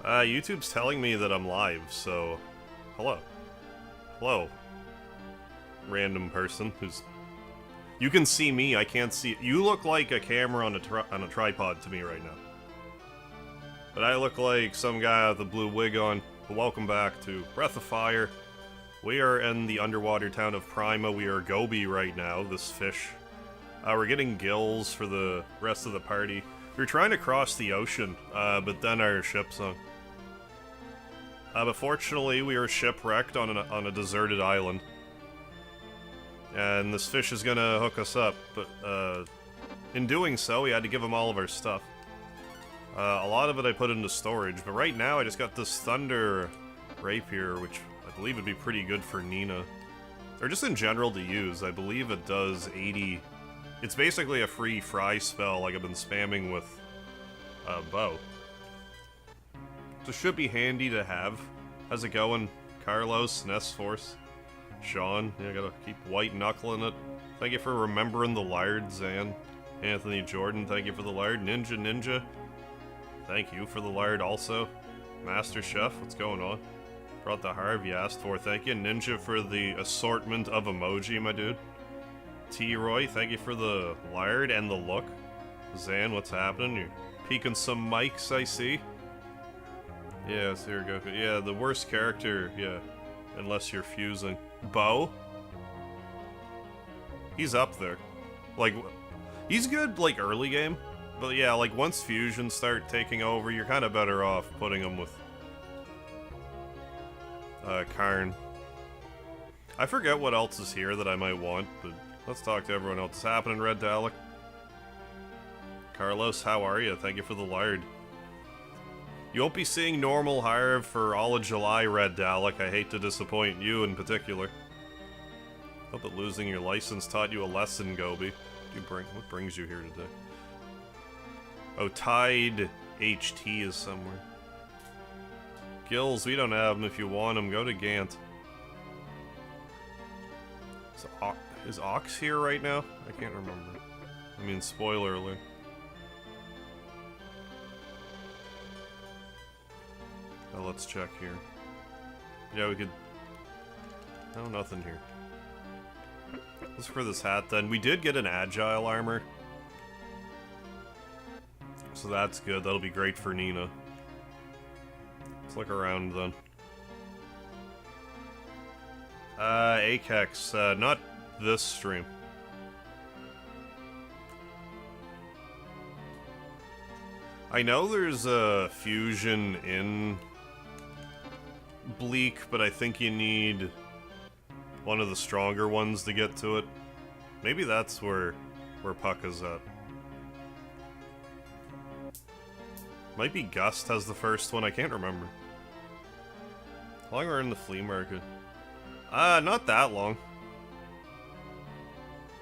YouTube's telling me that I'm live, so... Hello. Hello. Random person who's... You can see me, I can't see... You look like a camera on a tripod to me right now. But I look like some guy with a blue wig on. Welcome back to Breath of Fire. We are in the underwater town of Prima. We are Gobi right now, this fish. We're getting gills for the rest of the party. We were trying to cross the ocean, but then our ship sunk. But fortunately, we were shipwrecked on a deserted island. And this fish is gonna hook us up, but in doing so, we had to give him all of our stuff. A lot of it I put into storage, but right now I just got this thunder rapier, which I believe would be pretty good for Nina. Or just in general to use. I believe it does 80... It's basically a free fry spell like I've been spamming with bow. So it should be handy to have. How's it going? Carlos, SNES Force, Sean, yeah, gotta keep white knuckling it. Thank you for remembering the lard, Zan. Anthony Jordan, thank you for the lard. Ninja, thank you for the lard also. Master Chef, what's going on? Brought the harv you asked for, thank you. Ninja for the assortment of emoji, my dude. T-Roy, thank you for the lard and the look. Zan, what's happening? You're peeking some mics, I see. Yeah, so here we go. Yeah, the worst character, yeah. Unless you're fusing. Bo? He's up there. Like, he's good, like, early game. But yeah, like, once fusions start taking over, you're kind of better off putting him with Karn. I forget what else is here that I might want, but let's talk to everyone else. What's happening, Red Dalek? Carlos, how are you? Thank you for the lard. You won't be seeing normal harv for all of July, Red Dalek. I hate to disappoint you in particular. Hope that losing your license taught you a lesson, Gobi. What brings you here today? Oh, Tide HT is somewhere. Gills, we don't have them. If you want them, go to Gant. Is Ox here right now? I can't remember. I mean, spoiler alert. Oh, let's check here. Yeah, we could... No, nothing here. Let's for this hat then. We did get an agile armor. So that's good. That'll be great for Nina. Let's look around then. Akex, not this stream. I know there's a fusion in Bleak, but I think you need one of the stronger ones to get to it. Maybe that's where Puck is at. Might be Gust has the first one, I can't remember. How long we're in the flea market? Not that long. It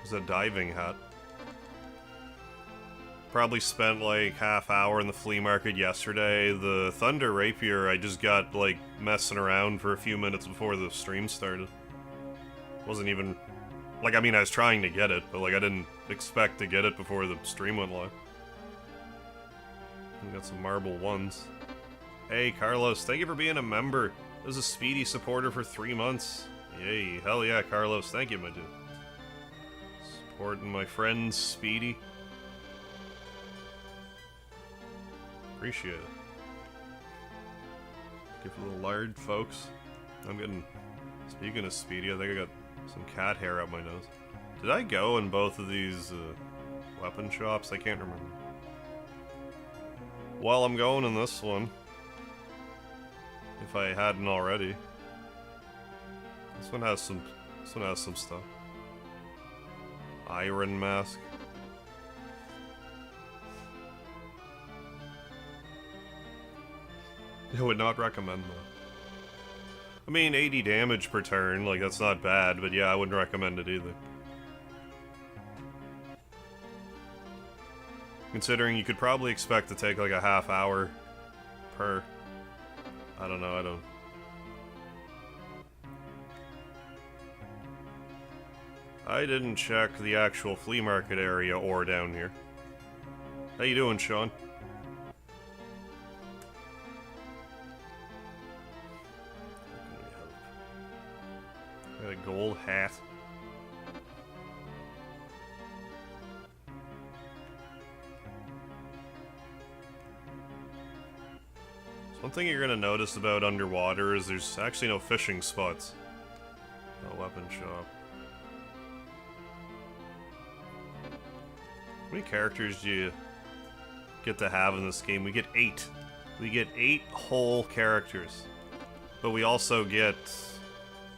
was a diving hat. Probably spent like half hour in the flea market yesterday. The Thunder Rapier, I just got like messing around for a few minutes before the stream started. Wasn't even... Like, I mean, I was trying to get it, but like I didn't expect to get it before the stream went live. We got some marble ones. Hey, Carlos, thank you for being a member. I was a Speedy supporter for 3 months. Yay, hell yeah, Carlos, thank you, my dude. Supporting my friend Speedy. Appreciate it. Give a little lard, folks. I'm getting... Speaking of Speedy, I think I got some cat hair up my nose. Did I go in both of these weapon shops? I can't remember. Well, I'm going in this one. If I hadn't already. This one has some stuff. Iron mask. I would not recommend that. I mean, 80 damage per turn, like, that's not bad, but yeah, I wouldn't recommend it either. Considering you could probably expect to take like a half hour per... I don't know, I don't... I didn't check the actual flea market area or down here. How you doing, Sean? gold hat. So one thing you're gonna notice about underwater is there's actually no fishing spots. No weapon shop. How many characters do you get to have in this game? We get 8. We get 8 whole characters. But we also get,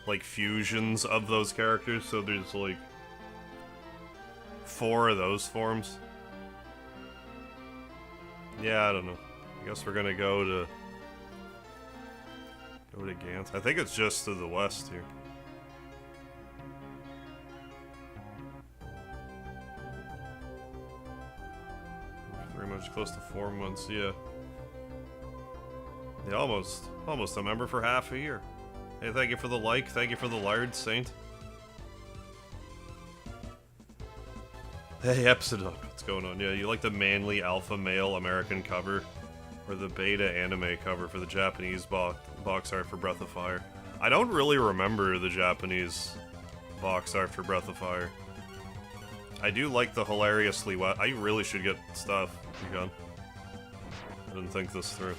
like, fusions of those characters, so there's, like, 4 of those forms. Yeah, I don't know. I guess we're gonna go to Gans. I think it's just to the west here. Pretty much close to 4 months, yeah. Yeah, almost a member for half a year. Hey, thank you for the like, thank you for the lard, Saint. Hey, Epsilon, what's going on? Yeah, you like the manly alpha male American cover, or the beta anime cover for the Japanese box art for Breath of Fire? I don't really remember the Japanese box art for Breath of Fire. I do like the hilariously wet. I really should get stuff. You gone? I didn't think this through.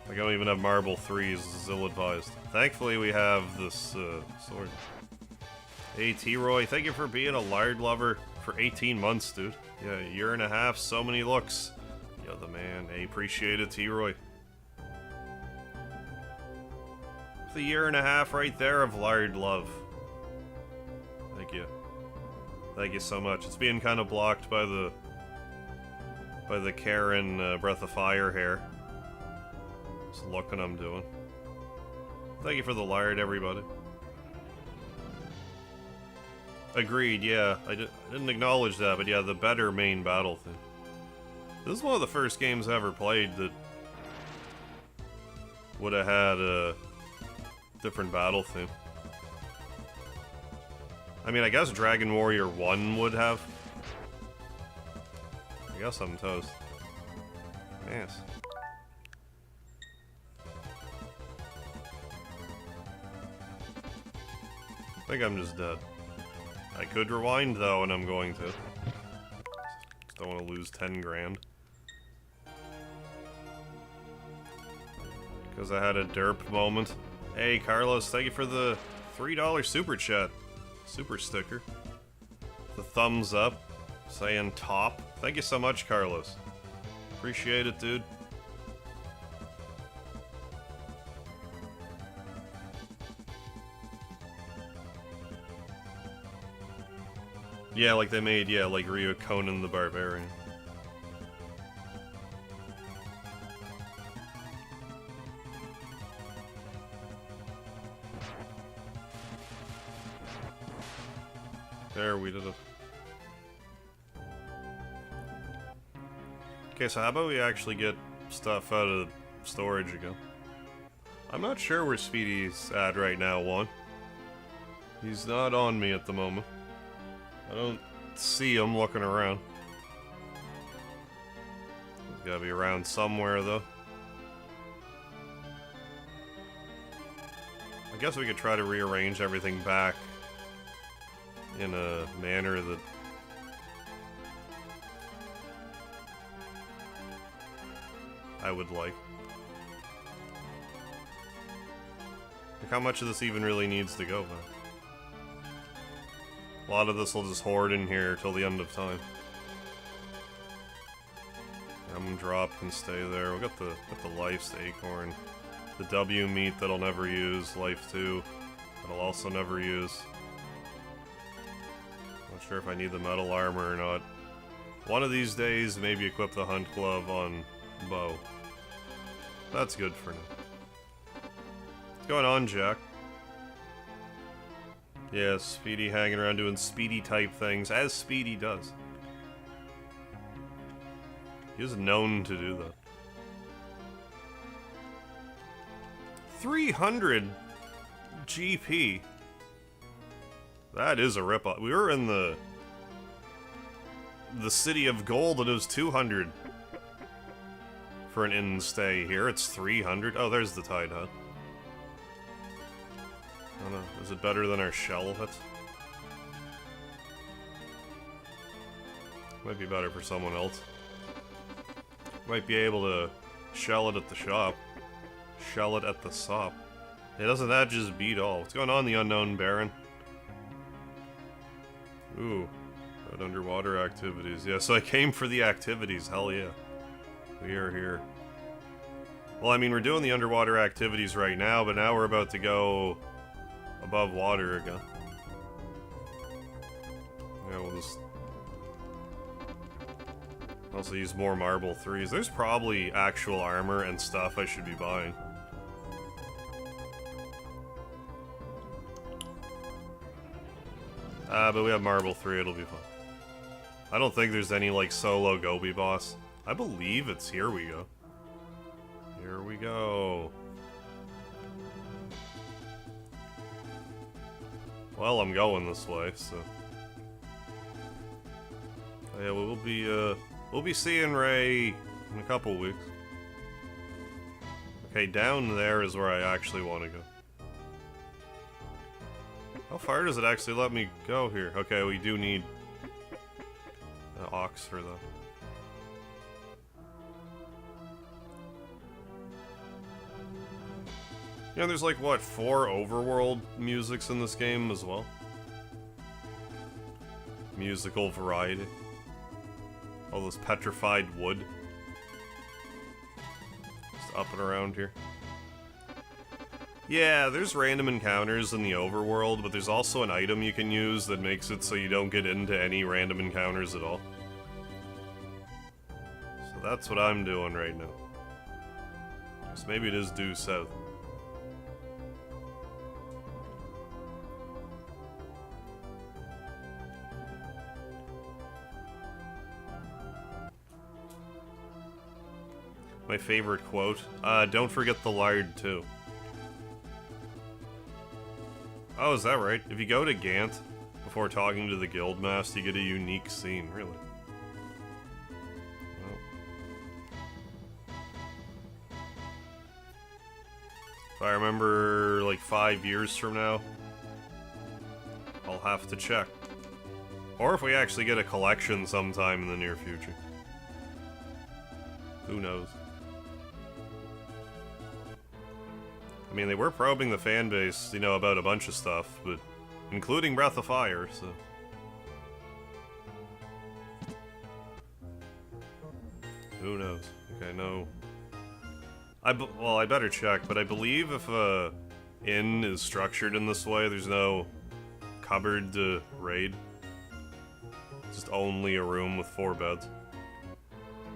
Like, I don't even have marble 3s, this is ill-advised. Thankfully, we have this sword. Hey, T-Roy, thank you for being a lard lover for 18 months, dude. Yeah, a year and a half, so many looks. Yo, the man. Hey, appreciate it, T-Roy. It's a year and a half right there of lard love. Thank you. Thank you so much. It's being kind of blocked by the Karen Breath of Fire hair. Just looking I'm doing. Thank you for the lard, everybody. Agreed, yeah. I didn't acknowledge that, but yeah, the better main battle thing. This is one of the first games I ever played that would have had a different battle theme. I mean, I guess Dragon Warrior 1 would have. I guess I'm toast. Yes. I think I'm just dead. I could rewind though, and I'm going to. Just don't want to lose 10 grand. Because I had a derp moment. Hey, Carlos, thank you for the $3 super chat. Super sticker. The thumbs up. Saying top. Thank you so much, Carlos. Appreciate it, dude. Yeah, like they made, yeah, like Ryu Conan the Barbarian. There, we did it. Okay, so how about we actually get stuff out of storage again? I'm not sure where Speedy's at right now, Juan. He's not on me at the moment. I don't see him looking around. He's gotta be around somewhere, though. I guess we could try to rearrange everything back in a manner that... I would like. Like, how much of this even really needs to go back? A lot of this will just hoard in here till the end of time. Drop can stay there. We'll get the life's acorn. The W meat that I'll never use. Life 2 that I'll also never use. Not sure if I need the metal armor or not. One of these days, maybe equip the hunt glove on bow. That's good for now. What's going on, Jack? Yeah, Speedy hanging around doing Speedy type things, as Speedy does. He is known to do that. 300 GP. That is a rip-off. We were in the City of Gold and it was 200 for an inn stay. Here it's 300. Oh, there's the Tide Hut. don't know. Is it better than our shell hit? Might be better for someone else. Might be able to shell it at the shop. Shell it at the shop. Hey, doesn't that just beat all? What's going on, the unknown Baron? Ooh. Got underwater activities. Yeah, so I came for the activities. Hell yeah. We are here. Well, I mean, we're doing the underwater activities right now, but now we're about to go above water again. Yeah, we'll just also use more marble 3s. There's probably actual armor and stuff I should be buying. But we have marble 3, it'll be fun. I don't think there's any, like, solo Gobi boss. I believe it's here we go. Here we go. Well, I'm going this way, so... Oh, yeah, we'll be seeing Ray in a couple weeks. Okay, down there is where I actually want to go. How far does it actually let me go here? Okay, we do need an ox for that. You know, there's like, what, 4 overworld musics in this game as well? Musical variety. All this petrified wood. Just up and around here. Yeah, there's random encounters in the overworld, but there's also an item you can use that makes it so you don't get into any random encounters at all. So that's what I'm doing right now. So maybe it is due south. My favorite quote, don't forget the lard too. Oh, is that right? If you go to Gant before talking to the guildmaster, you get a unique scene, really. Well. If I remember, like, 5 years from now, I'll have to check. Or if we actually get a collection sometime in the near future. Who knows? I mean, they were probing the fan base, you know, about a bunch of stuff, but including Breath of Fire, so... Who knows? Okay, no... well, I better check, but I believe if a inn is structured in this way, there's no cupboard to raid. It's just only a room with 4 beds.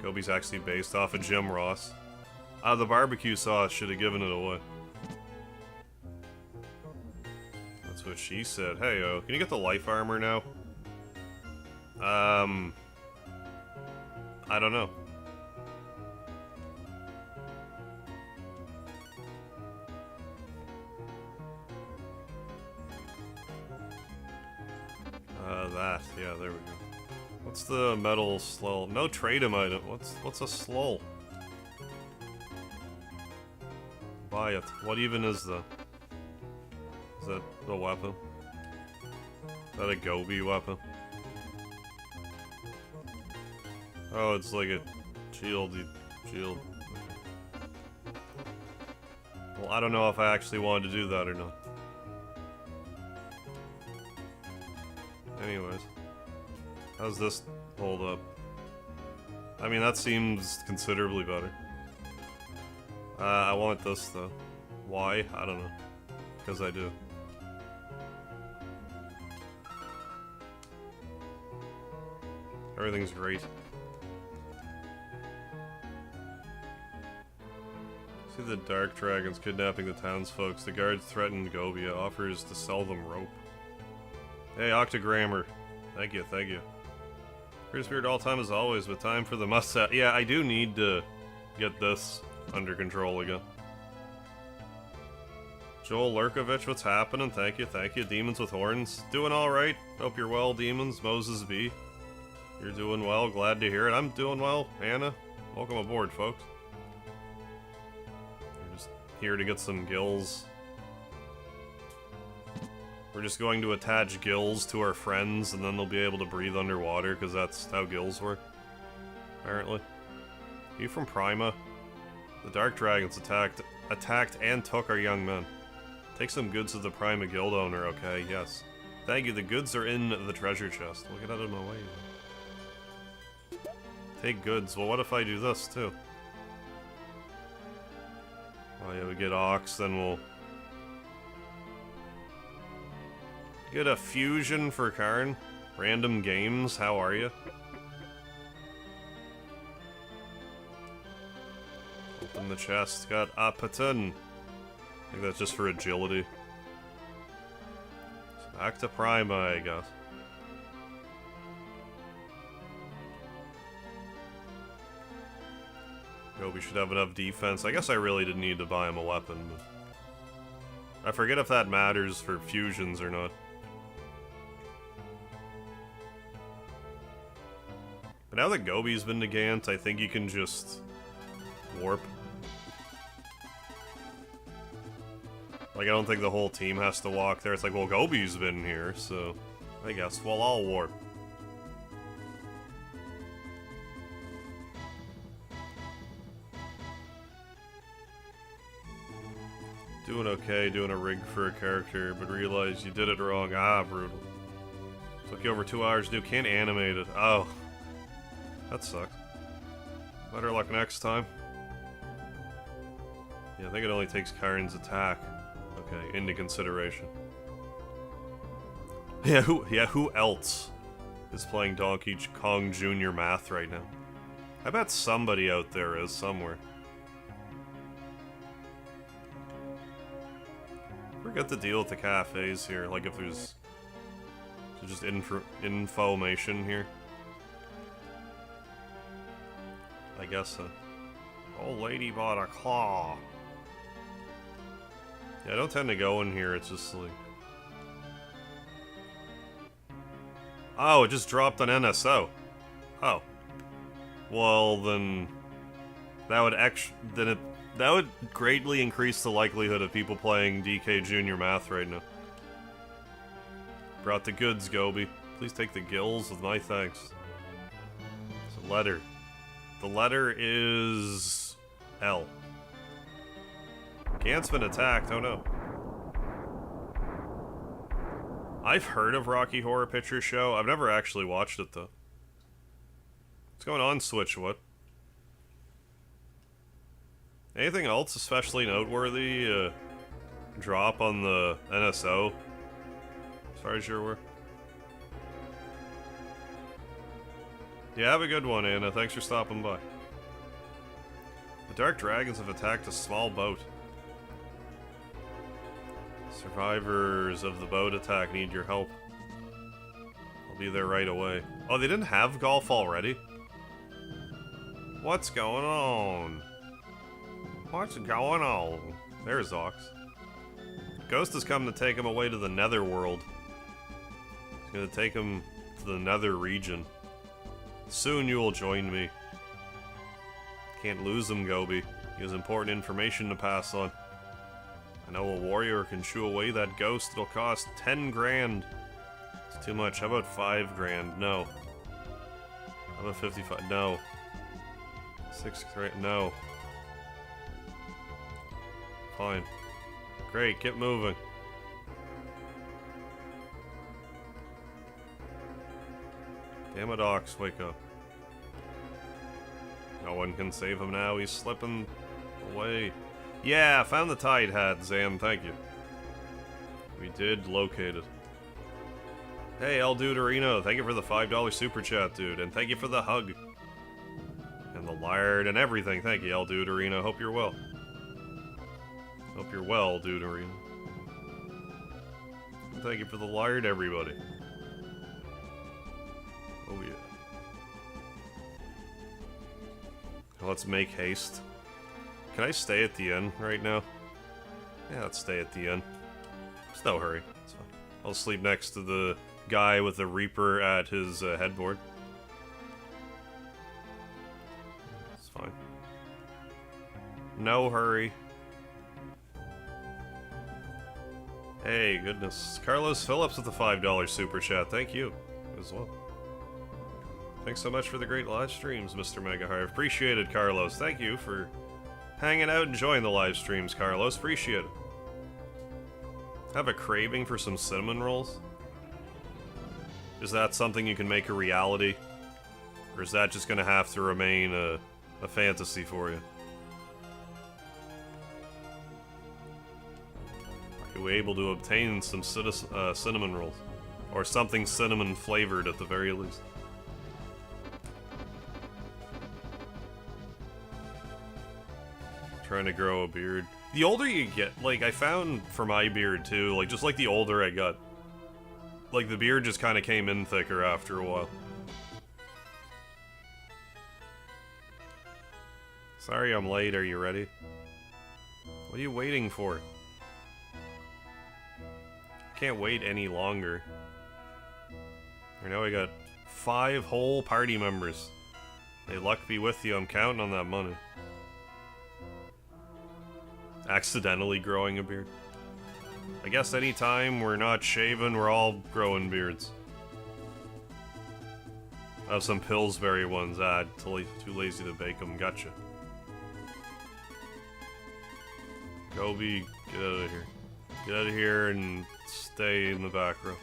Gobi's actually based off of Jim Ross. The barbecue sauce should have given it away. That's what she said. Hey, can you get the life armor now? I don't know. That. Yeah, there we go. What's the metal slull? No trade-em item. What's a slull? Buy it. What even is that? Is that a weapon? Is that a Gobi weapon? Oh, it's like a shield. Well, I don't know if I actually wanted to do that or not. Anyways. How's this hold up? I mean, that seems considerably better. I want this, though. Why? I don't know. Because I do. Everything's great. See the dark dragons kidnapping the townsfolk. The guards threatened Gobia. Offers to sell them rope. Hey, Octogrammer. Thank you, thank you. Free spirit all time as always, but time for the must-have. Yeah, I do need to get this under control again. Joel Lurkovich, what's happening? Thank you, thank you. Demons with Horns. Doing alright. Hope you're well, Demons. Moses B. You're doing well. Glad to hear it. I'm doing well. Anna, welcome aboard, folks. We're just here to get some gills. We're just going to attach gills to our friends, and then they'll be able to breathe underwater, because that's how gills work. Apparently. Are you from Prima? The Dark Dragons attacked and took our young men. Take some goods to the Prima guild owner, okay? Yes. Thank you, the goods are in the treasure chest. We'll get out of my way. Take goods. Well, what if I do this, too? Oh yeah, we get Ox, then we'll... get a fusion for Karn. Random games, how are you? Open the chest, got Apaton. I think that's just for agility. So back to Prima, I guess. Gobi should have enough defense. I guess I really didn't need to buy him a weapon, but... I forget if that matters for fusions or not. But now that Gobi's been to Gant, I think you can just... warp. Like, I don't think the whole team has to walk there. It's like, well, Gobi's been here, so... I guess, well, I'll warp. Doing okay, doing a rig for a character, but realize you did it wrong. Ah, brutal. Took you over 2 hours to do, can't animate it. Oh. That sucks. Better luck next time. Yeah, I think it only takes Karn's attack. Okay, into consideration. Yeah, who else is playing Donkey Kong Jr. Math right now? I bet somebody out there is somewhere. Forget the deal with the cafes here, like if there's just information here. I guess so. Old lady bought a claw. Yeah, I don't tend to go in here, it's just like... Oh, it just dropped on NSO. Oh. Well, then... That would greatly increase the likelihood of people playing DK Junior Math right now. Brought the goods, Gobi. Please take the gills with my thanks. It's a letter. The letter is... L. Gant's been attacked, oh no. I've heard of Rocky Horror Picture Show. I've never actually watched it, though. What's going on, Switchwood? Anything else especially noteworthy? Drop on the NSO? As far as you're aware? Yeah, have a good one, Anna. Thanks for stopping by. The Dark Dragons have attacked a small boat. Survivors of the boat attack need your help. I'll be there right away. Oh, they didn't have golf already? What's going on? What's going on? There's Ox. Ghost has come to take him away to the Netherworld. He's gonna take him to the Nether region. Soon you will join me. Can't lose him, Gobi. He has important information to pass on. I know a warrior can shoo away that ghost. It'll cost 10 grand. It's too much. How about 5 grand? No. How about 55? No. 6 grand? No. Fine. Great, get moving. Damn it, Ox, wake up. No one can save him now, he's slipping away. Yeah, found the tide hat, Zan, thank you. We did locate it. Hey, El Duderino, thank you for the $5 super chat, dude, and thank you for the hug. And the lard and everything, thank you, El Duderino, hope you're well. Hope you're well, Duderino. Thank you for the lard, everybody. Oh yeah. Let's make haste. Can I stay at the inn right now? Yeah, let's stay at the inn. There's no hurry. It's fine. I'll sleep next to the guy with the Reaper at his headboard. It's fine. No hurry. Hey, goodness. Carlos Phillips with the $5 super chat. Thank you as well. Thanks so much for the great live streams, Mr. Megahar. Appreciate it, Carlos. Thank you for hanging out and enjoying the live streams, Carlos. Appreciate it. Have a craving for some cinnamon rolls? Is that something you can make a reality? Or is that just gonna have to remain a fantasy for you? Are you able to obtain some cinnamon rolls? Or something cinnamon flavored at the very least? Trying to grow a beard. The older you get, like, I found for my beard too, like, just like the older I got, like, the beard just kind of came in thicker after a while. Sorry I'm late, are you ready? What are you waiting for? Can't wait any longer. I know I got 5 whole party members. May luck be with you, I'm counting on that money. Accidentally growing a beard. I guess anytime we're not shaving, we're all growing beards. I have some Pillsbury ones, too lazy to bake them, gotcha. Gobi, get out of here. Get out of here and stay in the back row.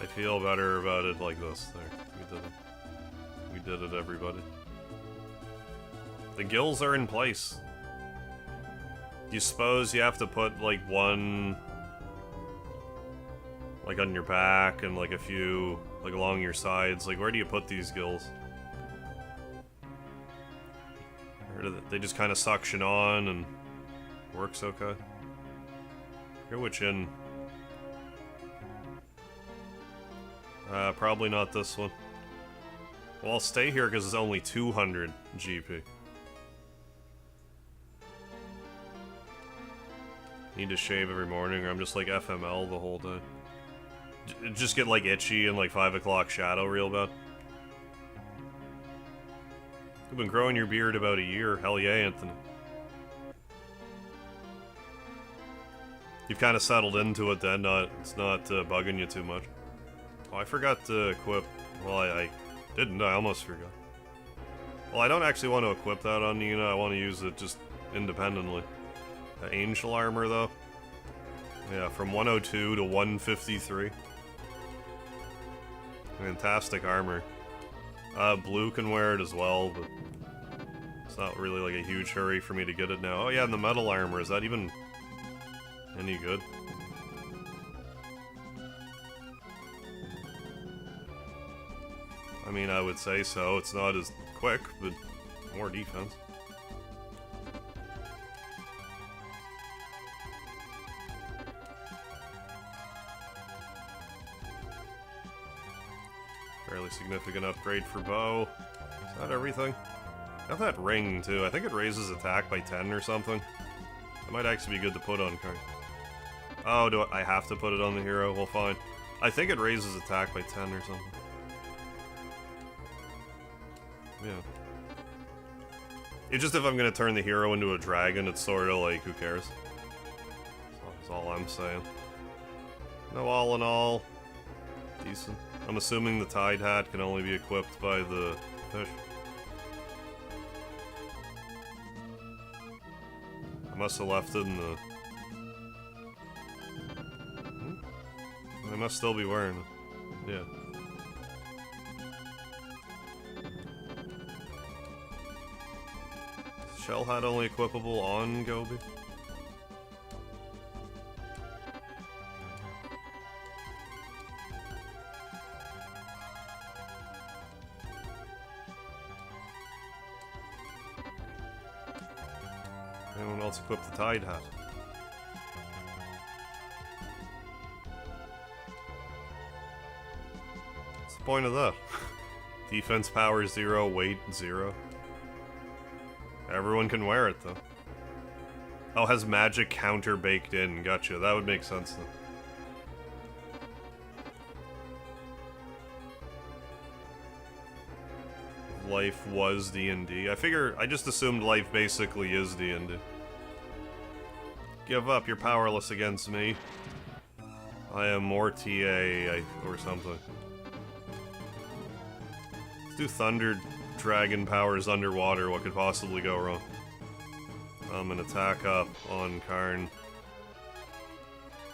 I feel better about it like this. There, we did it. We did it, everybody. The gills are in place. You suppose you have to put, like, one, like, on your back and, like, a few, like, along your sides. Like, where do you put these gills? Or do they just kind of suction on and works okay? Here, which in? Probably not this one. Well, I'll stay here because it's only 200 GP. Need to shave every morning or I'm just like FML the whole day. Just get like itchy and like 5 o'clock shadow real bad. You've been growing your beard about a year. Hell yeah, Anthony. You've kind of settled into it then. It's not bugging you too much. Oh, I forgot to equip. Well, I didn't. I almost forgot. Well, I don't actually want to equip that on Nina. I want to use it just independently. The angel armor, though. Yeah, from 102 to 153. Fantastic armor. Blue can wear it as well, but it's not really like a huge hurry for me to get it now. Oh yeah, and the metal armor, is that even any good? I mean, I would say so. It's not as quick, but more defense. Fairly significant upgrade for bow. Is that everything? Got that ring, too. I think it raises attack by 10 or something. That might actually be good to put on card. Oh, do I have to put it on the hero? Well, fine. I think it raises attack by 10 or something. Yeah. It's just if I'm gonna turn the hero into a dragon, it's sort of like, who cares? That's all I'm saying. No, all in all, decent. I'm assuming the Tide Hat can only be equipped by the fish. I must have left it in the... I must still be wearing it. Yeah. Shell hat only equipable on Gobi? Anyone else equip the Tide Hat? What's the point of that? Defense power 0, weight 0. Everyone can wear it, though. Oh, has magic counter baked in. Gotcha. That would make sense, then. Life was D&D. I just assumed life basically is D&D. Give up, you're powerless against me. I am more TA, or something. Let's do Thunder Dragon powers underwater, what could possibly go wrong? I'm gonna attack up on Karn.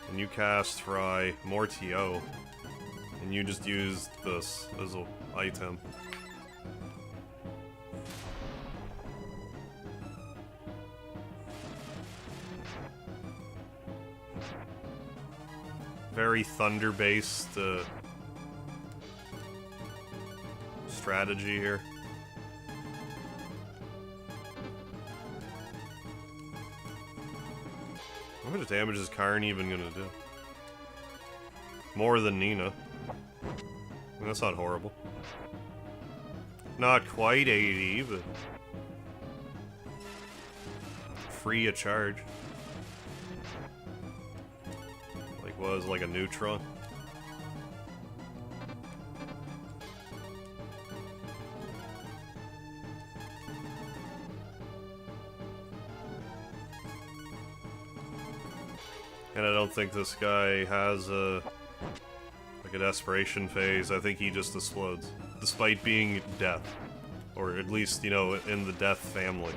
And you cast Fry, more TO. And you just use this as an item. Very thunder-based strategy here. How much damage is Karn even gonna do? More than Nina. I mean, that's not horrible. Not quite 80, but... free of charge. Like, was like a neutron. And I don't think this guy has a... like a desperation phase. I think he just explodes. Despite being death. Or at least, you know, in the death family.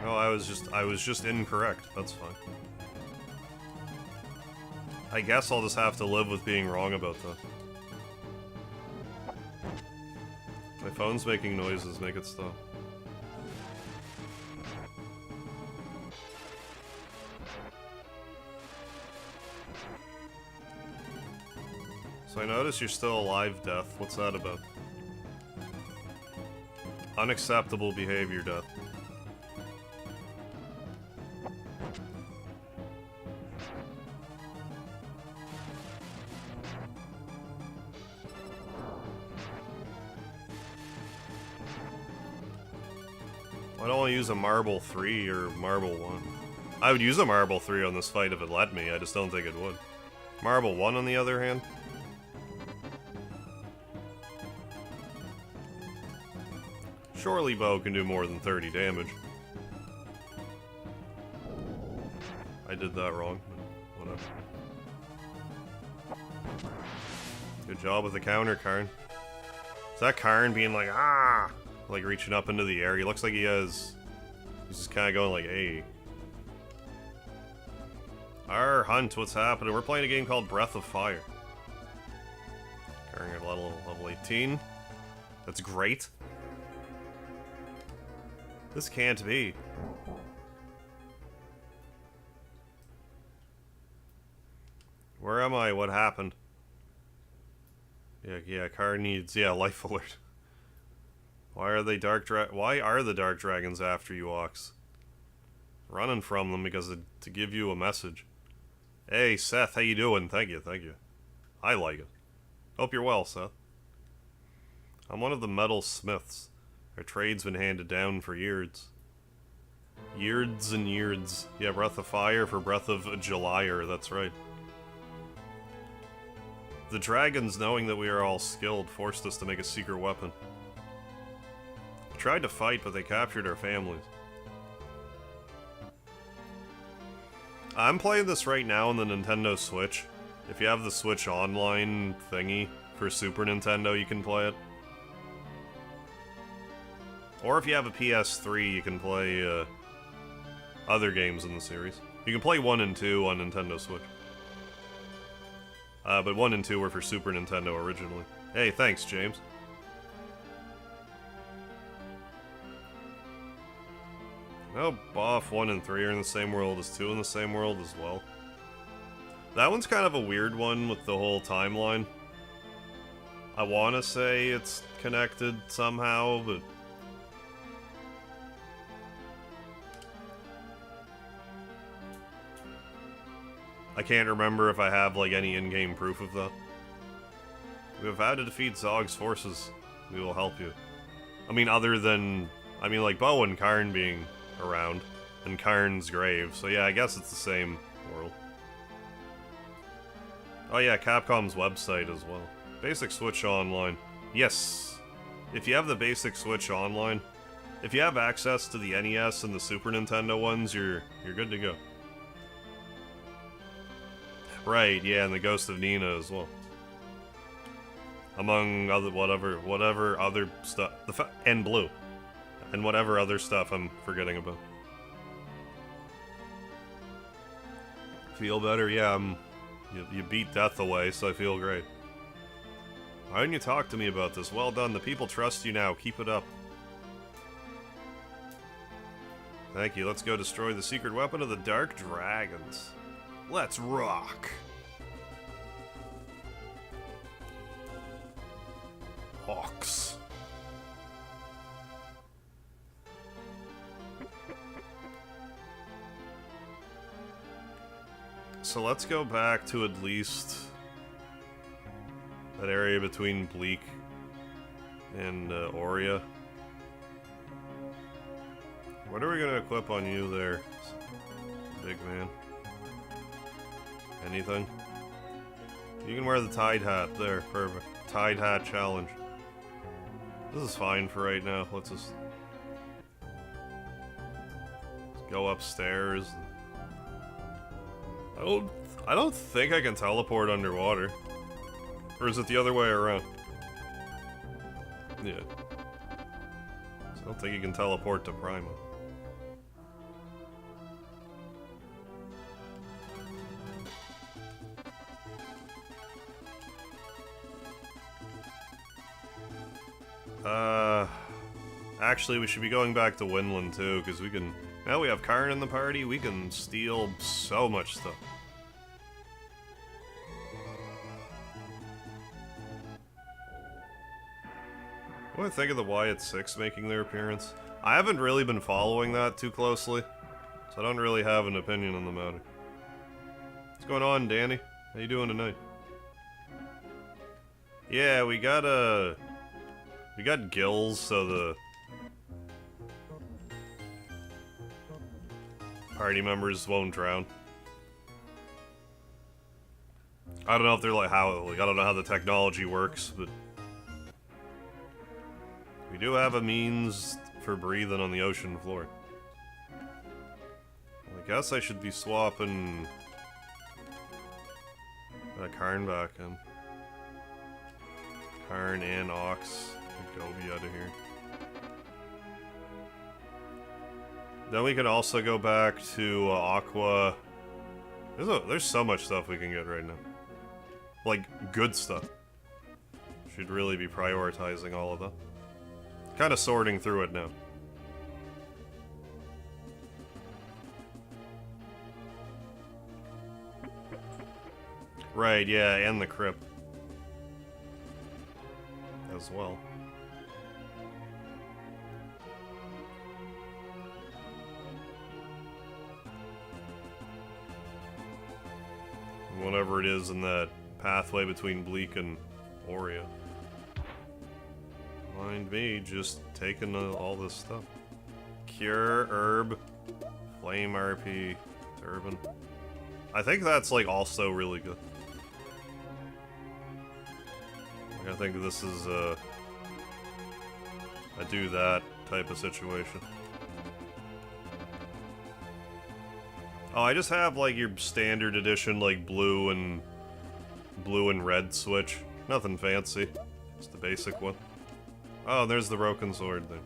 No, I was just incorrect. That's fine. I guess I'll just have to live with being wrong about that. My phone's making noises, make it stop. So I notice you're still alive, Death. What's that about? Unacceptable behavior, Death. Why don't I use a Marble 3 or Marble 1? I would use a Marble 3 on this fight if it let me, I just don't think it would. Marble 1 on the other hand? Surely Bow can do more than 30 damage. I did that wrong, but whatever. Good job with the counter, Karn. Is that Karn being like, ah? Like reaching up into the air? He looks like he has... he's just kind of going like, hey. Our Hunt, what's happening? We're playing a game called Breath of Fire. Karn at level 18. That's great. This can't be. Where am I? What happened? Yeah, car needs... yeah, life alert. Why are they why are the dark dragons after you, Ox? Running from them because to give you a message. Hey, Seth, how you doing? Thank you. I like it. Hope you're well, Seth. I'm one of the metal smiths. Our trade's been handed down for years. Years and years. Yeah, Breath of Fire for Breath of Julier, that's right. The dragons, knowing that we are all skilled, forced us to make a secret weapon. We tried to fight, but they captured our families. I'm playing this right now on the Nintendo Switch. If you have the Switch Online thingy for Super Nintendo, you can play it. Or if you have a PS3, you can play other games in the series. You can play 1 and 2 on Nintendo Switch. But 1 and 2 were for Super Nintendo originally. Hey, thanks, James. Oh, Boff 1 and 3 are in the same world, is 2 in the same world as well. That one's kind of a weird one with the whole timeline. I want to say it's connected somehow, but... I can't remember if I have, like, any in-game proof of that. We have had to defeat Zog's forces. We will help you. I mean, other than... I mean, like, Bow and Karn being around. And Karn's grave. So yeah, I guess it's the same world. Oh yeah, Capcom's website as well. Basic Switch Online. Yes. If you have the Basic Switch Online, if you have access to the NES and the Super Nintendo ones, you're good to go. Right, yeah, and the Ghost of Nina as well. Among other whatever other stuff, and Blue, and whatever other stuff I'm forgetting about. Feel better? Yeah, you beat death away, so I feel great. Why didn't you talk to me about this? Well done, the people trust you now. Keep it up. Thank you. Let's go destroy the secret weapon of the Dark Dragons. Let's rock! Hawks. So let's go back to at least that area between Bleak and Aurea. What are we gonna equip on you there, big man? Anything? You can wear the Tide Hat there, perfect. Tide Hat challenge. This is fine for right now. Let's go upstairs. I don't think I can teleport underwater. Or is it the other way around? Yeah. So I don't think you can teleport to Prima. Actually, we should be going back to Winland too, because we can... Now we have Karn in the party, we can steal so much stuff. What do I think of the Wyatt 6 making their appearance? I haven't really been following that too closely, so I don't really have an opinion on the matter. What's going on, Danny? How you doing tonight? Yeah, we got gills, so the party members won't drown. I don't know if they're I don't know how the technology works, but we do have a means for breathing on the ocean floor. I guess I should be swapping that Karn back in. Karn and Ox. Gobi out of here. Then we can also go back to Aqua. There's so much stuff we can get right now. Like, good stuff. Should really be prioritizing all of them. Kind of sorting through it now. Right, yeah, and the crypt. As well. Whatever it is in that pathway between Bleak and Aurea. Mind me, just taking all this stuff. Cure, Herb, Flame RP, Turban. I think that's like also really good. I think this is a do that type of situation. Oh, I just have like your standard edition, like blue and red switch. Nothing fancy. Just the basic one. Oh, there's the broken sword there.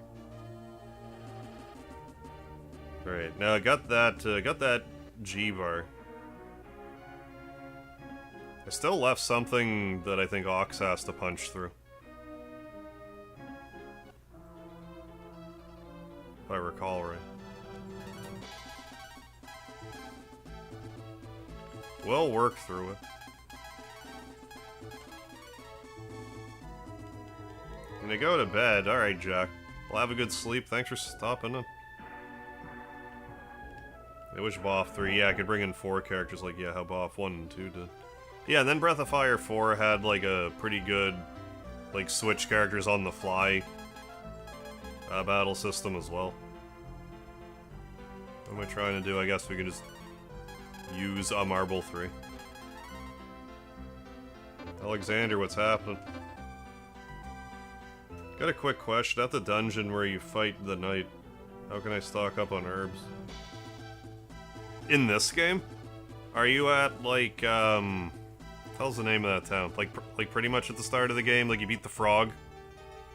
Alright, now I got that G-bar. I still left something that I think Ox has to punch through. If I recall right. We'll work through it. Gonna go to bed. Alright, Jack. Well, have a good sleep. Thanks for stopping in. I wish Boff 3. Yeah, I could bring in 4 characters like, yeah, how Boff 1 and 2 did. Yeah, and then Breath of Fire 4 had, like, a pretty good, like, switch characters on the fly battle system as well. What am I trying to do? I guess we can just use a Marble 3. Alexander, what's happening? Got a quick question. At the dungeon where you fight the knight, how can I stock up on herbs? In this game? Are you at, like, how's the name of that town? Like pretty much at the start of the game, like you beat the frog,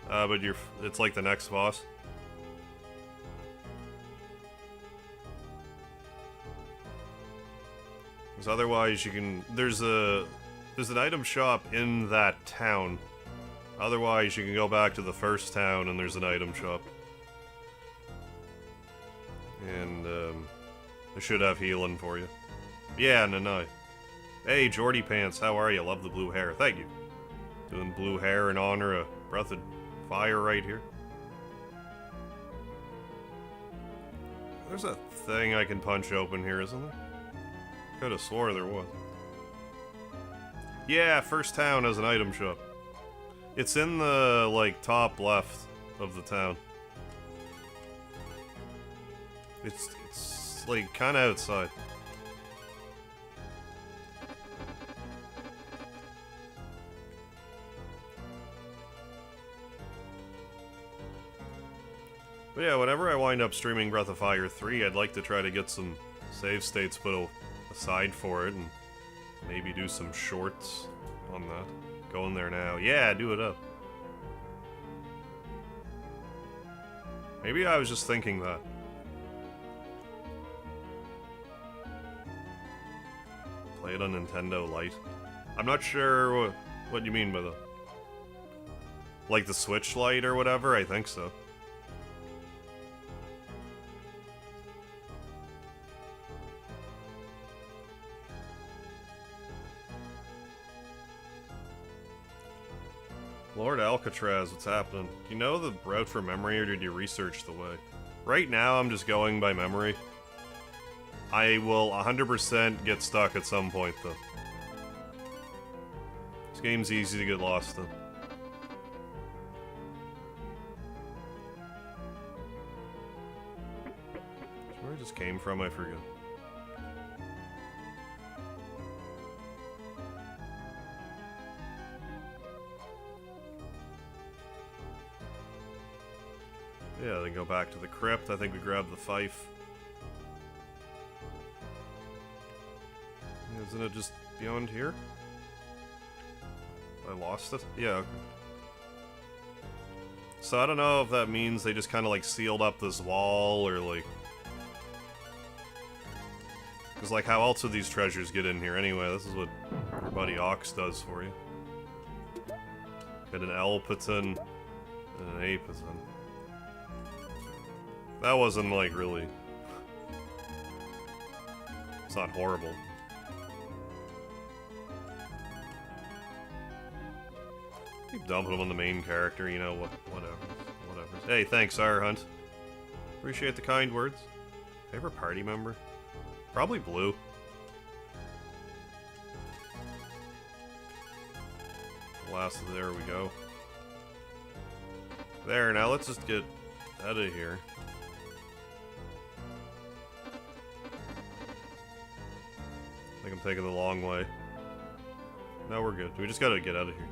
but it's like the next boss. Because otherwise you can, there's an item shop in that town. Otherwise you can go back to the first town and there's an item shop. And, they should have healing for you. Yeah, no. Hey, Jordy Pants, how are you? Love the blue hair. Thank you. Doing blue hair in honor of Breath of Fire right here. There's a thing I can punch open here, isn't there? Could have swore there was. Yeah, first town has an item shop. It's in the, like, top left of the town. It's like, kind of outside. But yeah, whenever I wind up streaming Breath of Fire 3, I'd like to try to get some save states put aside for it, and maybe do some shorts on that. Go in there now. Yeah, do it up. Maybe I was just thinking that. Play it on Nintendo Lite. I'm not sure what you mean by that. Like the Switch Lite or whatever? I think so. Lord Alcatraz, what's happening? Do you know the route for memory, or did you research the way? Right now, I'm just going by memory. I will 100% get stuck at some point, though. This game's easy to get lost in. Where I just came from, I forget. Yeah, then go back to the crypt. I think we grabbed the fife. Isn't it just beyond here? I lost it? Yeah, okay. So I don't know if that means they just kind of like sealed up this wall, or like... Because like, how else would these treasures get in here anyway? This is what your buddy Ox does for you. Get an Elpiton and an Apiton. That wasn't, like, really... It's not horrible. Keep dumping them on the main character, you know, whatever. Hey, thanks, R Hunt. Appreciate the kind words. Favorite party member? Probably Blue. There we go. There, now let's just get out of here. I think I'm taking the long way. No, we're good. We just gotta get out of here.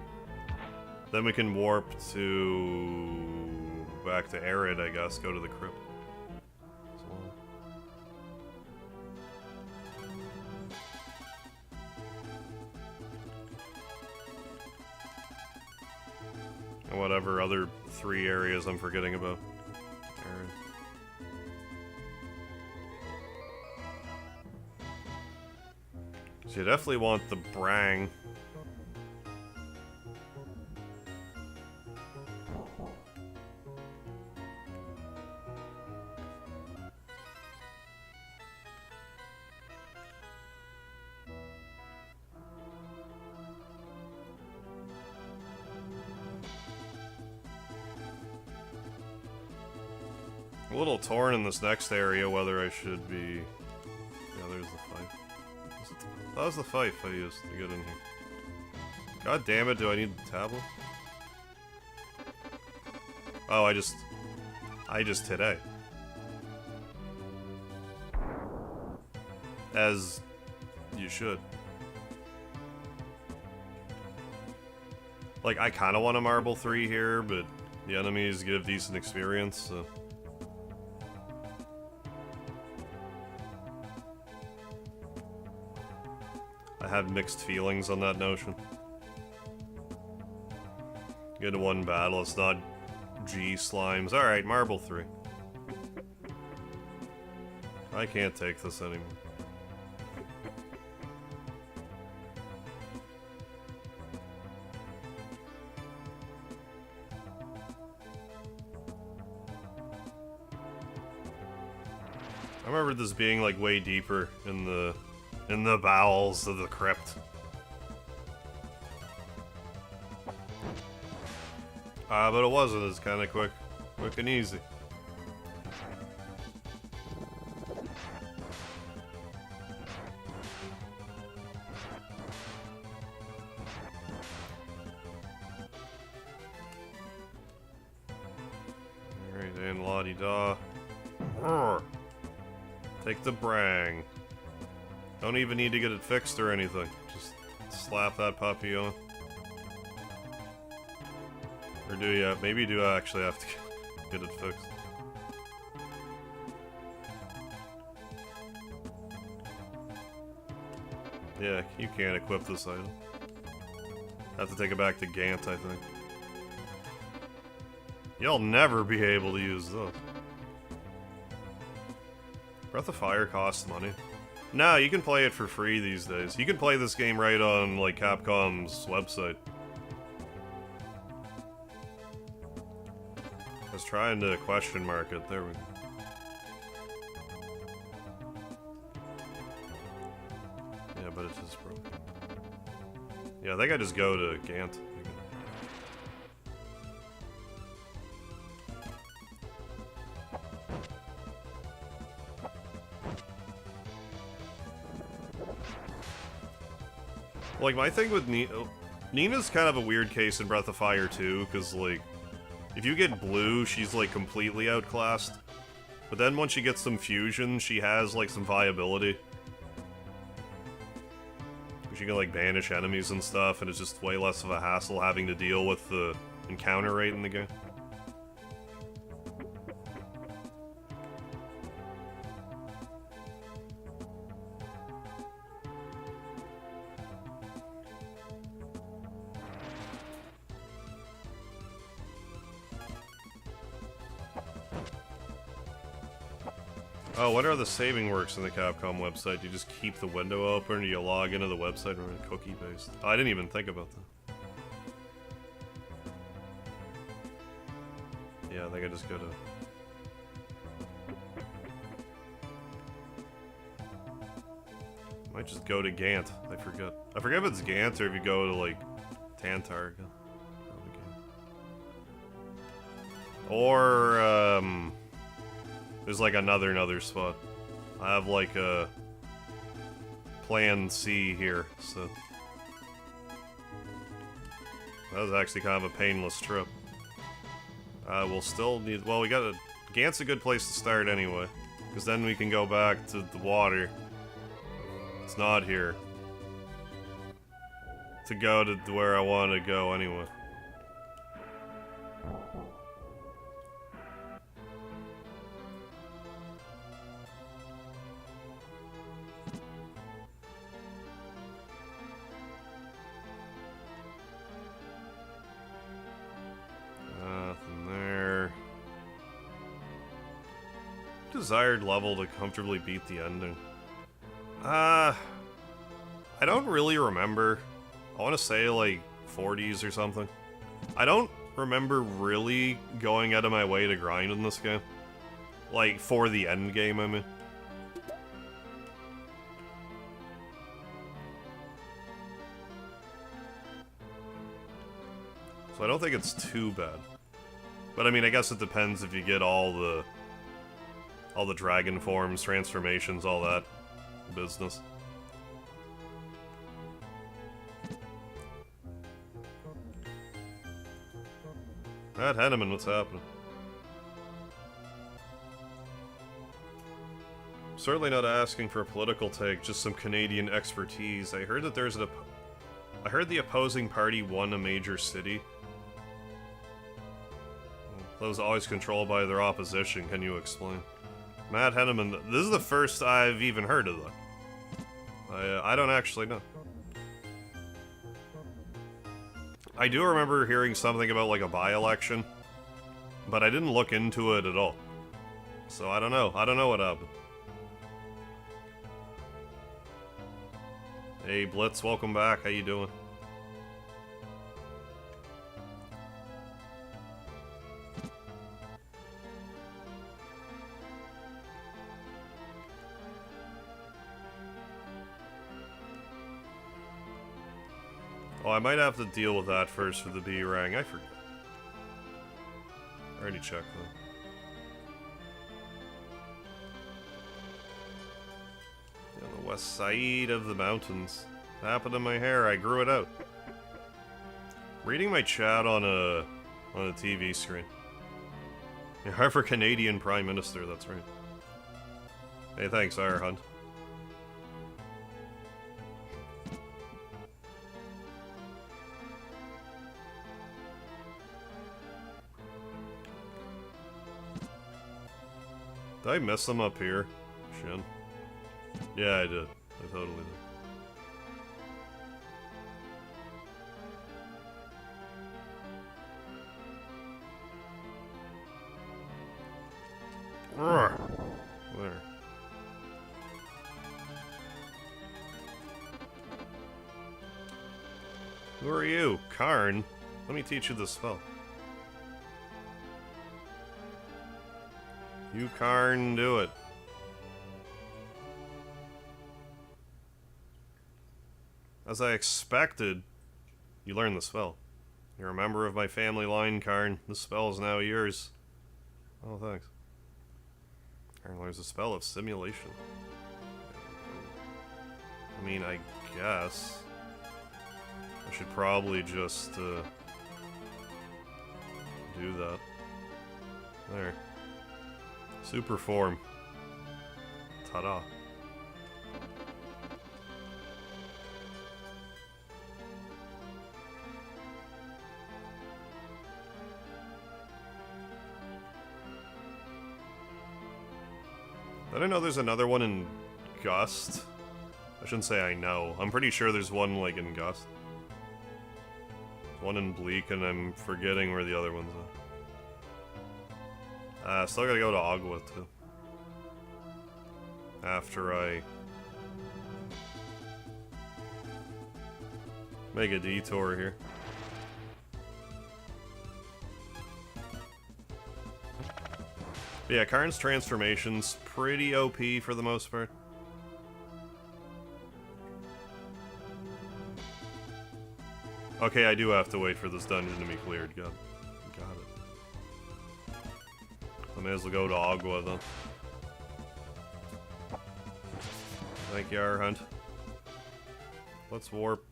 Then we can warp to... back to Arid, I guess. Go to the crypt. And whatever other 3 areas I'm forgetting about. Arid. So you definitely want the Brang. A little torn in this next area whether I should be... Yeah, there's the fife. That was the fife I used to get in here. God damn it, do I need the tablet? Oh, I just hit A. As you should. Like, I kind of want a Marble 3 here, but the enemies give decent experience, so... I have mixed feelings on that notion. Get to one battle, it's not G slimes. Alright, Marble 3. I can't take this anymore. I remember this being like way deeper in the bowels of the crypt. But it wasn't. It's kind of quick and easy. Alright, and la-di-da. Take the brang. Don't even need to get it fixed or anything. Just slap that puppy on. Or do you? Maybe you do actually have to get it fixed. Yeah, you can't equip this item. Have to take it back to Gant, I think. You'll never be able to use this. Breath of Fire costs money. No, you can play it for free these days. You can play this game right on, like, Capcom's website. I was trying to question mark it. There we go. Yeah, but it's just broken. Yeah, I think I just go to Gant. Like, my thing with Nina's kind of a weird case in Breath of Fire too, because, like, if you get blue, she's, like, completely outclassed. But then once she gets some fusion, she has, like, some viability. She can, like, banish enemies and stuff, and it's just way less of a hassle having to deal with the encounter rate in the game. Oh, what are the saving works in the Capcom website? You just keep the window open, or you log into the website or cookie based? Oh, I didn't even think about that. Yeah, I think I just go to... Might just go to Gant. I forget. I forget if it's Gant or if you go to, like, Tantar. Or, there's like another spot. I have like a plan C here, so that was actually kind of a painless trip. We'll still need, well, we got a, Gant's a good place to start anyway, because then we can go back to the water. It's not here. To go to where I want to go anyway. Desired level to comfortably beat the ending. I don't really remember. I want to say like 40s or something. I don't remember really going out of my way to grind in this game. Like, for the end game, I mean. So I don't think it's too bad. But I mean, I guess it depends if you get all the dragon forms, transformations, all that business. Matt Henneman, what's happening? Certainly not asking for a political take, just some Canadian expertise. I heard that there's I heard the opposing party won a major city. Those always controlled by their opposition, can you explain? Matt Henneman, this is the first I've even heard of that. I don't actually know. I do remember hearing something about like a by-election, but I didn't look into it at all. So I don't know. I don't know what happened. Hey Blitz, welcome back. How you doing? Oh, I might have to deal with that first for the B rang. I forget. I already checked though. On the west side of the mountains. What happened to my hair? I grew it out. Reading my chat on a TV screen. Yeah, Harvard Canadian Prime Minister, that's right. Hey, thanks, Ire Hunt. Did I miss them up here? Shin. Yeah, I did. I totally did. There. Who are you? Karn? Let me teach you the spell. You Karn, do it. As I expected, you learned the spell. You're a member of my family line, Karn. The spell is now yours. Oh, thanks. Karn learns the spell of simulation. I mean, I guess I should probably just do that. There. Super form. Ta-da. I don't know there's another one in Gust. I shouldn't say I know. I'm pretty sure there's one, like, in Gust. One in Bleak, and I'm forgetting where the other one's at. Still gotta go to Agua, too. After I make a detour here. But yeah, Karn's transformation's pretty OP for the most part. Okay, I do have to wait for this dungeon to be cleared. Got it. I may as well go to Agua, then. Thank you, Hunt. Let's warp.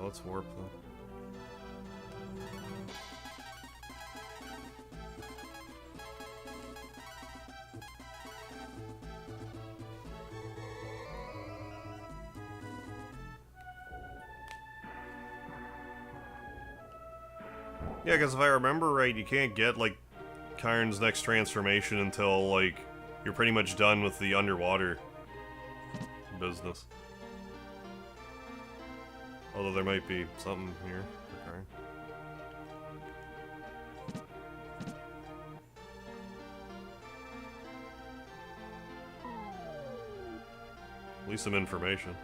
Let's warp, then. Yeah, because if I remember right, you can't get, like, Karn's next transformation until, like, you're pretty much done with the underwater business. Although there might be something here for Karn. At least some information.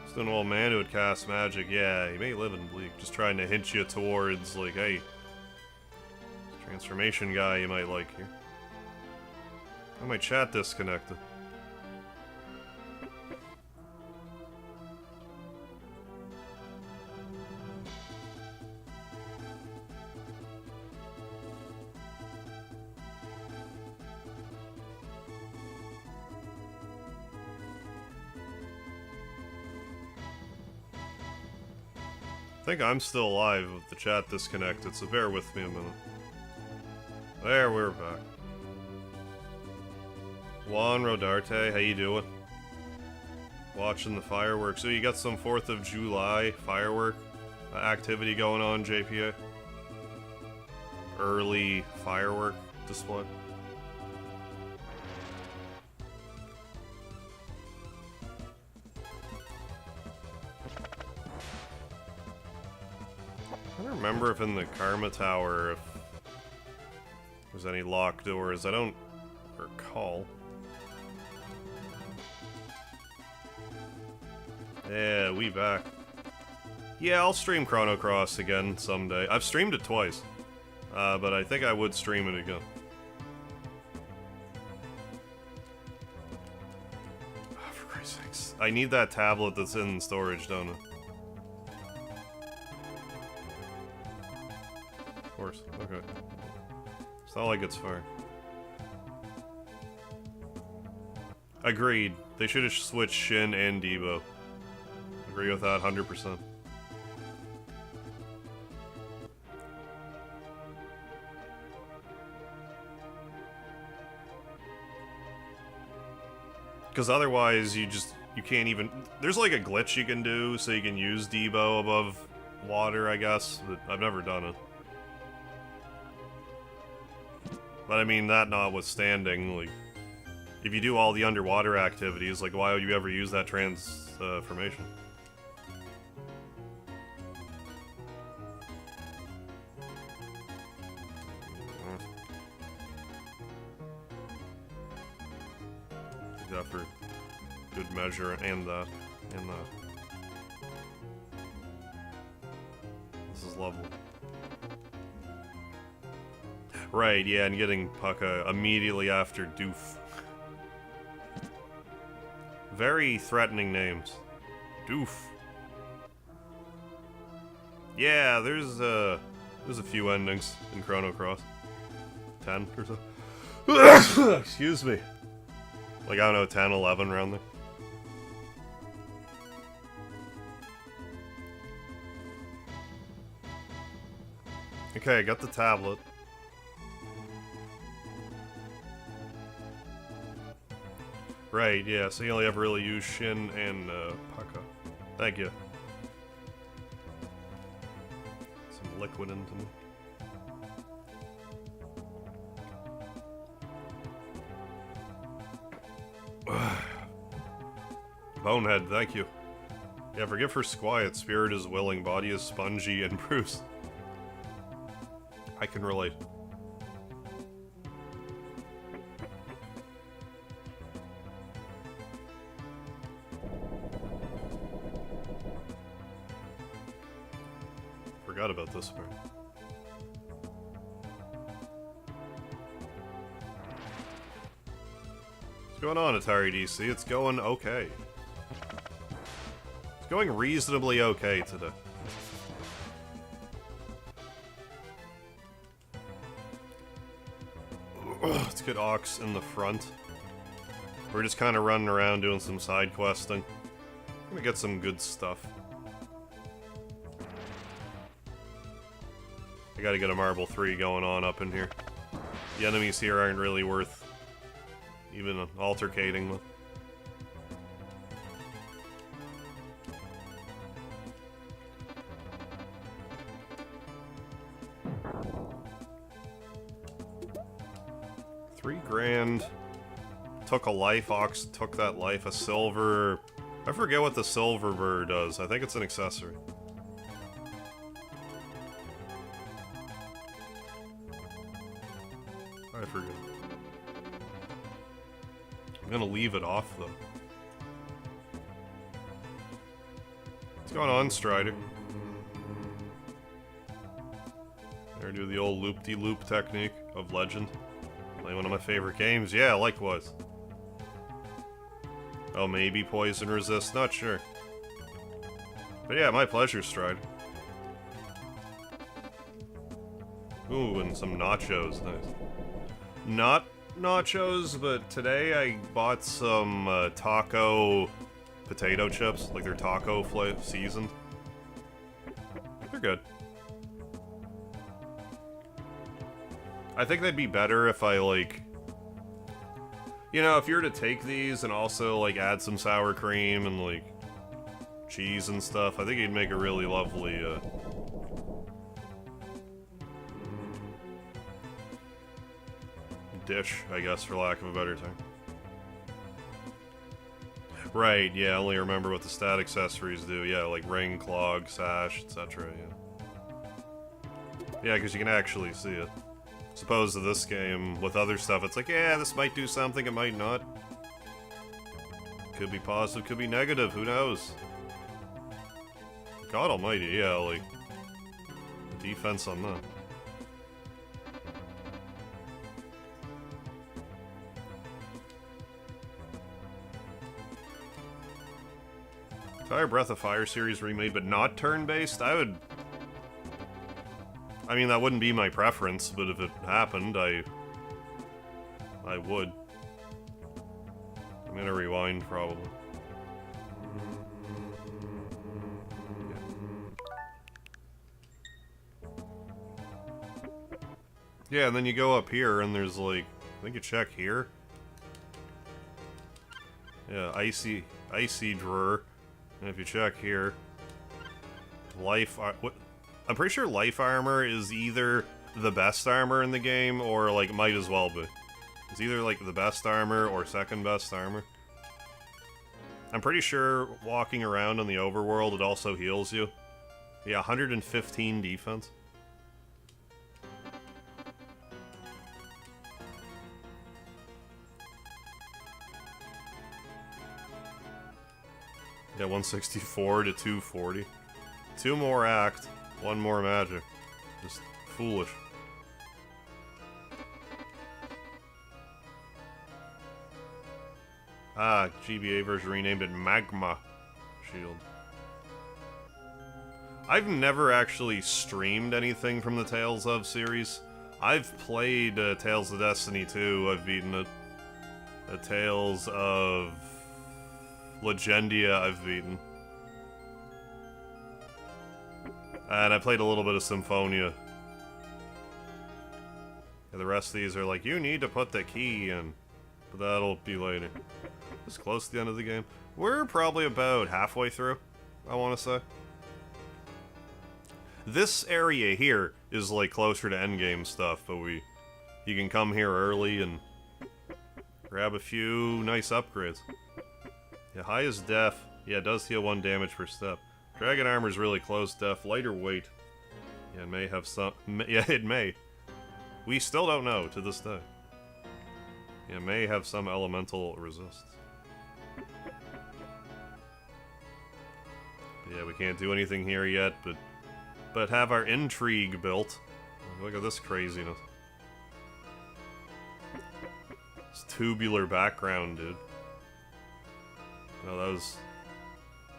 Just an old man who would cast magic. Yeah, he may live in Bleak. Just trying to hint you towards, like, hey, transformation guy you might like here. Oh, my chat disconnected. I think I'm still alive with the chat disconnected, so bear with me a minute. There, we're back. Juan Rodarte, how you doing? Watching the fireworks. So you got some 4th of July firework activity going on, JPA? Early firework display. I don't remember if in the Karma Tower if there's any locked doors. I don't recall. Yeah, we back. Yeah, I'll stream Chrono Cross again someday. I've streamed it twice, but I think I would stream it again. Oh, for Christ's sakes. I need that tablet that's in storage, don't I? Of course, okay. It's not like it's far. Agreed. They should have switched Shin and Debo. Agree with that 100%. Because otherwise, you can't even... There's like a glitch you can do, so you can use Debo above water, I guess, but I've never done it. But I mean, that notwithstanding, like, if you do all the underwater activities, like, why would you ever use that transformation? Take that for good measure, and that. This is lovely. Right, yeah, and getting Pucka immediately after Doof. Very threatening names. Doof. Yeah, there's a few endings in Chrono Cross. 10 or so. Excuse me. Like, I don't know, 10, 11 around there. Okay, I got the tablet. Right, yeah, so you only ever really use Shin and Pucka. Thank you. Some liquid into me. Bonehead, thank you. Yeah, forgive her squiet. Spirit is willing, body is spongy and bruised. I can relate. Forgot about this part. What's going on, Atari DC? It's going okay. It's going reasonably okay today. Let's get Ox in the front. We're just kind of running around doing some side questing. I'm gonna get some good stuff. I gotta get a Marble 3 going on up in here. The enemies here aren't really worth even altercating with. $3,000. Took a life, Ox took that life, a silver... I forget what the silver bird does. I think it's an accessory. I forget. I'm gonna leave it off, though. What's going on, Strider? There, do the old loop-de-loop technique of Legend. Play one of my favorite games. Yeah, likewise. Oh, maybe Poison Resist? Not sure. But yeah, my pleasure, Strider. Ooh, and some nachos. Nice. Not nachos, but today I bought some taco potato chips. Like, they're taco seasoned. They're good. I think they'd be better if I, like... You know, if you were to take these and also, like, add some sour cream and, like, cheese and stuff, I think you'd make a really lovely, dish, I guess, for lack of a better term. Right, yeah, I only remember what the stat accessories do. Yeah, like ring, clog, sash, etc. Yeah. Yeah, because you can actually see it. As opposed to this game, with other stuff, it's like, yeah, this might do something, it might not. Could be positive, could be negative, who knows? God almighty, yeah, like, the defense on that. Entire Breath of Fire series remade, but not turn-based? I mean, that wouldn't be my preference, but if it happened, I would. I'm gonna rewind, probably. Yeah, and then you go up here, and there's like, I think you check here. Yeah, icy drawer. And if you check here, I'm pretty sure life armor is either the best armor in the game, or, like, might as well be. It's either, like, the best armor or second best armor. I'm pretty sure walking around in the overworld, it also heals you. Yeah, 115 defense. Yeah, 164 to 240. 2 more act, 1 more magic. Just foolish. Ah, GBA version renamed it Magma Shield. I've never actually streamed anything from the Tales of series. I've played Tales of Destiny 2, I've beaten it. Tales of Legendia I've beaten. And I played a little bit of Symphonia. And the rest of these are like, you need to put the key in. But that'll be later. It's close to the end of the game. We're probably about halfway through, I want to say. This area here is like closer to endgame stuff, but you can come here early and grab a few nice upgrades. Yeah, highest def. Yeah, it does heal 1 damage per step. Dragon armor's really close def. Lighter weight. Yeah, it may have some... Yeah, it may. We still don't know to this day. Yeah, it may have some elemental resist. Yeah, we can't do anything here yet, but have our intrigue built. Look at this craziness. This tubular background, dude. No, that was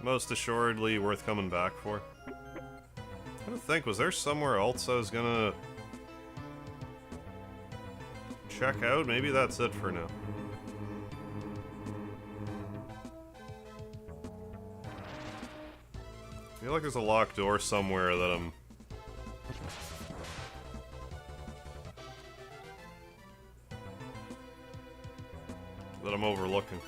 most assuredly worth coming back for. I don't think, was there somewhere else I was gonna check out? Maybe that's it for now. I feel like there's a locked door somewhere that I'm overlooking.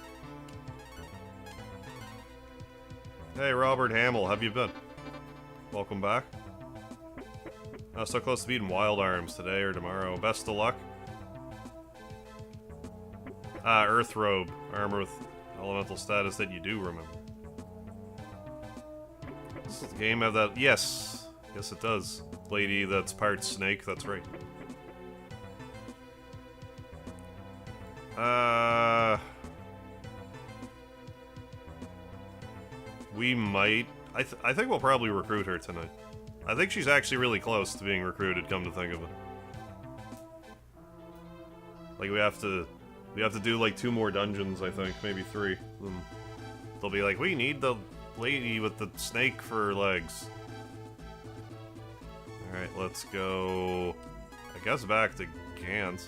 Hey, Robert Hamill, how have you been? Welcome back. So close to beating Wild Arms today or tomorrow. Best of luck. Earth Robe. Armor with elemental status that you do remember. Does the game have that? Yes. Yes, it does. Lady that's part snake, that's right. We might... I think we'll probably recruit her tonight. I think she's actually really close to being recruited, come to think of it. Like, we have to do, like, 2 more dungeons, I think. Maybe 3. Then they'll be like, we need the lady with the snake for legs. Alright, let's go... I guess back to Gant.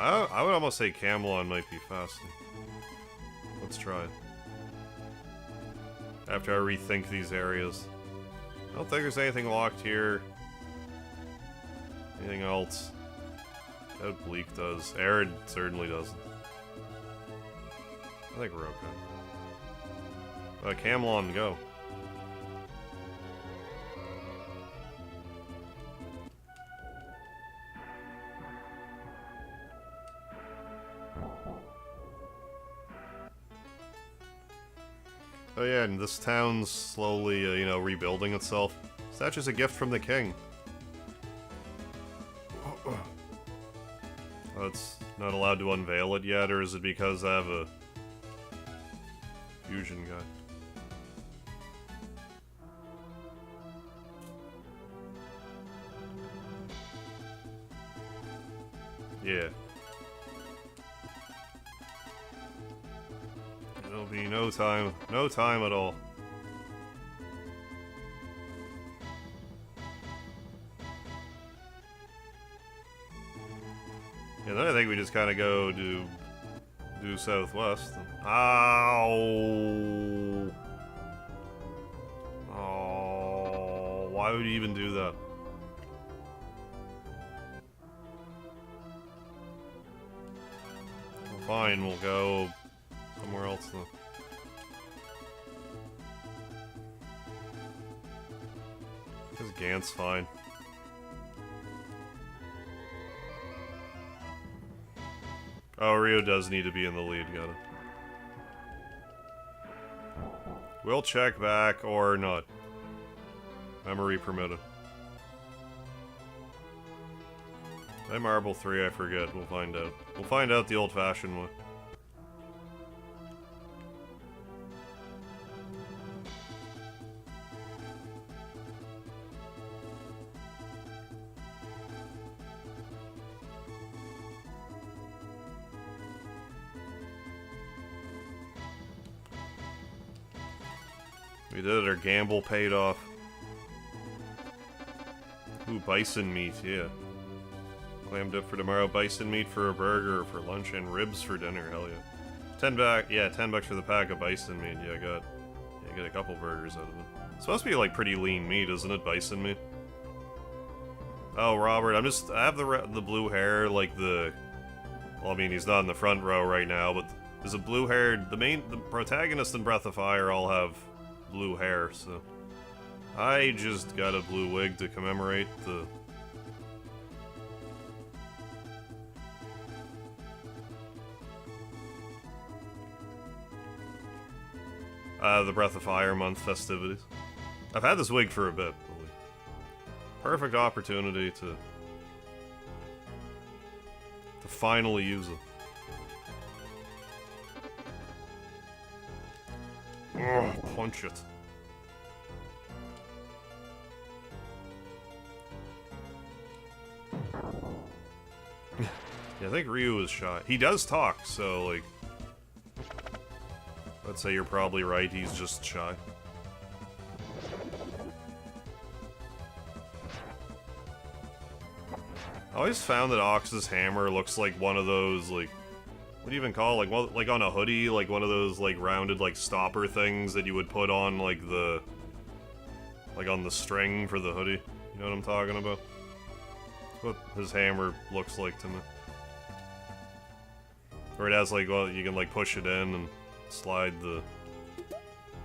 I would almost say Camelon might be faster. Let's try it. After I rethink these areas. I don't think there's anything locked here. Anything else? Doubt Bleak does. Arid certainly doesn't. I think we're okay. Camlon, go. Oh yeah, and this town's slowly, you know, rebuilding itself. Statue's a gift from the king. Oh, it's not allowed to unveil it yet, or is it because I have a fusion guy? Yeah. It'll be no time at all. Yeah, then I think we just kind of go to due southwest. Ow! Oh, why would you even do that? Well, fine, we'll go somewhere else then. Because Gant's fine. Oh, Rio does need to be in the lead, got it. We'll check back or not. Memory permitted. Did I marble 3? I forget. We'll find out. We'll find out the old-fashioned way. We did it, our gamble paid off. Ooh, bison meat, yeah. Clam dip for tomorrow, bison meat for a burger for lunch, and ribs for dinner, hell yeah. 10 bucks for the pack of bison meat, yeah, I get a couple burgers out of it. It's supposed to be like pretty lean meat, isn't it, bison meat? Oh, Robert, I have the blue hair, like the... Well, I mean, he's not in the front row right now, but there's a blue-haired... The protagonist in Breath of Fire all have blue hair, so I just got a blue wig to commemorate the Breath of Fire month festivities. I've had this wig for a bit. Perfect opportunity to finally use it. Ugh, punch it. Yeah, I think Ryu is shy. He does talk, so, like... Let's say you're probably right, he's just shy. I always found that Ox's hammer looks like one of those, like... What do you even call it? Like on a hoodie, like one of those like rounded like stopper things that you would put on like the on the string for the hoodie. You know what I'm talking about? That's what his hammer looks like to me. Or it has like, well, you can like push it in and slide the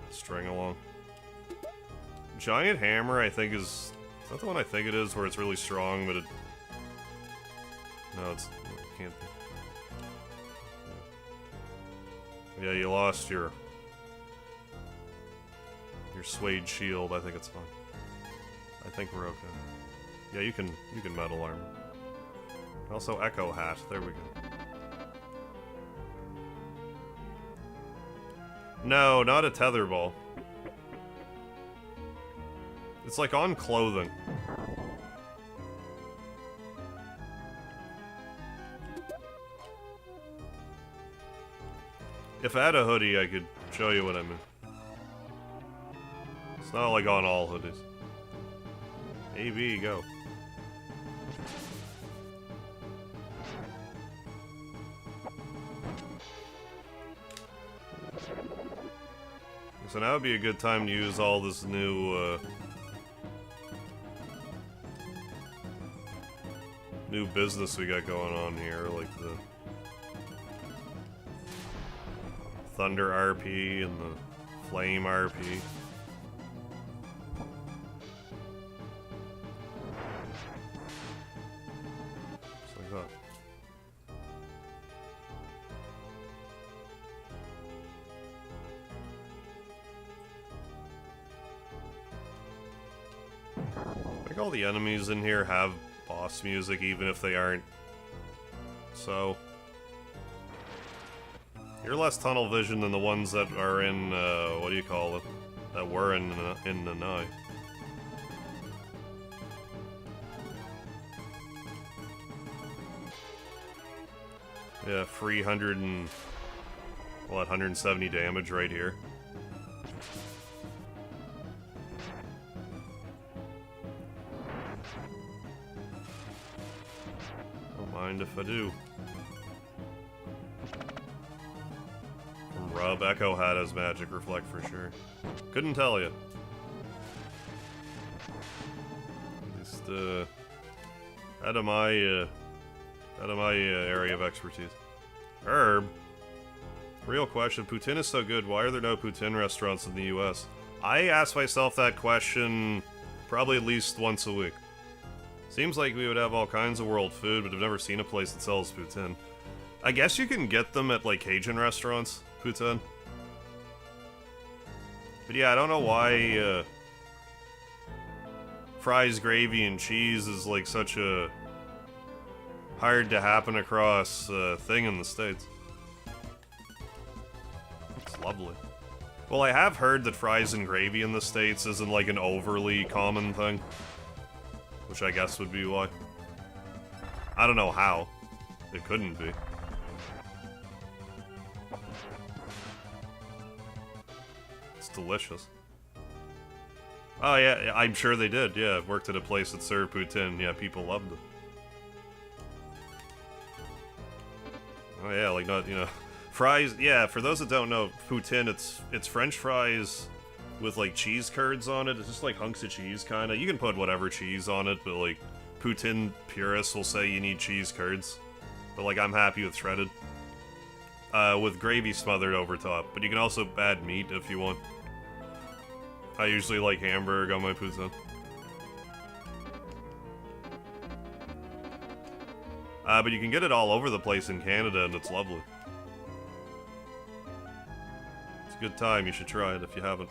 string along. Giant hammer, I think is that the one I think it is, where it's really strong, but it... No, it can't be. Yeah, you lost your suede shield. I think it's fine. I think we're okay. Yeah, you can metal armor. Also echo hat. There we go. No, not a tetherball. It's like on clothing. If I had a hoodie, I could show you what I mean. It's not like on all hoodies. AB, go. So now would be a good time to use all this new new business we got going on here, like the Thunder RP and the Flame RP. Just like that. I think all the enemies in here have boss music, even if they aren't. So you're less tunnel vision than the ones that are in, what do you call it? That were in Nanai. Yeah, free 170 damage right here. Don't mind if I do. Rub Echo had his magic reflect for sure. Couldn't tell you. At least, out of my area of expertise. Herb. Real question: poutine is so good. Why are there no poutine restaurants in the U.S.? I ask myself that question probably at least once a week. Seems like we would have all kinds of world food, but I've never seen a place that sells poutine. I guess you can get them at like Cajun restaurants. Poutine. But yeah, I don't know why fries, gravy, and cheese is like such a hard to happen across thing in the States. It's lovely. Well, I have heard that fries and gravy in the States isn't like an overly common thing, which I guess would be why. I don't know how. It couldn't be. Delicious. Oh yeah, I'm sure they did. Yeah, I've worked at a place that served poutine. Yeah, people loved it. Oh yeah, like not, you know, fries. Yeah, for those that don't know, poutine, it's French fries with like cheese curds on it. It's just like hunks of cheese, kind of. You can put whatever cheese on it, but like poutine purists will say you need cheese curds. But like I'm happy with shredded, with gravy smothered over top. But you can also add meat if you want. I usually like hamburger on my poutine. But you can get it all over the place in Canada, and it's lovely. It's a good time. You should try it if you haven't.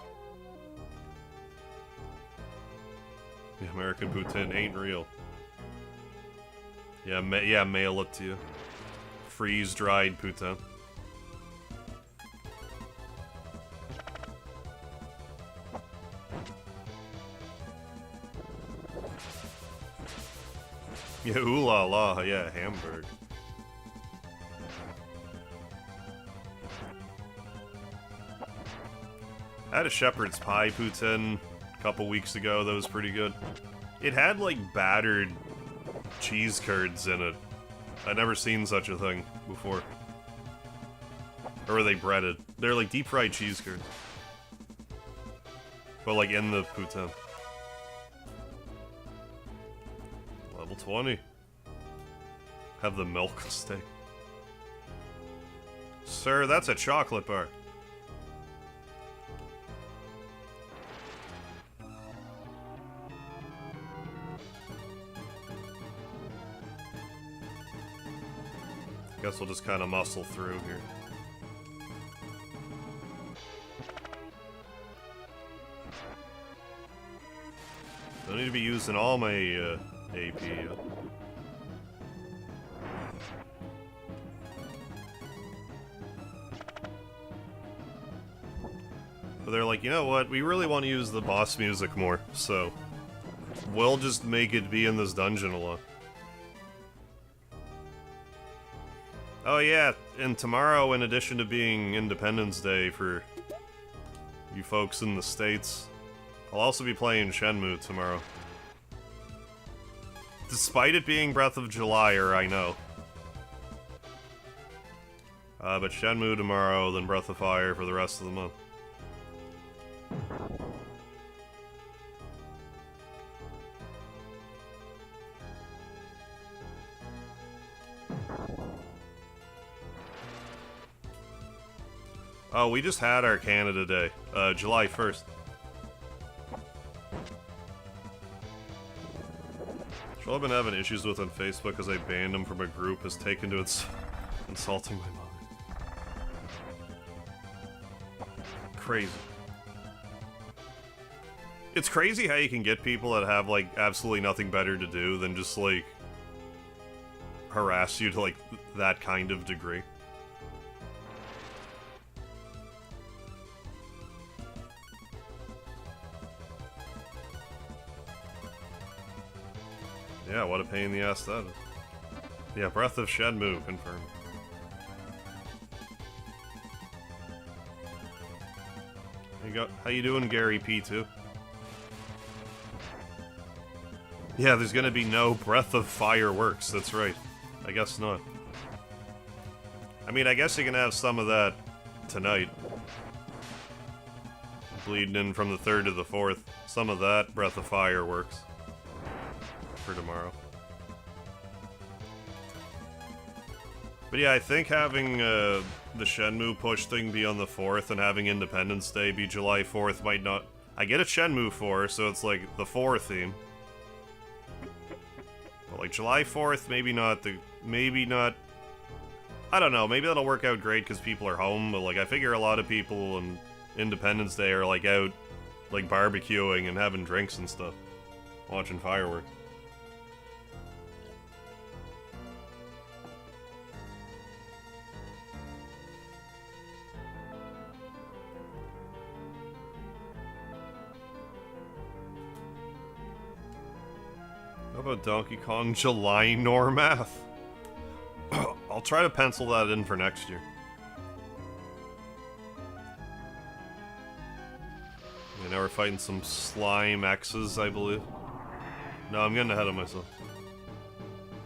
The American poutine ain't real. Yeah, mail it to you. Freeze-dried poutine. Yeah, ooh la la, yeah, Hamburg. I had a shepherd's pie poutine a couple weeks ago that was pretty good. It had, like, battered cheese curds in it. I'd never seen such a thing before. Or were they breaded? They're like deep-fried cheese curds. But, like, in the poutine. Level 20. Have the milk steak. Sir, that's a chocolate bar. Guess we'll just kind of muscle through here. Don't need to be using all my AP yet. But they're like, you know what? We really want to use the boss music more, so we'll just make it be in this dungeon a lot. Oh yeah, and tomorrow, in addition to being Independence Day for you folks in the States, I'll also be playing Shenmue tomorrow. Despite it being Breath of July, I know. But Shenmue tomorrow, then Breath of Fire for the rest of the month. Oh, we just had our Canada Day, July 1st. I've been having issues with on Facebook because I banned him from a group has taken to insulting my mother. Crazy. It's crazy how you can get people that have, like, absolutely nothing better to do than just, like, harass you to, like, that kind of degree. Yeah, what a pain in the ass that is. Yeah, Breath of Shenmue, confirmed. How you doing, Gary P2? Yeah, there's gonna be no Breath of Fireworks, that's right. I guess not. I mean, I guess you can have some of that tonight. Bleeding in from the 3rd to the 4th. Some of that Breath of Fireworks. For tomorrow. But yeah, I think having the Shenmue push thing be on the 4th and having Independence Day be July 4th might not... I get a Shenmue 4, so it's like the 4 theme. But like July 4th, maybe not the... Maybe not... I don't know, maybe that'll work out great because people are home, but like I figure a lot of people on Independence Day are like out like barbecuing and having drinks and stuff. Watching fireworks. How about Donkey Kong July Normath? I'll try to pencil that in for next year. Yeah, now we're fighting some slime X's, I believe. No, I'm getting ahead of myself.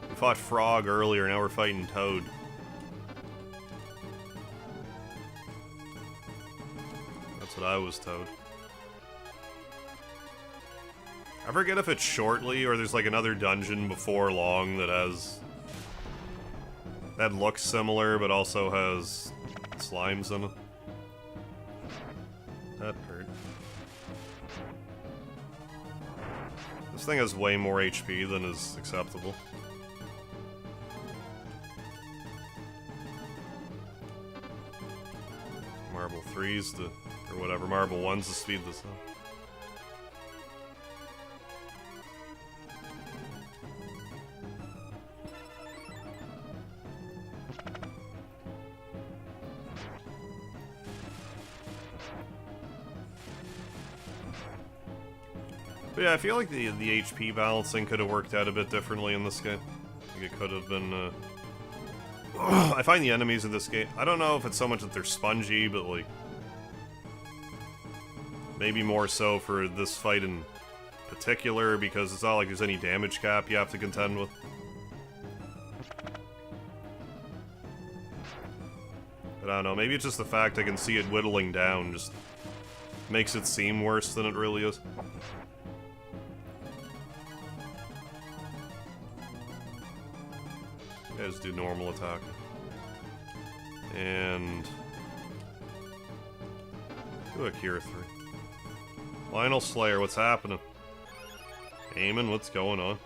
We fought Frog earlier, now we're fighting Toad. That's what I was told. I forget if it's shortly or there's like another dungeon before long that has... that looks similar but also has slimes in it. That hurt. This thing has way more HP than is acceptable. Marble 3's to... or whatever, Marble 1's to speed this up. But yeah, I feel like the HP balancing could have worked out a bit differently in this game. I think it could have been, I find the enemies in this game... I don't know if it's so much that they're spongy, but, like... maybe more so for this fight in particular, because it's not like there's any damage cap you have to contend with. But I don't know, maybe it's just the fact I can see it whittling down just makes it seem worse than it really is. Yeah, just do normal attack. And... do a Cure 3. Lionel Slayer, what's happening? Eamon, what's going on?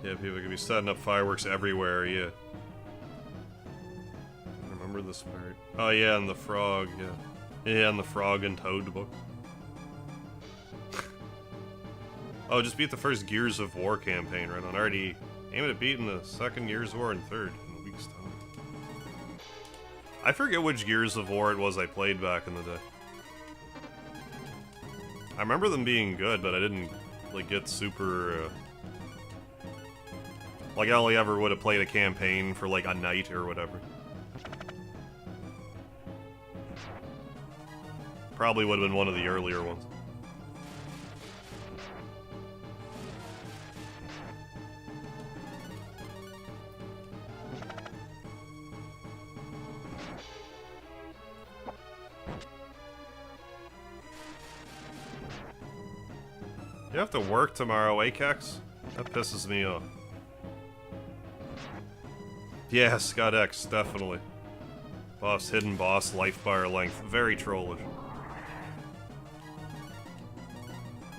Yeah, people could be setting up fireworks everywhere, yeah. I remember this part. Oh yeah, and the frog, yeah. Yeah, and the frog and Toad book. Oh, just beat the first Gears of War campaign, right on. Already aiming at beating the second Gears of War and third in a week's time. I forget which Gears of War it was I played back in the day. I remember them being good, but I didn't, like, get super, like, I only ever would have played a campaign for, like, a night or whatever. Probably would have been one of the earlier ones. You have to work tomorrow, Akex? That pisses me off. Yes, got X, definitely. Boss, hidden boss, life bar length. Very trollish.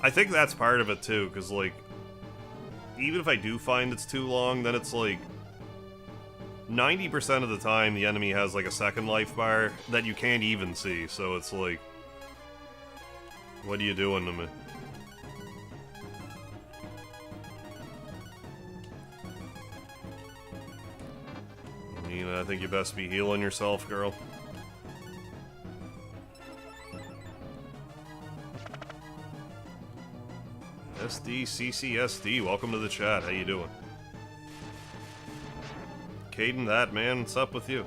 I think that's part of it too, because, like, even if I do find it's too long, then it's like 90% of the time the enemy has like a second life bar that you can't even see, so it's like, what are you doing to me? Nina, I think you best be healing yourself, girl. SDCCSD, welcome to the chat. How you doing? Caden, that man, what's up with you?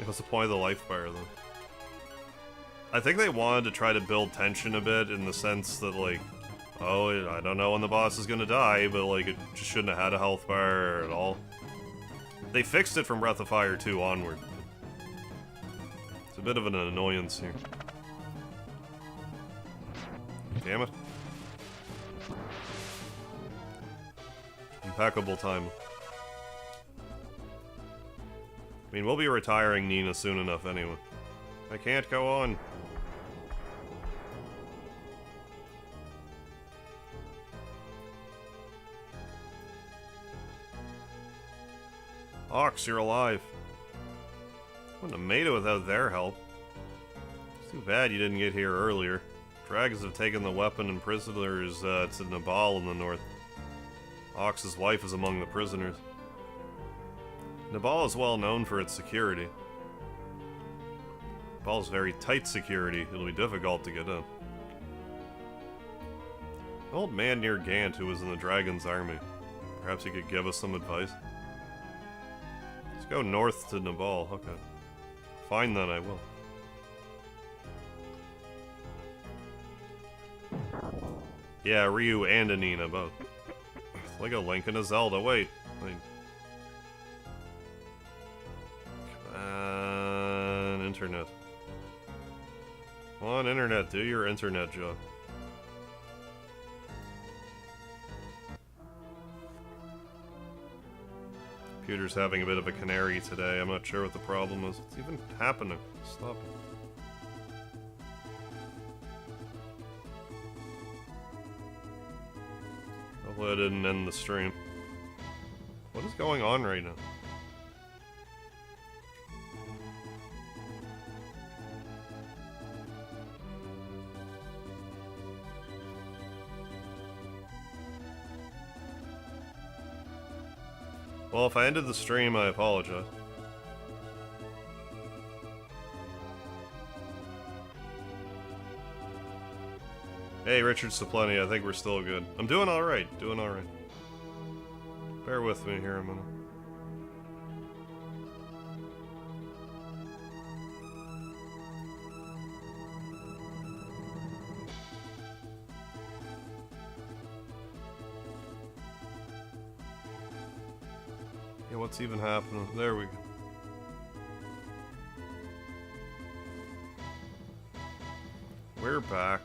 What's the point of the life bar, though? I think they wanted to try to build tension a bit in the sense that, like, oh, I don't know when the boss is gonna die, but, like, it just shouldn't have had a health bar at all. They fixed it from Breath of Fire 2 onward. It's a bit of an annoyance here. Damn it. Impeccable time. I mean, we'll be retiring Nina soon enough anyway. I can't go on. Ox, you're alive. Wouldn't have made it without their help. It's too bad you didn't get here earlier. Dragons have taken the weapon and prisoners to Nebal in the north. Ox's wife is among the prisoners. Nebal is well known for its security. Nebal's very tight security. It'll be difficult to get in. An old man near Gant who was in the dragon's army. Perhaps he could give us some advice. Let's go north to Nebal. Okay. Fine then, I will. Yeah, Ryu and Anina both. It's like a Link and a Zelda. Wait. Come on, internet. Come on, internet. Do your internet job. Computer's having a bit of a canary today. I'm not sure what the problem is. What's even happening? Stop it. Hopefully I didn't end the stream. What is going on right now? Well, if I ended the stream, I apologize. Hey, Richard Saplenty, I think we're still good. I'm doing alright, doing alright. Bear with me here a minute. Yeah, what's even happening? There we go. We're back.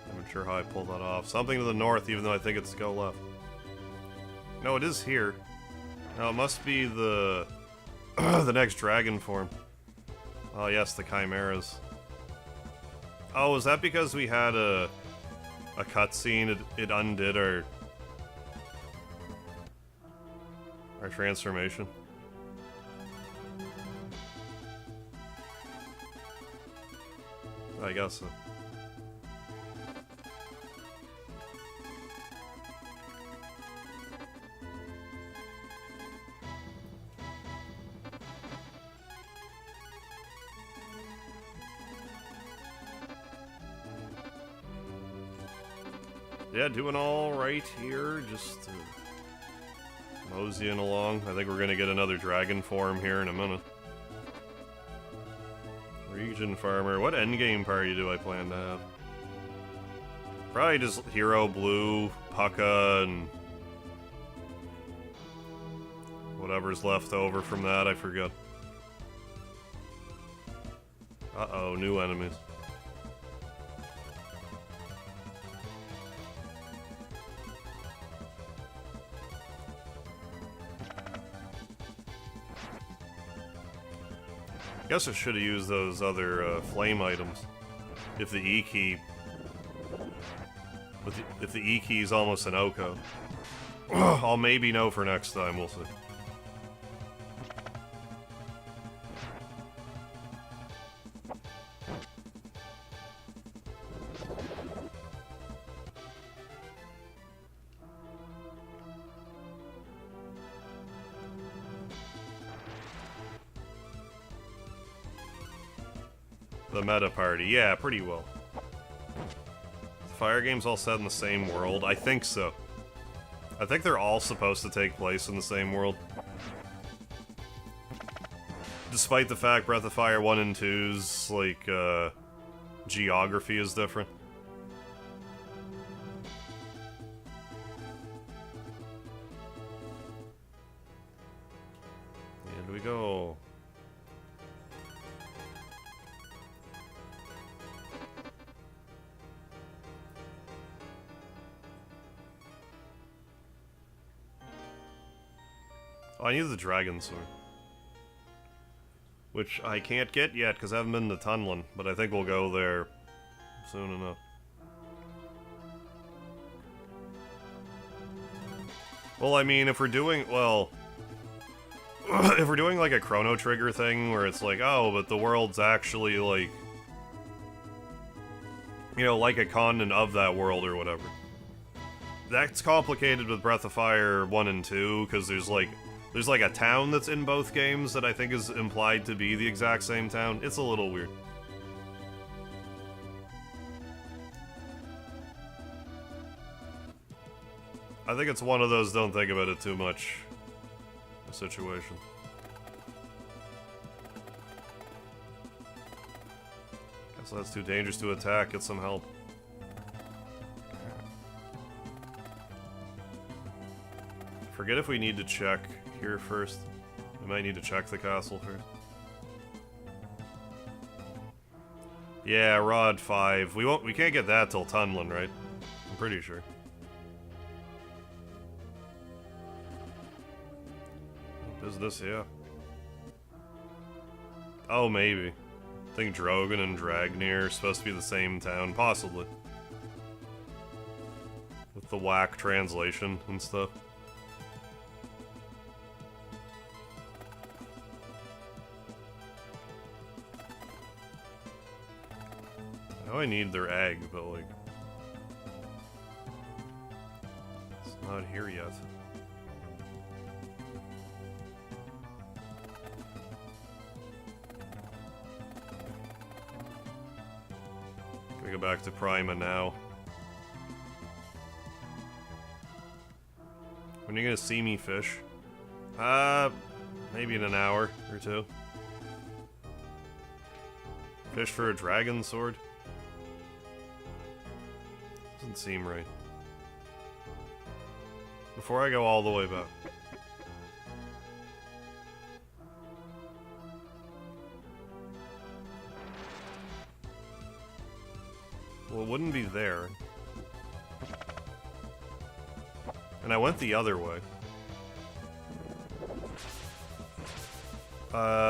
I'm not sure how I pulled that off. Something to the north, even though I think it's go left. No, it is here. No, it must be the the next dragon form. Oh yes, the chimeras. Oh, is that because we had a cutscene? It undid our transformation. I guess so. Yeah, doing all right here. Just moseying along. I think we're gonna get another dragon form here in a minute. Region Farmer. What endgame party do I plan to have? Probably just Hero, Blue, Pucka, and whatever's left over from that, I forget. Uh-oh, new enemies. Guess I should have used those other flame items. If the E key... If the E key is almost an Oko. I'll maybe know for next time, we'll see. The meta party, yeah, pretty well. The fire game's all set in the same world? I think so. I think they're all supposed to take place in the same world. Despite the fact Breath of Fire 1 and 2's, like, geography is different. Here we go. Oh, I need the dragon sword. Which I can't get yet because I haven't been to Tunlin, but I think we'll go there soon enough. Well, I mean, if we're doing, well... if we're doing, like, a Chrono Trigger thing where it's like, oh, but the world's actually, like... you know, like a continent of that world or whatever. That's complicated with Breath of Fire 1 and 2, because there's like a town that's in both games that I think is implied to be the exact same town. It's a little weird. I think it's one of those don't think about it too much situation. Guess that's too dangerous to attack. Get some help. Forget if we need to check here first. We might need to check the castle first. Yeah, Rod 5. We can't get that till Tunlin, right? I'm pretty sure. What is this? Yeah. Oh, maybe. I think Drogon and Dragnir are supposed to be the same town, possibly. With the whack translation and stuff. I know I need their egg, but like... it's not here yet. Gonna go back to Prima now. When are you gonna see me fish? Maybe in an hour or two. Fish for a dragon sword? Doesn't seem right. Before I go all the way back. Well, it wouldn't be there. And I went the other way.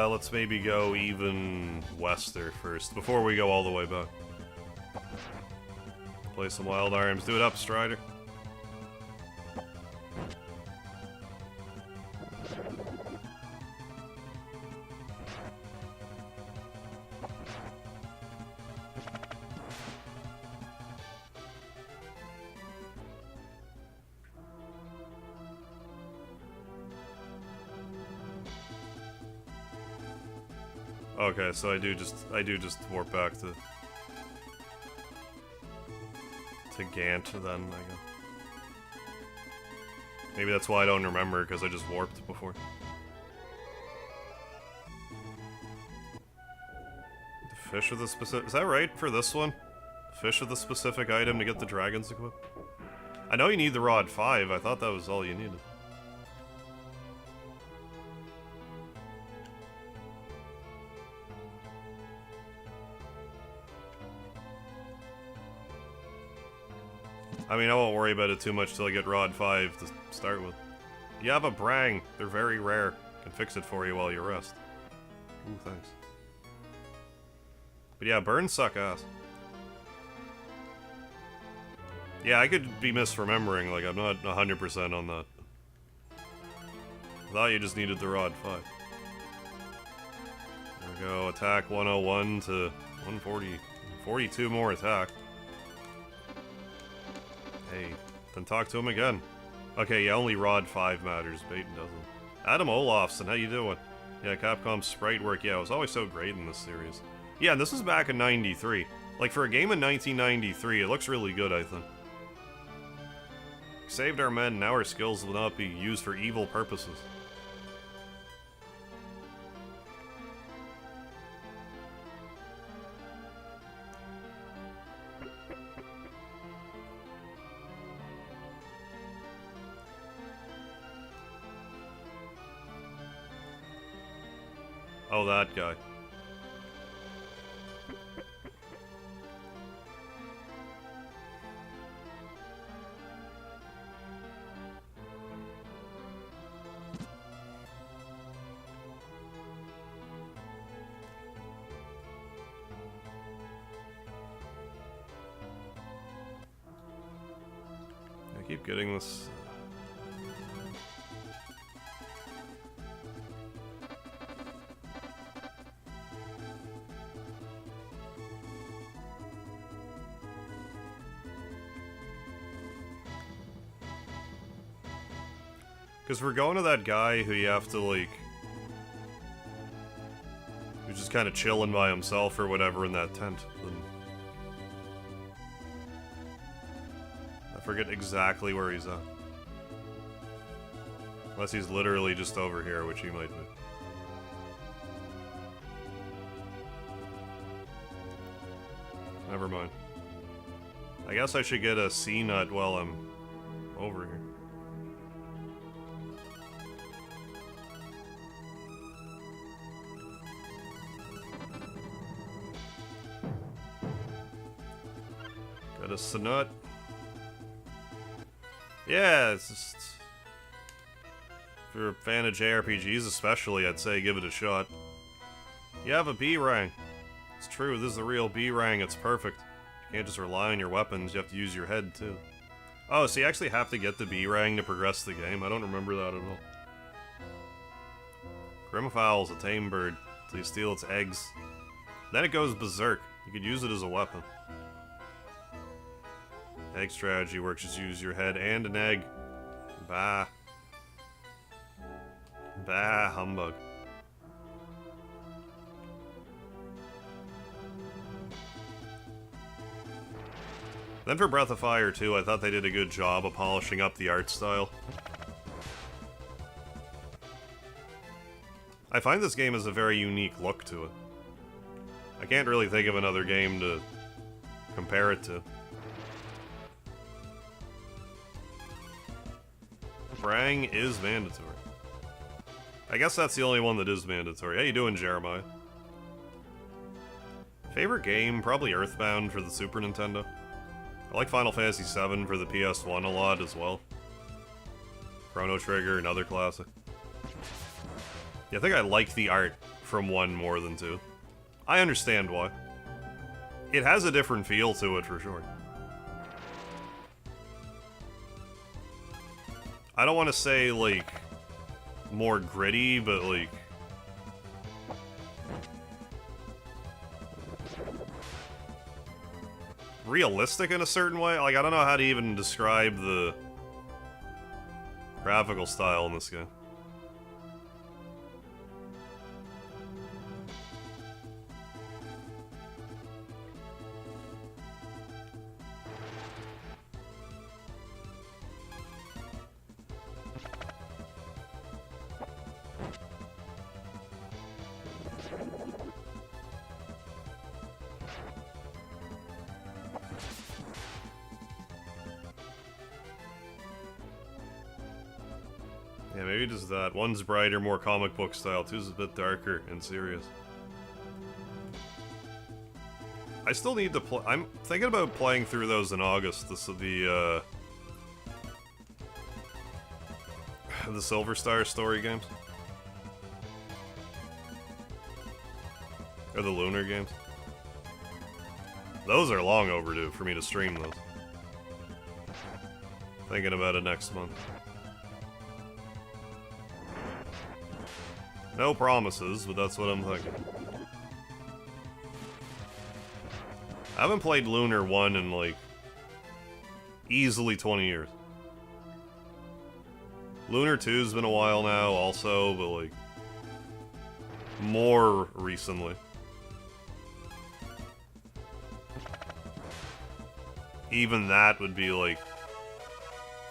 Let's maybe go even wester first, before we go all the way back. Play some Wild Arms. Do it up, Strider. Okay, so I do just warp back to Gant then, I guess. Maybe that's why I don't remember, because I just warped before. The fish of the specific... is that right for this one? Fish of the specific item to get the dragons equipped? I know you need the Rod 5, I thought that was all you needed. I mean, I won't worry about it too much till I get Rod 5 to start with. You have a Brang. They're very rare. Can fix it for you while you rest. Ooh, thanks. But yeah, burns suck ass. Yeah, I could be misremembering, like, I'm not 100% on that. I thought you just needed the rod 5. There we go, attack 101 to 140. 42 more attack. Hey, then talk to him again. Okay, yeah, only rod 5 matters, Baton doesn't. Adam Olofsson, how you doing? Yeah, Capcom's sprite work, yeah, it was always so great in this series. Yeah, and this was back in 93. Like, for a game in 1993, it looks really good, I think. We saved our men, now our skills will not be used for evil purposes. Oh, that guy. I keep getting this. Because we're going to that guy who you have to, like... who's just kind of chilling by himself or whatever in that tent. I forget exactly where he's at. Unless he's literally just over here, which he might be. Never mind. I guess I should get a C-nut while I'm over here. Got a C-nut. Yeah, it's just... if you're a fan of JRPGs especially, I'd say give it a shot. You have a B rank. It's true, this is the real B rank, it's perfect. You can't just rely on your weapons, you have to use your head too. Oh, so you actually have to get the B rank to progress the game? I don't remember that at all. Grimafowl's a tame bird, so you steal its eggs. Then it goes berserk. You could use it as a weapon. Egg strategy works, just use your head and an egg. Bah. Bah, humbug. Then for Breath of Fire 2, I thought they did a good job of polishing up the art style. I find this game has a very unique look to it. I can't really think of another game to compare it to. Brang is mandatory. I guess that's the only one that is mandatory. How you doing, Jeremiah? Favorite game? Probably Earthbound for the Super Nintendo. I like Final Fantasy VII for the PS1 a lot as well. Chrono Trigger, another classic. Yeah, I think I like the art from 1 more than 2. I understand why. It has a different feel to it for sure. I don't want to say, like, more gritty, but, like... realistic in a certain way? Like, I don't know how to even describe the graphical style in this game. Yeah, maybe just that. One's brighter, more comic book style. Two's a bit darker and serious. I still need to play. I'm thinking about playing through those in August. This is the Silver Star story games. Or the Lunar games. Those are long overdue for me to stream those. Thinking about it next month. No promises, but that's what I'm thinking. I haven't played Lunar 1 in, like, easily 20 years. Lunar 2's been a while now, also, but, like, more recently. Even that would be, like,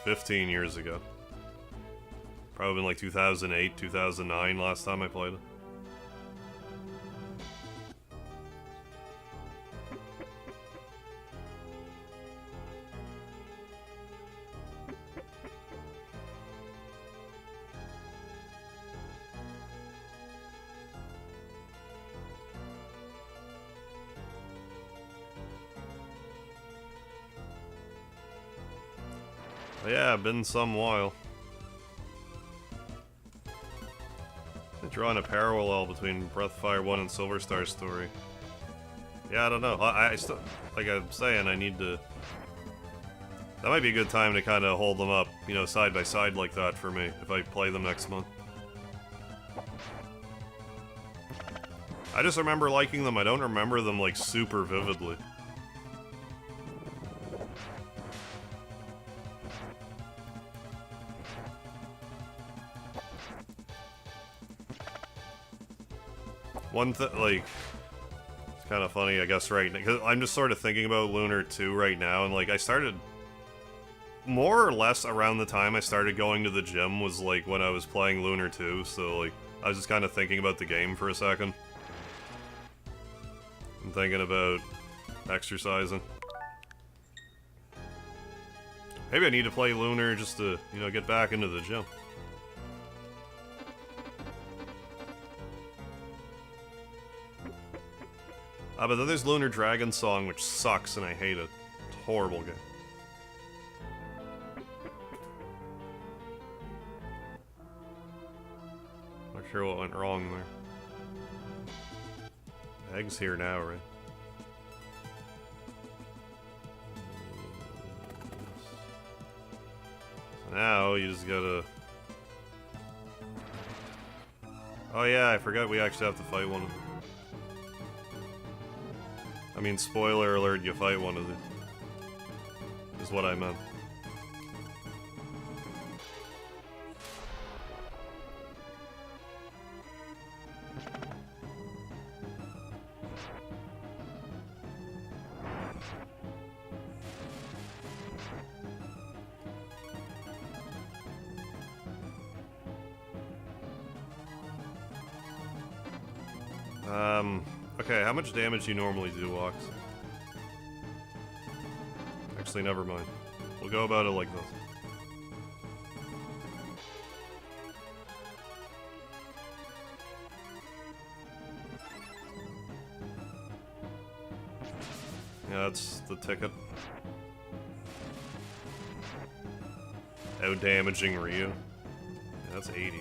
15 years ago. Probably been, like, 2008, 2009 last time I played it. Yeah, been some while. I'm drawing a parallel between Breath of Fire 1 and Silver Star's story. Yeah, I don't know. I still, like I'm saying, I need to... That might be a good time to kind of hold them up, you know, side by side like that for me, if I play them next month. I just remember liking them, I don't remember them, like, super vividly. One thing, like, it's kind of funny, I guess, right now, because I'm just sort of thinking about Lunar 2 right now, and, like, I started, more or less around the time I started going to the gym was, like, when I was playing Lunar 2, so, like, I was just kind of thinking about the game for a second. I'm thinking about exercising. Maybe I need to play Lunar just to, you know, get back into the gym. But then there's Lunar Dragon Song, which sucks and I hate it. It's a horrible game. Not sure what went wrong there. Egg's here now, right? So now you just gotta... Oh yeah, I forgot we actually have to fight one of them. I mean, spoiler alert, you fight one of these. Is what I meant. Okay, how much damage do you normally do, Walks? Actually, never mind. We'll go about it like this. Yeah, that's the ticket. Out damaging Ryu. Yeah, that's 80.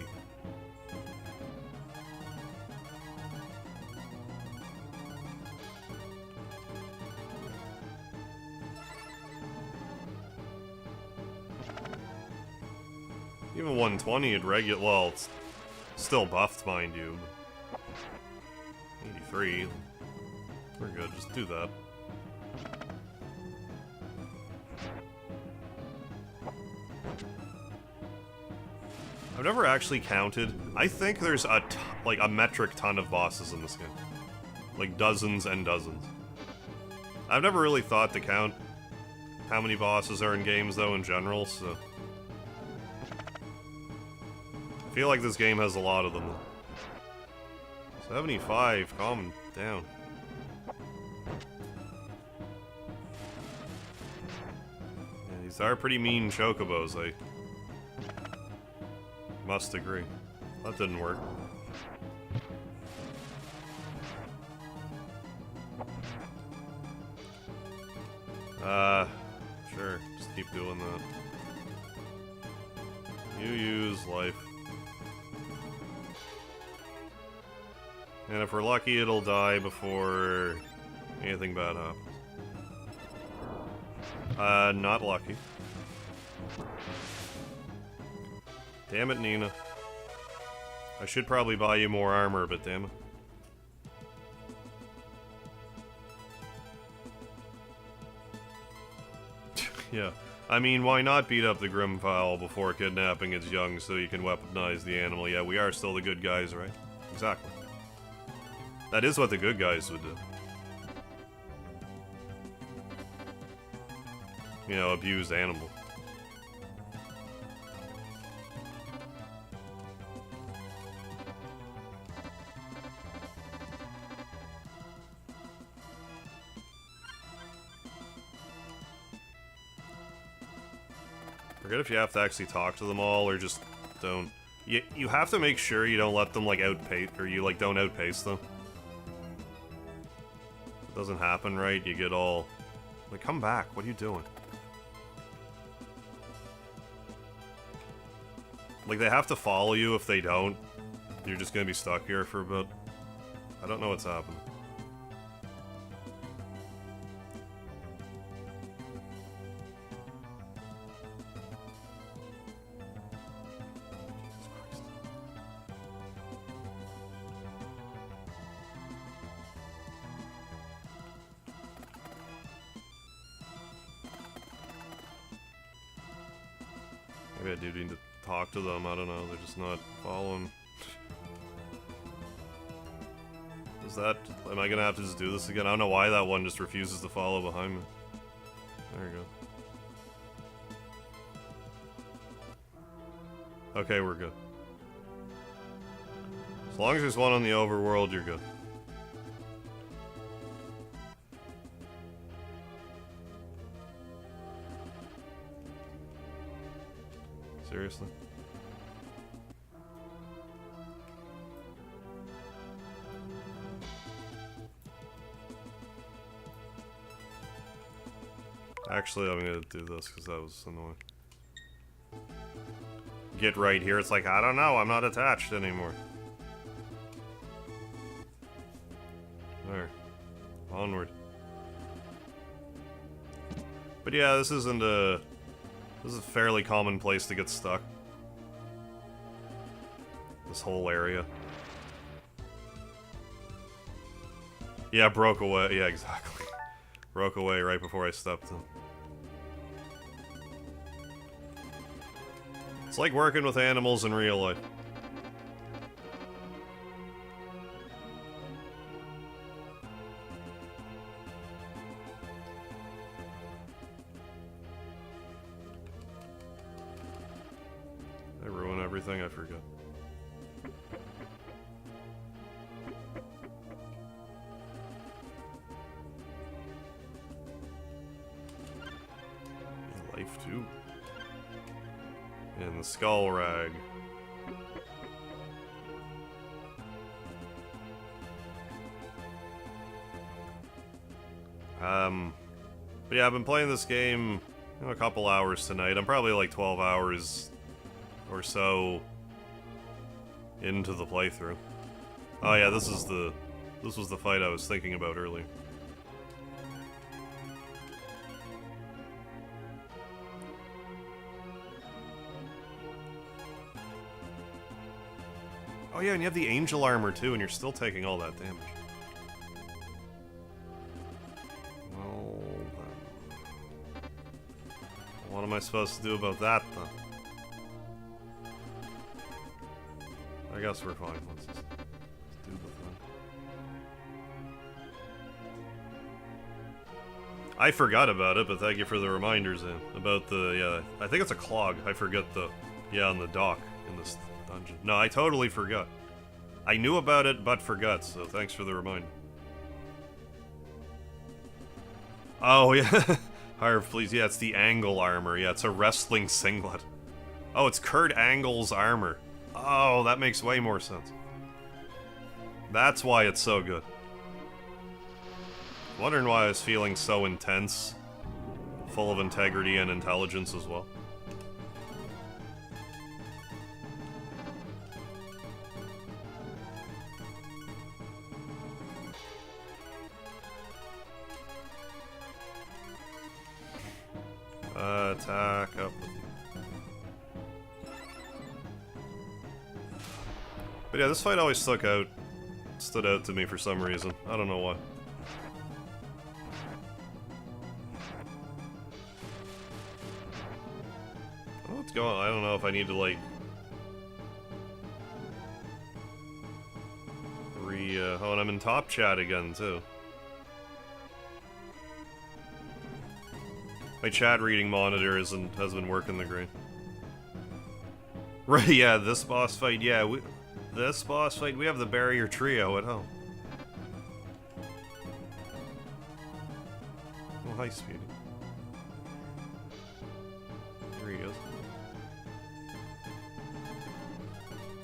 Even 120 at regular, well, it's still buffed, mind you. 83. We're good, just do that. I've never actually counted. I think there's like a metric ton of bosses in this game. Like dozens and dozens. I've never really thought to count how many bosses are in games, though, in general, so... I feel like this game has a lot of them. 75, calm down. Yeah, these are pretty mean chocobos, I must agree. That didn't work. Sure, just keep doing that. You use life. And if we're lucky, it'll die before anything bad happens. Not lucky. Damn it, Nina. I should probably buy you more armor, but damn it. Yeah. I mean, why not beat up the Grimfowl before kidnapping its young so you can weaponize the animal? Yeah, we are still the good guys, right? Exactly. That is what the good guys would do. You know, abuse animal. Forget if you have to actually talk to them all, or just don't. You have to make sure you don't let them, like, outpace, or you, like, don't outpace them. If it doesn't happen right, you get all... Like, come back, what are you doing? Like, they have to follow you. If they don't, you're just gonna be stuck here for a bit. I don't know what's happening. Maybe I do need to talk to them, I don't know, they're just not following. Is that... am I gonna have to just do this again? I don't know why that one just refuses to follow behind me. There you go. Okay, we're good. As long as there's one on the overworld, you're good. Seriously? Actually, I'm gonna do this because that was annoying. Get right here, it's like, I don't know, I'm not attached anymore. There. Onward. But yeah, this isn't a... This is a fairly common place to get stuck. This whole area. Yeah, broke away. Yeah, exactly. Broke away right before I stepped in. It's like working with animals in real life. I ruin everything, I forget. Life too. And the skull rag. But yeah, I've been playing this game, you know, a couple hours tonight. I'm probably like 12 hours or so into the playthrough. Oh yeah, this was the fight I was thinking about earlier. Oh yeah, and you have the angel armor too, and you're still taking all that damage. Well, then. What am I supposed to do about that, then? I guess we're fine. Let's just do the thing. I forgot about it, but thank you for the reminders, Zan. About the, yeah, I think it's a clog. I forget the, yeah, on the dock in this dungeon. No, I totally forgot. I knew about it, but forgot, so thanks for the reminder. Oh, yeah. Higher, please. Yeah, it's the Angle armor. Yeah, it's a wrestling singlet. Oh, it's Kurt Angle's armor. Oh, that makes way more sense. That's why it's so good. Wondering why I was feeling so intense. Full of integrity and intelligence as well. Attack up. But yeah, this fight always stood out to me for some reason. I don't know why. What's going on? I don't know if I need to, like... Oh, and I'm in top chat again, too. My chat reading monitor has been working the great. Right, yeah, this boss fight, yeah, we have the barrier trio at home. Oh, hi, Speedy. Here he goes.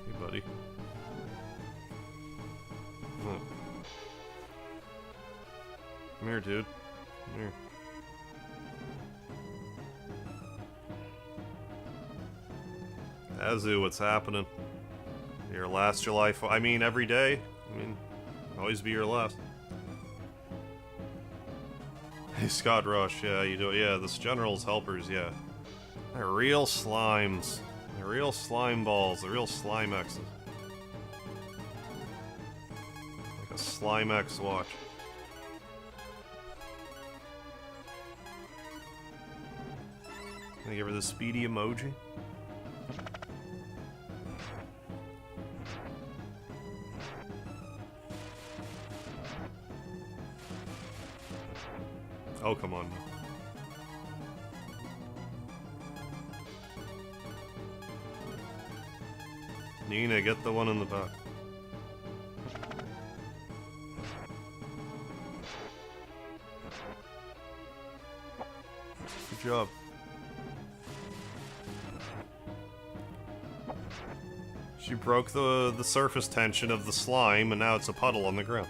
Hey, buddy. Oh. Come here, dude. Come here. Azu, what's happening? Your last July I mean, every day. I mean, always be your last. Hey, Scott Rush, yeah, you do it. Yeah, this General's helpers, yeah. They're real slimes. They're real slime balls. They're real slime X's. Like a slime X watch. Can I give her the Speedy emoji? Oh, come on. Nina, get the one in the back. Good job. She broke the surface tension of the slime, and now it's a puddle on the ground.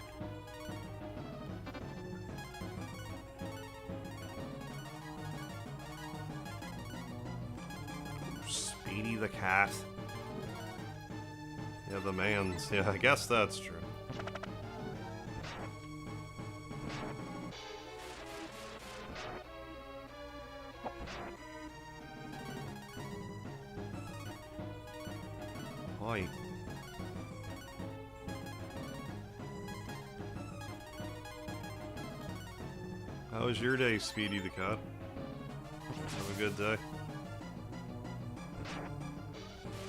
Speedy the cat. Yeah, the man's. Yeah, I guess that's true. Hi. How was your day, Speedy the cat? Have a good day.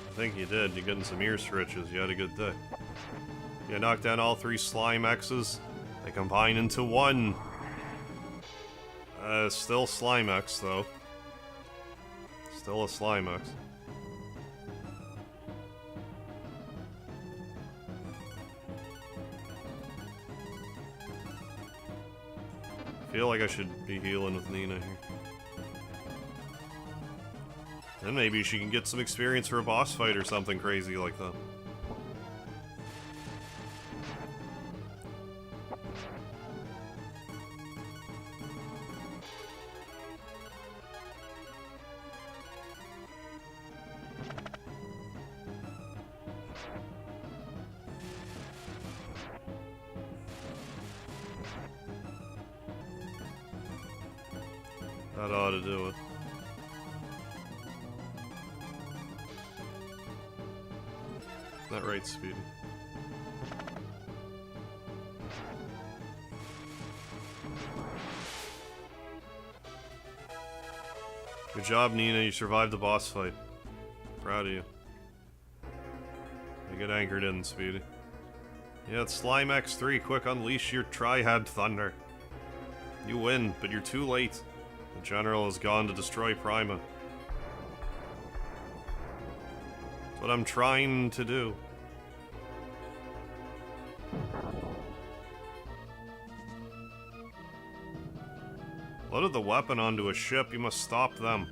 I think you did. You're getting some ear stretches. You had a good day. You knocked down all 3 slime X's. They combine into one. Still slime X, though. Still a slime X. I feel like I should be healing with Nina here. Then maybe she can get some experience for a boss fight or something crazy like that. That ought to do it. Not right, Speedy. Good job, Nina. You survived the boss fight. Proud of you. You get anchored in, Speedy. Yeah, it's Slime X3. Quick, unleash your Triad Thunder. You win, but you're too late. The General has gone to destroy Prima. That's what I'm trying to do. Loaded the weapon onto a ship. You must stop them.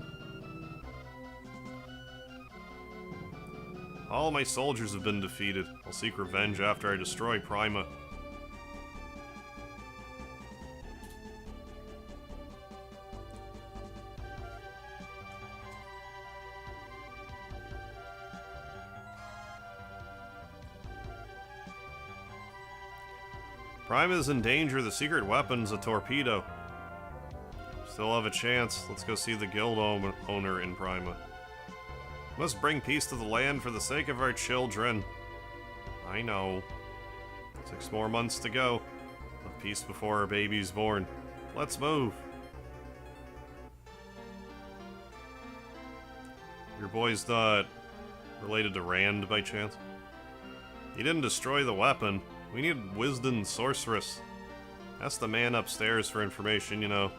All my soldiers have been defeated. I'll seek revenge after I destroy Prima. Prima is in danger. The secret weapon's a torpedo. Still have a chance. Let's go see the guild owner in Prima. Must bring peace to the land for the sake of our children. I know. 6 more months to go. Of peace before our baby's born. Let's move. Your boy's not related to Rand by chance? He didn't destroy the weapon. We need Wisdom Sorceress. That's the man upstairs for information, you know.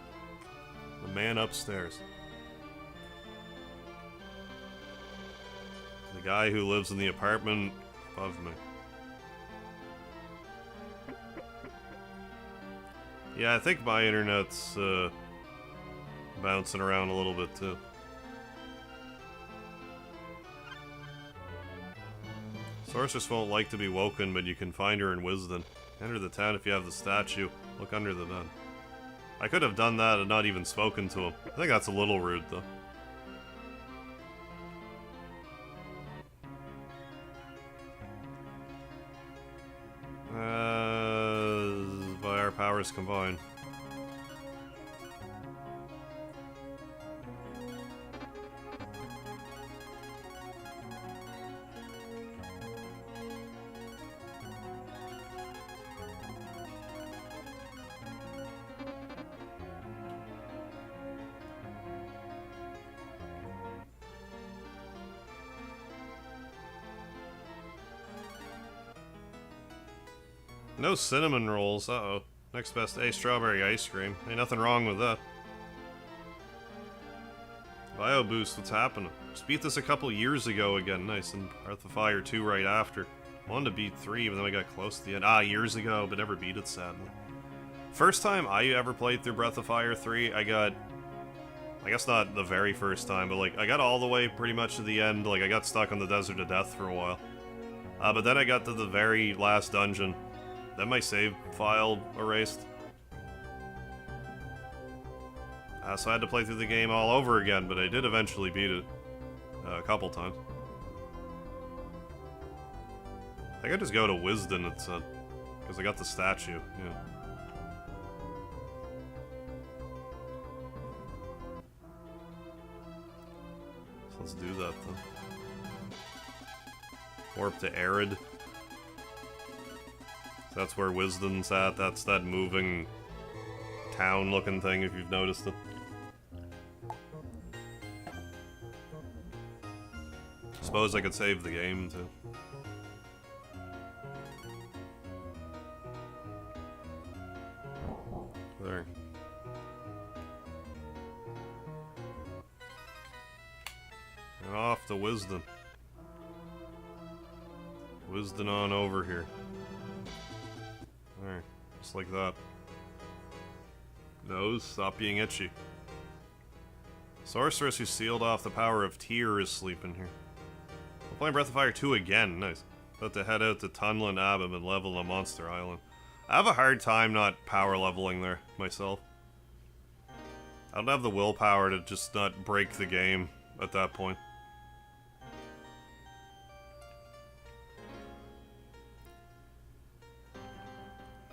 The man upstairs. The guy who lives in the apartment above me. Yeah, I think my internet's bouncing around a little bit too. Sorceress won't like to be woken, but you can find her in Wisdom. Enter the town if you have the statue. Look under the bed. I could have done that and not even spoken to him. I think that's a little rude, though. By our powers combined. No cinnamon rolls, uh-oh. Next best A, strawberry ice cream. Ain't nothing wrong with that. Bio boost, what's happening? Just beat this a couple years ago again, nice, and Breath of Fire 2 right after. Wanted to beat 3, but then we got close to the end. Years ago, but never beat it, sadly. First time I ever played through Breath of Fire 3, I guess not the very first time, but like, I got all the way pretty much to the end, like I got stuck on the Desert of Death for a while. But then I got to the very last dungeon. Then my save file erased. So I had to play through the game all over again, but I did eventually beat it a couple times. I think I just go to Wisdom, it said, because I got the statue, yeah. So let's do that then. Warp to Arid. That's where Wisdom's at. That's that moving town-looking thing, if you've noticed it. Suppose I could save the game, too. There. And off to Wisdom. Wisdom on over here. Alright, just like that. Nose, stop being itchy. Sorceress who sealed off the power of Tyr is sleeping here. We're playing Breath of Fire 2 again, nice. About to head out to Tunland Abum and level a Monster Island. I have a hard time not power leveling there, myself. I don't have the willpower to just not break the game at that point.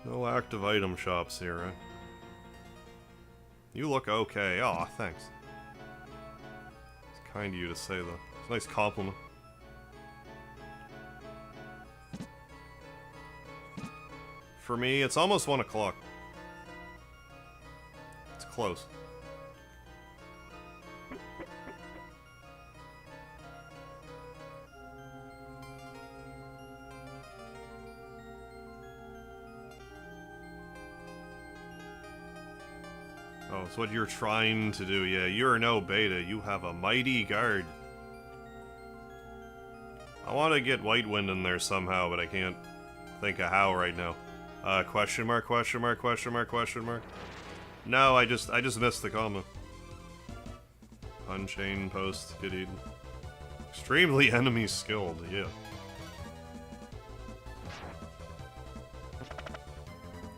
No active item shops here, right? You look okay. Aw, thanks. It's kind of you to say that. It's a nice compliment. For me, it's almost 1 o'clock. It's close. Oh, it's what you're trying to do. Yeah, you're no beta. You have a mighty guard. I want to get Whitewind in there somehow, but I can't think of how right now. Question mark, question mark, question mark, question mark. No, I just missed the comment. Unchained post, good eating. Extremely enemy skilled, yeah.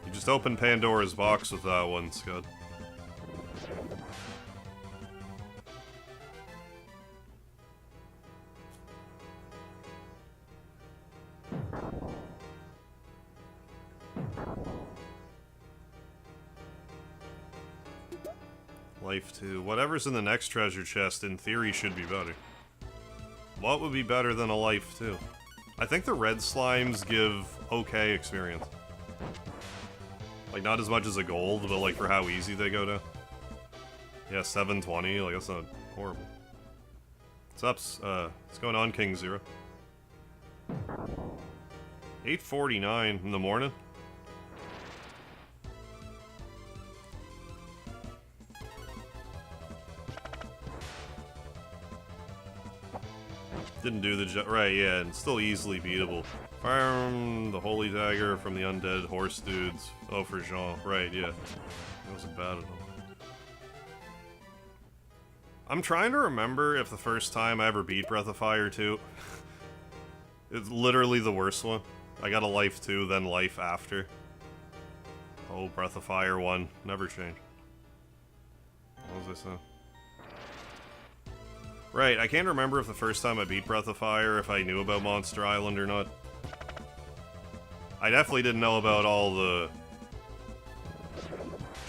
You just opened Pandora's box with that one, Scud. Life 2. Whatever's in the next treasure chest, in theory, should be better. What would be better than a life 2? I think the red slimes give okay experience. Like, not as much as a gold, but like for how easy they go down. Yeah, 720, like that's not horrible. What's up? What's going on, King Zero? 8:49 in the morning? Didn't do the job. Right, yeah, and still easily beatable. Farm the holy dagger from the undead horse dudes. Oh, for Jean. Right, yeah. It wasn't bad at all. I'm trying to remember if the first time I ever beat Breath of Fire 2. It's literally the worst one. I got a life 2, then life after. Oh, Breath of Fire 1. Never changed. What was I saying? Right, I can't remember if the first time I beat Breath of Fire, if I knew about Monster Island or not. I definitely didn't know about all the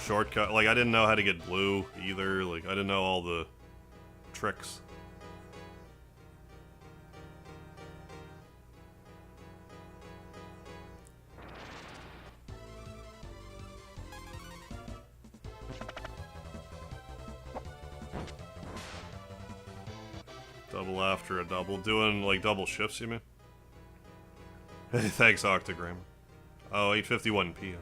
shortcut. Like, I didn't know how to get blue either. Like, I didn't know all the tricks. Double after a double. Doing, like, double shifts, you mean? Thanks, Octogram. Oh, 8:51 p.m.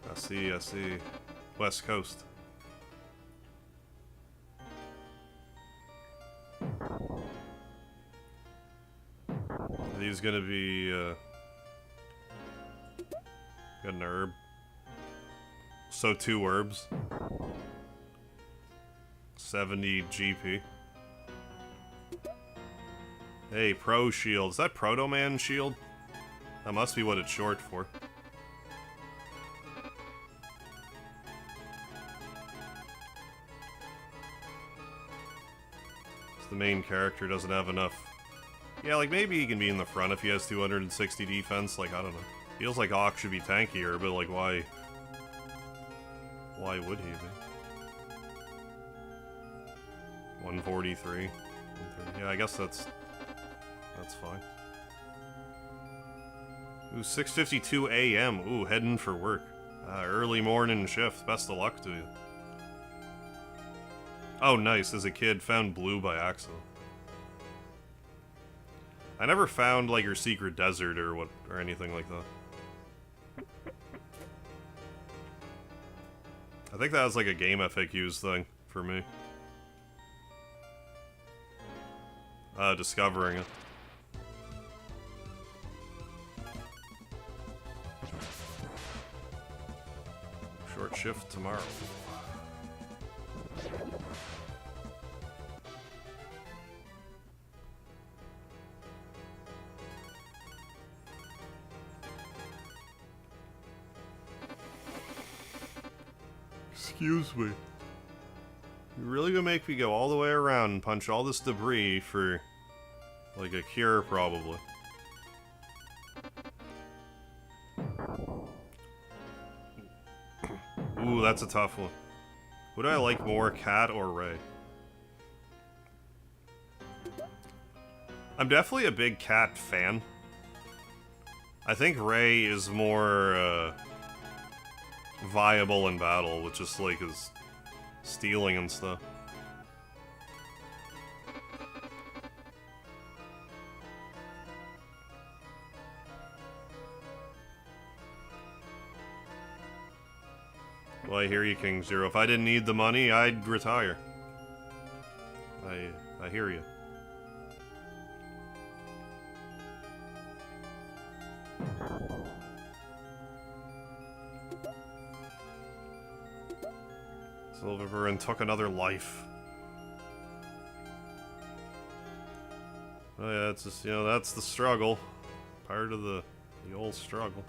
I see. West Coast. Are these gonna be, got an herb. So 2 herbs. 70 GP. Hey, Pro Shield. Is that Proto Man Shield? That must be what it's short for. The main character doesn't have enough. Yeah, like maybe he can be in the front if he has 260 defense. Like, I don't know. Feels like Ock should be tankier, but like, why? Why would he be? 143. Yeah, I guess that's fine. Ooh, 6:52 a.m. Ooh, heading for work. Early morning shift. Best of luck to you. Oh, nice. As a kid, found blue by accident. I never found, like, your secret desert or anything like that. I think that was, like, a game FAQs thing for me. Discovering it. Short shift tomorrow. Excuse me. You're really gonna make me go all the way around and punch all this debris for, like, a cure, probably. Ooh, that's a tough one. Who do I like more, Cat or Ray? I'm definitely a big Cat fan. I think Ray is more, viable in battle, with just, like, his stealing and stuff. Well, I hear you, King Zero. If I didn't need the money, I'd retire. I hear you. Silverburn took another life. Oh yeah, it's just, you know, that's the struggle. Part of the old struggle.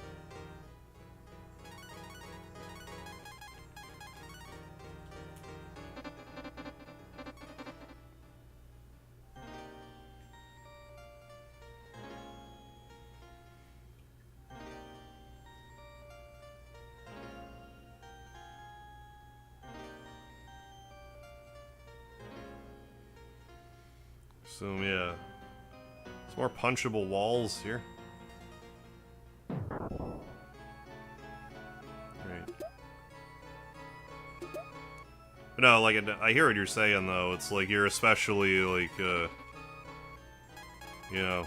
assume, yeah. Some more punchable walls here. Right. No, like, I hear what you're saying, though. It's like you're especially, like, you know,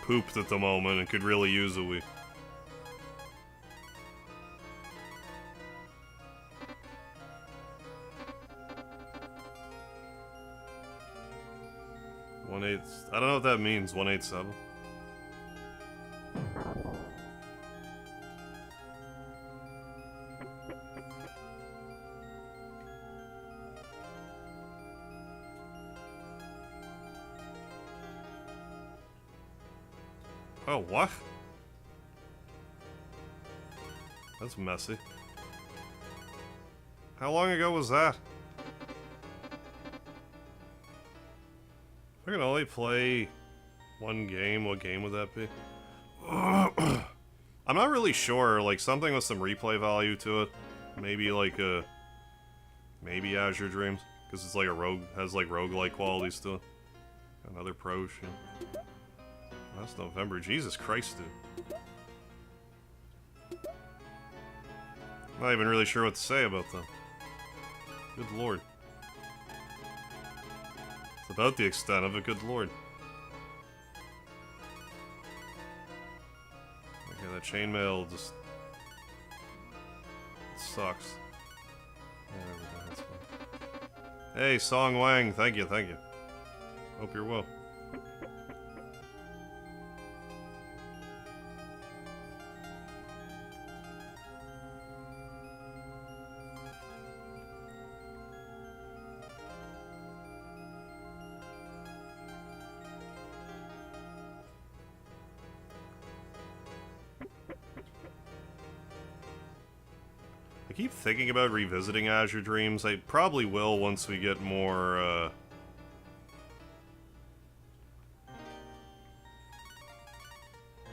pooped at the moment and could really use a Wii. I don't know what that means, 187. Oh, what? That's messy. How long ago was that? If I can only play one game, what game would that be? I'm not really sure, like something with some replay value to it. Maybe like maybe Azure Dreams, because it's like a rogue, has like roguelike qualities to it. Another pro shit. That's November, Jesus Christ, dude. Not even really sure what to say about them. Good lord. It's about the extent of it, good lord. Okay, that chainmail just... it sucks. Yeah, there we go, that's fine. Hey, Song Wang, thank you, thank you. Hope you're well. I keep thinking about revisiting Azure Dreams. I probably will once we get more,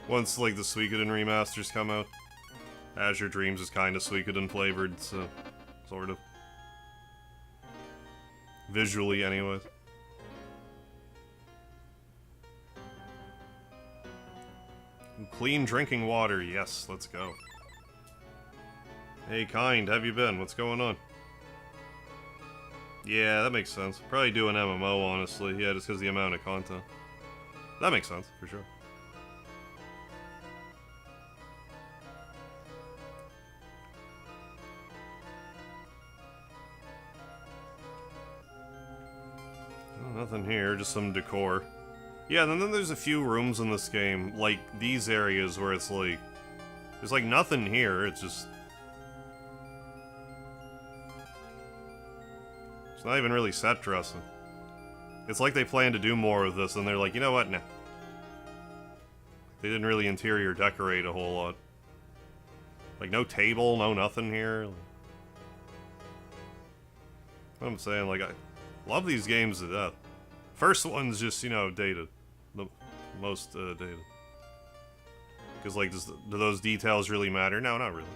once, like, the Suikoden remasters come out. Azure Dreams is kind of Suikoden flavored, so... sort of. Visually, anyways. Clean drinking water, yes, let's go. Hey, Kind, have you been? What's going on? Yeah, that makes sense. Probably do an MMO, honestly. Yeah, just because of the amount of content. That makes sense, for sure. Oh, nothing here, just some decor. Yeah, and then there's a few rooms in this game, like these areas where it's like... there's like nothing here, it's just... it's not even really set dressing. It's like they plan to do more of this, and they're like, you know what, nah. They didn't really interior decorate a whole lot. Like, no table, no nothing here. What I'm saying, like, I love these games to death. First one's just, you know, dated. The most, dated. Because, like, do those details really matter? No, not really.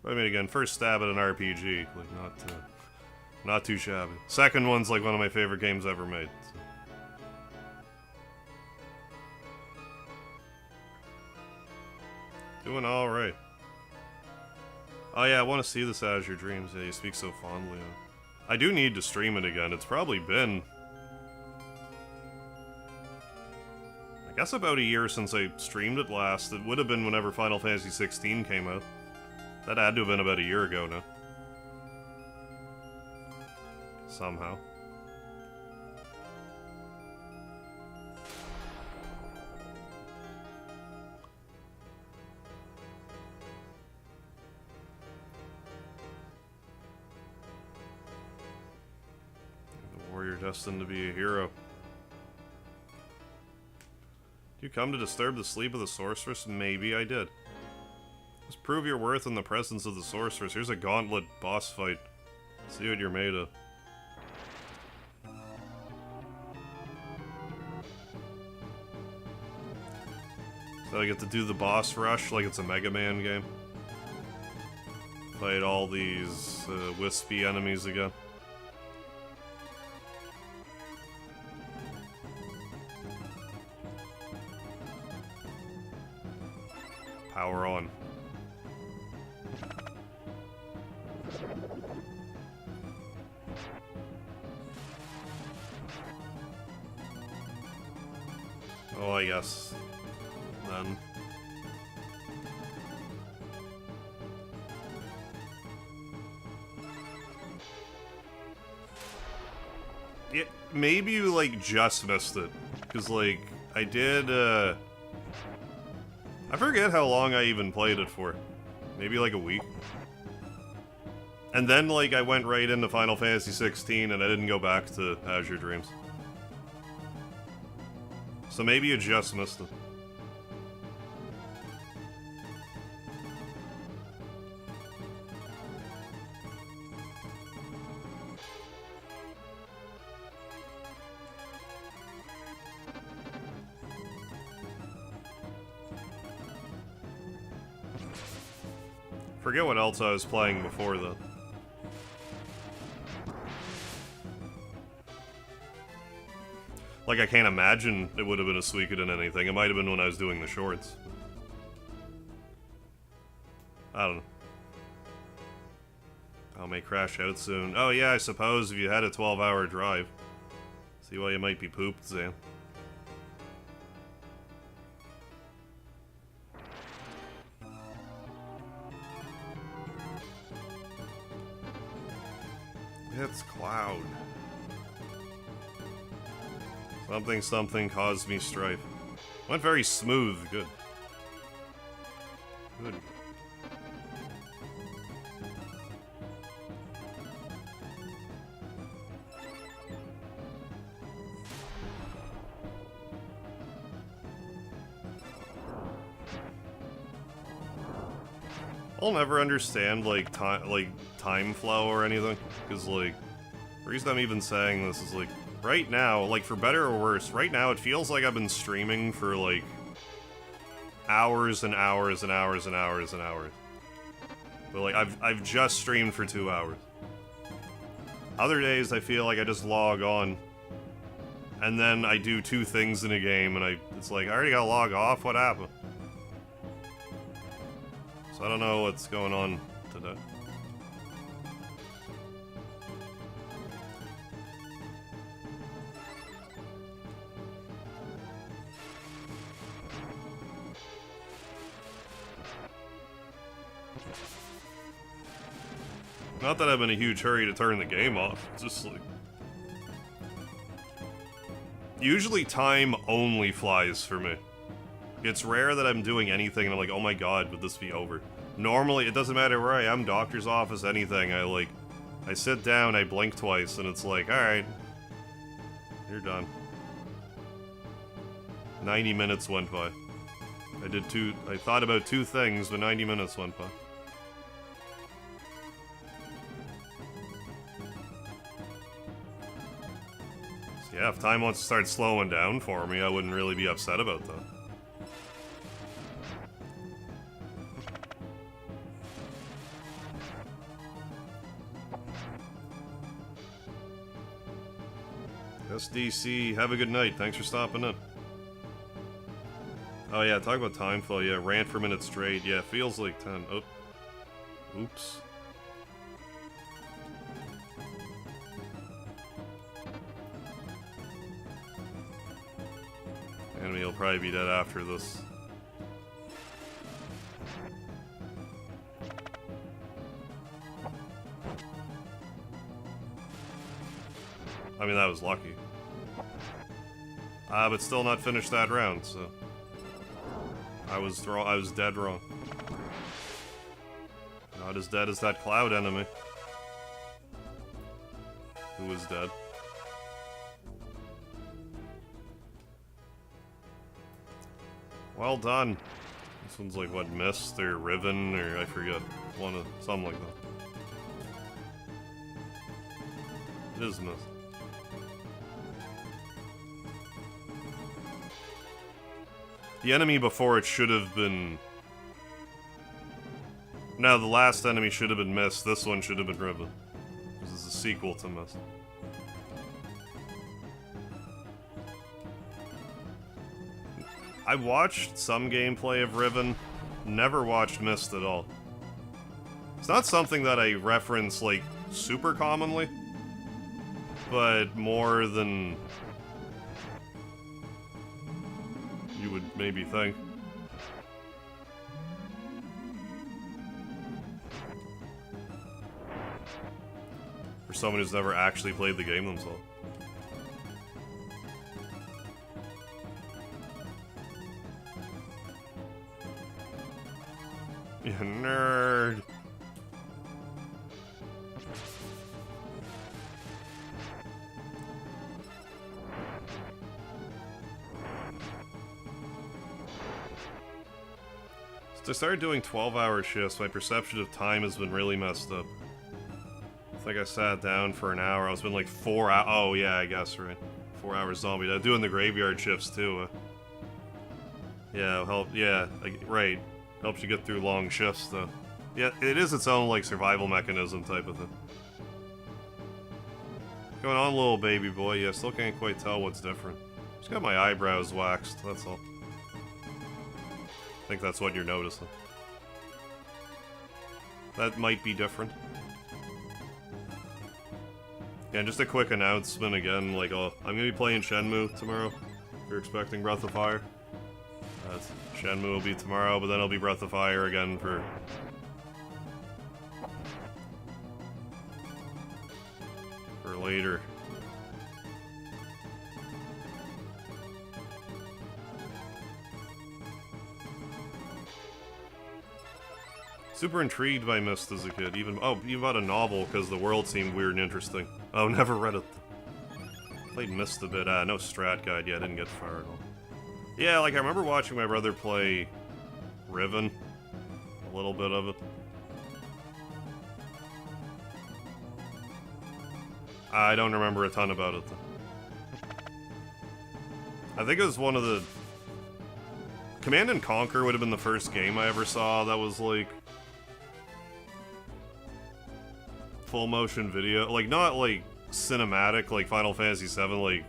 I mean, again, first stab at an RPG, like, not too shabby. Second one's, like, one of my favorite games ever made. So. Doing alright. Oh yeah, I want to see this Azure Dreams. Yeah, you speak so fondly of it. I do need to stream it again. It's probably been... I guess about a year since I streamed it last. It would have been whenever Final Fantasy 16 came out. That had to have been about a year ago now. Somehow. The warrior destined to be a hero. Did you come to disturb the sleep of the sorceress? Maybe I did. Just prove your worth in the presence of the sorceress. Here's a gauntlet boss fight. See what you're made of. So I get to do the boss rush like it's a Mega Man game. Fight all these wispy enemies again. Power on. Oh, I guess. Then. Yeah, maybe you, like, just missed it. Because, like, I did, I forget how long I even played it for. Maybe, like, a week. And then, like, I went right into Final Fantasy 16 and I didn't go back to Azure Dreams. So maybe you just missed it. Forget what else I was playing before that. Like, I can't imagine it would have been a Suikoden anything. It might have been when I was doing the shorts. I don't know. I may crash out soon. Oh yeah, I suppose if you had a 12-hour drive. See why you might be pooped, Zan. It's Cloud. Something something caused me strife. Went very smooth. Good. Good. I'll never understand like time flow or anything, because like the reason I'm even saying this is like right now, like for better or worse, right now it feels like I've been streaming for like hours and hours and hours and hours and hours. But like I've just streamed for 2 hours. Other days I feel like I just log on and then I do 2 things in a game and it's like I already gotta log off. What happened? So I don't know what's going on today. Not that I'm in a huge hurry to turn the game off, it's just like... Usually time only flies for me. It's rare that I'm doing anything and I'm like, oh my god, would this be over? Normally, it doesn't matter where I am, doctor's office, anything, I sit down, I blink twice, and it's like, alright, you're done. 90 minutes went by. I thought about 2 things, but 90 minutes went by. So yeah, if time wants to start slowing down for me, I wouldn't really be upset about that. SDC, have a good night. Thanks for stopping in. Oh yeah, talk about time flow. Yeah, rant for a minute straight. Yeah, feels like 10. Oh. Oops. Enemy will probably be dead after this. I mean, that was lucky. But still not finished that round, so... I was dead wrong. Not as dead as that Cloud enemy. Who was dead. Well done. This one's like, what, Mist or Riven, or I forget. Something like that. It is Mist. The enemy before it should have been... No, the last enemy should have been Mist. This one should have been Riven. This is a sequel to Mist. I watched some gameplay of Riven, never watched Mist at all. It's not something that I reference, like, super commonly, but more than you would maybe think. For someone who's never actually played the game themselves. You nerd. Since I started doing 12-hour shifts, my perception of time has been really messed up. I think I sat down for an hour. I was been like 4 hours. Oh, yeah, I guess, right. 4 hours zombie. I'm doing the graveyard shifts, too. Yeah, help. Yeah, right. Helps you get through long shifts, though. Yeah, it is its own, like, survival mechanism type of thing. Going on, little baby boy? Yeah, still can't quite tell what's different. Just got my eyebrows waxed, that's all. I think that's what you're noticing. That might be different. Yeah, and just a quick announcement again, like, I'm gonna be playing Shenmue tomorrow, if you're expecting Breath of Fire. Shenmue will be tomorrow, but then it'll be Breath of Fire again for later. Super intrigued by Myst as a kid. Even bought a novel because the world seemed weird and interesting. Oh, never read it. Played Myst a bit. No strat guide. Yeah, I didn't get far at all. Yeah, like I remember watching my brother play Riven. A little bit of it. I don't remember a ton about it, though. I think it was one of the... Command and Conquer would have been the first game I ever saw that was, like... full motion video. Like, not, like, cinematic, like Final Fantasy VII, like...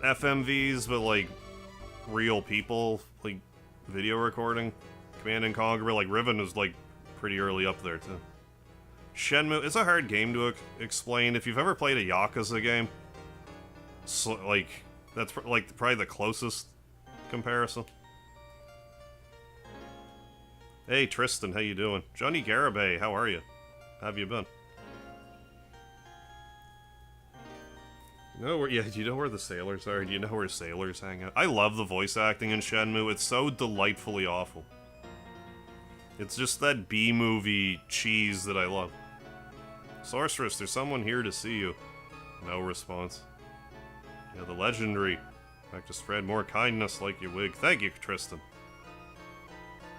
FMVs, but, like, real people, like, video recording. Command and Conquer, like, Riven was, like, pretty early up there, too. Shenmue, it's a hard game to explain. If you've ever played a Yakuza game, so, like, that's like probably the closest comparison. Hey Tristan, how you doing? Johnny Garibay, how are you? How have you been? You know where, yeah, do you know where the sailors are? Do you know where sailors hang out? I love the voice acting in Shenmue. It's so delightfully awful. It's just that B-movie cheese that I love. Sorceress, there's someone here to see you. No response. Yeah, the legendary. Back to spread more kindness like you wig. Thank you, Tristan.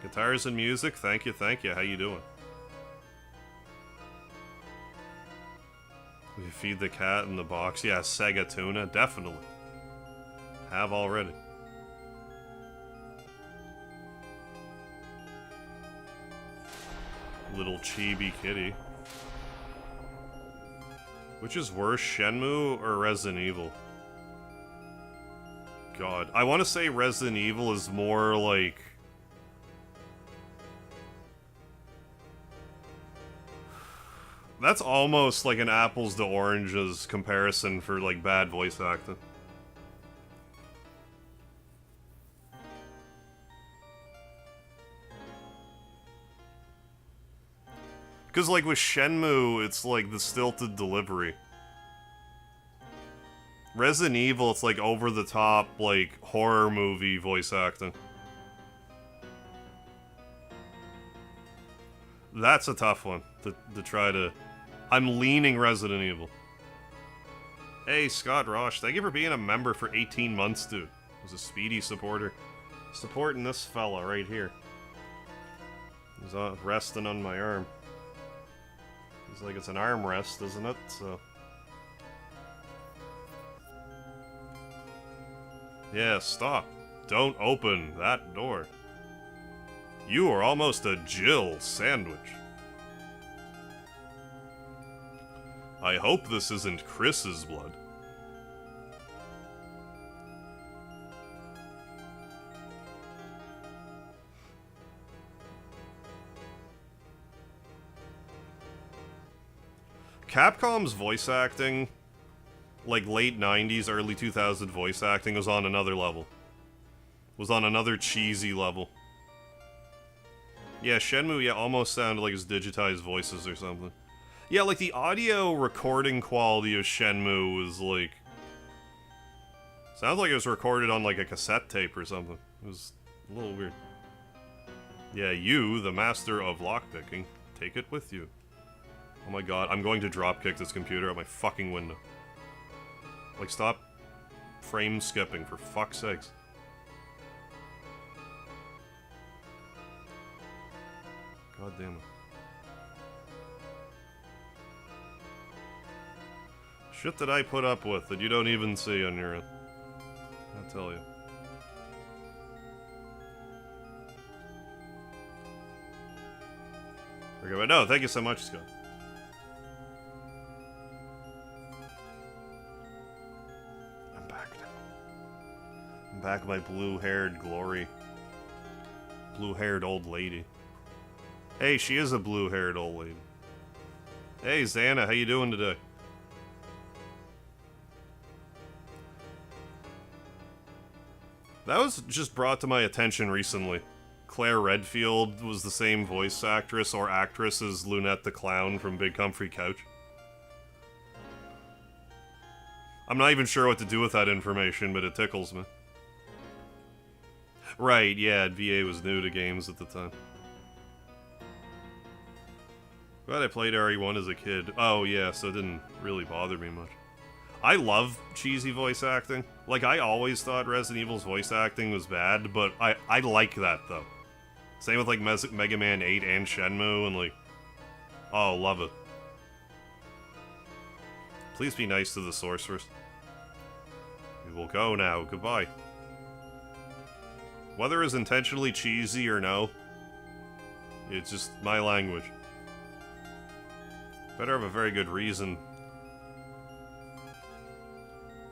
Guitars and music, thank you, thank you. How you doing? We feed the cat in the box. Yeah, Sega tuna, definitely. Have already. Little chibi kitty. Which is worse, Shenmue or Resident Evil? God, I want to say Resident Evil is more like... That's almost like an apples to oranges comparison for, like, bad voice acting. Because, like, with Shenmue, it's, like, the stilted delivery. Resident Evil, it's, like, over-the-top, like, horror movie voice acting. That's a tough one to try to... I'm leaning Resident Evil. Hey, Scott Roche, thank you for being a member for 18 months, dude. As a Speedy supporter. Supporting this fella right here. He's resting on my arm. It's like it's an armrest, isn't it? So... Yeah, stop. Don't open that door. You are almost a Jill sandwich. I hope this isn't Chris's blood. Capcom's voice acting, like late 90s, early 2000s voice acting, was on another level. Was on another cheesy level. Yeah, Shenmue, yeah, almost sounded like his digitized voices or something. Yeah, like the audio recording quality of Shenmue was like... Sounds like it was recorded on like a cassette tape or something. It was a little weird. Yeah, you, the master of lockpicking, take it with you. Oh my god, I'm going to dropkick this computer out my fucking window. Like, stop frame skipping, for fuck's sakes. God damn it. Shit that I put up with that you don't even see on your end. I tell you. Okay, but no, thank you so much, Scott. I'm back now. I'm back, my blue-haired glory. Blue-haired old lady. Hey, she is a blue-haired old lady. Hey, Xana, how you doing today? That was just brought to my attention recently. Claire Redfield was the same voice actress or actress as Lunette the Clown from Big Comfy Couch. I'm not even sure what to do with that information, but it tickles me. Right, yeah, VA was new to games at the time. Glad I played RE1 as a kid. Oh yeah, so it didn't really bother me much. I love cheesy voice acting. Like, I always thought Resident Evil's voice acting was bad, but I like that, though. Same with, like, Mega Man 8 and Shenmue, and, like... Oh, love it. Please be nice to the sorceress. We will go now. Goodbye. Whether it's intentionally cheesy or no, it's just my language. Better have a very good reason.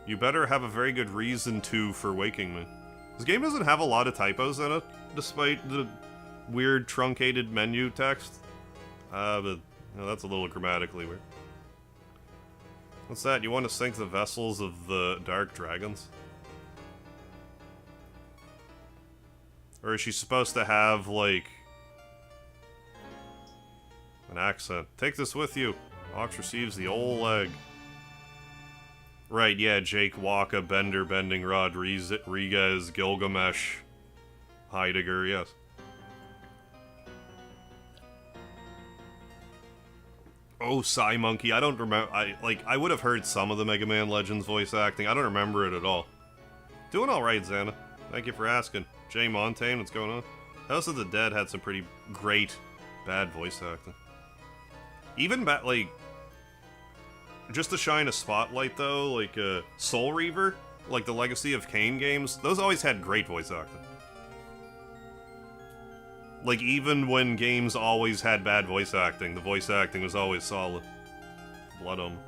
You better have a very good reason, too, for waking me. This game doesn't have a lot of typos in it, despite the weird truncated menu text. But you know, that's a little grammatically weird. What's that? You want to sink the vessels of the Dark Dragons? Or is she supposed to have, like... an accent? Take this with you. Ox receives the old leg. Right, yeah, Jake, Waka, Bender, Bending Rod, Rodriguez, Gilgamesh, Heidegger, yes. Oh, Psy Monkey, I don't remember, I would have heard some of the Mega Man Legends voice acting, I don't remember it at all. Doing alright, Xana. Thank you for asking. Jay Montaigne, what's going on? House of the Dead had some pretty great, bad voice acting. Even like... Just to shine a spotlight, though, like, Soul Reaver, like the Legacy of Kain games, those always had great voice acting. Like, even when games always had bad voice acting, the voice acting was always solid. Blood Omen.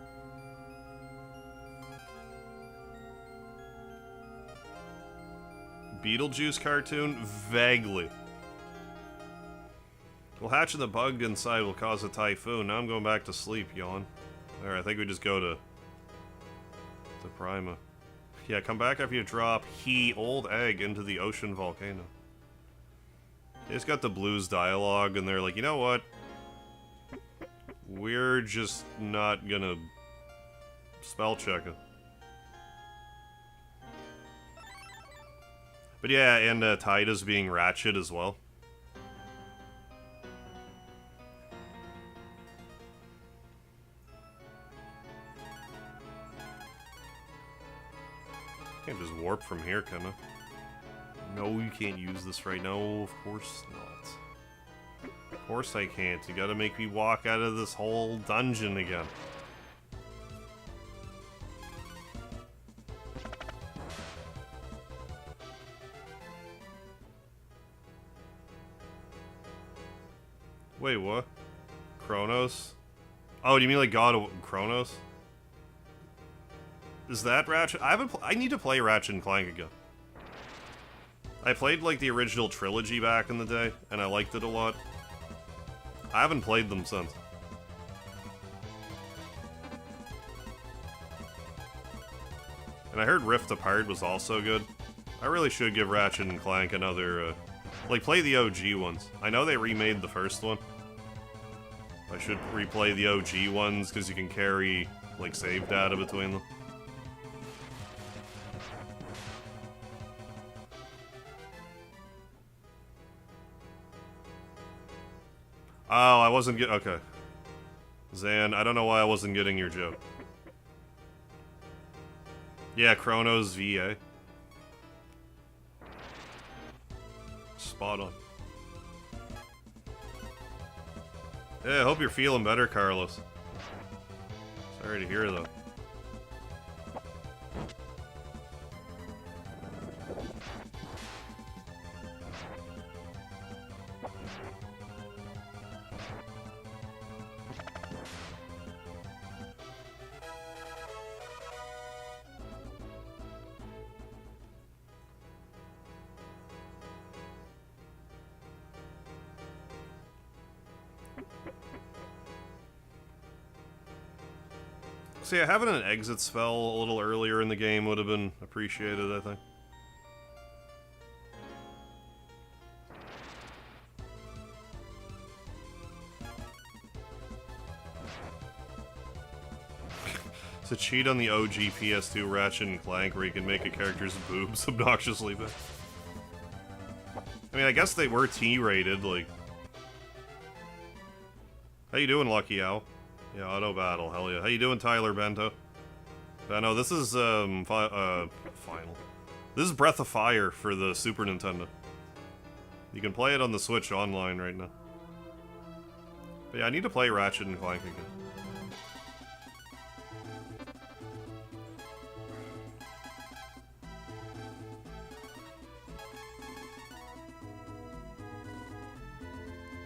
Beetlejuice cartoon? Vaguely. Well, hatching the bug inside will cause a typhoon. Now I'm going back to sleep, yawn. Alright, I think we just go to Prima. Yeah, come back after you drop old egg into the ocean volcano. They just got the Blues dialogue, and they're like, you know what? We're just not gonna spell check it. But yeah, and Tida's being Ratchet as well. Can't just warp from here, can I? No, you can't use this right now. Of course not. Of course I can't. You gotta make me walk out of this whole dungeon again. Wait, what? Chronos? Oh, do you mean like God of Chronos? Is that Ratchet? I need to play Ratchet and Clank again. I played like the original trilogy back in the day, and I liked it a lot. I haven't played them since. And I heard Rift Apart was also good. I really should give Ratchet and Clank another, like, play the OG ones. I know they remade the first one. I should replay the OG ones, because you can carry, like, save data between them. Oh, I wasn't get. Okay. Zan, I don't know why I wasn't getting your joke. Yeah, Chronos VA. Spot on. Yeah, I hope you're feeling better, Carlos. Sorry to hear, though. See, having an exit spell a little earlier in the game would have been appreciated, I think. It's a cheat on the OG PS2 Ratchet and Clank where you can make a character's boobs obnoxiously big. I mean, I guess they were T-rated, like... How you doing, Lucky Owl? Yeah, auto battle, hell yeah. How you doing, Tyler Bento? Bento, this is, final. This is Breath of Fire for the Super Nintendo. You can play it on the Switch online right now. But yeah, I need to play Ratchet and Clank again.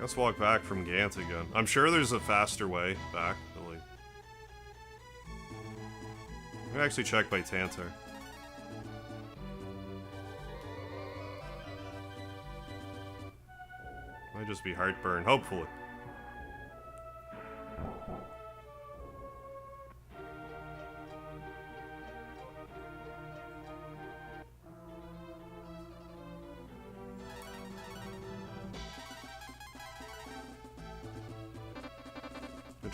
Let's walk back from Gant again. I'm sure there's a faster way back, but like... I'm gonna actually check by Tantar. Might just be heartburn, hopefully.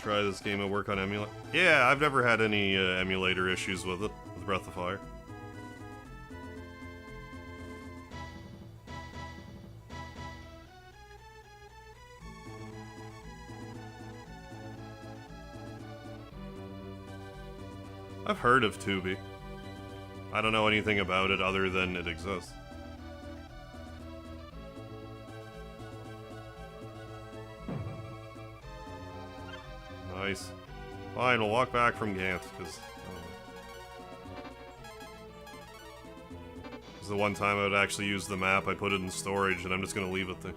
Try this game at work on emulate. Yeah, I've never had any emulator issues with it, with Breath of Fire. I've heard of Tubi. I don't know anything about it other than it exists. Nice. Fine, we'll walk back from Gant, because... the one time I would actually use the map, I put it in storage, and I'm just gonna leave it there.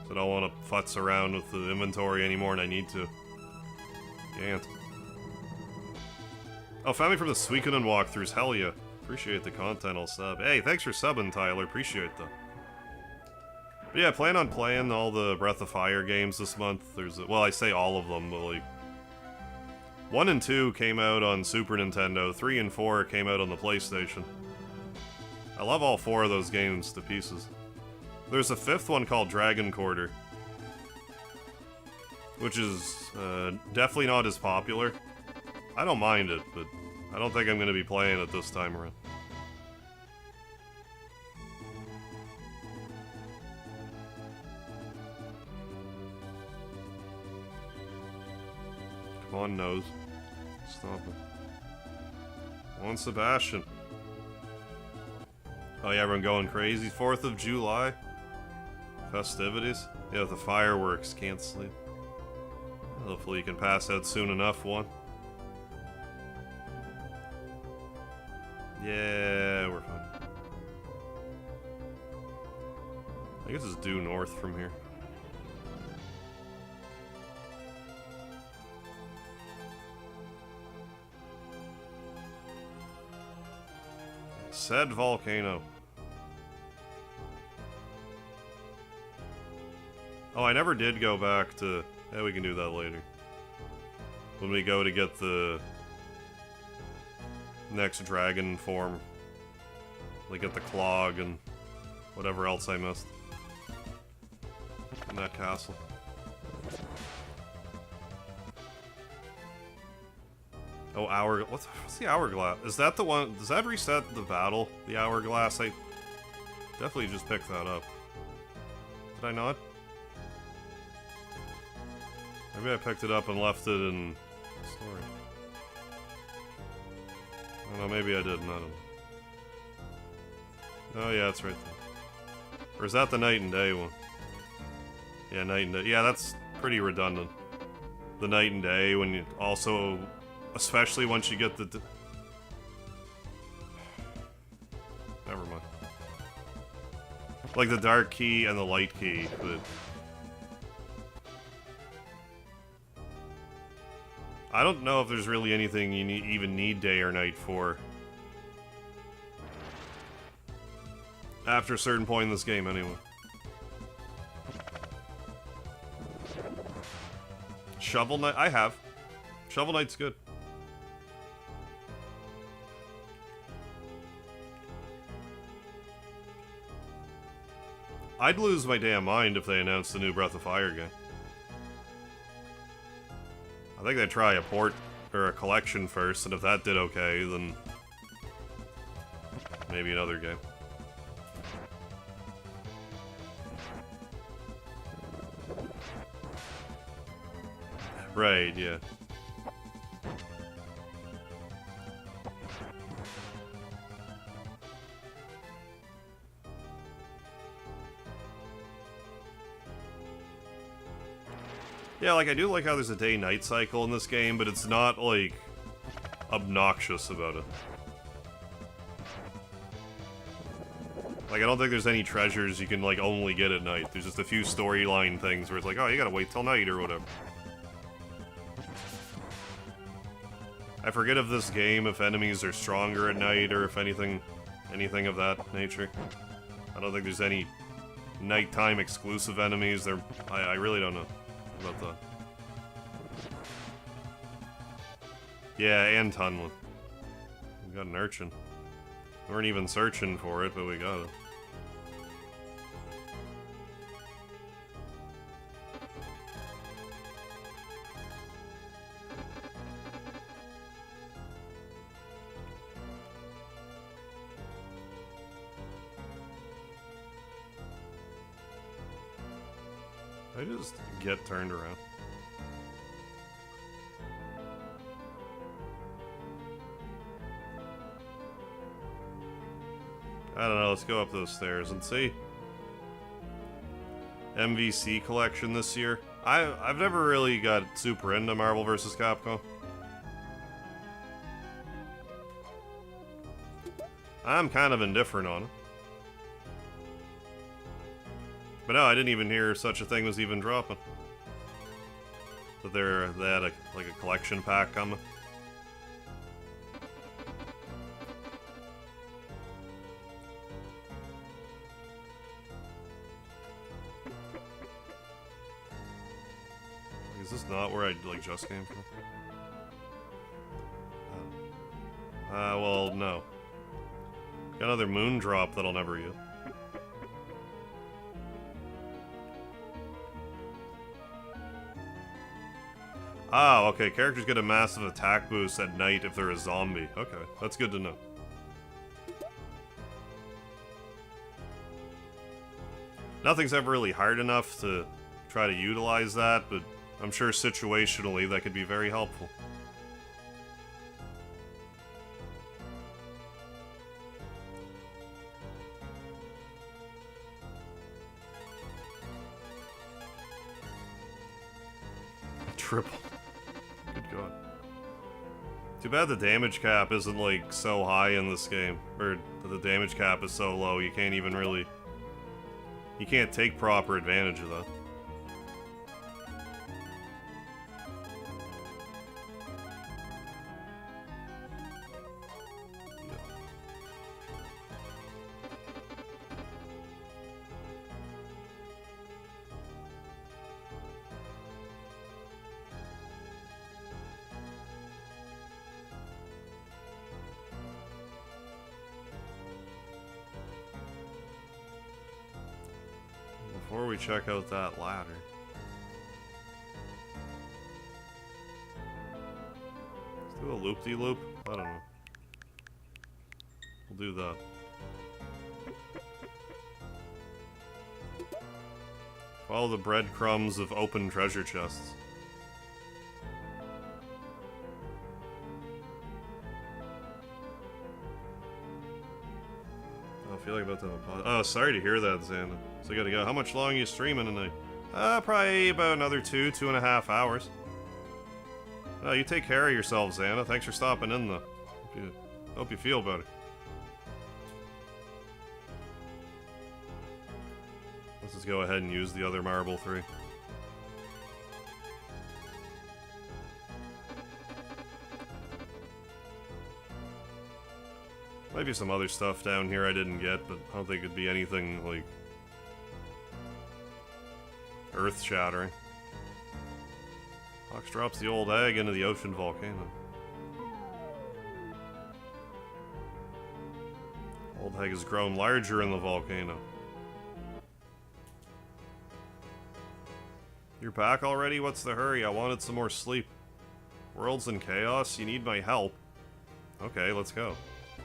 So I don't want to futz around with the inventory anymore, and I need to. Gant. Oh, family from the Suikoden walkthroughs, hell yeah. Appreciate the content, I'll sub. Hey, thanks for subbing, Tyler, appreciate that. But yeah, plan on playing all the Breath of Fire games this month. Well, I say all of them, but like... 1 and 2 came out on Super Nintendo, 3 and 4 came out on the PlayStation. I love all 4 of those games to pieces. There's a 5th one called Dragon Quarter, which is definitely not as popular. I don't mind it, but I don't think I'm going to be playing it this time around. Come on, nose. Stop it. Come on, Sebastian. Oh yeah, everyone going crazy. 4th of July. Festivities. Yeah, with the fireworks. Can't sleep. Hopefully you can pass out soon enough, one. Yeah, we're fine. I guess it's due north from here. Said volcano. Oh, I never did go back to... Yeah, we can do that later. When we go to get the... next dragon form. Like get the clog and... whatever else I missed. In that castle. Oh, what's the hourglass? Is that the one? Does that reset the battle? The hourglass? I definitely just picked that up. Did I not? Maybe I picked it up and left it in storage. I don't know, maybe I didn't. I don't know. Oh yeah, it's right there. Or is that the night and day one? Yeah, night and day. Yeah, that's pretty redundant. The night and day when you also... Especially once you get the... Never mind. Like the dark key and the light key, but... I don't know if there's really anything you even need day or night for. After a certain point in this game, anyway. Shovel Knight? I have. Shovel Knight's good. I'd lose my damn mind if they announced the new Breath of Fire game. I think they'd try a port or a collection first, and if that did okay, then maybe another game. Right, yeah. Yeah, like, I do like how there's a day-night cycle in this game, but it's not, like, obnoxious about it. Like, I don't think there's any treasures you can, like, only get at night. There's just a few storyline things where it's like, oh, you gotta wait till night or whatever. I forget if this game, if enemies are stronger at night, or if anything of that nature. I don't think there's any nighttime exclusive enemies. I really don't know about that. Yeah, and Tunlin. We got an urchin. We weren't even searching for it, but we got it. I just get turned around. I don't know, let's go up those stairs and see. MVC collection this year. I've never really got super into Marvel vs. Capcom. I'm kind of indifferent on it. But no, I didn't even hear such a thing was even dropping. That they had like a collection pack coming. Is this not where I like just came from? Well, no. Got another moon drop that I'll never use. Oh, okay. Characters get a massive attack boost at night if they're a zombie. Okay, that's good to know. Nothing's ever really hard enough to try to utilize that, but I'm sure situationally that could be very helpful. Triple. Good God. Too bad the damage cap isn't, like, so high in this game. Or the damage cap is so low, you can't even really... You can't take proper advantage of that. Before we check out that ladder. Let's do a loop-de-loop? I don't know. We'll do that. Follow the breadcrumbs of open treasure chests. I feel like about to have a pause. Oh, sorry to hear that, Xana. So I gotta go. How much long are you streaming tonight? Probably about another 2.5 hours. Oh, you take care of yourself, Xana. Thanks for stopping in, though. Hope you feel better. Let's just go ahead and use the other marble 3. Might be some other stuff down here I didn't get, but I don't think it'd be anything, like, earth-shattering. Fox drops the old egg into the ocean volcano. Old egg has grown larger in the volcano. You're back already? What's the hurry? I wanted some more sleep. World's in chaos? You need my help. Okay, let's go.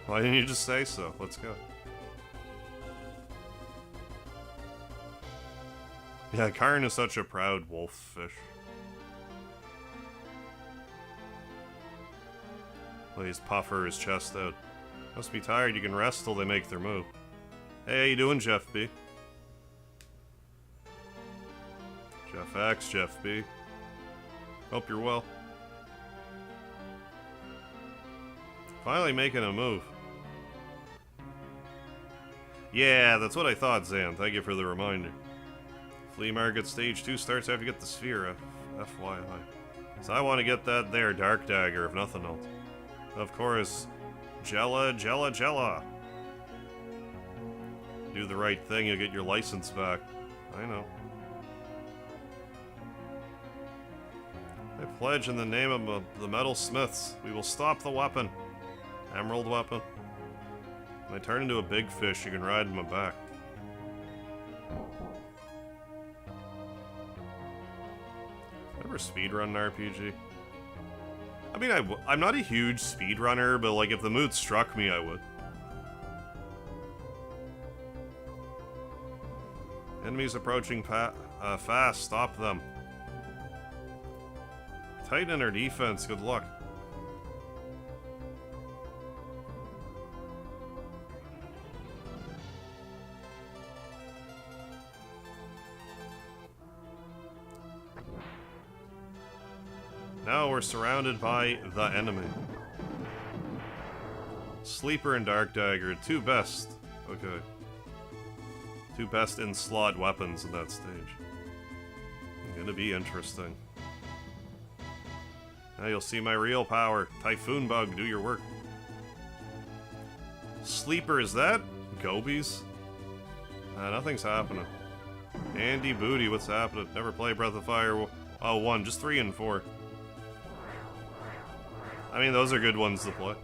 Why didn't you just say so? Let's go. Yeah, Karn is such a proud wolf fish. Please puffer his chest out. Must be tired, you can rest till they make their move. Hey, how you doing, Jeff B? Jeff X, Jeff B. Hope you're well. Finally making a move. Yeah, that's what I thought, Zan. Thank you for the reminder. Flea Market Stage 2 starts after you get the sphere, FYI. So I want to get that there, Dark Dagger, if nothing else. Of course, Jella. Do the right thing, you'll get your license back. I know. I pledge in the name of the Metal Smiths, we will stop the weapon. Emerald weapon. When I turn into a big fish, you can ride my back. Ever speedrun an RPG? I mean, I'm not a huge speedrunner, but like if the mood struck me, I would. Enemies approaching fast, stop them. Tighten our defense, good luck. Now we're surrounded by the enemy. Sleeper and Dark Dagger, two best. Okay. Two best in slot weapons in that stage. Gonna be interesting. Now you'll see my real power. Typhoon Bug, do your work. Sleeper, is that Gobies? Nothing's happening. Andy Booty, what's happening? Never play Breath of Fire. Oh, 1, just 3 and 4. I mean, those are good ones to play.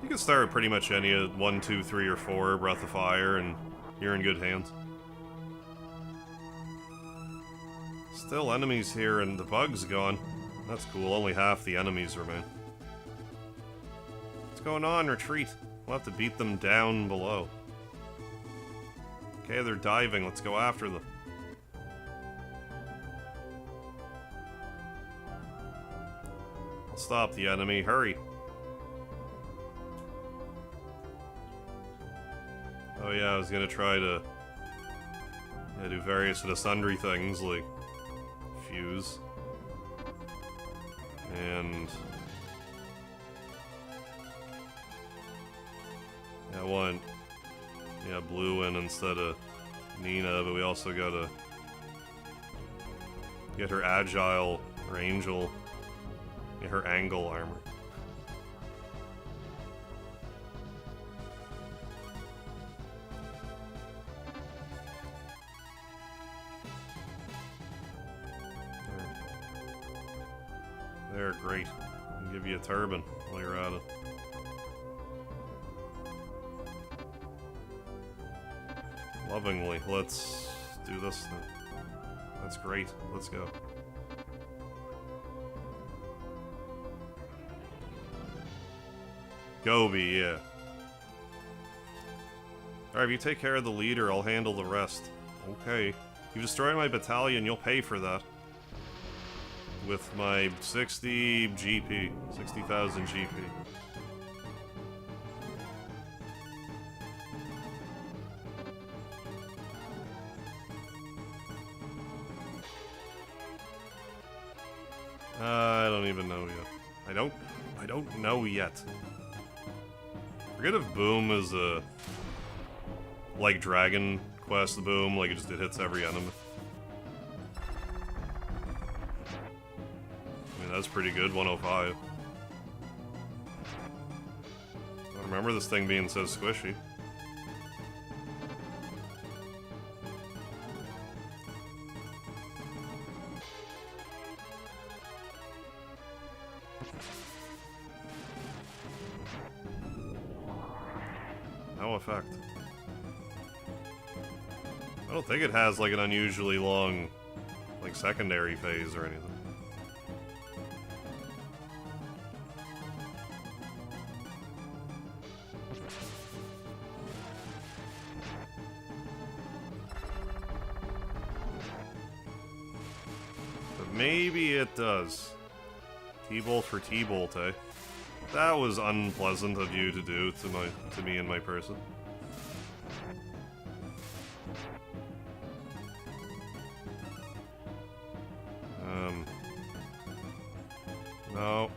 You can start with pretty much any of 1, 2, 3, or 4 Breath of Fire, and you're in good hands. Still enemies here, and the bug's gone. That's cool, only half the enemies remain. What's going on? Retreat. We'll have to beat them down below. Okay, they're diving. Let's go after them. I'll stop the enemy. Hurry. Oh yeah, I was gonna try to do various and sundry things like fuse and I want blue in instead of Nina, but we also gotta get her agile or angel, her angle armor. They're great. I'll give you a turban while you're at it. Lovingly, let's do this then. That's great. Let's go. Gobi, yeah. Alright, if you take care of the leader, I'll handle the rest. Okay. You destroy my battalion, you'll pay for that. With my 60 GP. 60,000 GP. I don't even know yet. I don't know yet. Forget if Boom is a... like Dragon Quest Boom, like it hits every enemy. I mean, that's pretty good, 105. I remember this thing being so squishy. No effect. I don't think it has like an unusually long, like, secondary phase or anything. But maybe it does. T-Bolt for T-Bolt, eh? That was unpleasant of you to do to me and my person. No.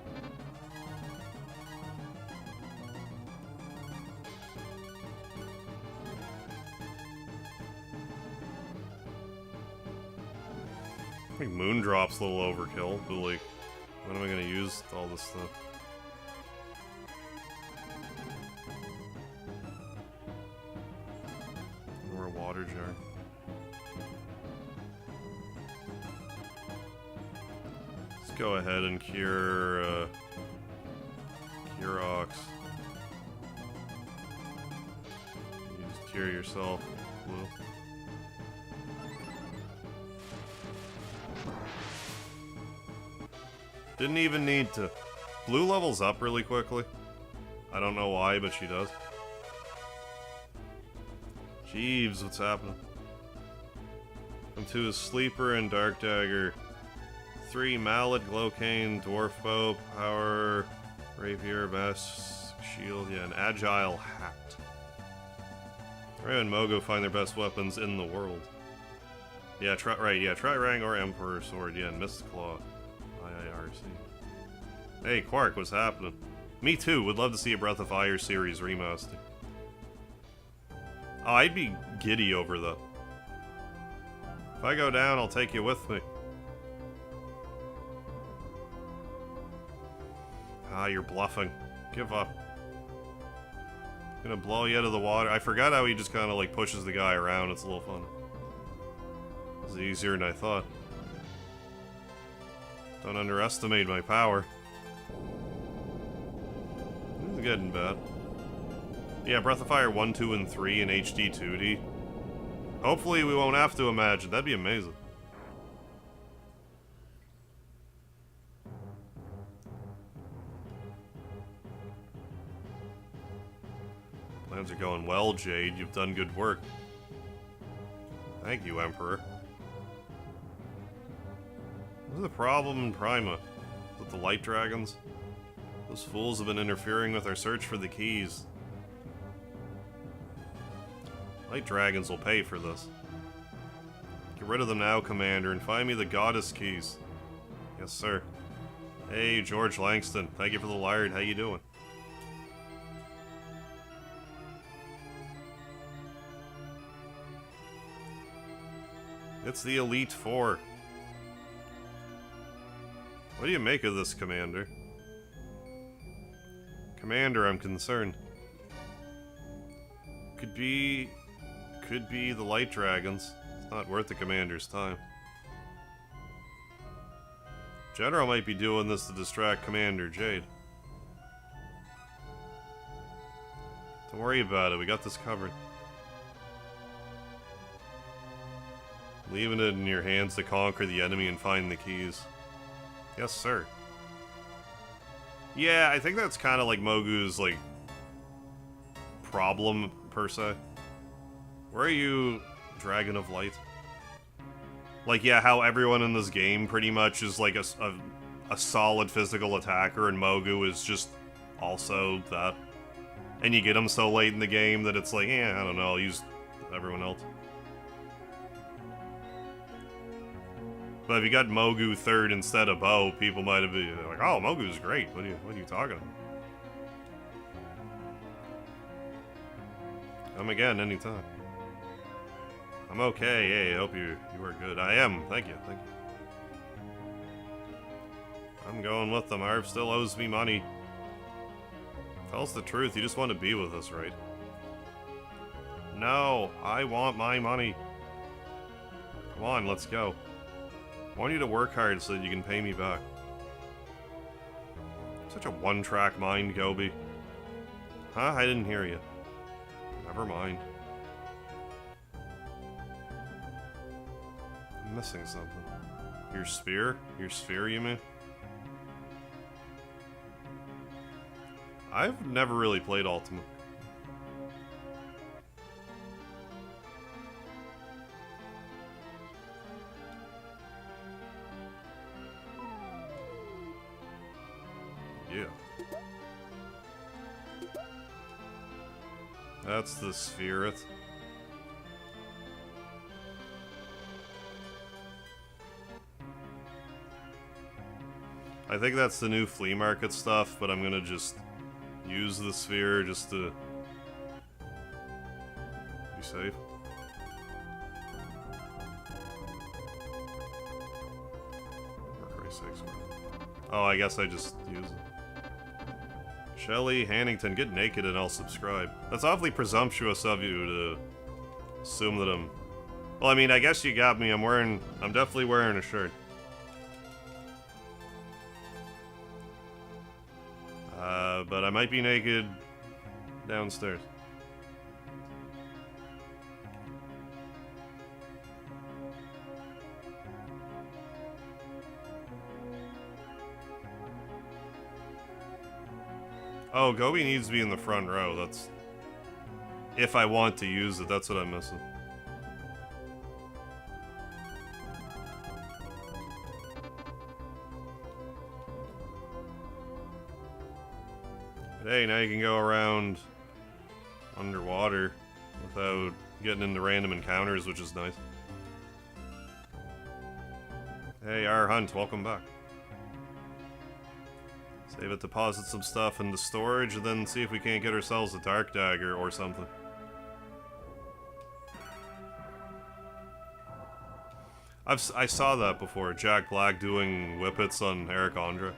I think Moondrop's a little overkill, but like, when am I gonna use all this stuff? Or a water jar. Let's go ahead and cure, cure Ox. You just cure yourself, Blue. Didn't even need to. Blue levels up really quickly. I don't know why, but she does. Jeeves, what's happening? I'm 2 is Sleeper and Dark Dagger. 3 Mallet, Glowcane, Dwarf Bow, Power, Rapier, Mask, Shield, yeah, an Agile Hat. Ray and Mogo find their best weapons in the world. Yeah, Tri-Rang or Emperor Sword, yeah, and Mistclaw. IIRC. Hey, Quark, what's happening? Me too, would love to see a Breath of Fire series remaster. Oh, I'd be giddy over that. If I go down, I'll take you with me. Ah, you're bluffing. Give up. Gonna blow you out of the water. I forgot how he just kind of like pushes the guy around. It's a little fun. It's easier than I thought. Don't underestimate my power. This is getting bad. Yeah, Breath of Fire 1, 2, and 3 in HD 2D. Hopefully we won't have to imagine. That'd be amazing. Plans are going well, Jade. You've done good work. Thank you, Emperor. What's the problem in Prima? With the light dragons? Those fools have been interfering with our search for the keys. Light dragons will pay for this. Get rid of them now, Commander, and find me the goddess keys. Yes, sir. Hey, George Langston. Thank you for the lard. How you doing? It's the Elite Four. What do you make of this, Commander? Commander, I'm concerned. Could be the light dragons. It's not worth the Commander's time. General might be doing this to distract Commander Jade. Don't worry about it, we got this covered. Leaving it in your hands to conquer the enemy and find the keys. Yes, sir. Yeah, I think that's kind of like Mogu's, like, problem, per se. Where are you, Dragon of Light? Like, yeah, how everyone in this game pretty much is like a solid physical attacker, and Mogu is just also that. And you get him so late in the game that it's like, I don't know, I'll use everyone else. But if you got Mogu third instead of Bo, people might have been like, "Oh, Mogu's great. What are you talking about?" Come again anytime. I'm okay. Hey, I hope you are good. I am. Thank you. Thank you. I'm going with them. Arv still owes me money. Tell us the truth. You just want to be with us, right? No, I want my money. Come on, let's go. I want you to work hard so that you can pay me back. Such a one-track mind, Gobi. Huh? I didn't hear you. Never mind. I'm missing something. Your spear? Your sphere, you mean? I've never really played Ultima. Yeah. That's the sphereth. I think that's the new flea market stuff, but I'm gonna just use the sphere just to be safe. For Christ's sakes. Oh, I guess I just use it. Shelly Hannington, get naked and I'll subscribe. That's awfully presumptuous of you to assume that I'm... Well, I mean, I guess you got me. I'm definitely wearing a shirt. But I might be naked downstairs. Oh, Gobi needs to be in the front row. That's... If I want to use it, that's what I'm missing. But hey, now you can go around underwater without getting into random encounters, which is nice. Hey, R Hunt, welcome back. Save it, deposit some stuff into storage, and then see if we can't get ourselves a dark dagger or something. I saw that before, Jack Black doing whippets on Eric Andre.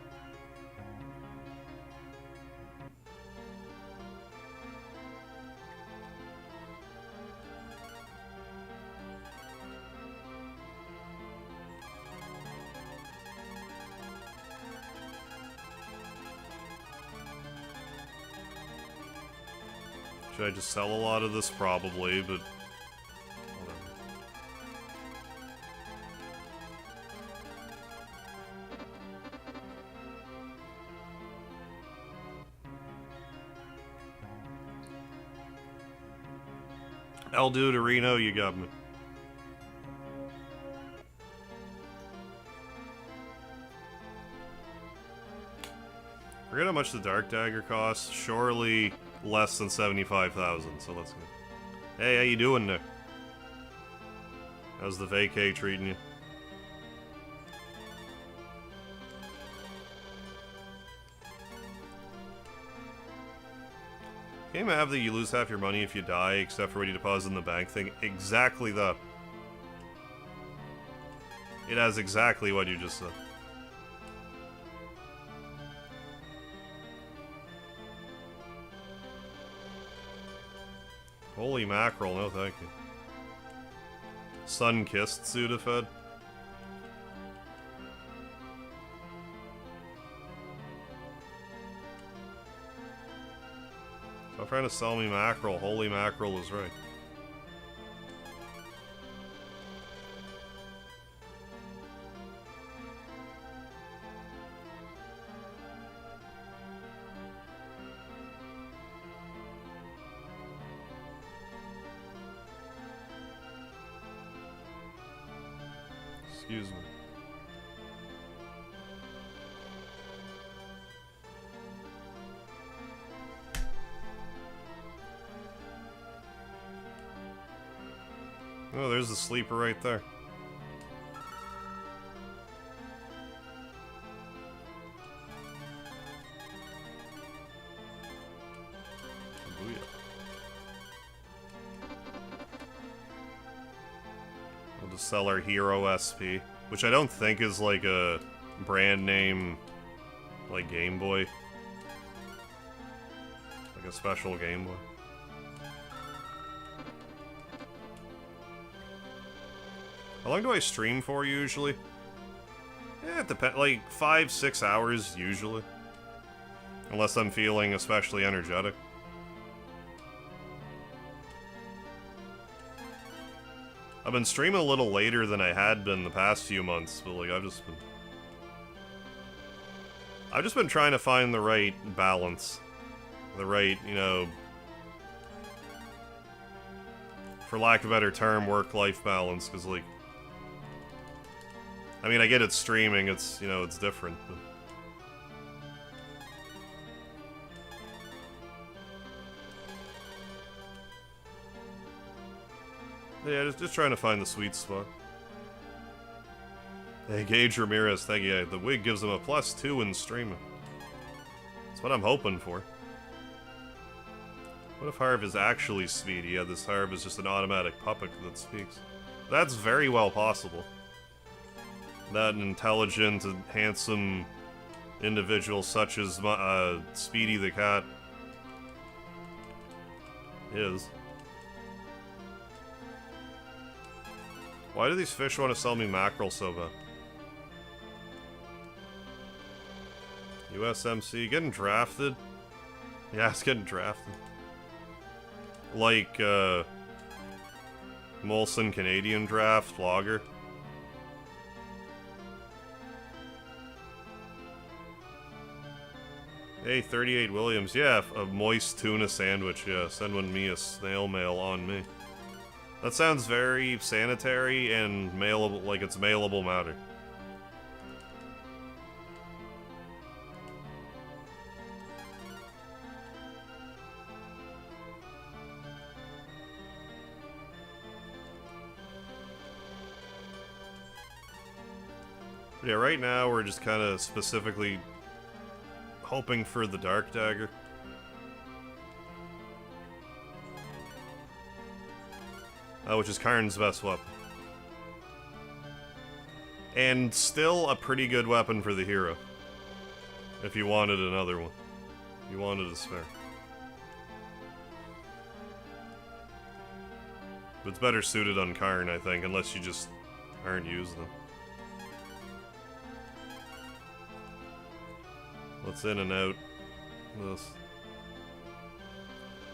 Should I just sell a lot of this? Probably, but whatever. El Duderino, you got me. Forget how much the Dark Dagger costs. Surely less than 75,000, so let's go. Hey, how you doing there? How's the vacay treating you? Game have that you lose half your money if you die, except for when you deposit in the bank thing. Exactly that. It has exactly what you just said. Holy mackerel, no thank you. Sun-kissed Sudafed. Stop trying to sell me mackerel. Holy mackerel is right. Excuse me. Oh, there's the sleeper right there. Booyah. We'll just sell our hero SP, which I don't think is like a brand name, like Game Boy. Like a special Game Boy. How long do I stream for usually? Yeah, it depends. Like 5-6 hours usually. Unless I'm feeling especially energetic. I've been streaming a little later than I had been the past few months, but like I've just been trying to find the right balance. The right, you know, for lack of a better term, work-life balance, because like I mean, I get it's streaming, it's, you know, it's different, but... Yeah, just trying to find the sweet spot. Hey, Gage Ramirez, thank you. Yeah, the wig gives him a +2 in streaming. That's what I'm hoping for. What if Harv is actually Speedy? Yeah, this Harv is just an automatic puppet that speaks. That's very well possible. That an intelligent and handsome individual such as Speedy the cat is. Why do these fish want to sell me mackerel so bad? USMC getting drafted? Yeah, it's getting drafted. Like, Molson Canadian draft, Lager. Hey, 38 Williams. Yeah, a moist tuna sandwich. Yeah, send one me a snail mail on me. That sounds very sanitary and mailable, like it's mailable matter. Yeah, right now we're just kind of specifically hoping for the dark dagger. Which is Karn's best weapon. And still a pretty good weapon for the hero. If you wanted another one. You wanted a spare. But it's better suited on Karn, I think, unless you just aren't using them. What's in and out? This.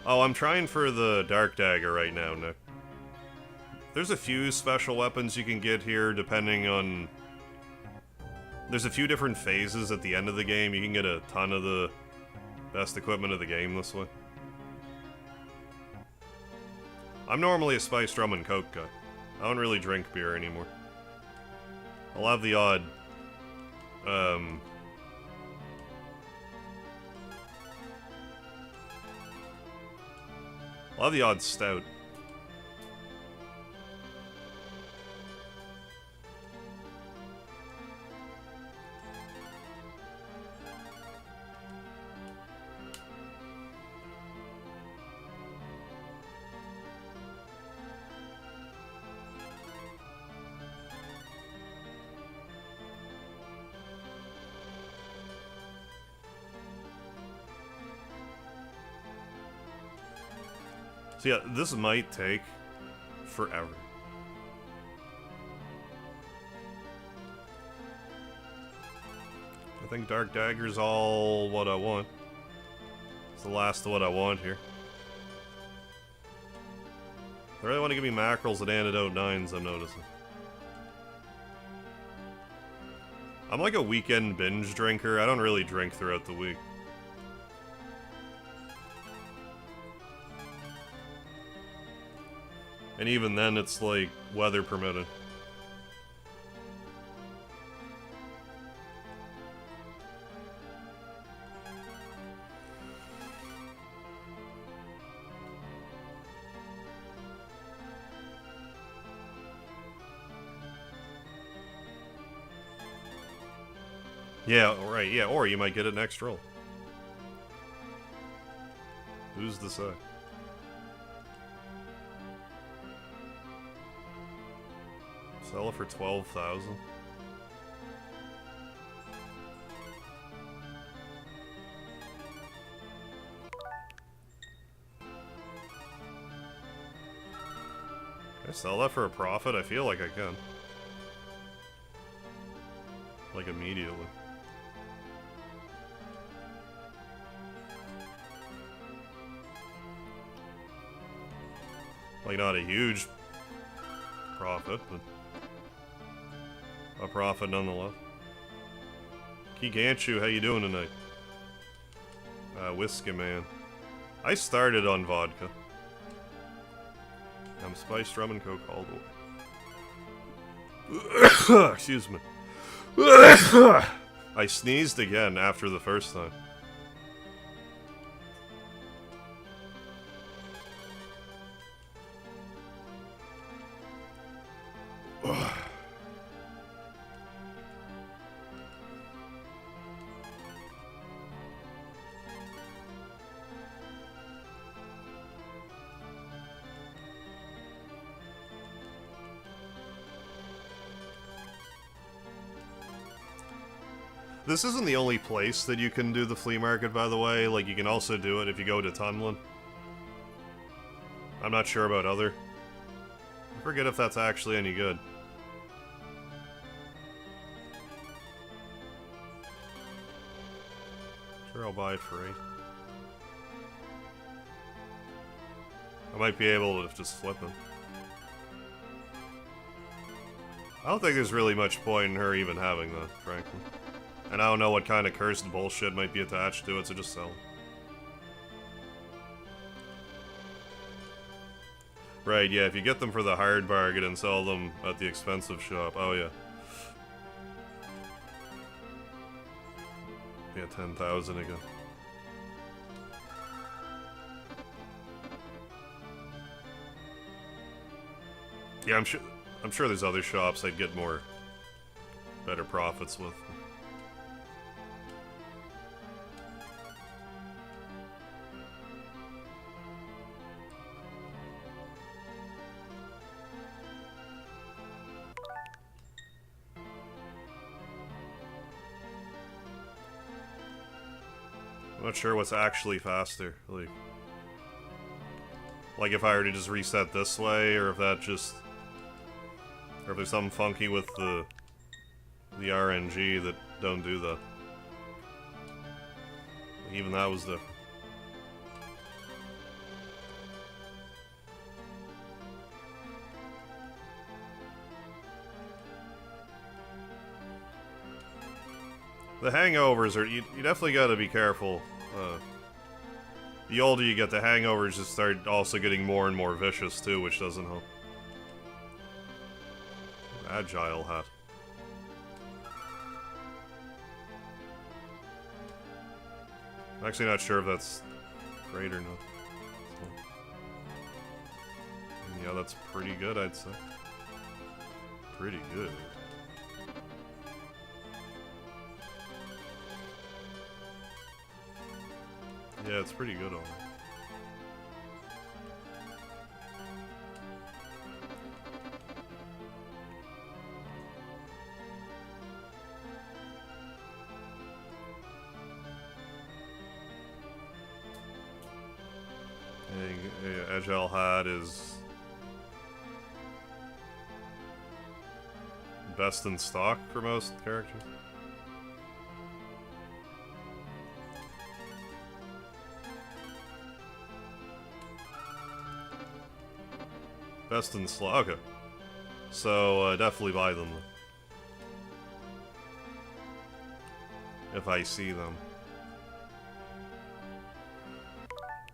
Oh, I'm trying for the Dark Dagger right now, Nick. There's a few special weapons you can get here, depending on... There's a few different phases at the end of the game. You can get a ton of the best equipment of the game this way. I'm normally a Spice Rum and Coke guy. I don't really drink beer anymore. I'll have the odd... I'll have the odd stout. So yeah, this might take forever. I think Dark Dagger's all what I want. It's the last of what I want here. They really want to give me mackerels and antidote 9s, I'm noticing. I'm like a weekend binge drinker. I don't really drink throughout the week. And even then, it's like weather permitted. Yeah, right, yeah, or you might get it next roll. Who's to say? Sell it for 12,000. Can I sell that for a profit? I feel like I can. Like immediately. Like not a huge profit, but a profit nonetheless. Kiganchu, how you doing tonight? Whiskey man. I started on vodka. I'm spiced rum and coke all the way. Excuse me. I sneezed again after the first time. This isn't the only place that you can do the flea market, by the way. Like, you can also do it if you go to Tunlin. I'm not sure about other. I forget if that's actually any good. Sure, I'll buy it for 8. I might be able to just flip it. I don't think there's really much point in her even having that, frankly. And I don't know what kind of cursed bullshit might be attached to it, so just sell it. Right, yeah, if you get them for the hard bargain and sell them at the expensive shop. Oh, yeah. Yeah, 10,000 again. Yeah, I'm sure there's other shops I'd get better profits with. I'm not sure what's actually faster. Like if I were to just reset this way, or if that just... Or if there's something funky with the RNG that don't do that. Even that was different. The hangovers are... You definitely gotta be careful. The older you get, the hangovers just start also getting more and more vicious too, which doesn't help. Agile hat. I'm actually not sure if that's great or not. So, yeah, that's pretty good, I'd say. Pretty good. Yeah, it's pretty good on it. Agile hat is best in stock for most characters. Best in slot. Okay. So, definitely buy them. If I see them.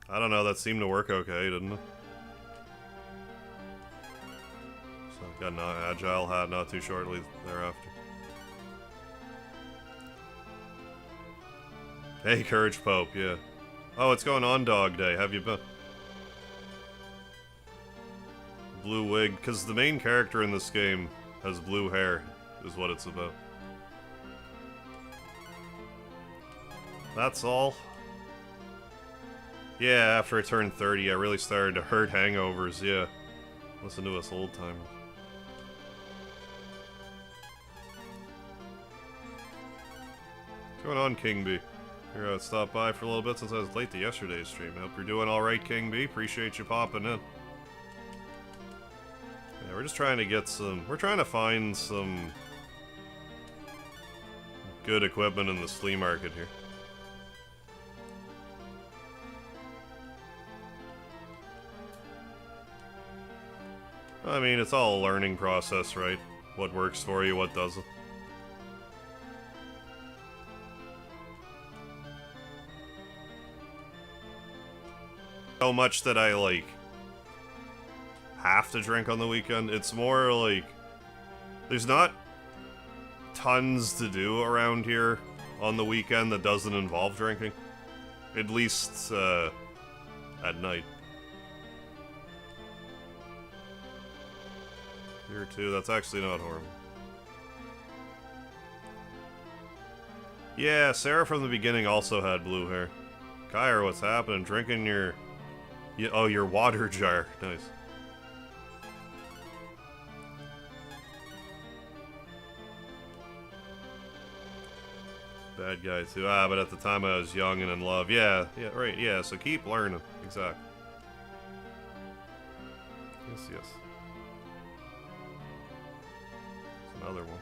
I don't know, that seemed to work okay, didn't it? So, got an agile hat not too shortly thereafter. Hey, Courage Pope, yeah. Oh, it's going on Dog Day. Have you been? Blue wig, because the main character in this game has blue hair, is what it's about. That's all. Yeah, after I turned 30, I really started to hurt hangovers, yeah. Listen to us old timers. What's going on, King B? Here, stopped by for a little bit since I was late to yesterday's stream. I hope you're doing alright, King B. Appreciate you popping in. Yeah, we're just trying to get some... We're trying to find some... good equipment in this flea market here. I mean, it's all a learning process, right? What works for you, what doesn't. So much that I, like, have to drink on the weekend. It's more like, there's not tons to do around here on the weekend that doesn't involve drinking. At least, at night. Here too, that's actually not horrible. Yeah, Sarah from the beginning also had blue hair. Kyra, what's happening? Drinking your... Oh, your water jar. Nice. Bad guy too. Ah, but at the time I was young and in love. Yeah, yeah, right, yeah, so keep learning. Exactly. Yes, yes. It's another one.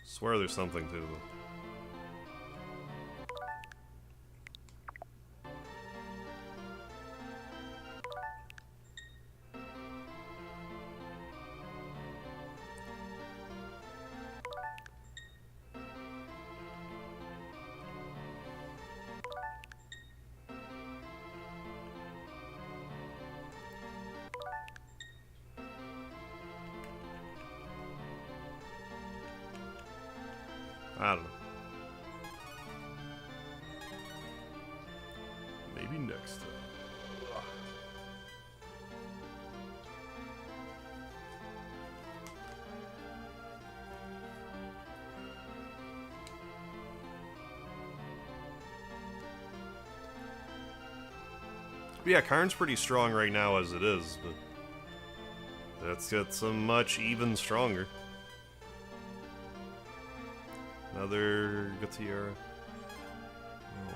Swear there's something to them. I don't know. Maybe next time. Ugh. But yeah, Karn's pretty strong right now as it is, but that's got some much even stronger. Another Gutierrez. Oh.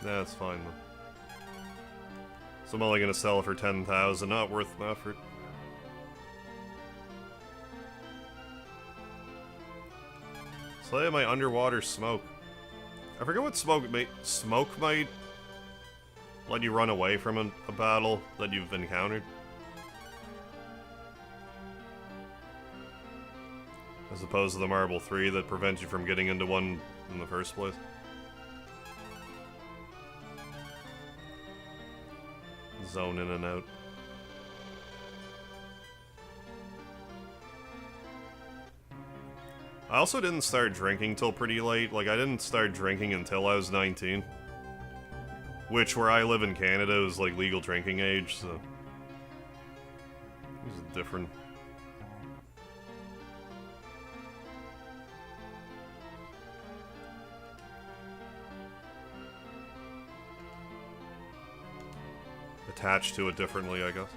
That's fine though. So I'm only gonna sell it for 10,000. Not worth the effort. Slay my underwater smoke. I forget what smoke might let you run away from a battle that you've encountered. As opposed to the Marble 3 that prevents you from getting into one in the first place. Zone in and out. I also didn't start drinking till pretty late. Like, I didn't start drinking until I was 19. Which, where I live in Canada, is like legal drinking age, so... It's different. Attached to it differently, I guess.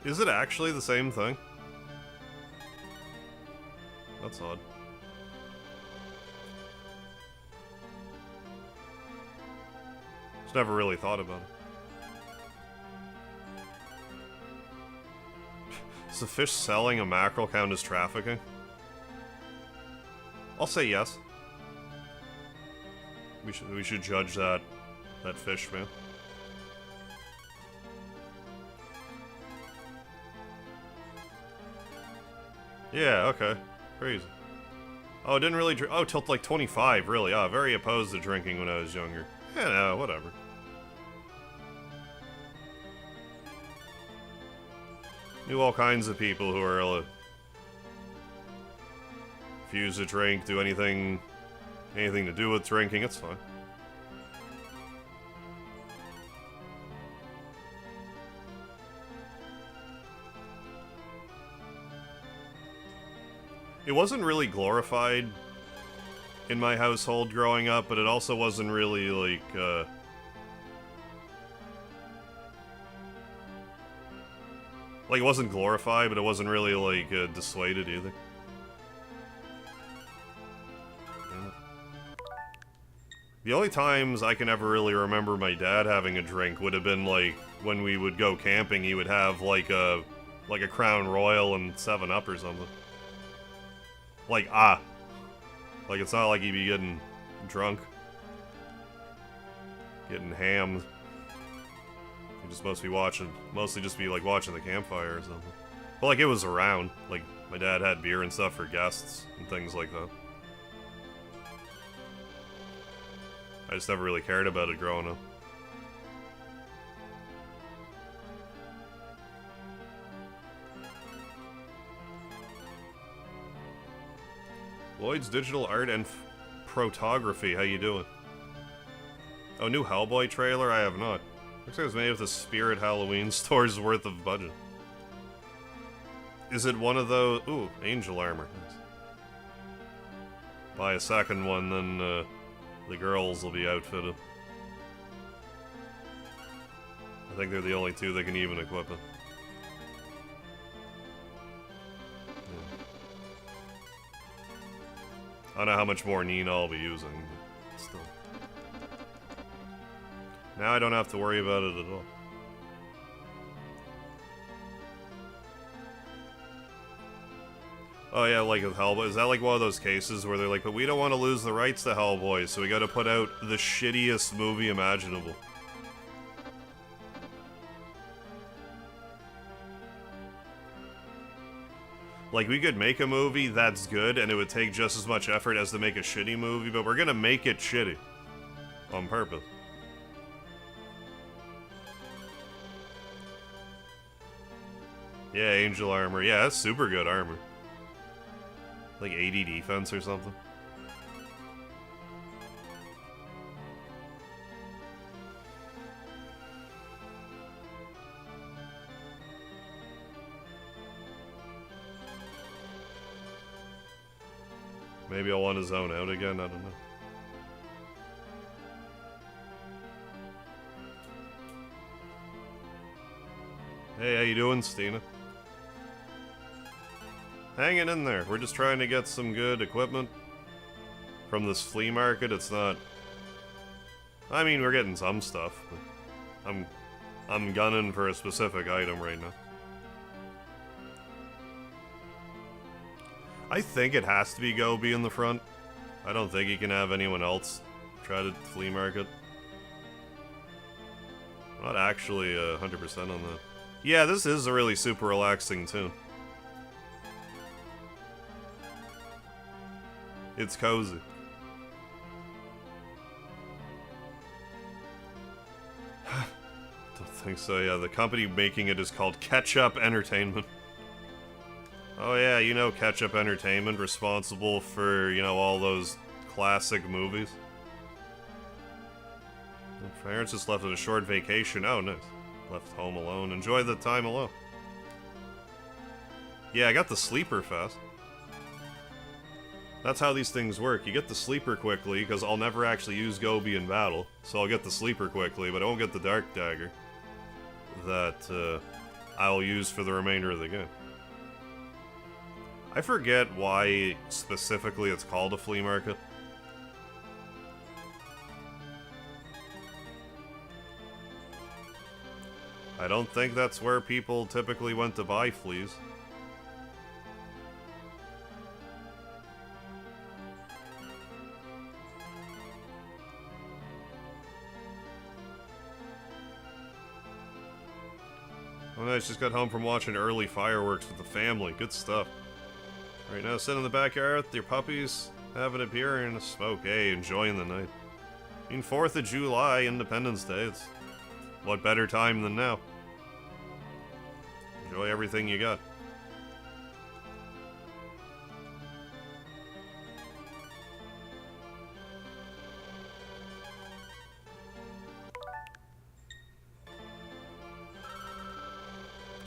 Is it actually the same thing? That's odd. Just never really thought about it. Does the fish selling a mackerel count as trafficking? I'll say yes. We should judge that fish, man. Yeah, okay. Crazy. Oh, I didn't really drink. Oh, till like 25, really. Oh, very opposed to drinking when I was younger. Yeah, no, whatever. Knew all kinds of people who are refuse to drink, do anything to do with drinking. It's fine. It wasn't really glorified in my household growing up, but it also wasn't really, like, like, it wasn't glorified, but it wasn't really, like, dissuaded either. Yeah. The only times I can ever really remember my dad having a drink would have been, like, when we would go camping, he would have, like a Crown Royal and 7-Up or something. Like, like, it's not like he'd be getting drunk. Getting hammed. He just mostly just be, like, watching the campfire or something. But, like, it was around. Like, my dad had beer and stuff for guests and things like that. I just never really cared about it growing up. Lloyd's Digital Art and Photography, how you doing? Oh, new Hellboy trailer? I have not. Looks like it was made with a Spirit Halloween store's worth of budget. Is it one of those... Ooh, angel armor. Nice. Buy a second one, then the girls will be outfitted. I think they're the only two that can even equip it. I don't know how much more Nina I'll be using, but still. Now I don't have to worry about it at all. Oh yeah, like with Hellboy. Is that like one of those cases where they're like, but we don't want to lose the rights to Hellboy, so we gotta put out the shittiest movie imaginable. Like, we could make a movie that's good, and it would take just as much effort as to make a shitty movie, but we're gonna make it shitty. On purpose. Yeah, angel armor. Yeah, that's super good armor. Like 80 defense or something. Maybe I'll want to zone out again, I don't know. Hey, how you doing, Stina? Hanging in there. We're just trying to get some good equipment from this flea market. It's not... I mean, we're getting some stuff, but I'm gunning for a specific item right now. I think it has to be Gobi in the front. I don't think you can have anyone else try to flea market. I'm not actually 100% on that. Yeah, this is a really super relaxing tune. It's cozy. Don't think so, yeah. The company making it is called Ketchup Entertainment. Oh yeah, you know Ketchup Entertainment, responsible for, you know, all those classic movies. My parents just left on a short vacation. Oh, nice. Left home alone. Enjoy the time alone. Yeah, I got the sleeper fast. That's how these things work. You get the sleeper quickly, because I'll never actually use Gobi in battle. So I'll get the sleeper quickly, but I won't get the dark dagger. That I'll use for the remainder of the game. I forget why specifically it's called a flea market. I don't think that's where people typically went to buy fleas. Oh, nice. Just got home from watching early fireworks with the family. Good stuff. Right now, sitting in the backyard with your puppies, having a beer and a smoke. Hey, enjoying the night. I mean, 4th of July, Independence Day. It's what better time than now? Enjoy everything you got.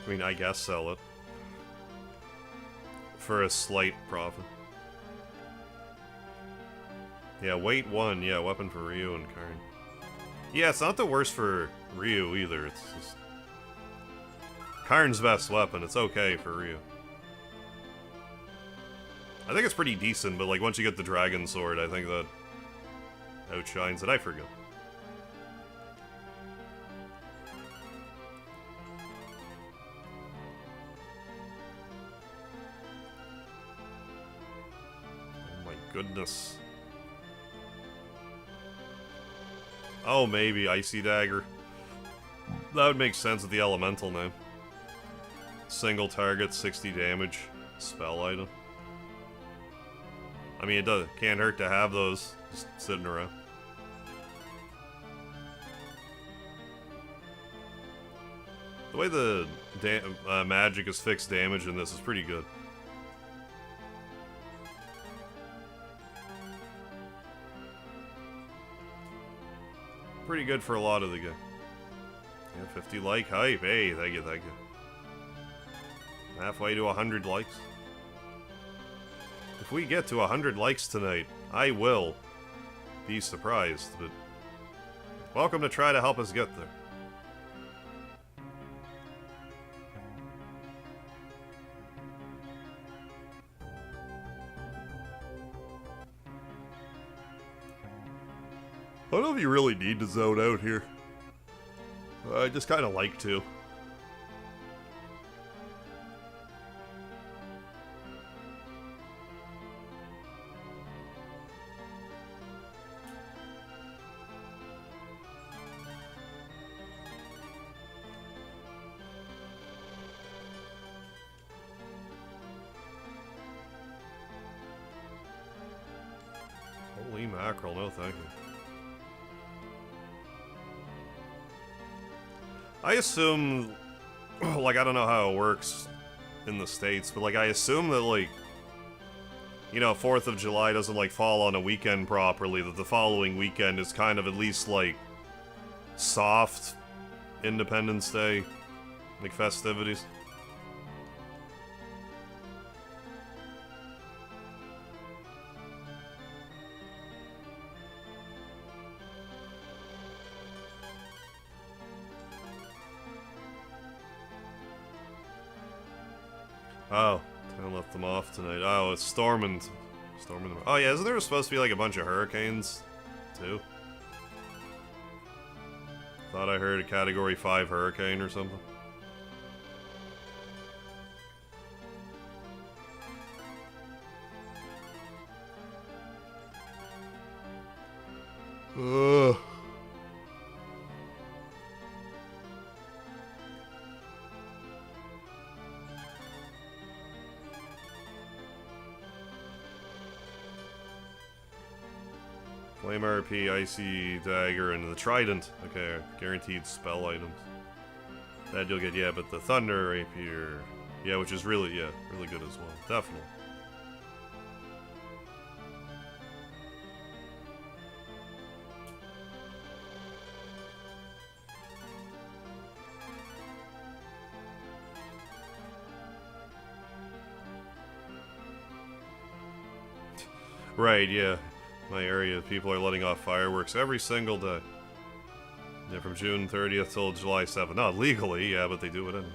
I mean, I guess sell it. For a slight profit. Yeah, weight 1. Yeah, weapon for Ryu and Karn. Yeah, it's not the worst for Ryu either. It's just... Karn's best weapon. It's okay for Ryu. I think it's pretty decent, but like once you get the Dragon Sword, I think that outshines it. I forget. Goodness. Oh, maybe Icy Dagger. That would make sense with the elemental name. Single target, 60 damage, spell item. I mean, it can't hurt to have those just sitting around. The way the magic is fixed damage in this is pretty good. Pretty good for a lot of the game. Yeah, 50 like hype. Hey, thank you, thank you. Halfway to 100 likes. If we get to 100 likes tonight, I will be surprised, but welcome to try to help us get there. I don't know if you really need to zone out here. I just kind of like to. Holy mackerel, no thank you. I assume, like, I don't know how it works in the States, but, like, I assume that, like, you know, 4th of July doesn't, like, fall on a weekend properly, that the following weekend is kind of at least, like, soft Independence Day, like, festivities. Oh, I left them off tonight. Oh, it's storming. Oh yeah, isn't there supposed to be like a bunch of hurricanes, too? Thought I heard a Category 5 hurricane or something. Ugh. Flame RP, Icy Dagger, and the Trident. Okay, guaranteed spell items. That you'll get, yeah, but the Thunder Rapier, yeah, which is really, yeah, really good as well. Definitely. Right, yeah. My area, people are letting off fireworks every single day. Yeah, from June 30th till July 7th. Not legally, yeah, but they do it anyway.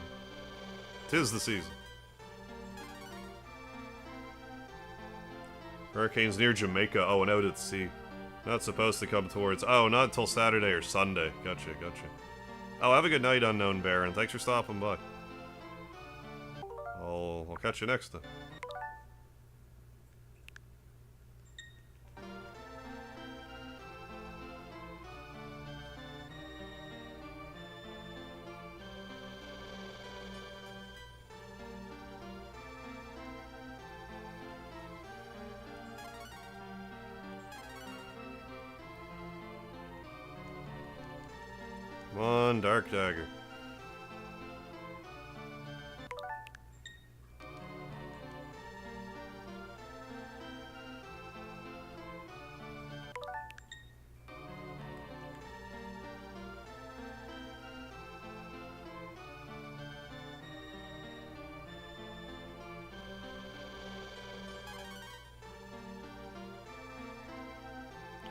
'Tis the season. Hurricane's near Jamaica. Oh, and out at sea. Not supposed to come towards... Oh, not until Saturday or Sunday. Gotcha, gotcha. Oh, have a good night, Unknown Baron. Thanks for stopping by. I'll catch you next time. Come on, Dark Dagger.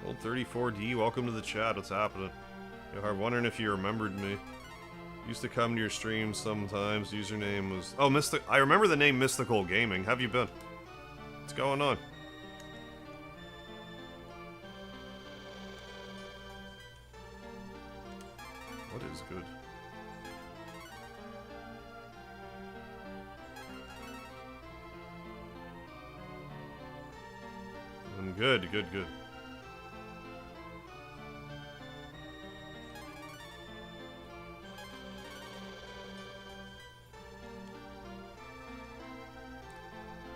Old 34D, welcome to the chat. What's happening? I'm wondering if you remembered me. Used to come to your streams sometimes. Username was... Oh, I remember the name Mystical Gaming. How have you been? What's going on? What is good? I'm good, good, good.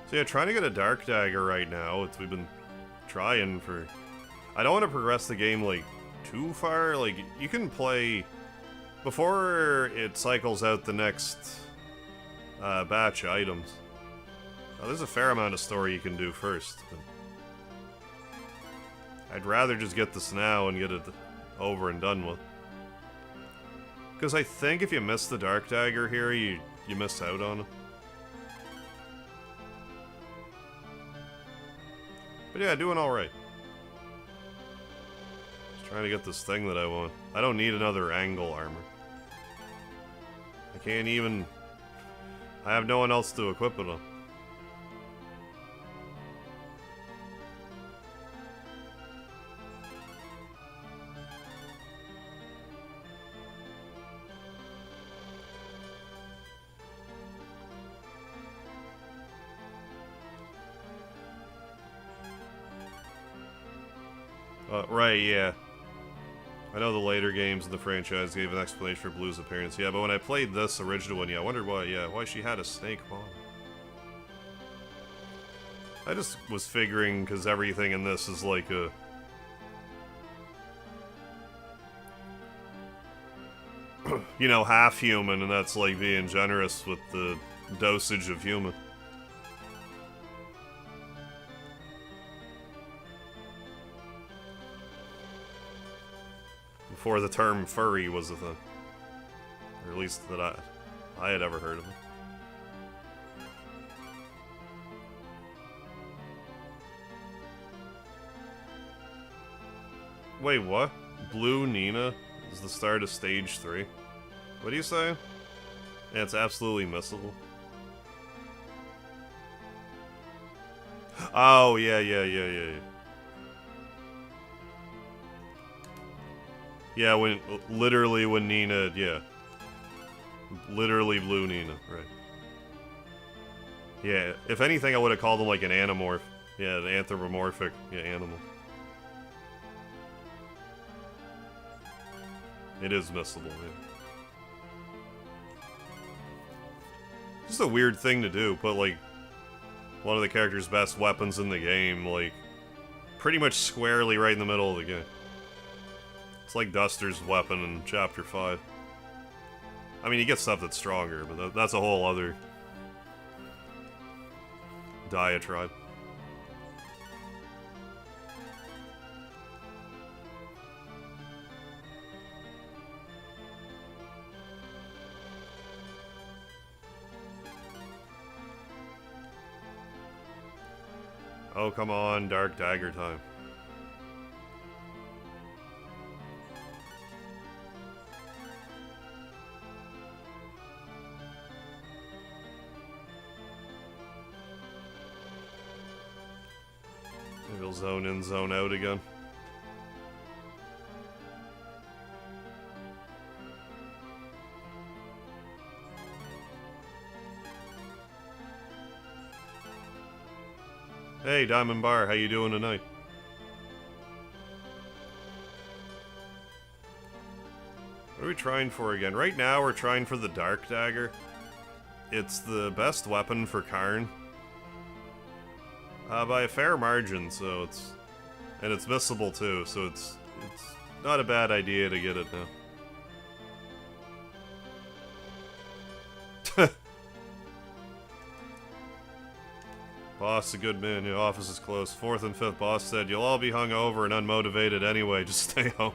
So yeah, trying to get a Dark Dagger right now. We've been trying for... I don't want to progress the game, like, too far. Like, you can play... Before it cycles out the next batch of items. Oh, there's a fair amount of story you can do first. But I'd rather just get this now and get it over and done with. Because I think if you miss the Dark Dagger here, you miss out on it. But yeah, doing alright. Just trying to get this thing that I want. I don't need another angle armor. I can't even... I have no one else to equip it on. Right, yeah. I know the later games in the franchise gave an explanation for Blue's appearance, yeah, but when I played this original one, yeah, I wondered why she had a snake bomb. I just was figuring, because everything in this is like a... you know, half human, and that's like being generous with the dosage of human. Before the term furry was a thing. Or at least that I had ever heard of it. Wait, what? Blue Nina is the start of stage 3? What do you say? Yeah, it's absolutely missable. Oh, yeah. Yeah, literally when Nina, yeah. Literally Blue Nina, right. Yeah, if anything I would have called him like an animorph. Yeah, an anthropomorphic, yeah, animal. It is missable, yeah. Just a weird thing to do, put like one of the character's best weapons in the game, like, pretty much squarely right in the middle of the game. It's like Duster's weapon in Chapter 5. I mean, you get stuff that's stronger, but that's a whole other diatribe. Oh, come on, Dark Dagger time. zone in, zone out again. Hey, Diamond Bar, how you doing tonight? What are we trying for again? Right now, we're trying for the Dark Dagger. It's the best weapon for Karn. By a fair margin, so it's... And it's missable too, so it's not a bad idea to get it now. Boss, a good man, your office is closed. 4th and 5th boss said, you'll all be hungover and unmotivated anyway, just stay home.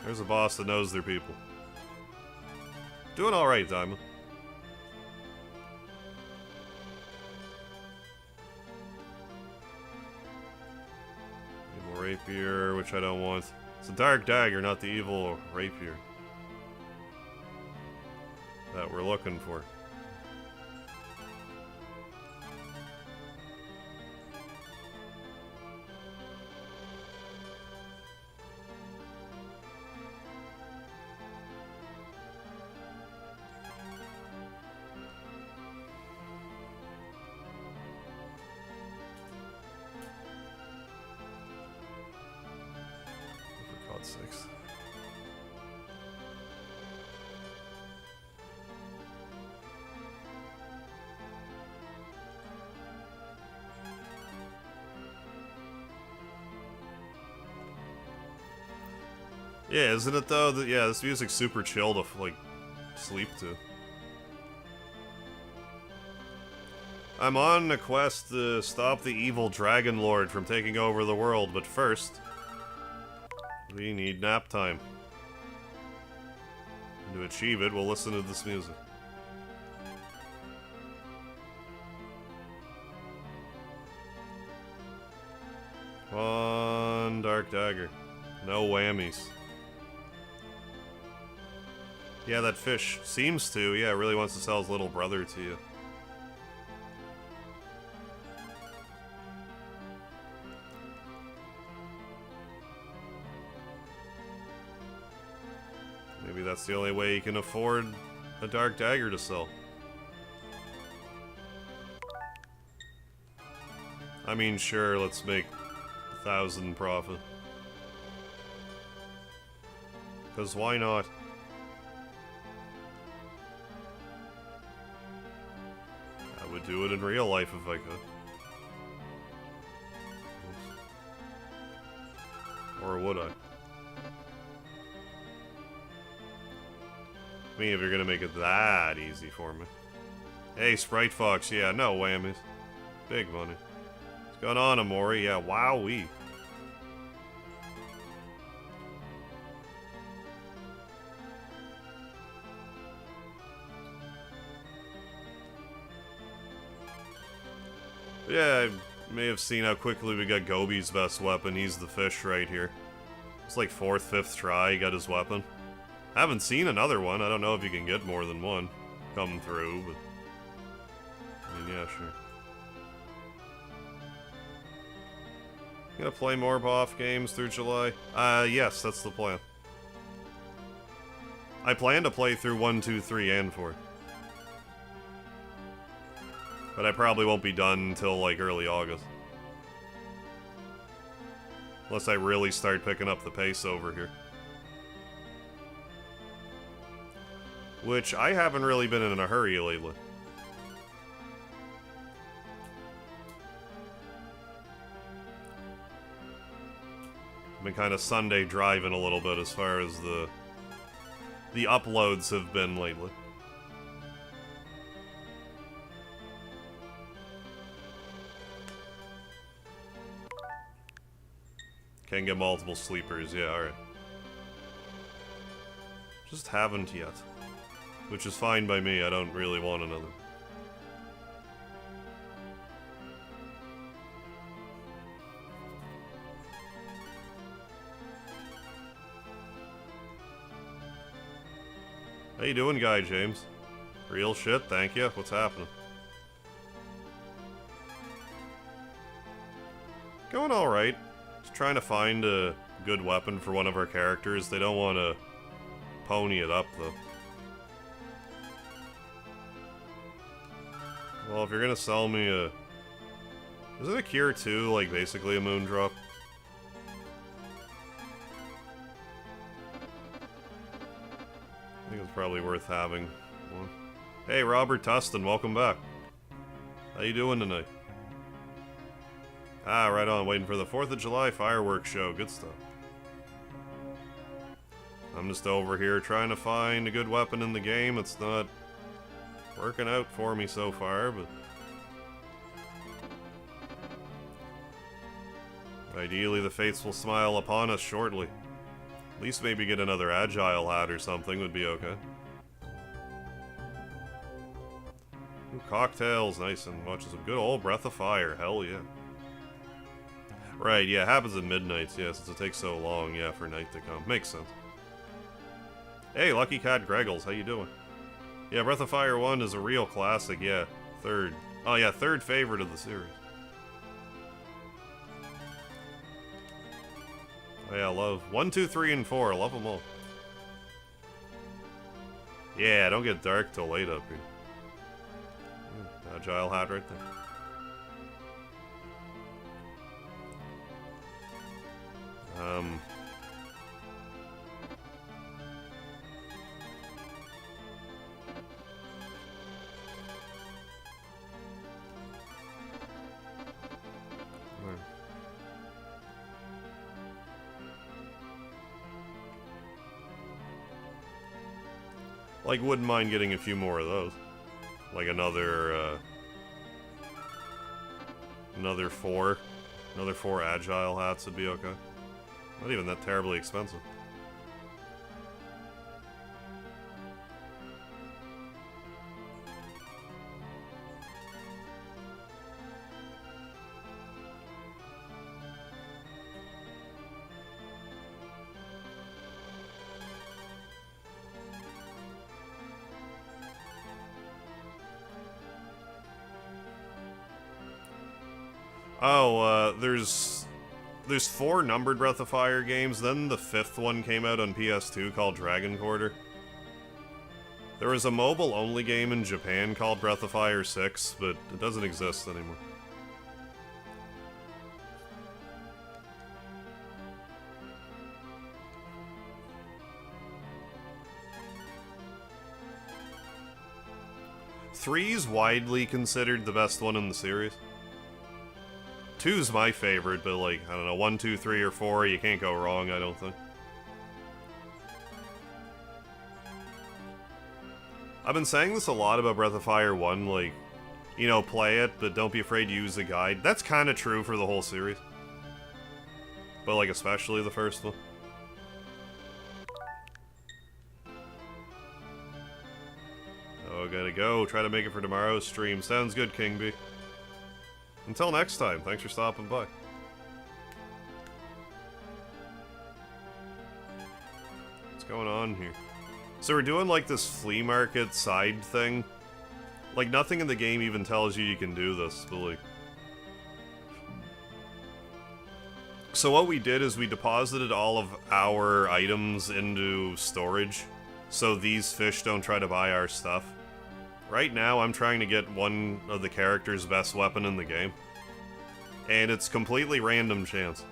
There's a boss that knows their people. Doing alright, Diamond. Evil Rapier, which I don't want. It's a Dark Dagger, not the Evil Rapier that we're looking for. Six. Yeah, isn't it though? Yeah, this music's super chill to like sleep to. I'm on a quest to stop the evil Dragon Lord from taking over the world, but first we need nap time. And to achieve it, we'll listen to this music. Come on, Dark Dagger. No whammies. Yeah, that fish seems to. Yeah, really wants to sell his little brother to you. Maybe that's the only way you can afford a Dark Dagger to sell. I mean, sure, let's make 1,000 profit. Because why not? I would do it in real life if I could. Or would I? I mean, if you're gonna make it that easy for me. Hey, Sprite Fox, yeah, no whammies. Big money. What's going on, Amori? Yeah, wowee. Yeah, I may have seen how quickly we got Gobi's best weapon. He's the fish right here. It's like 4th, 5th try, he got his weapon. Haven't seen another one. I don't know if you can get more than one come through, but I mean, yeah, sure. You gonna play more BOF games through July? Yes, that's the plan. I plan to play through 1, 2, 3, and 4. But I probably won't be done until, like, early August. Unless I really start picking up the pace over here. Which I haven't really been in a hurry lately. I've been kind of Sunday driving a little bit as far as the uploads have been lately. Can get multiple sleepers, yeah, alright. Just haven't yet. Which is fine by me, I don't really want another. How you doing, Guy James? Real shit, thank you. What's happening? going alright. Just trying to find a good weapon for one of our characters. They don't want to pony it up, though. Well, if you're gonna sell me a... Isn't a Cure 2, like, basically a Moondrop? I think it's probably worth having one. Hey, Robert Tustin, welcome back. How you doing tonight? Ah, right on, waiting for the 4th of July fireworks show. Good stuff. I'm just over here trying to find a good weapon in the game. It's not working out for me so far, but... Ideally, the fates will smile upon us shortly. At least maybe get another agile hat or something would be okay. Ooh, cocktails, nice, and watch some good old Breath of Fire, hell yeah. Right, yeah, it happens at midnight, yeah, since it takes so long, yeah, for night to come. Makes sense. Hey, Lucky Cat Greggles, how you doing? Yeah, Breath of Fire 1 is a real classic, yeah. Third. Oh yeah, third favorite of the series. Oh yeah, love 1, 2, 3, and 4. Love them all. Yeah, don't get dark till late up here. Agile hat right there. Like, wouldn't mind getting a few more of those. Like another 4. Another 4 agile hats would be okay. Not even that terribly expensive. Oh, there's 4 numbered Breath of Fire games, then the 5th one came out on PS2 called Dragon Quarter. There was a mobile-only game in Japan called Breath of Fire 6, but it doesn't exist anymore. Three's widely considered the best one in the series. 2's my favorite, but like, I don't know, 1, 2, 3, or 4, you can't go wrong, I don't think. I've been saying this a lot about Breath of Fire 1, like, you know, play it, but don't be afraid to use the guide. That's kind of true for the whole series. But like, especially the first one. Oh, gotta go. Try to make it for tomorrow's stream. Sounds good, King B. Until next time, thanks for stopping by. What's going on here? So we're doing like this flea market side thing. Like nothing in the game even tells you can do this, but like... So what we did is we deposited all of our items into storage, so these fish don't try to buy our stuff. Right now, I'm trying to get one of the character's best weapon in the game. And it's completely random chance.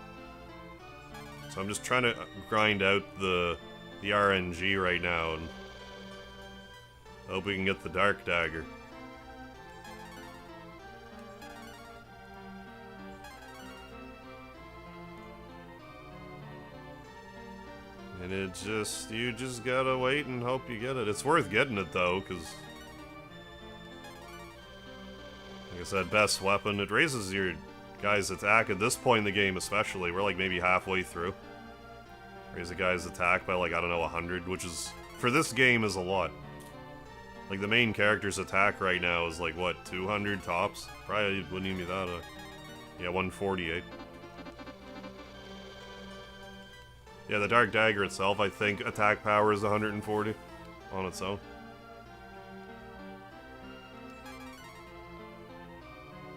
So I'm just trying to grind out the RNG right now and hope we can get the Dark Dagger. And it just, you just gotta wait and hope you get it. It's worth getting it though, because like I said, best weapon. It raises your guy's attack at this point in the game especially. We're like maybe halfway through. Raise a guy's attack by like, I don't know, 100, which is, for this game, is a lot. Like the main character's attack right now is like, what, 200 tops? Probably wouldn't even be that, yeah, 148. Yeah, the Dark Dagger itself, I think, attack power is 140 on its own.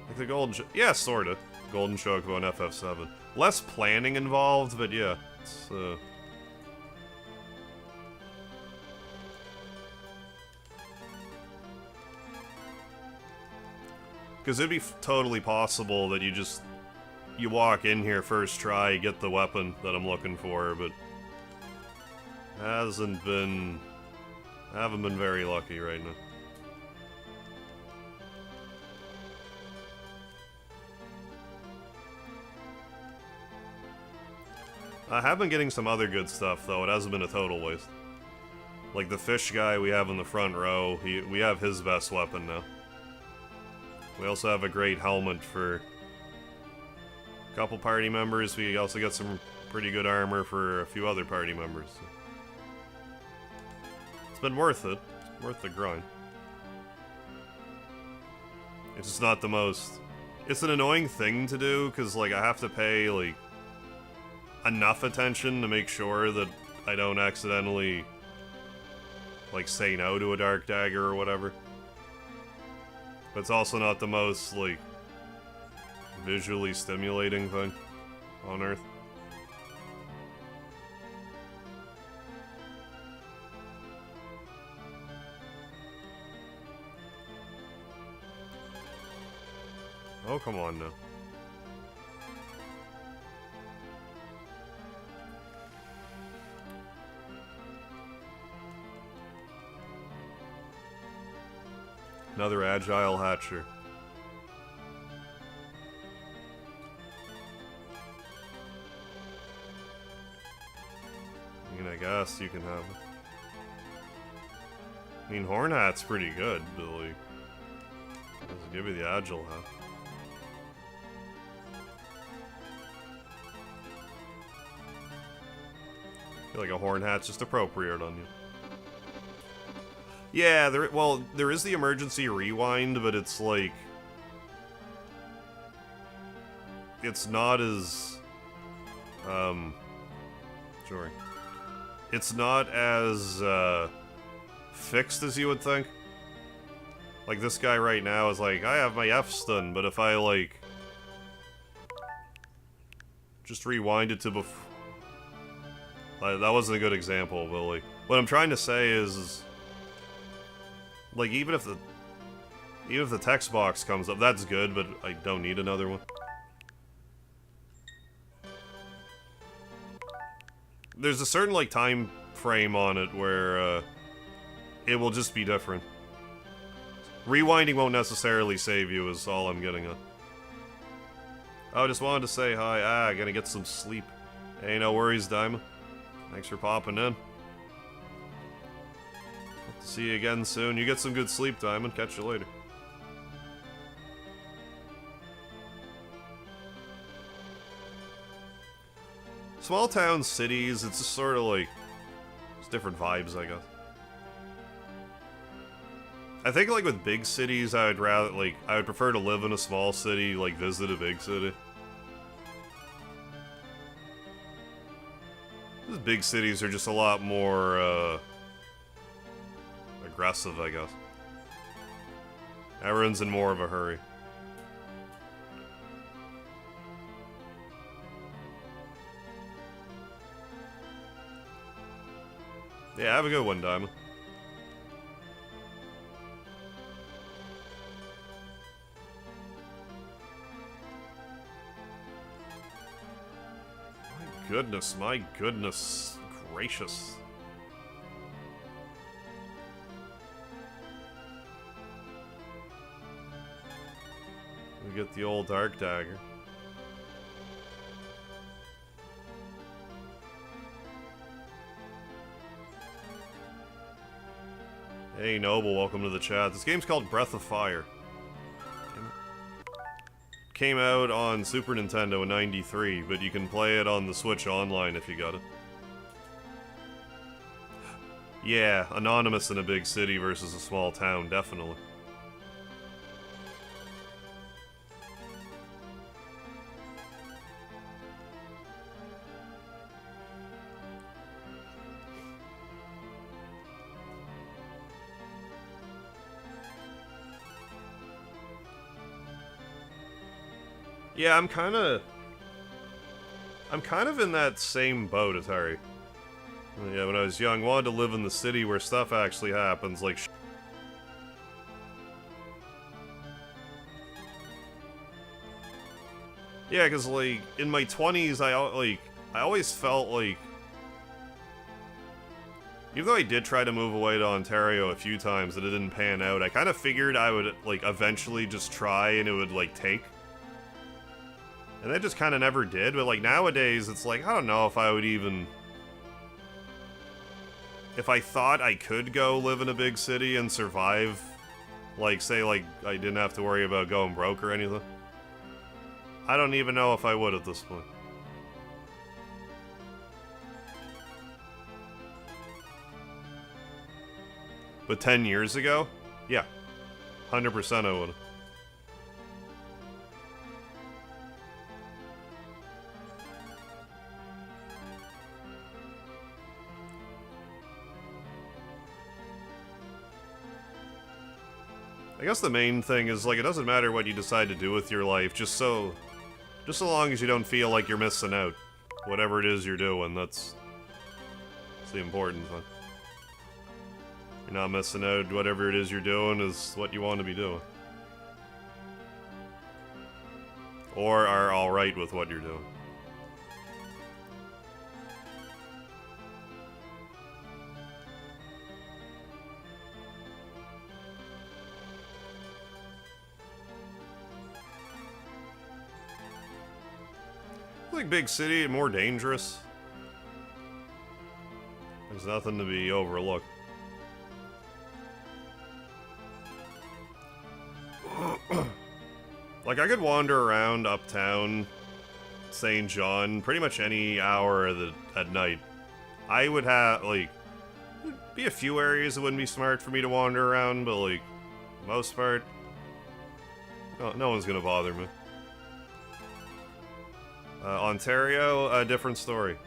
Like the gold... Yeah, sorta. Golden Chocobo and FF7. Less planning involved, but yeah, it's, because it'd be totally possible that you walk in here first try, get the weapon that I'm looking for, but I haven't been very lucky right now. I have been getting some other good stuff, though. It hasn't been a total waste. Like the fish guy we have in the front row, we have his best weapon now. We also have a great helmet for a couple party members. We also got some pretty good armor for a few other party members. It's been worth it. It's worth the grind. It's just not the most... It's an annoying thing to do, because, like, I have to pay, like, enough attention to make sure that I don't accidentally, like, say no to a dark dagger or whatever. But it's also not the most, like, visually stimulating thing on Earth. Oh, come on now. Another agile hatcher. I mean, I guess you can have it. I mean, Horn Hat's pretty good, but like, doesn't give you the agile hat. I feel like a Horn Hat's just appropriate on you. Yeah, there is the emergency rewind, but it's like... It's not as... Sorry. It's not as, fixed as you would think. Like, this guy right now is like, I have my F-stun, but if I, like... just rewind it to before... that wasn't a good example, but, like... What I'm trying to say is... Like, even if the text box comes up, that's good, but I don't need another one. There's a certain, like, time frame on it where, it will just be different. Rewinding won't necessarily save you, is all I'm getting at. Oh, just wanted to say hi. Gonna get some sleep. Hey, no worries, Diamond. Thanks for popping in. See you again soon. You get some good sleep, Diamond. Catch you later. Small town cities, it's just sort of like... It's different vibes, I guess. I think, like, with big cities, I would prefer to live in a small city, like, visit a big city. These big cities are just a lot more, aggressive, I guess. Everyone's in more of a hurry. Yeah, have a good one, Diamond. My goodness gracious. We get the old dark dagger. Hey Noble, welcome to the chat. This game's called Breath of Fire. Came out on Super Nintendo in '93, but you can play it on the Switch online if you got it. Yeah, anonymous in a big city versus a small town, definitely. Yeah, I'm kind of in that same boat as Harry. Yeah, when I was young, wanted to live in the city where stuff actually happens, like yeah, because, like, in my 20s, I always felt like... Even though I did try to move away to Ontario a few times and it didn't pan out, I kind of figured I would, like, eventually just try and it would, like, take. And that just kind of never did, but, like, nowadays, it's like, I don't know if I would even... If I thought I could go live in a big city and survive, like, say, like, I didn't have to worry about going broke or anything. I don't even know if I would at this point. But 10 years ago? Yeah. 100% I would. I guess the main thing is, like, it doesn't matter what you decide to do with your life, just so long as you don't feel like you're missing out. Whatever it is you're doing, that's the important thing. You're not missing out, whatever it is you're doing is what you want to be doing. Or are alright with what you're doing. Like big city, more dangerous. There's nothing to be overlooked. Like, I could wander around uptown, St. John, pretty much any hour at night. I would have, like, there'd be a few areas that wouldn't be smart for me to wander around, but, like, most part, no one's gonna bother me. Ontario, a different story.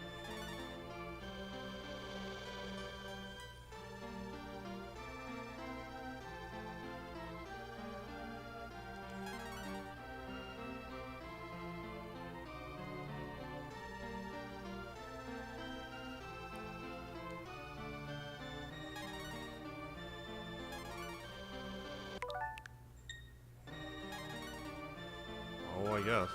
Oh, I guess.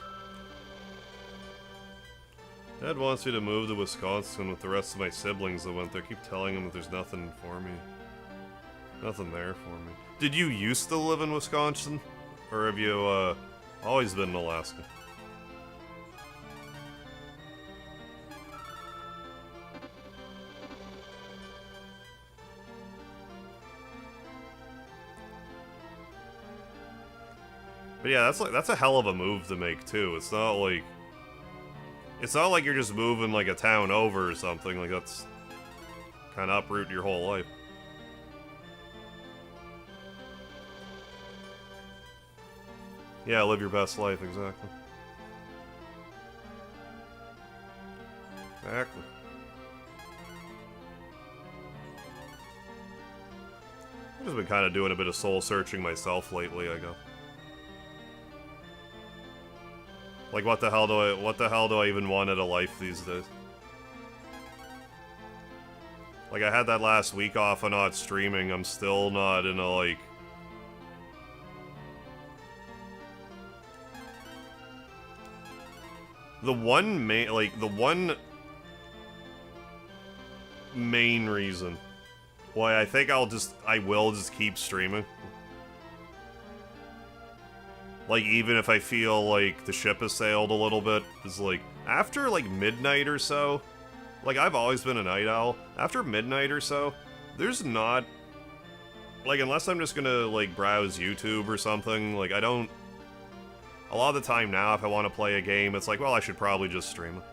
Dad wants me to move to Wisconsin with the rest of my siblings that went there. Keep telling him that there's nothing for me. Nothing there for me. Did you used to live in Wisconsin? Or have you, always been in Alaska? But yeah, that's a hell of a move to make, too. It's not like you're just moving, like, a town over or something. Like, that's kind of uproot your whole life. Yeah, live your best life, exactly. Exactly. I've just been kind of doing a bit of soul-searching myself lately, I guess. Like, what the hell do I even want out of life these days? Like, I had that last week off of not streaming, I'm still not in a, like... The one main reason why I think I will just keep streaming. Like, even if I feel like the ship has sailed a little bit, is like, after, like, midnight or so, like, I've always been a night owl, after midnight or so, there's not, like, unless I'm just gonna, like, browse YouTube or something, like, I don't, a lot of the time now, if I want to play a game, it's like, well, I should probably just stream it.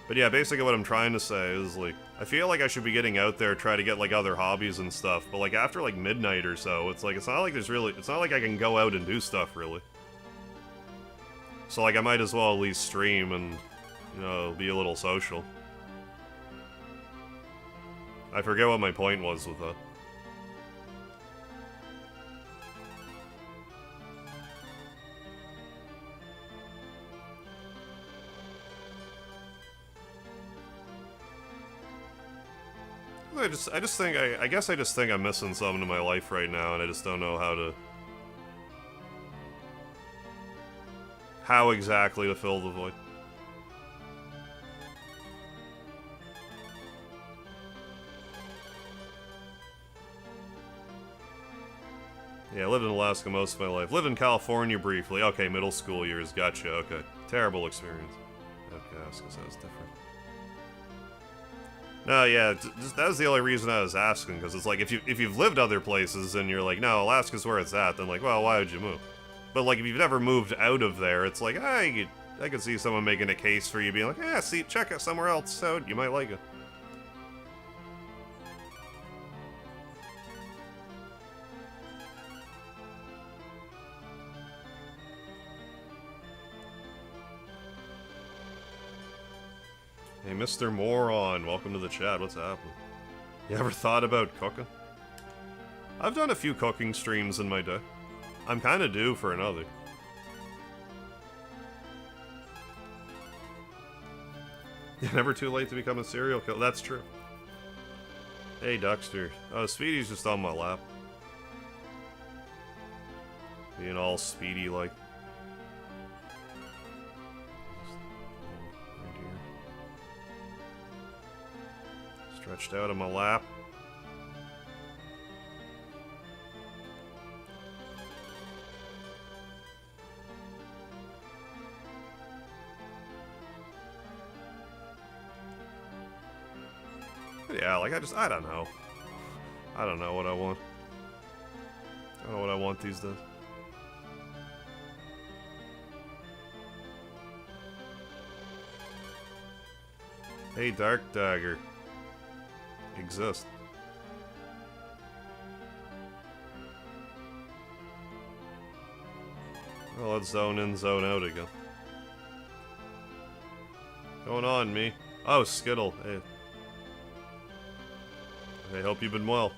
But yeah, basically what I'm trying to say is, like, I feel like I should be getting out there, try to get, like, other hobbies and stuff, but, like, after, like, midnight or so, it's like, it's not like I can go out and do stuff, really. So, like, I might as well at least stream and, you know, be a little social. I forget what my point was with that. I guess I just think I'm missing something in my life right now, and I just don't know how exactly to fill the void. Yeah, I lived in Alaska most of my life. Lived in California briefly. Okay, middle school years. Gotcha. Okay. Terrible experience. Okay, because that was different. No, yeah, just, that was the only reason I was asking, because it's like, if you've lived other places and you're like, no, Alaska's where it's at, then like, well, why would you move? But like, if you've never moved out of there, it's like, I could see someone making a case for you being like, yeah, see, check it somewhere else out, you might like it. Hey, Mr. Moron, welcome to the chat. What's happening? You ever thought about cooking? I've done a few cooking streams in my day. I'm kind of due for another. You're never too late to become a serial killer. That's true. Hey, Duckster. Oh, Speedy's just on my lap. Being all Speedy-like. Stretched out on my lap. Yeah, like I don't know. I don't know what I want. I don't know what I want these days. Hey, Dark Dagger. Exist. Well, let's zone in, zone out again. Going on, me? Oh, Skittle. Hey. I hope you've been well.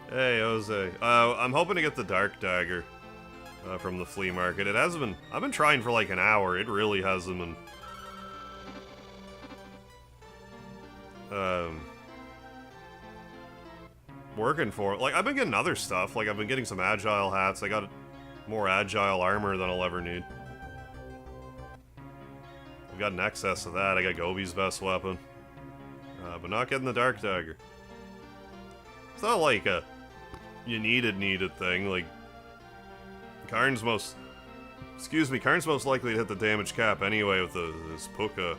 Hey, Jose. I'm hoping to get the Dark Dagger from the flea market. It hasn't been... I've been trying for like an hour. It really hasn't been... working for it. Like, I've been getting other stuff. Like, I've been getting some agile hats. I got more agile armor than I'll ever need. I've got an excess of that. I got Gobi's best weapon. But not getting the Dark Dagger. It's not like a... you needed thing. Like, Karn's most... excuse me, Karn's most likely to hit the damage cap anyway with this Puka...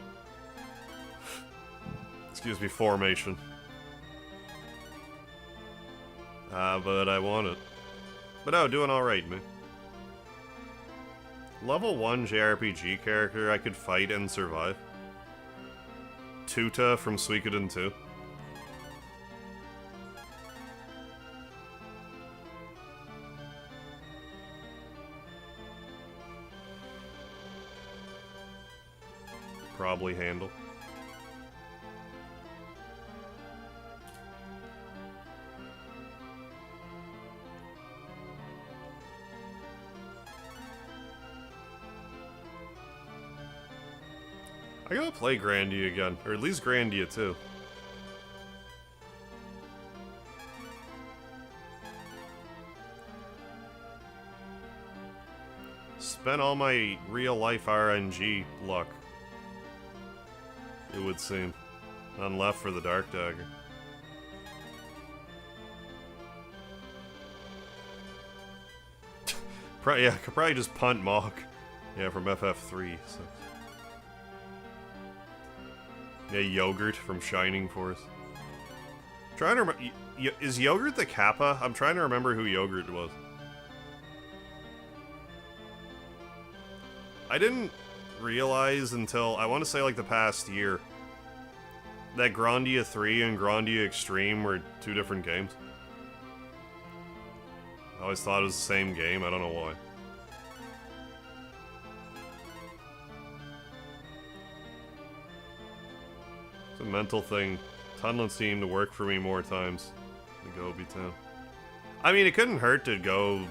excuse me, formation. But I want it. But no, doing alright, man. Level 1 JRPG character I could fight and survive. Tuta from Suikoden 2. Probably handle. I gotta play Grandia again, or at least Grandia 2. Spent all my real-life RNG luck, it would seem. None left for the Dark Dagger. Yeah, could probably just punt Mach. Yeah, from FF3. So. Yeah, Yogurt from Shining Force. Trying to remember. Is Yogurt the Kappa? I'm trying to remember who Yogurt was. I didn't realize until, I want to say like the past year, that Grandia 3 and Grandia Extreme were two different games. I always thought it was the same game, I don't know why. It's a mental thing. Tunneling seemed to work for me more times. The Gobi Town. I mean, it couldn't hurt to go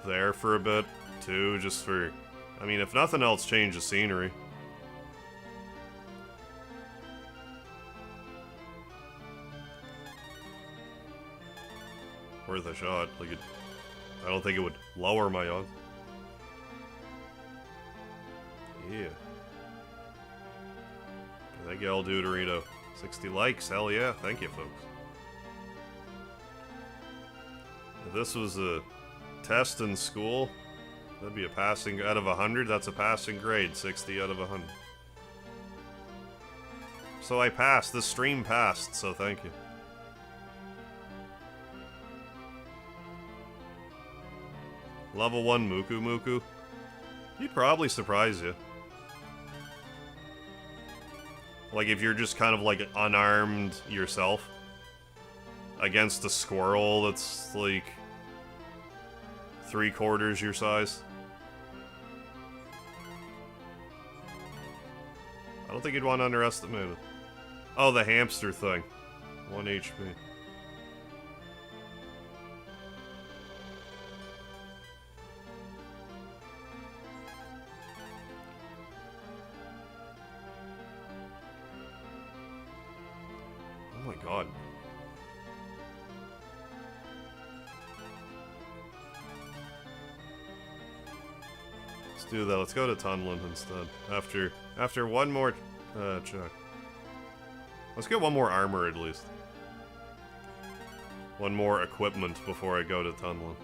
there for a bit, too, just for... I mean, if nothing else, change the scenery. Worth a shot. Like, I don't think it would lower my odds. Yeah. Thank you, El Dorito. 60 likes, hell yeah. Thank you, folks. If this was a test in school, that'd be a passing out of 100. That's a passing grade, 60 out of 100. So I passed. The stream passed, so thank you. Level 1 Muku Muku. He'd probably surprise you. Like if you're just kind of like unarmed yourself against a squirrel that's like 3/4 your size. I don't think you'd want to underestimate it. Oh, the hamster thing. 1 HP. Oh my god. Let's do that. Let's go to Tunland instead. After one more check. Let's get one more armor at least. One more equipment before I go to Tunland.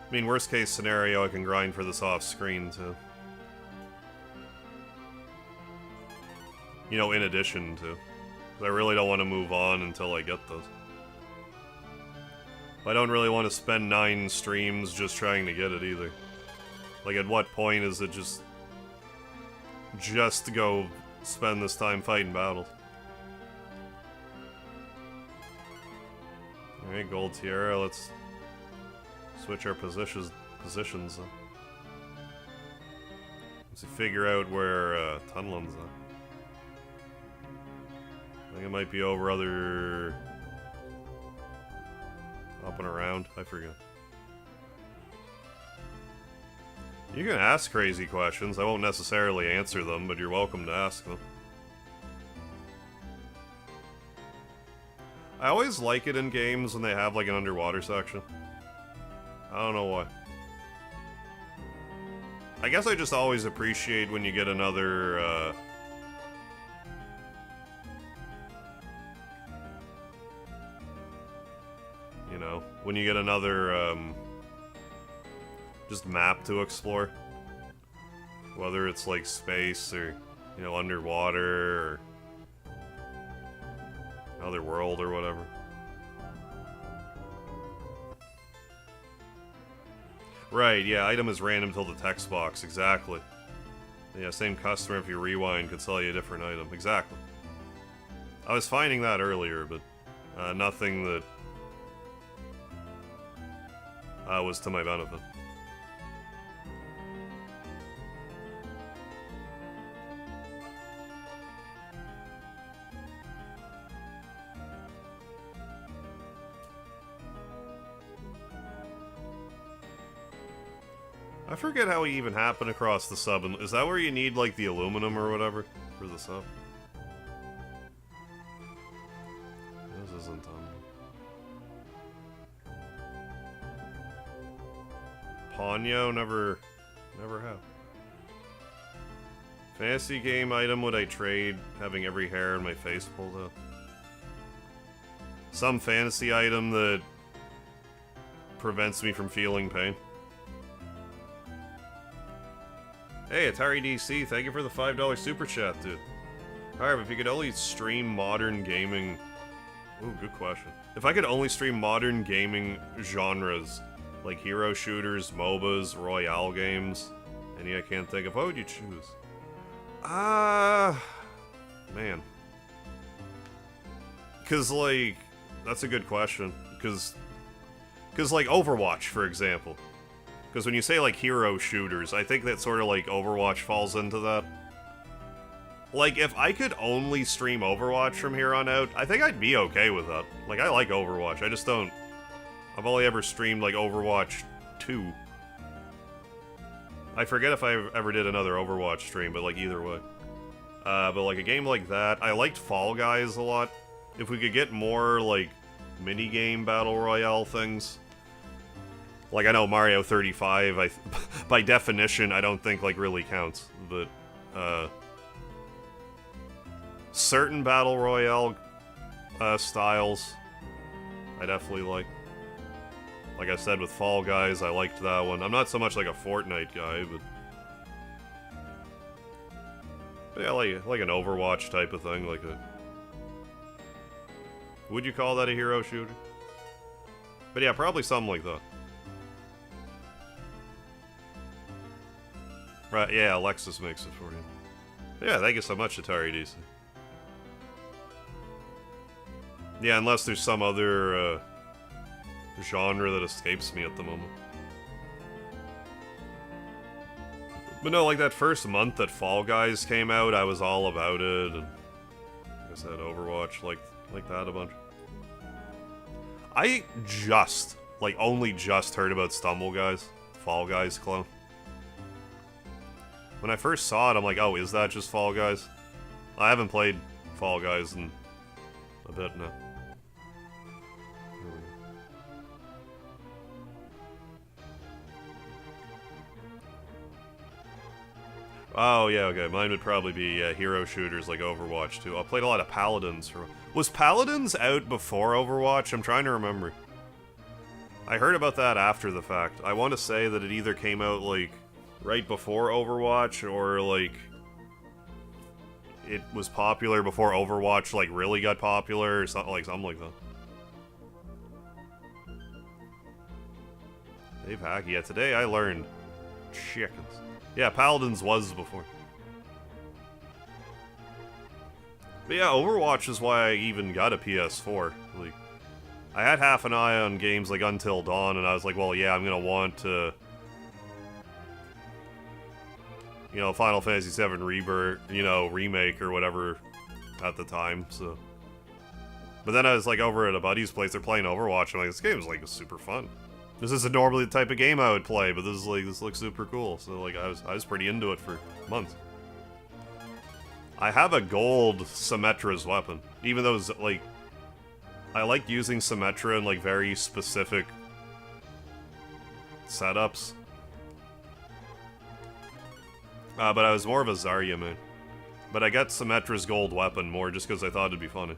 I mean, worst case scenario, I can grind for this off screen too. You know, in addition to. I really don't want to move on until I get those. I don't really want to spend 9 streams just trying to get it either. Like, at what point is it just to go spend this time fighting battles? Alright, gold tiara, let's switch our positions then. Let's figure out where Tunland's at. I think it might be over other... up and around, I forget. You can ask crazy questions, I won't necessarily answer them, but you're welcome to ask them. I always like it in games when they have like an underwater section. I don't know why. I guess I just always appreciate when you get another, you know, when you get another, just map to explore. Whether it's like space or, you know, underwater or another world or whatever. Right, yeah, item is random till the text box, exactly. Yeah, same customer, if you rewind, could sell you a different item, exactly. I was finding that earlier, but nothing that was to my benefit. I forget how we even happen across the sub. Is that where you need, like, the aluminum or whatever for the sub? This isn't Ponyo? Never have. Fantasy game item would I trade having every hair in my face pulled out? Some fantasy item that prevents me from feeling pain. Hey, Atari DC, thank you for the $5 super chat, dude. Alright, but if you could only stream modern gaming... Ooh, good question. If I could only stream modern gaming genres, like hero shooters, MOBAs, Royale games, any I can't think of, what would you choose? Man. Because, like, that's a good question. Because Because, like, Overwatch, for example. Because when you say, like, hero shooters, I think that sort of, like, Overwatch falls into that. Like, if I could only stream Overwatch from here on out, I think I'd be okay with that. Like, I like Overwatch, I just don't... I've only ever streamed, like, Overwatch 2. I forget if I ever did another Overwatch stream, but, like, either way. But, like, a game like that... I liked Fall Guys a lot. If we could get more, like, minigame Battle Royale things... Like, I know Mario 35, by definition, I don't think, like, really counts. But, certain Battle Royale, styles, I definitely like. Like I said, with Fall Guys, I liked that one. I'm not so much like a Fortnite guy, but yeah, like an Overwatch type of thing, like a... Would you call that a hero shooter? But yeah, probably something like that. Right, yeah, Alexis makes it for you. Yeah, thank you so much, Atari DC. Yeah, unless there's some other, genre that escapes me at the moment. But no, like that first month that Fall Guys came out, I was all about it, and like I said, Overwatch, like that a bunch. I just, like, only just heard about Stumble Guys, Fall Guys clone. When I first saw it, I'm like, oh, is that just Fall Guys? I haven't played Fall Guys in a bit now. Oh, yeah, okay. Mine would probably be hero shooters like Overwatch, too. I played a lot of Paladins. Was Paladins out before Overwatch? I'm trying to remember. I heard about that after the fact. I want to say that it either came out, like, right before Overwatch, or, like, it was popular before Overwatch, like, really got popular, or something like that. Dave Hackey, yeah, today I learned chickens. Yeah, Paladins was before. But yeah, Overwatch is why I even got a PS4. Like, I had half an eye on games like Until Dawn, and I was like, well, yeah, I'm gonna want to... You know, Final Fantasy VII Rebirth, you know, remake or whatever at the time, so... But then I was, like, over at a buddy's place, they're playing Overwatch, and I'm like, this game is, like, super fun. This isn't normally the type of game I would play, but this is, like, this looks super cool, so, like, I was pretty into it for months. I have a gold Symmetra's weapon, even though, like, I like using Symmetra in, like, very specific setups. But I was more of a Zarya man. But I got Symmetra's gold weapon more just because I thought it'd be funny.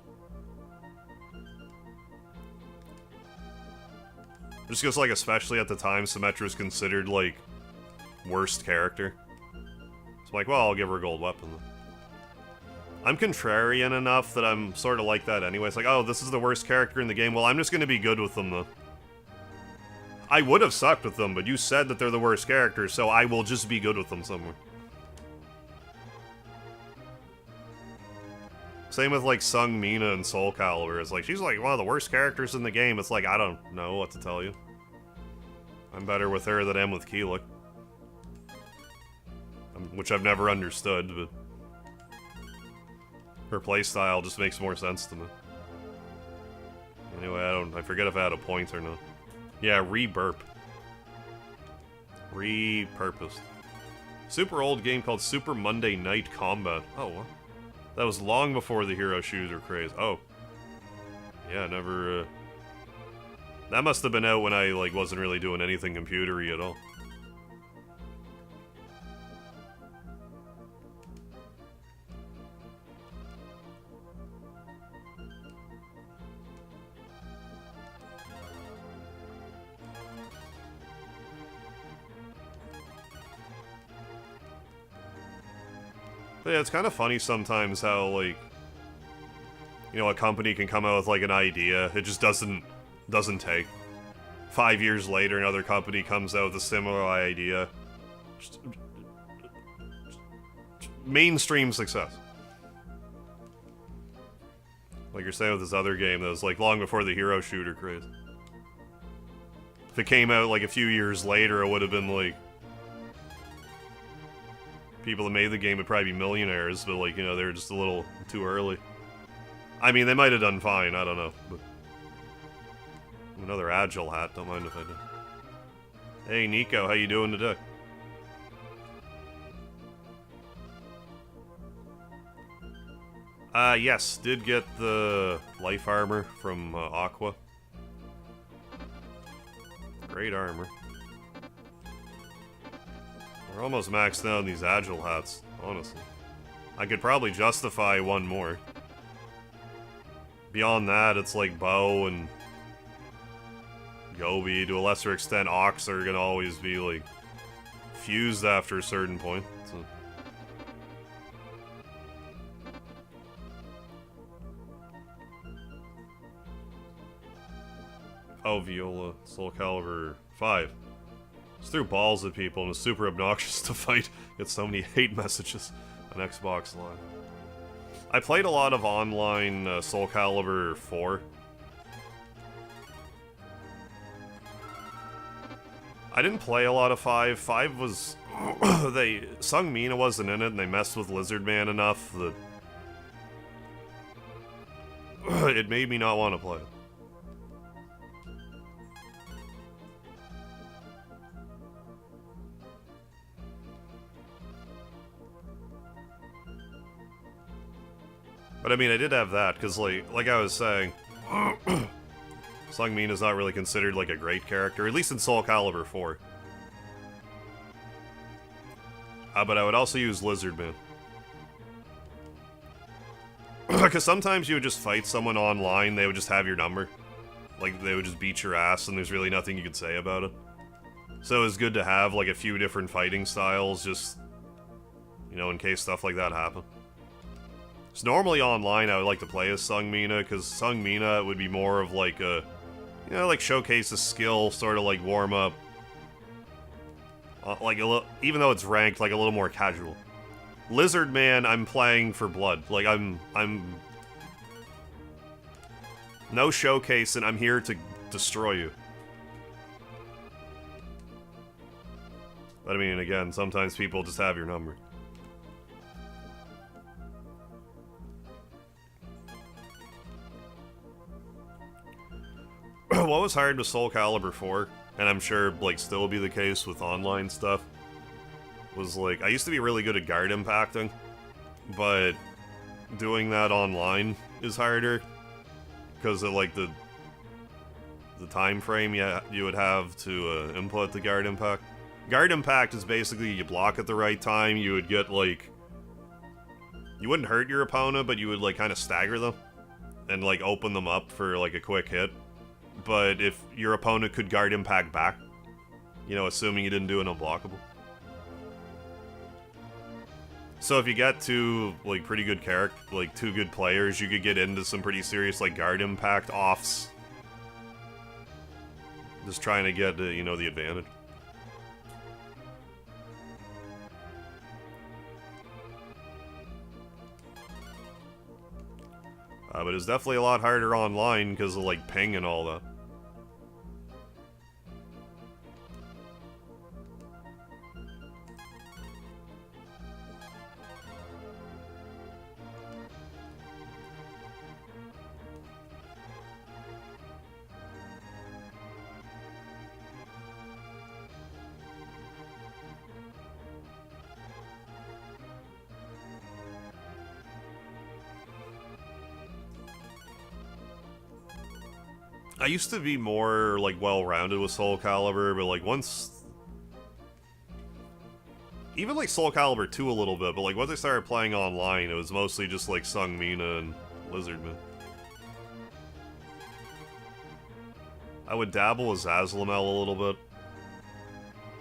Just because, like, especially at the time, Symmetra's considered, like, worst character. So I'm like, well, I'll give her a gold weapon then. I'm contrarian enough that I'm sort of like that anyway. It's like, oh, this is the worst character in the game. Well, I'm just going to be good with them, though. I would have sucked with them, but you said that they're the worst character, so I will just be good with them somewhere. Same with, like, Sung Mina and Soul Calibur. It's like, she's, like, one of the worst characters in the game. It's like, I don't know what to tell you. I'm better with her than I am with Keelik. Which I've never understood, but... her playstyle just makes more sense to me. Anyway, I forget if I had a point or not. Yeah, re-burp. Repurposed. Super old game called Super Monday Night Combat. Oh, what? That was long before the hero shooter craze. Oh. Yeah, never, That must have been out when I, like, wasn't really doing anything computery at all. But yeah, it's kind of funny sometimes how, like, you know, a company can come out with, like, an idea. It just doesn't take. 5 years later, another company comes out with a similar idea. Just mainstream success. Like you're saying with this other game that was, like, long before the hero shooter craze. If it came out like a few years later, it would have been like... people that made the game would probably be millionaires, but like, you know, they're just a little too early. I mean, they might have done fine, I don't know. But... another agile hat, don't mind if I do. Hey Nico, how you doing today? Yes, did get the life armor from Aqua. Great armor. We're almost maxed out on these agile hats, honestly. I could probably justify one more. Beyond that, it's like Bow and Gobi, to a lesser extent, Ox are gonna always be, like, fused after a certain point. So. Oh, Viola, Soul Calibur 5. Just threw balls at people and was super obnoxious to fight. Get so many hate messages on Xbox Live. I played a lot of online Soul Calibur 4. I didn't play a lot of 5. 5 was... Sung Mina wasn't in it, and they messed with Lizard Man enough that... it made me not want to play it. But I mean, I did have that, because like I was saying... Sung Mina's not really considered like a great character, at least in Soul Calibur 4. But I would also use Lizard Man. Because sometimes you would just fight someone online, they would just have your number. Like, they would just beat your ass, and there's really nothing you could say about it. So it's good to have, like, a few different fighting styles, just, you know, in case stuff like that happen. So normally online, I would like to play as Sung Mina, because Sung Mina would be more of like a, you know, like showcase a skill, sort of like warm up. Like a little, even though it's ranked, like a little more casual. Lizard Man, I'm playing for blood. Like I'm no showcase, and I'm here to destroy you. But I mean, again, sometimes people just have your number. What was hard with Soul Calibur 4, and I'm sure, like, still will be the case with online stuff, was, like, I used to be really good at guard impacting, but doing that online is harder, because of, like, the time frame you would have to input the guard impact. Guard impact is basically you block at the right time, you would get, like, you wouldn't hurt your opponent, but you would, like, kind of stagger them, and, like, open them up for, like, a quick hit. But if your opponent could guard impact back, you know, assuming you didn't do an unblockable. So if you get two, like, pretty good like, two good players, you could get into some pretty serious, like, guard impact offs. Just trying to get, you know, the advantage. But it's definitely a lot harder online because of, like, ping and all that. I used to be more, like, well-rounded with Soul Calibur, but, like, once... even, like, Soul Calibur 2 a little bit, but, like, once I started playing online, it was mostly just, like, Sung Mina and Lizard Man. I would dabble with Zazzlemel a little bit.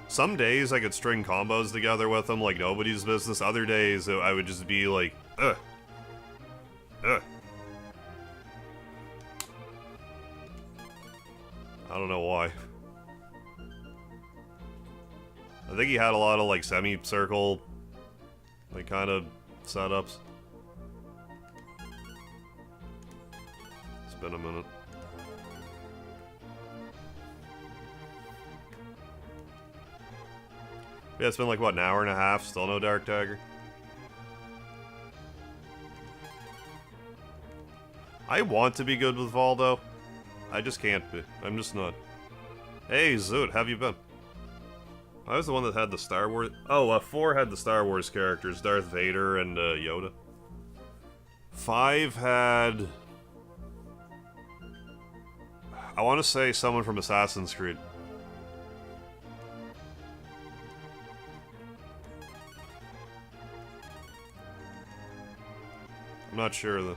Some days I could string combos together with them like nobody's business. Other days I would just be like, ugh. Ugh. I don't know why. I think he had a lot of, like, semi-circle, like, kind of setups. It's been a minute. Yeah, it's been like, what, an hour and a half? Still no dark dagger? I want to be good with Valdo. I just can't be. I'm just not. Hey, Zoot, how have you been? I was the one that had the Star Wars... Oh, 4 had the Star Wars characters, Darth Vader and Yoda. 5 had... I want to say someone from Assassin's Creed. I'm not sure, though.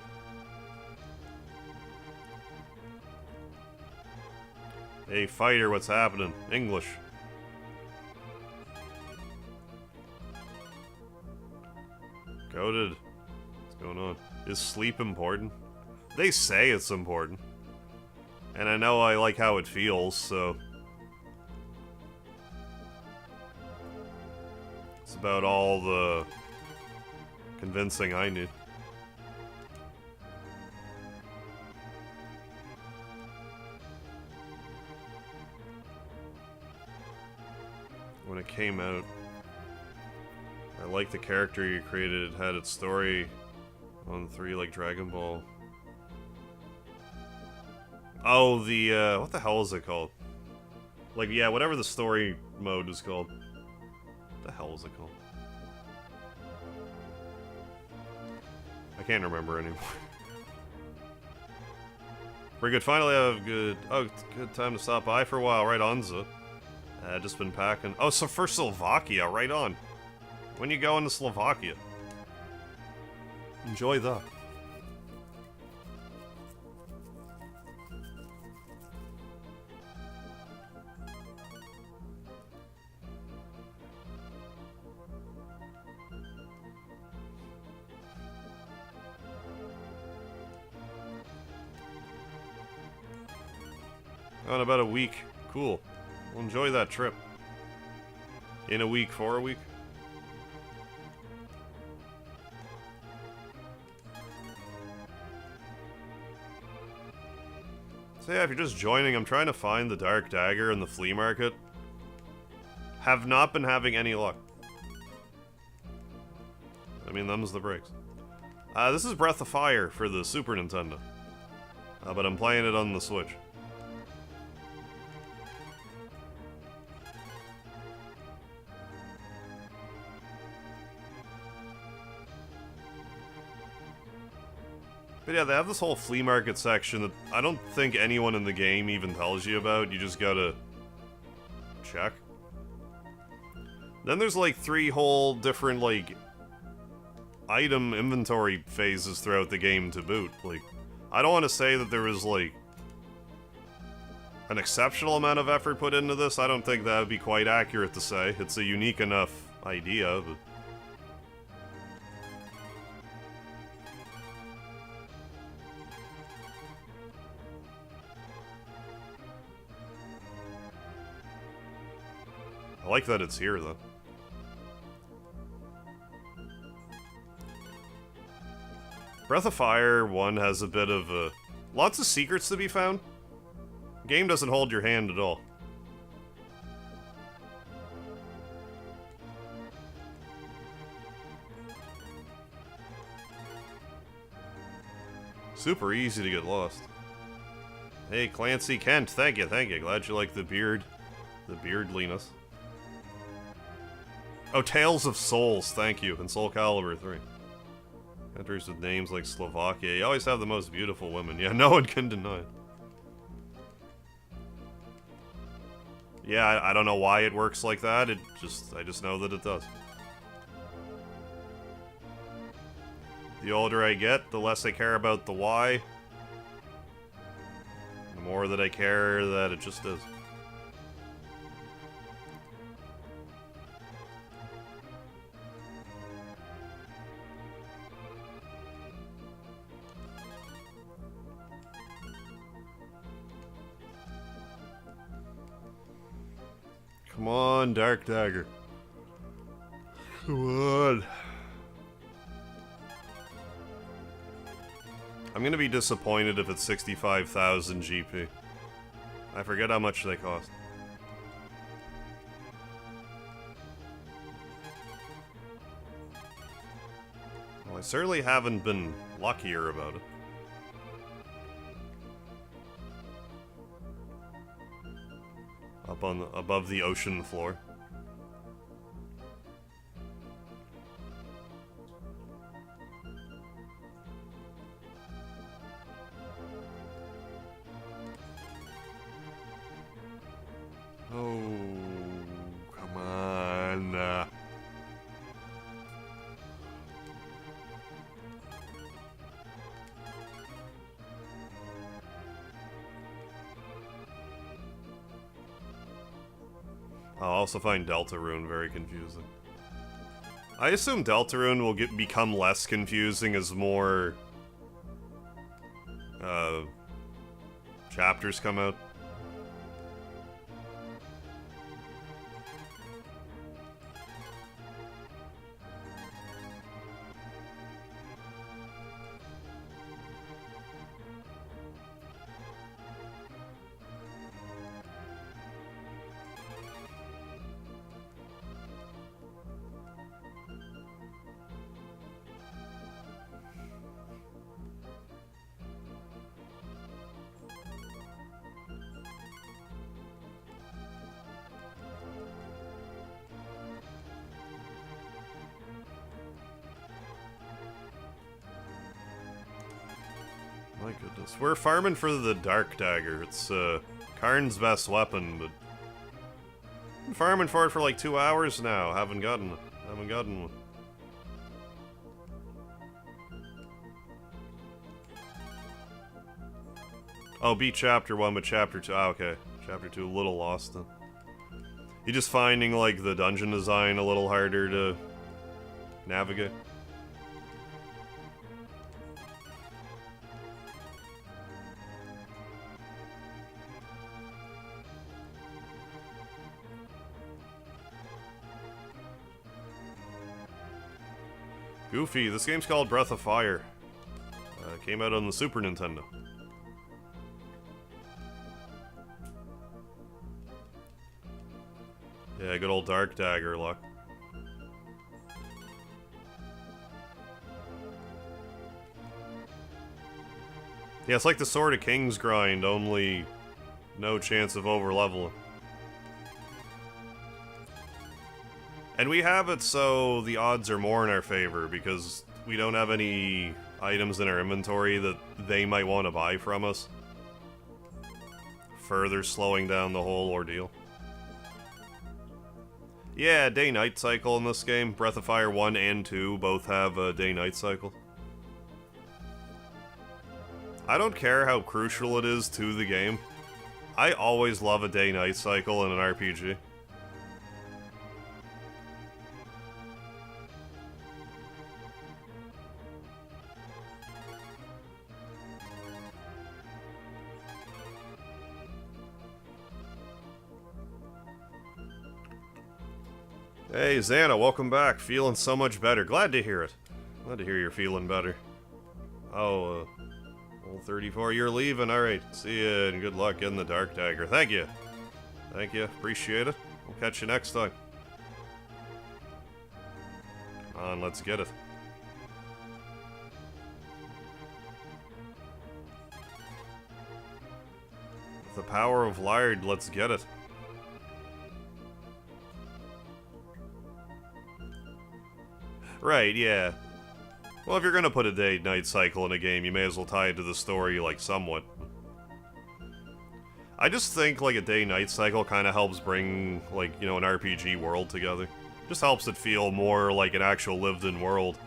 Hey, fighter, what's happening? English. Goated. What's going on? Is sleep important? They say it's important. And I know I like how it feels, so... It's about all the... convincing I need. When it came out, I liked the character you created. It had its story on 3 like Dragon Ball. Oh, the, what the hell is it called? Like, yeah, whatever the story mode is called. What the hell is it called? I can't remember anymore. Pretty good. Finally have good... Oh, good time to stop by for a while. Right on, Za. Just been packing. Oh, so for Slovakia, right on. When you go into Slovakia? Enjoy that. Oh, in about a week. Cool. We'll enjoy that trip. In a week, for a week. So yeah, if you're just joining, I'm trying to find the Dark Dagger in the flea market. Have not been having any luck. I mean, them's the breaks. This is Breath of Fire for the Super Nintendo. But I'm playing it on the Switch. But yeah, they have this whole flea market section that I don't think anyone in the game even tells you about. You just gotta check. Then there's like 3 whole different like item inventory phases throughout the game to boot. Like, I don't want to say that there was like an exceptional amount of effort put into this. I don't think that would be quite accurate to say. It's a unique enough idea, but... I like that it's here, though. Breath of Fire 1 has a bit of, lots of secrets to be found. Game doesn't hold your hand at all. Super easy to get lost. Hey, Clancy Kent, thank you. Glad you like the beard. The beardliness. Oh, Tales of Souls, thank you, and Soul Calibur 3. Countries with names like Slovakia, you always have the most beautiful women. Yeah, no one can deny it. Yeah, I don't know why it works like that, I just know that it does. The older I get, the less I care about the why. The more that I care that it just is. Come on, Dark Dagger. Come on. I'm gonna be disappointed if it's 65,000 GP. I forget how much they cost. Well, I certainly haven't been luckier about it. Up on above the ocean floor. Oh, come on. I'll also find Deltarune very confusing. I assume Deltarune will become less confusing as more chapters come out. My goodness. We're farming for the Dark Dagger. It's, Karn's best weapon, but... Been farming for it for like 2 hours now. Haven't gotten one. Oh, beat Chapter 1, but Chapter 2... Ah, okay. Chapter 2, a little lost then. You're just finding, like, the dungeon design a little harder to navigate. Goofy, this game's called Breath of Fire. Came out on the Super Nintendo. Yeah, good old Dark Dagger luck. Yeah, it's like the Sword of Kings grind, only no chance of over-leveling. And we have it so the odds are more in our favor, because we don't have any items in our inventory that they might want to buy from us. Further slowing down the whole ordeal. Yeah, day-night cycle in this game. Breath of Fire 1 and 2 both have a day-night cycle. I don't care how crucial it is to the game. I always love a day-night cycle in an RPG. Hey, Xana, welcome back. Feeling so much better. Glad to hear it. Glad to hear you're feeling better. Oh, old 34, you're leaving. Alright, see ya, and good luck in the Dark Dagger. Thank you. Thank you. Appreciate it. We'll catch you next time. Come on, let's get it. With the power of Lard, let's get it. Right, yeah. Well, if you're gonna put a day-night cycle in a game, you may as well tie it to the story, like, somewhat. I just think, like, a day-night cycle kind of helps bring, like, you know, an RPG world together. Just helps it feel more like an actual lived-in world.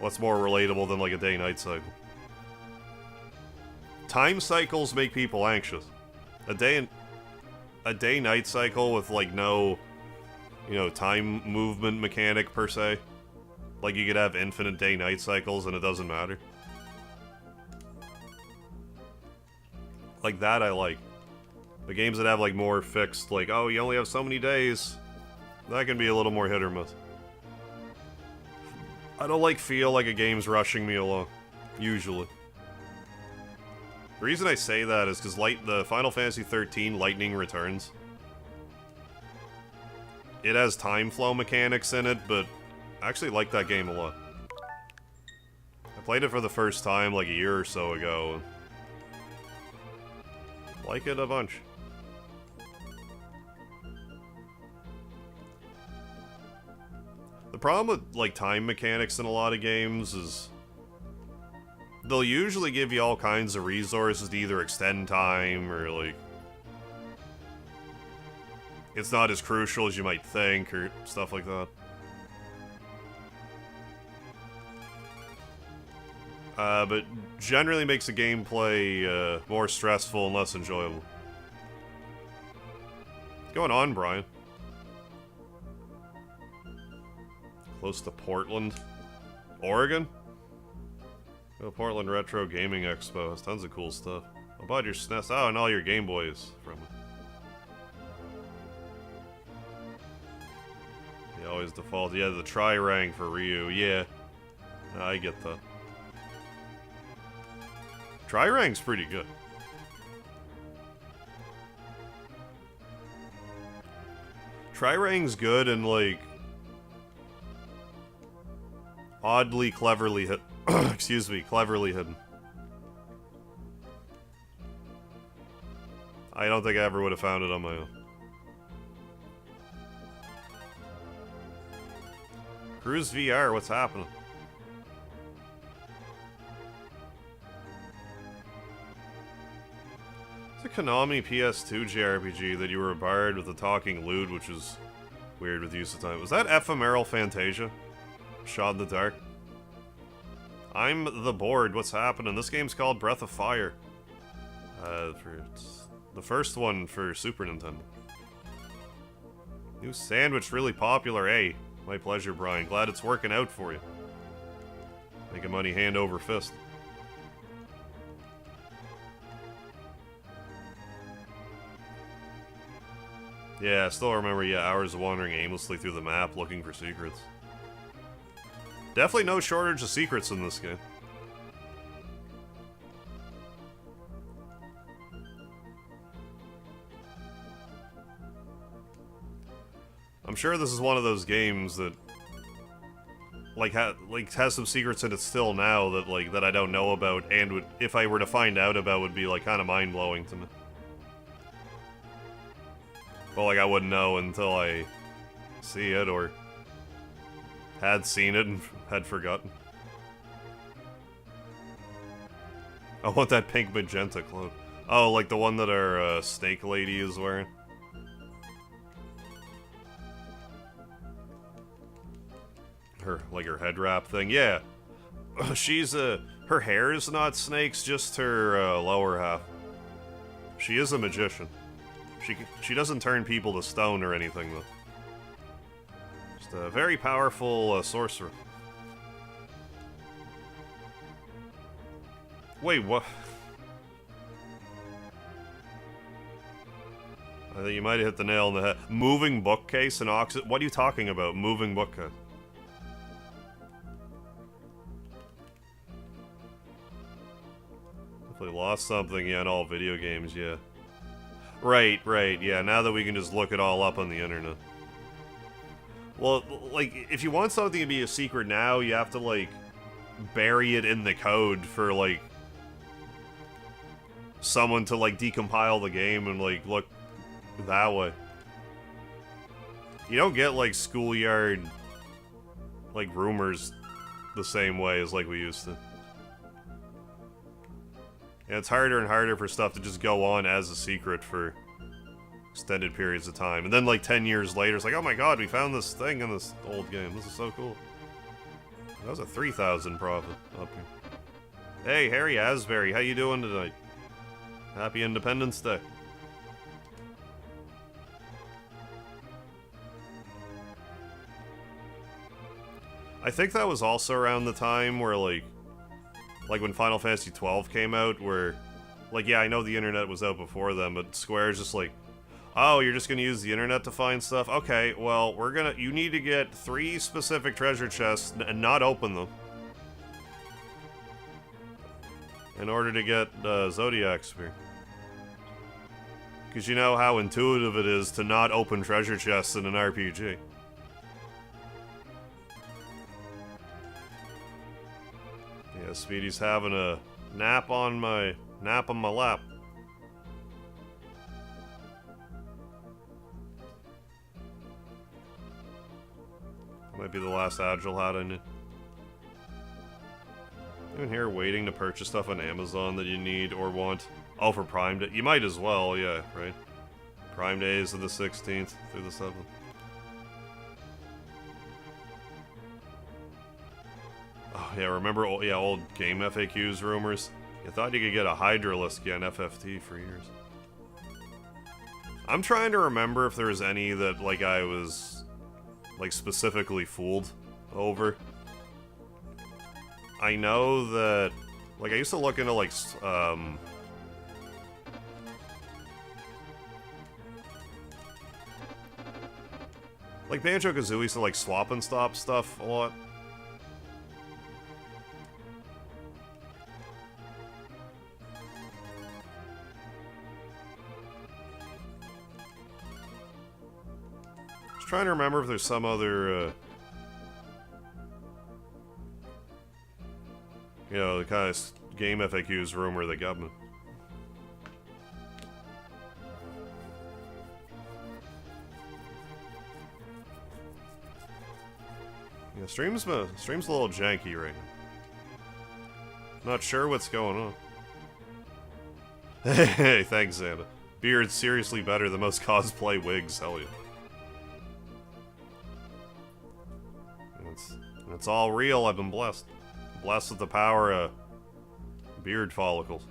What's more relatable than, like, a day-night cycle? Time cycles make people anxious. A day-night cycle with, like, no, you know, time movement mechanic, per se. Like, you could have infinite day-night cycles and it doesn't matter. Like, that I like. The games that have, like, more fixed, like, oh, you only have so many days, that can be a little more hit or miss. I don't, feel like a game's rushing me along. Usually. The reason I say that is because the Final Fantasy XIII Lightning Returns. It has time flow mechanics in it, but I actually like that game a lot. played it for the first time like a year or so ago. Like it a bunch. The problem with like time mechanics in a lot of games is they'll usually give you all kinds of resources to either extend time or like it's not as crucial as you might think or stuff like that. But generally makes the gameplay more stressful and less enjoyable. What's going on, Brian? Close to Portland, Oregon? Oh, Portland Retro Gaming Expo has tons of cool stuff. I bought your SNES. Oh, and all your Game Boys from it. Yeah, always default. Yeah, the tri-rank for Ryu. Yeah, I get that. Tri-rank's pretty good. Tri-rank's good and like oddly cleverly hit. Excuse me, cleverly hidden. I don't think I ever would have found it on my own. Cruise VR, what's happening? It's a Konami PS2 JRPG that you were barred with the talking lewd, which is weird with use of time. Was that Ephemeral Fantasia? Shot in the dark? I'm the board. What's happening? This game's called Breath of Fire. It's the first one for Super Nintendo. New sandwich, really popular. Hey, my pleasure, Brian. Glad it's working out for you. Making money hand over fist. Yeah, I still remember, yeah, hours of wandering aimlessly through the map looking for secrets. Definitely no shortage of secrets in this game. I'm sure this is one of those games that has some secrets in it still now that that I don't know about, and would, if I were to find out about, would be like kind of mind-blowing to me. But like I wouldn't know until I see it or had seen it and had forgotten. I want that pink magenta cloak. Oh, like the one that our snake lady is wearing. Her head wrap thing. Yeah. She's her hair is not snakes, just her lower half. She is a magician. She doesn't turn people to stone or anything though. Just a very powerful sorcerer. Wait, what? I think you might have hit the nail on the head. Moving bookcase and oxygen. What are you talking about? Moving bookcase. Definitely lost something, yeah, in all video games, yeah. Right, yeah, now that we can just look it all up on the internet. Well, like, if you want something to be a secret now, you have to, like, bury it in the code for, like, someone to, like, decompile the game and, like, look that way. You don't get, like, schoolyard, like, rumors the same way as, like, we used to. And it's harder and harder for stuff to just go on as a secret for extended periods of time. And then, like, 10 years later, it's like, oh my god, we found this thing in this old game. This is so cool. That was a 3,000 profit up here. Hey, Harry Asbury, how you doing tonight? Happy Independence Day. I think that was also around the time where, like when Final Fantasy XII came out, where, like, yeah, I know the internet was out before them, but Square's just like, oh, you're just gonna use the internet to find stuff? Okay, well, you need to get 3 specific treasure chests and not open them in order to get Zodiac Spear. Because you know how intuitive it is to not open treasure chests in an RPG. Yeah, Yeah, Speedy's having a nap on my lap. Might be the last Agile hat I need. Even here, waiting to purchase stuff on Amazon that you need or want. Oh, for Prime Day. You might as well, yeah, right? Prime Day is the 16th through the 7th. Oh, yeah, remember old game FAQs rumors? You thought you could get a Hydralisk on FFT for years. I'm trying to remember if there was any that, like, I was, like, specifically fooled over. I know that, like, I used to look into, like, like, Banjo-Kazooie used to, like, swap and stop stuff a lot. Just trying to remember if there's some other, you know, the kind of game FAQs rumor that got me. Yeah, stream's a little janky right now. Not sure what's going on. Hey, thanks, Xanda. Beard's seriously better than most cosplay wigs, hell yeah. It's all real, I've been blessed. Blessed with the power of beard follicles.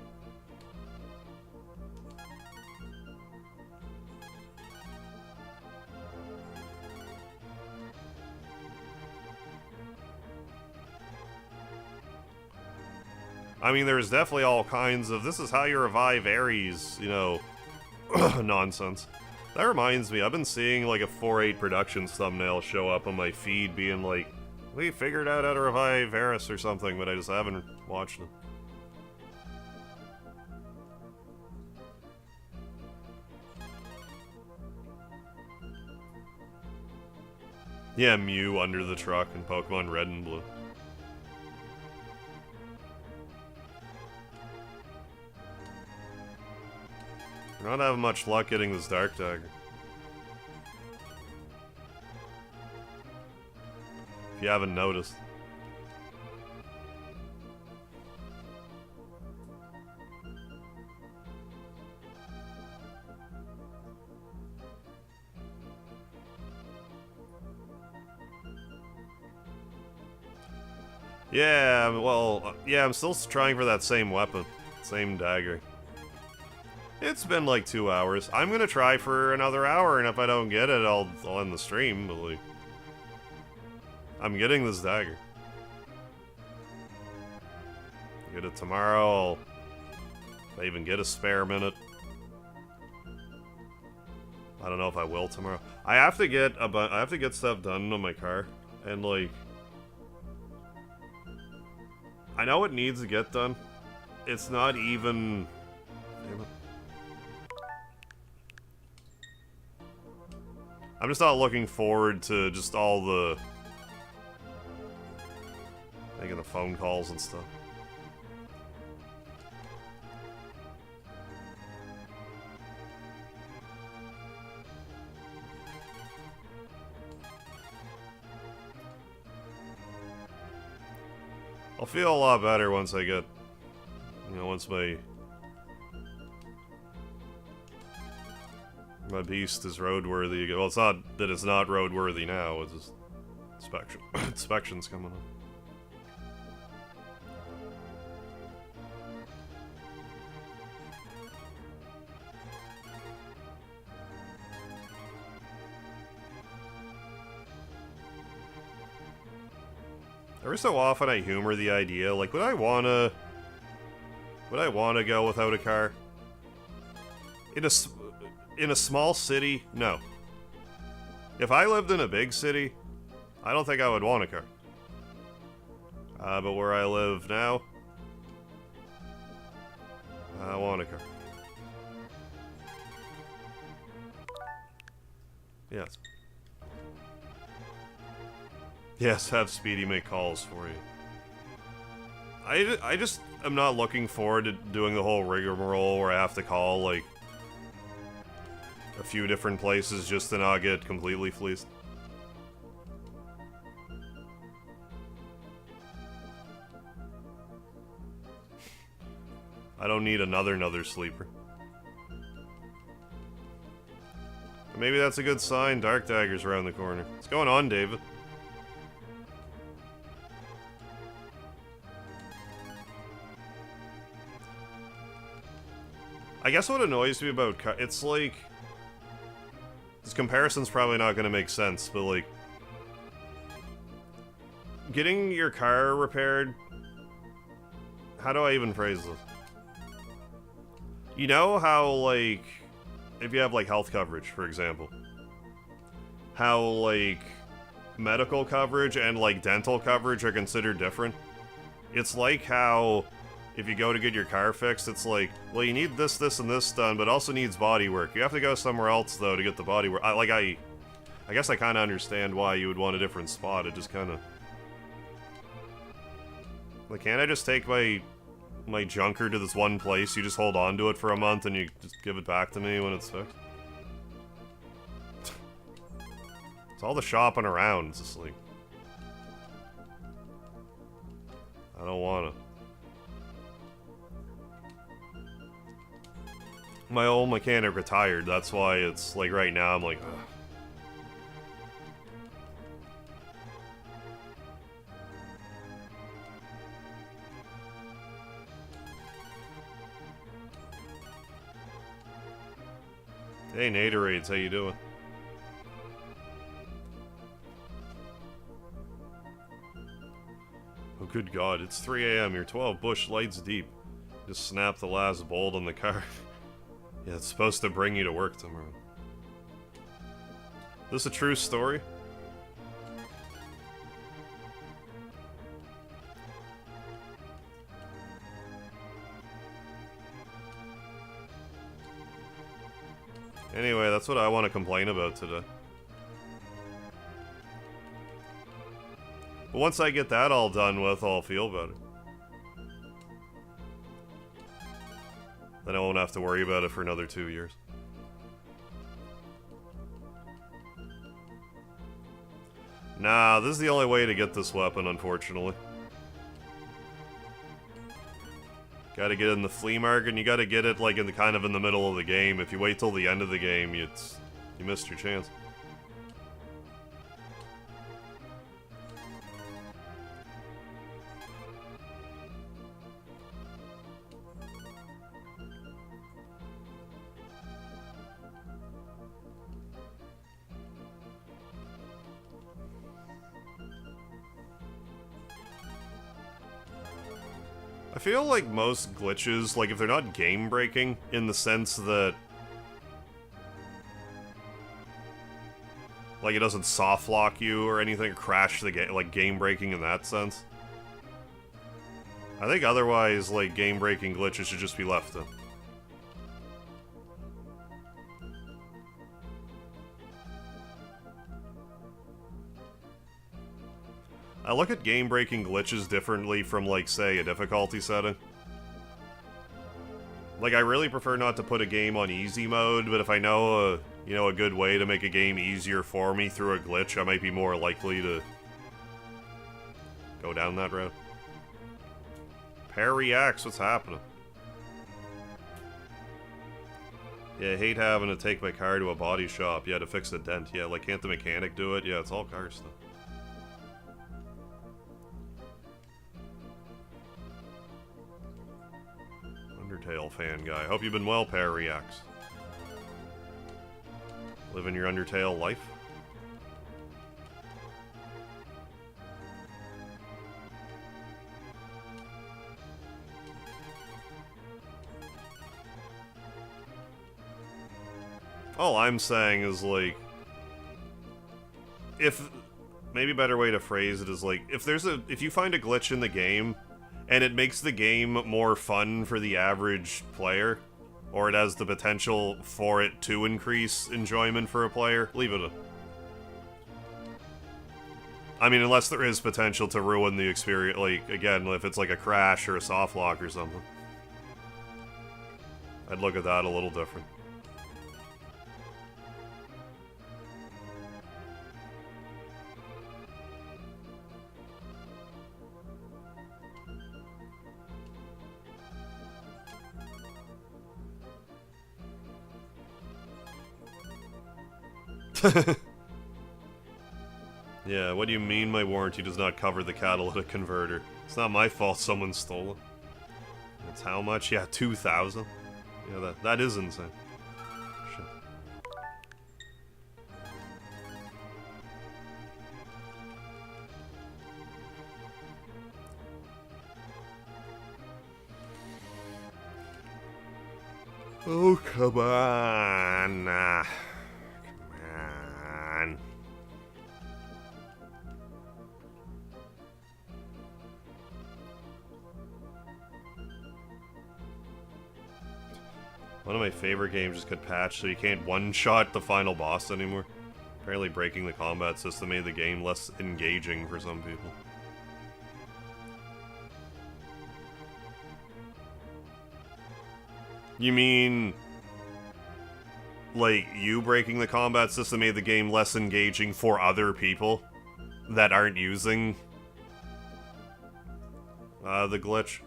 I mean, there's definitely all kinds of, this is how you revive Ares, you know, nonsense. That reminds me, I've been seeing like a 4-8 Productions thumbnail show up on my feed being like, we figured out how to revive Eris or something, but I just haven't watched it. Yeah, Mew under the truck in Pokemon Red and Blue. We're not having much luck getting this Dark Dagger. If you haven't noticed. Yeah, well, yeah, I'm still trying for that same weapon. Same dagger. It's been like 2 hours. I'm gonna try for another hour, and if I don't get it, I'll end the stream, but like... I'm getting this dagger. Get it tomorrow, if I even get a spare minute. I don't know if I will tomorrow. I have to get stuff done on my car, and like... I know it needs to get done. It's not even... Damn it. I'm just not looking forward to just all the... making the phone calls and stuff. I'll feel a lot better once I get... You know, once my beast is roadworthy again. Well, it's not that it's not roadworthy now, it's just... Inspection's coming up. Every so often I humor the idea, like, would I wanna go without a car? In a small city? No. If I lived in a big city, I don't think I would want a car. But where I live now, I want a car. Yes. Yes, have Speedy make calls for you. I just am not looking forward to doing the whole rigmarole where I have to call, like, a few different places just to not get completely fleeced. I don't need another sleeper. Maybe that's a good sign. Dark Dagger's around the corner. What's going on, David? I guess what annoys me about it's like, this comparison's probably not going to make sense, but like, getting your car repaired, how do I even phrase this? You know how, like, if you have, like, health coverage, for example, how, like, medical coverage and, like, dental coverage are considered different? It's like how, if you go to get your car fixed, it's like, well, you need this, this, and this done, but it also needs body work. You have to go somewhere else, though, to get the body work. I guess I kind of understand why you would want a different spot. It just kind of... Like, can't I just take my junker to this one place, you just hold on to it for a month, and you just give it back to me when it's fixed? It's all the shopping around, it's just like... I don't wanna. My old mechanic retired, that's why it's, like, right now I'm like, ugh. Hey, Naderades, how you doing? Oh, good God, it's 3 AM, you're 12 bush lights deep. Just snap the last bolt on the car. Yeah, it's supposed to bring you to work tomorrow. This a true story? Anyway, that's what I want to complain about today. But once I get that all done with, I'll feel better. Then I won't have to worry about it for another 2 years. Nah, this is the only way to get this weapon, unfortunately. Gotta get it in the flea market, and you gotta get it, like, in the kind of in the middle of the game. If you wait till the end of the game, you missed your chance. I feel like most glitches, like, if they're not game-breaking, in the sense that... like, it doesn't soft-lock you or anything, or crash the game, like, game-breaking in that sense. I think otherwise, like, game-breaking glitches should just be left in. I look at game-breaking glitches differently from, like, say, a difficulty setting. Like, I really prefer not to put a game on easy mode, but if I know a good way to make a game easier for me through a glitch, I might be more likely to go down that route. Parry Axe, what's happening? Yeah, I hate having to take my car to a body shop, yeah, to fix a dent. Yeah, like, can't the mechanic do it? Yeah, it's all car stuff. Undertale fan guy. Hope you've been well, Parry Axe. Living your Undertale life? All I'm saying is, like, maybe a better way to phrase it is, like, if you find a glitch in the game, and it makes the game more fun for the average player, or it has the potential for it to increase enjoyment for a player, leave it in. I mean, unless there is potential to ruin the experience, like, again, if it's like a crash or a soft lock or something. I'd look at that a little different. Yeah, what do you mean my warranty does not cover the catalytic converter? It's not my fault someone stole it. That's how much? Yeah, 2,000. Yeah, that is insane. Shit. Oh, come on. Come on. One of my favorite games just got patched so you can't one-shot the final boss anymore. Apparently breaking the combat system made the game less engaging for some people. You mean... like, you breaking the combat system made the game less engaging for other people that aren't using the glitch?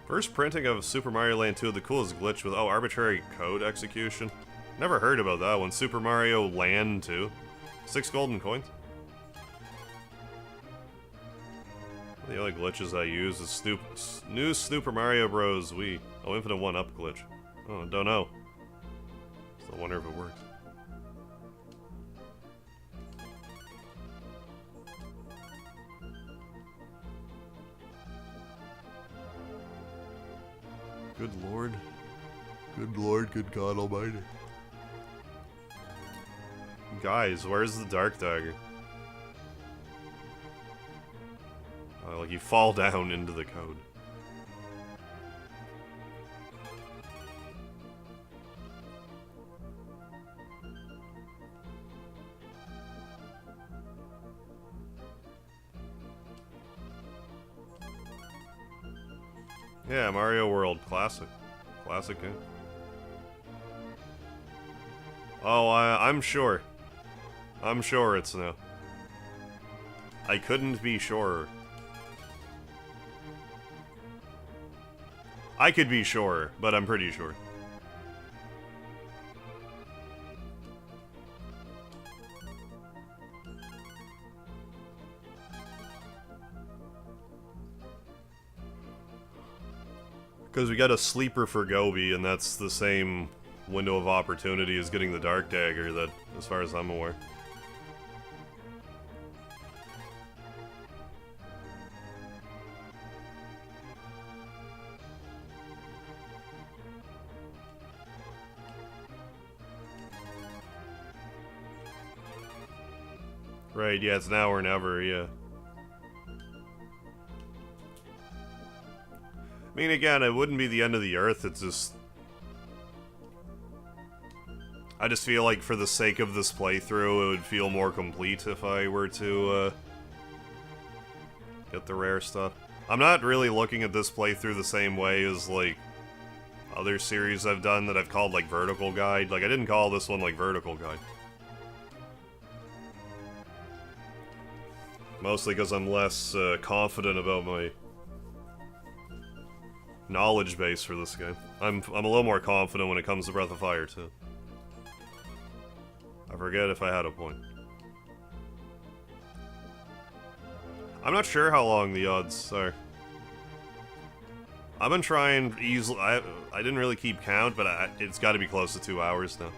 First printing of Super Mario Land 2, the coolest glitch with, oh, arbitrary code execution. Never heard about that one. Super Mario Land 2. 6 golden coins. The only glitches I use is new Super Mario Bros. Wii. Oh, Infinite 1-Up glitch. Oh, don't know. Still wonder if it works. Good lord. Good lord, good god almighty. Guys, where's the dark dagger? Oh, like you fall down into the code. Yeah, Mario World, classic. Classic game. Oh, I'm sure. I'm sure it's no. I couldn't be sure. I could be sure, but I'm pretty sure. Because we got a sleeper for Gobi, and that's the same window of opportunity as getting the Dark Dagger, that, as far as I'm aware. Right, yeah, it's now or never, yeah. I mean, again, it wouldn't be the end of the earth, it's just... I just feel like for the sake of this playthrough, it would feel more complete if I were to, get the rare stuff. I'm not really looking at this playthrough the same way as, like, other series I've done that I've called, like, Vertical Guide. Like, I didn't call this one, like, Vertical Guide. Mostly because I'm less, confident about my knowledge base for this game. I'm a little more confident when it comes to Breath of Fire, too. I forget if I had a point. I'm not sure how long the odds are. I've been trying easily. I didn't really keep count, but it's got to be close to 2 hours now.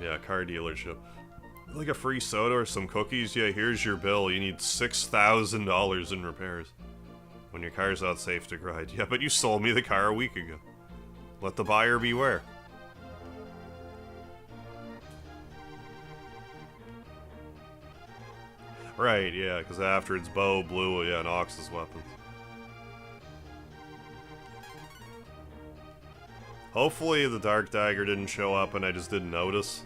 Yeah, car dealership. Like a free soda or some cookies? Yeah, here's your bill. You need $6,000 in repairs. When your car's not safe to ride. Yeah, but you sold me the car a week ago. Let the buyer beware. Right, yeah, because after it's bow, blue, yeah, and Ox's weapons. Hopefully the dark dagger didn't show up and I just didn't notice.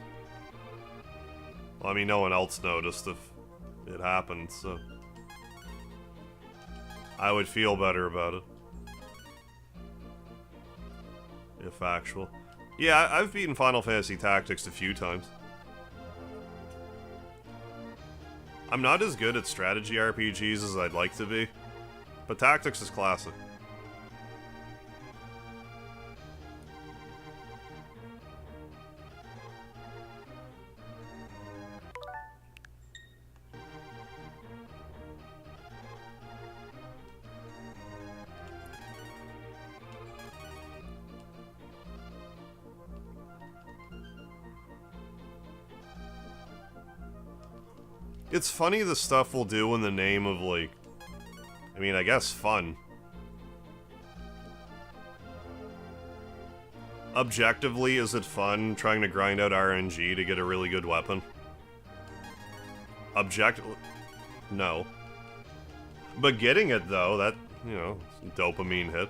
Well, I mean, no one else noticed if it happened, so... I would feel better about it. If actual. Yeah, I've beaten Final Fantasy Tactics a few times. I'm not as good at strategy RPGs as I'd like to be, but Tactics is classic. It's funny the stuff we'll do in the name of, like, I mean, I guess fun. Objectively, is it fun trying to grind out RNG to get a really good weapon? Objectively, no. But getting it, though, that, you know, dopamine hit.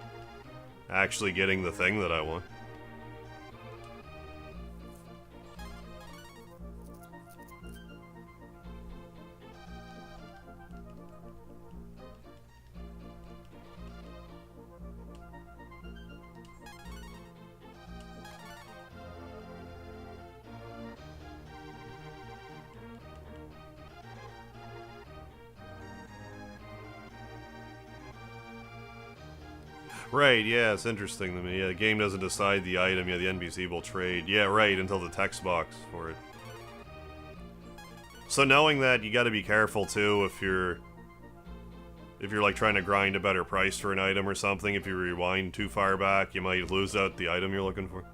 Actually getting the thing that I want. Right, yeah, it's interesting to me. Yeah, the game doesn't decide the item, yeah, the NPC will trade. Yeah, right, until the text box for it. So knowing that, you gotta be careful, too, if you're like, trying to grind a better price for an item or something. If you rewind too far back, you might lose out the item you're looking for.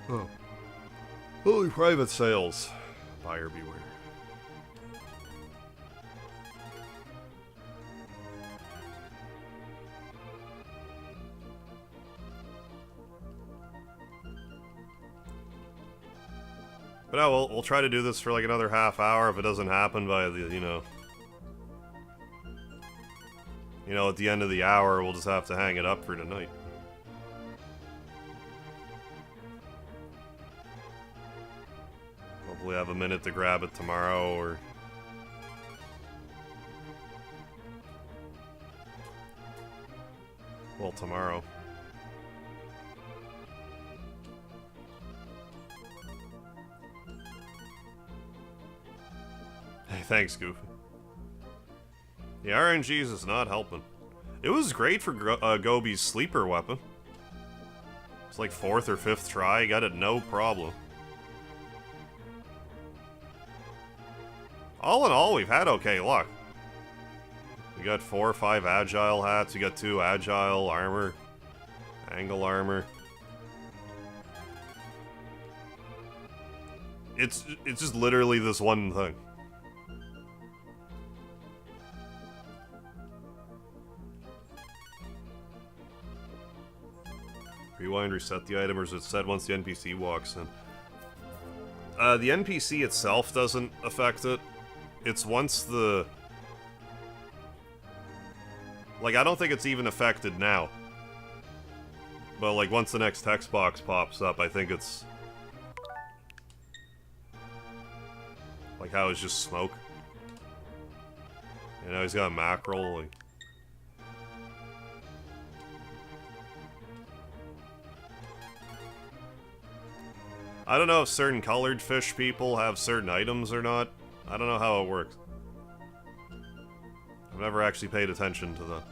Oh. Holy private sales. Buyer beware. But no, we'll try to do this for like another half hour. If it doesn't happen by the, you know, at the end of the hour, we'll just have to hang it up for tonight. Hopefully have a minute to grab it tomorrow, or... well, tomorrow. Hey, thanks, Goofy. The RNGs is not helping. It was great for Gobi's sleeper weapon. It's like 4th or 5th try, got it no problem. All in all, we've had okay luck. We got 4 or 5 agile hats, we got 2 agile armor, angle armor. It's just literally this one thing. Rewind, reset the item, or is it set once the NPC walks in? The NPC itself doesn't affect it. It's once the... like, I don't think it's even affected now. But, like, once the next text box pops up, I think it's... like how it's just smoke. You know, he's got a mackerel, like... I don't know if certain colored fish people have certain items or not. I don't know how it works. I've never actually paid attention to that.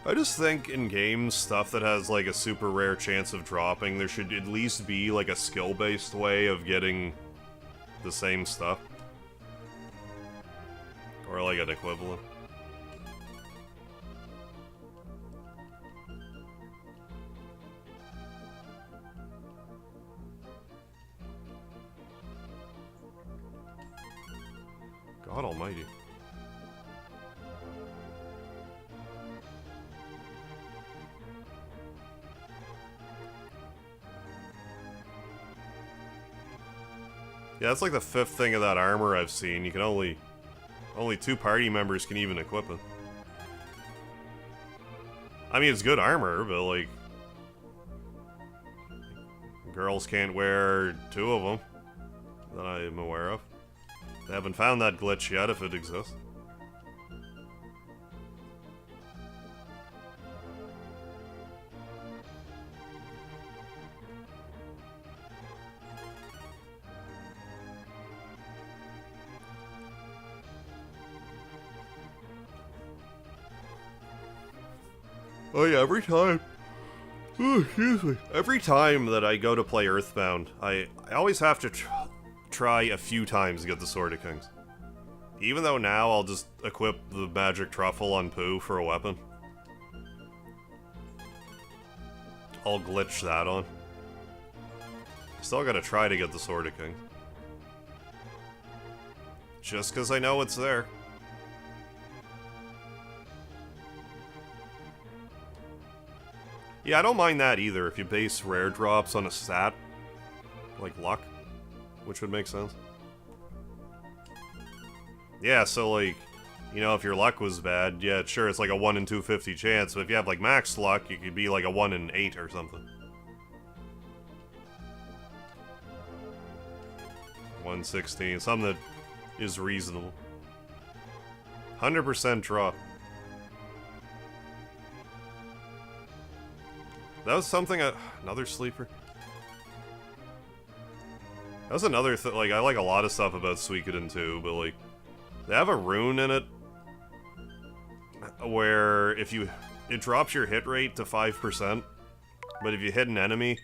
I just think in games, stuff that has like a super rare chance of dropping, there should at least be like a skill-based way of getting the same stuff. Or like an equivalent. almighty. Yeah, that's like the 5th thing of that armor I've seen. You can only 2 party members can even equip it. I mean, it's good armor, but like, girls can't wear 2 of them that I am aware of. They haven't found that glitch yet, if it exists. Oh yeah, every time. Oh, excuse me. Every time that I go to play Earthbound, I always have to try a few times to get the Sword of Kings. Even though now I'll just equip the magic truffle on Pooh for a weapon. I'll glitch that on. Still gotta try to get the Sword of Kings. Just because I know it's there. Yeah, I don't mind that either, if you base rare drops on a stat. Like luck. Which would make sense. Yeah, so like, you know, if your luck was bad, yeah, sure, it's like a 1 in 250 chance, but if you have like max luck, it could be like a 1 in 8 or something. 116, something that is reasonable. 100% drop. That was something, another sleeper. That was another thing, like, I like a lot of stuff about Suikoden 2, but like, they have a rune in it where if you, it drops your hit rate to 5%, but if you hit an enemy,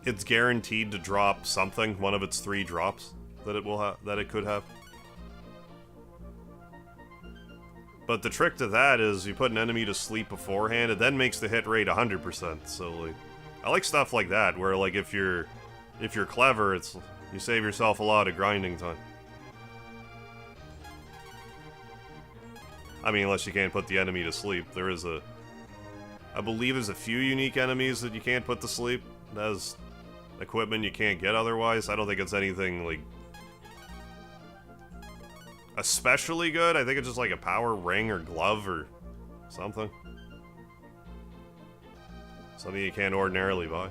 it's guaranteed to drop something, one of its 3 drops that it will have, that it could have. But the trick to that is you put an enemy to sleep beforehand, it then makes the hit rate 100%. So like, I like stuff like that where like if you're clever, it's you save yourself a lot of grinding time. I mean, unless you can't put the enemy to sleep. There is I believe there's a few unique enemies that you can't put to sleep. That is equipment you can't get otherwise. I don't think it's anything like especially good. I think it's just like a power ring or glove or something. Something you can't ordinarily buy.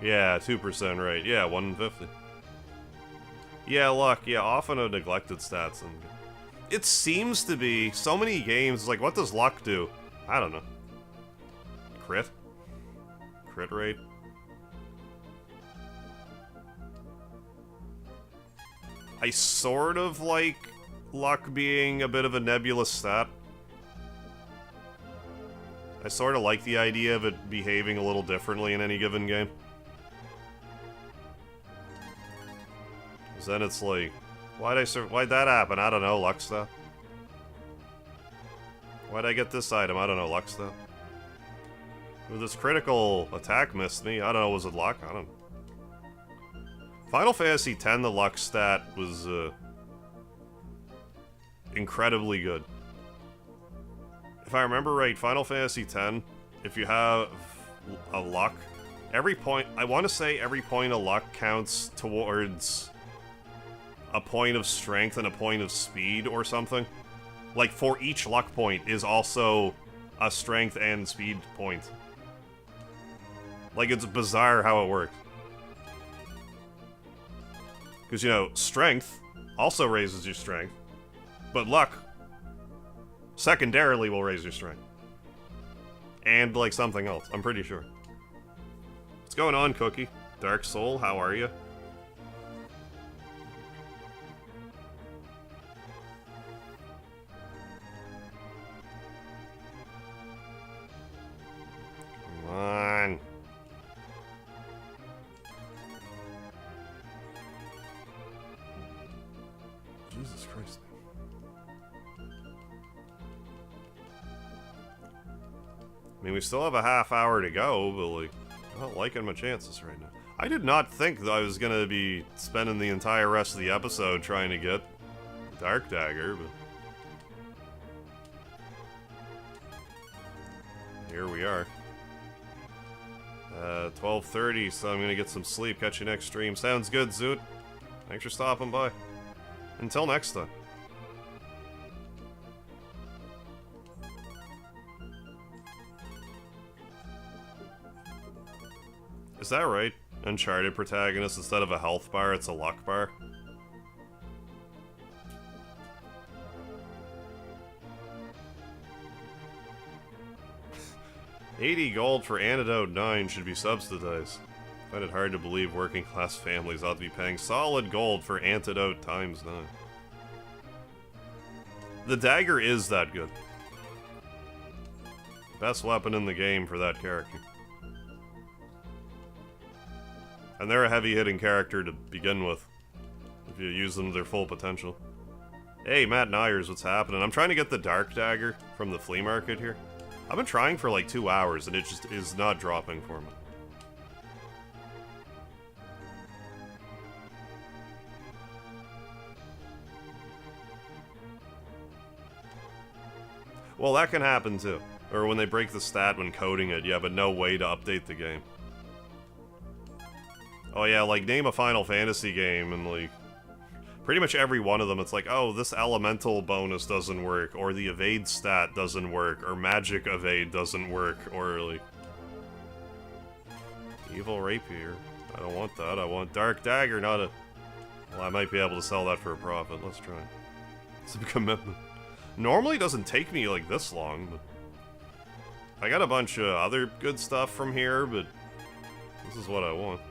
Yeah, 2% right. Yeah, 1 in 50. Yeah, luck. Yeah, often a neglected stats. And it seems to be so many games. Like, what does luck do? I don't know. Crit? Crit rate? I sort of like luck being a bit of a nebulous stat. I sort of like the idea of it behaving a little differently in any given game. Because then it's like, why'd that happen? I don't know, luck stat. Why'd I get this item? I don't know, luck stat. Well, this critical attack missed me. I don't know, was it luck? I don't know. Final Fantasy X, the luck stat was incredibly good. If I remember right, Final Fantasy X, if you have a luck, every point, I want to say every point of luck counts towards a point of strength and a point of speed or something. Like, for each luck point is also a strength and speed point. Like, it's bizarre how it works. Because, you know, strength also raises your strength, but luck secondarily will raise your strength. And, like, something else, I'm pretty sure. What's going on, Cookie? Dark Soul, how are you? Come on. Jesus Christ. I mean, we still have a half hour to go, but like, I'm not liking my chances right now. I did not think that I was gonna be spending the entire rest of the episode trying to get Dark Dagger, but here we are. 12:30, so I'm gonna get some sleep. Catch you next stream. Sounds good, Zoot. Thanks for stopping by. Until next time. Is that right? Uncharted protagonist, instead of a health bar, it's a luck bar? $80 gold for Antidote 9 should be subsidized. I find it hard to believe working class families ought to be paying solid gold for Antidote times 9. The dagger is that good. Best weapon in the game for that character. And they're a heavy-hitting character to begin with, if you use them to their full potential. Hey, Matt Nyers, what's happening? I'm trying to get the Dark Dagger from the flea market here. I've been trying for like 2 hours, and it just is not dropping for me. Well, that can happen too. Or when they break the stat when coding it, yeah, but no way to update the game. Oh yeah, like, name a Final Fantasy game, and like, pretty much every one of them, it's like, oh, this elemental bonus doesn't work, or the evade stat doesn't work, or magic evade doesn't work, or like... Evil Rapier. I don't want that, I want Dark Dagger, not a... Well, I might be able to sell that for a profit, let's try. It's a commitment. Normally it doesn't take me like this long, but... I got a bunch of other good stuff from here, but... This is what I want.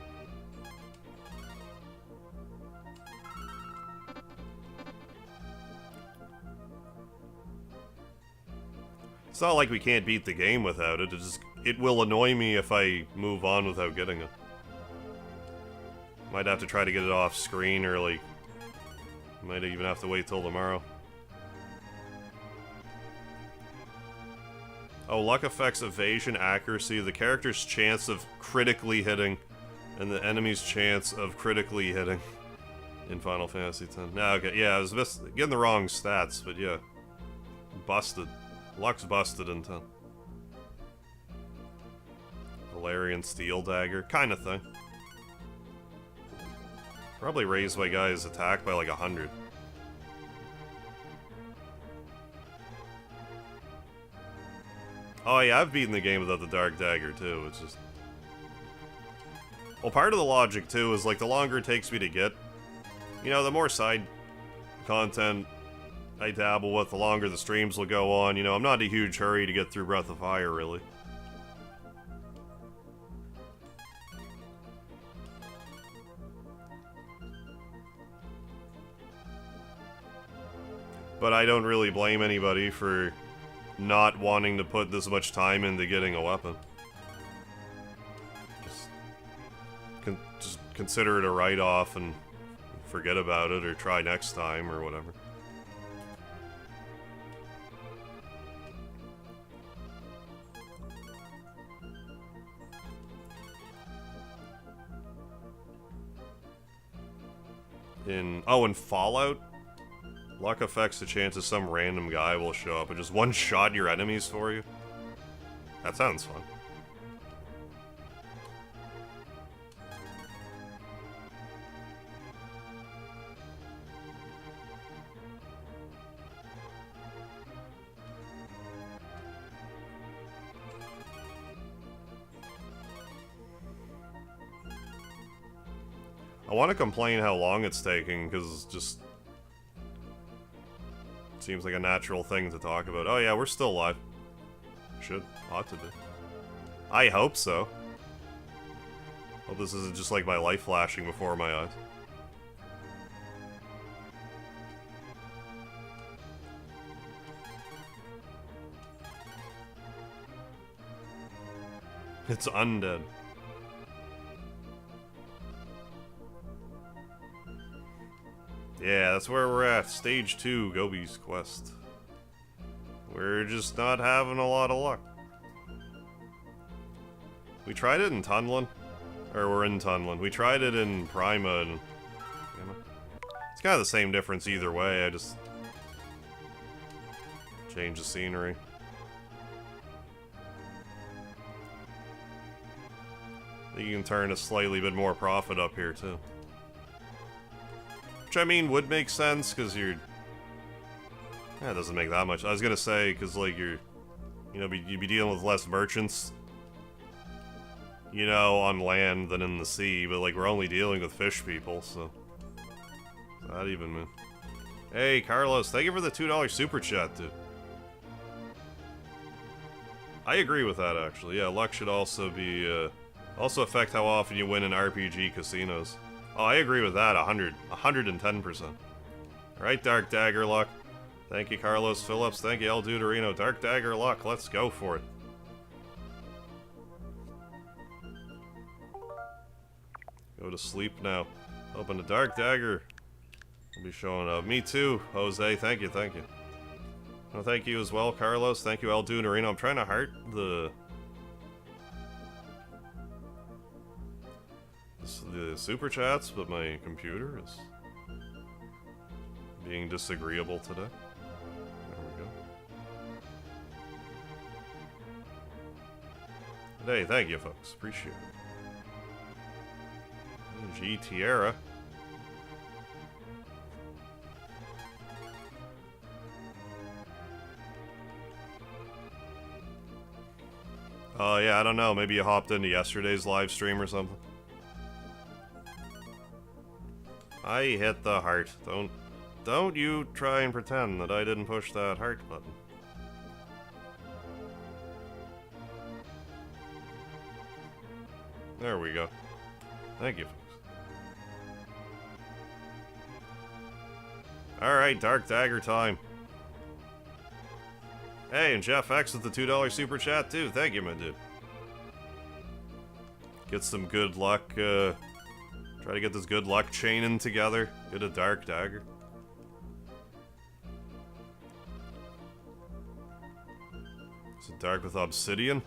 It's not like we can't beat the game without it, it will annoy me if I move on without getting it. Might have to try to get it off screen, or like... Might even have to wait till tomorrow. Oh, luck affects evasion, accuracy, the character's chance of critically hitting, and the enemy's chance of critically hitting in Final Fantasy X. Nah, okay, yeah, I was getting the wrong stats, but yeah. Busted. Luck's busted in 10. Valerian Steel Dagger, kind of thing. Probably raised my guy's attack by like 100. Oh yeah, I've beaten the game without the Dark Dagger too, it's just... Well, part of the logic too is like the longer it takes me to get, you know, the more side content I dabble with, the longer the streams will go on. You know, I'm not in a huge hurry to get through Breath of Fire, really. But I don't really blame anybody for not wanting to put this much time into getting a weapon. Just consider it a write-off and forget about it, or try next time, or whatever. In Fallout, luck affects the chances some random guy will show up and just one-shot your enemies for you. That sounds fun. I want to complain how long it's taking, because just... Seems like a natural thing to talk about. Oh yeah, we're still live. Ought to be. I hope so. Hope this isn't just like my life flashing before my eyes. It's undead. Yeah, that's where we're at. Stage 2, Gobi's Quest. We're just not having a lot of luck. We tried it in Tunlin. Or we're in Tunlin. We tried it in Prima and... It's kind of the same difference either way, I just... change the scenery. You can turn a slightly bit more profit up here, too. Which, I mean, would make sense, because you're... Yeah, it doesn't make that much. I was gonna say, because, like, you're... You know, you'd be dealing with less merchants, you know, on land than in the sea, but, like, we're only dealing with fish people, so... Not even, man. Hey, Carlos, thank you for the $2 super chat, dude. I agree with that, actually. Yeah, luck should also be, also affect how often you win in RPG casinos. Oh, I agree with that, 110%. Alright, Dark Dagger luck. Thank you, Carlos Phillips. Thank you, El Duderino. Dark Dagger luck, let's go for it. Go to sleep now. Open the Dark Dagger. Will be showing up. Me too, Jose. Thank you, thank you. Well, thank you as well, Carlos. Thank you, El Duderino. I'm trying to heart the super chats, but my computer is being disagreeable today. There we go. Hey, thank you, folks. Appreciate it. G Tierra. Oh, yeah, I don't know. Maybe you hopped into yesterday's live stream or something. I hit the heart. Don't you try and pretend that I didn't push that heart button. There we go. Thank you, folks. Alright, Dark Dagger time. Hey, and Jeff X with the $2 super chat too. Thank you, my dude. Get some good luck, try to get this good luck chaining together. Get a Dark Dagger. Is it dark with obsidian?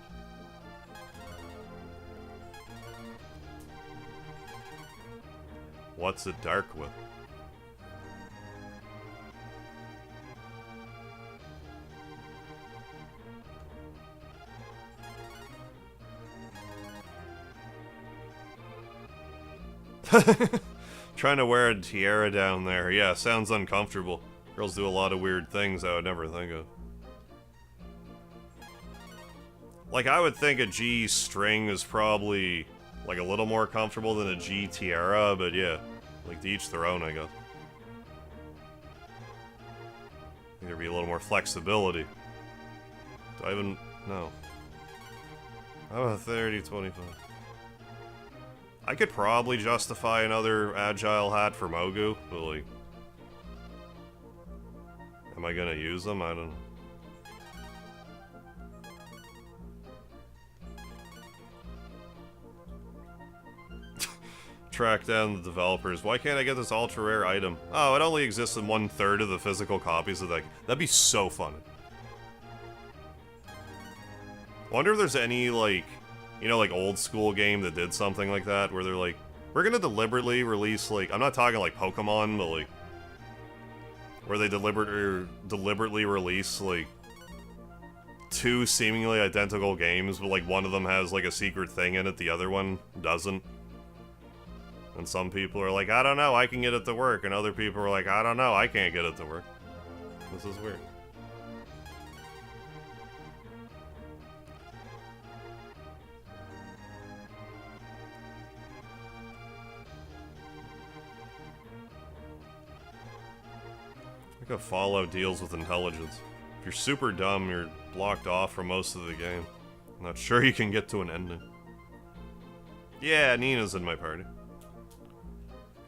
What's it dark with? Trying to wear a tiara down there. Yeah, sounds uncomfortable. Girls do a lot of weird things I would never think of. Like, I would think a G string is probably, like, a little more comfortable than a G tiara, but yeah. Like, to each their own, I guess. I think there'd be a little more flexibility. Do I even... No. How about 30, 25? I could probably justify another agile hat for Mogu, but like... Am I gonna use them? I don't know. Track down the developers. Why can't I get this ultra rare item? Oh, it only exists in 1/3 of the physical copies of that. That'd be so fun. Wonder if there's any, like... You know, like, old school game that did something like that, where they're like, we're gonna deliberately release, like, I'm not talking like Pokemon, but like, where they deliberately release, like, 2 seemingly identical games, but like, one of them has, like, a secret thing in it, the other one doesn't. And some people are like, I don't know, I can get it to work, and other people are like, I don't know, I can't get it to work. This is weird. I think a Fallout deals with intelligence. If you're super dumb, you're blocked off for most of the game. I'm not sure you can get to an ending. Yeah, Nina's in my party.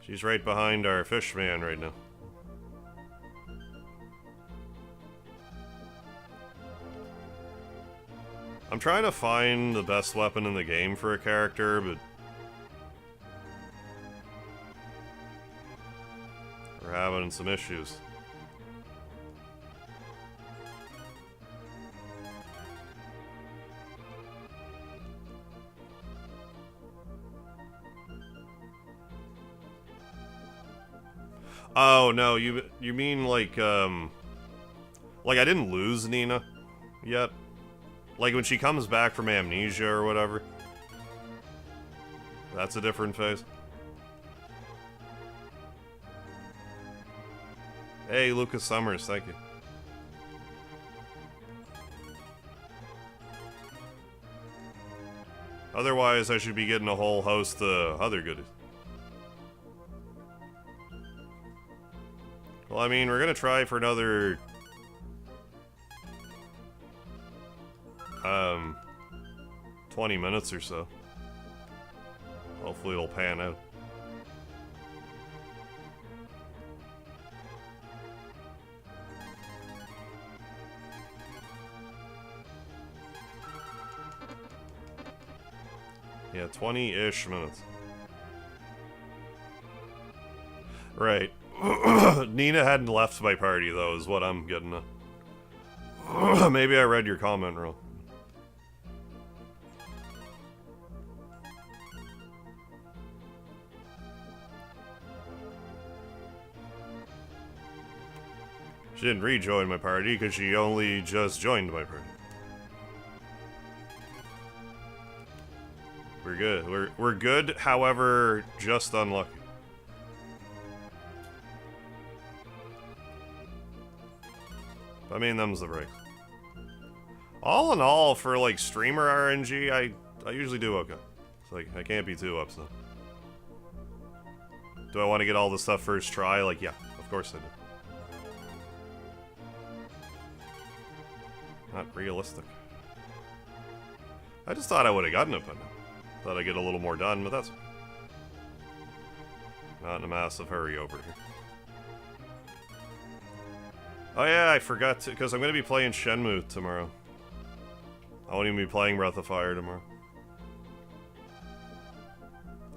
She's right behind our fish man right now. I'm trying to find the best weapon in the game for a character, but... we're having some issues. Oh no, you mean like I didn't lose Nina yet. Like when she comes back from amnesia or whatever. That's a different phase. Hey, Lucas Summers, thank you. Otherwise, I should be getting a whole host of other goodies. Well, I mean, we're gonna try for another... 20 minutes or so. Hopefully it'll pan out. Yeah, 20-ish minutes. Right. Nina hadn't left my party, though, is what I'm getting at. Maybe I read your comment wrong. She didn't rejoin my party because she only just joined my party. We're good. We're good, however, just unlucky. I mean, them's the breaks. All in all, for like streamer RNG, I usually do okay. It's like I can't be too upset. Do I want to get all the stuff first try? Like, yeah, of course I do. Not realistic. I just thought I would have gotten it by now. Thought I'd get a little more done, but that's... Not in a massive hurry over here. Oh yeah, I forgot to... Because I'm going to be playing Shenmue tomorrow. I won't even be playing Breath of Fire tomorrow.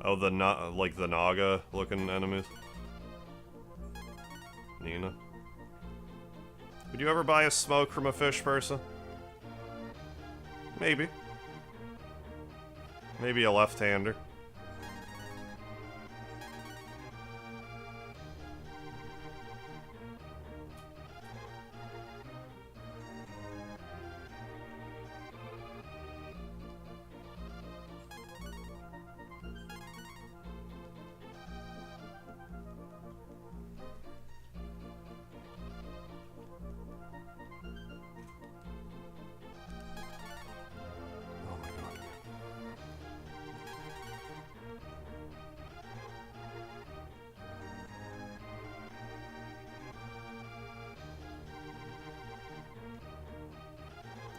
Oh, the Naga-looking enemies. Nina. Would you ever buy a smoke from a fish person? Maybe. Maybe a left-hander.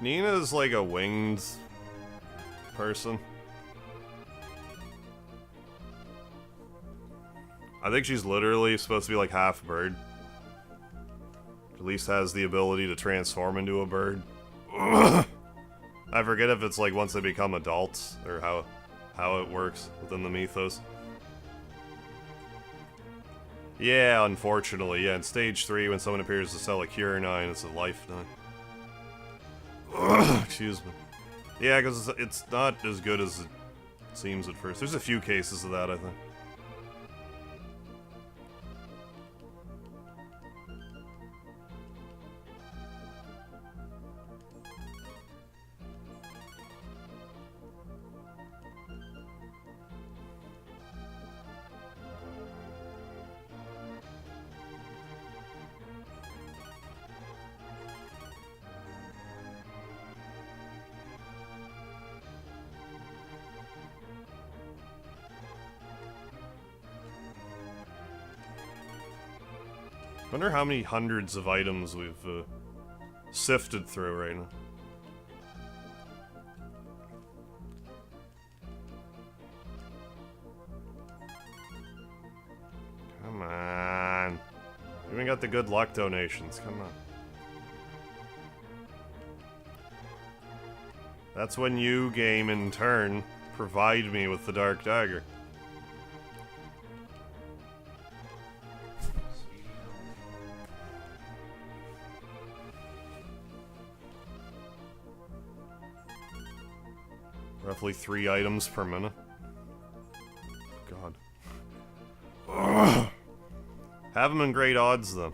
Nina's like a winged person. I think she's literally supposed to be like half bird. At least has the ability to transform into a bird. I forget if it's like once they become adults or how it works within the mythos. Yeah, unfortunately, yeah. In stage 3, when someone appears to sell a cure 9, it's a life 9. Excuse me. Yeah, because it's not as good as it seems at first. There's a few cases of that, I think. I wonder how many hundreds of items we've sifted through right now. Come on. We even got the good luck donations, come on. That's when you, game, in turn, provide me with the dark dagger. Roughly 3 items per minute. God. Ugh. Have them in great odds, though.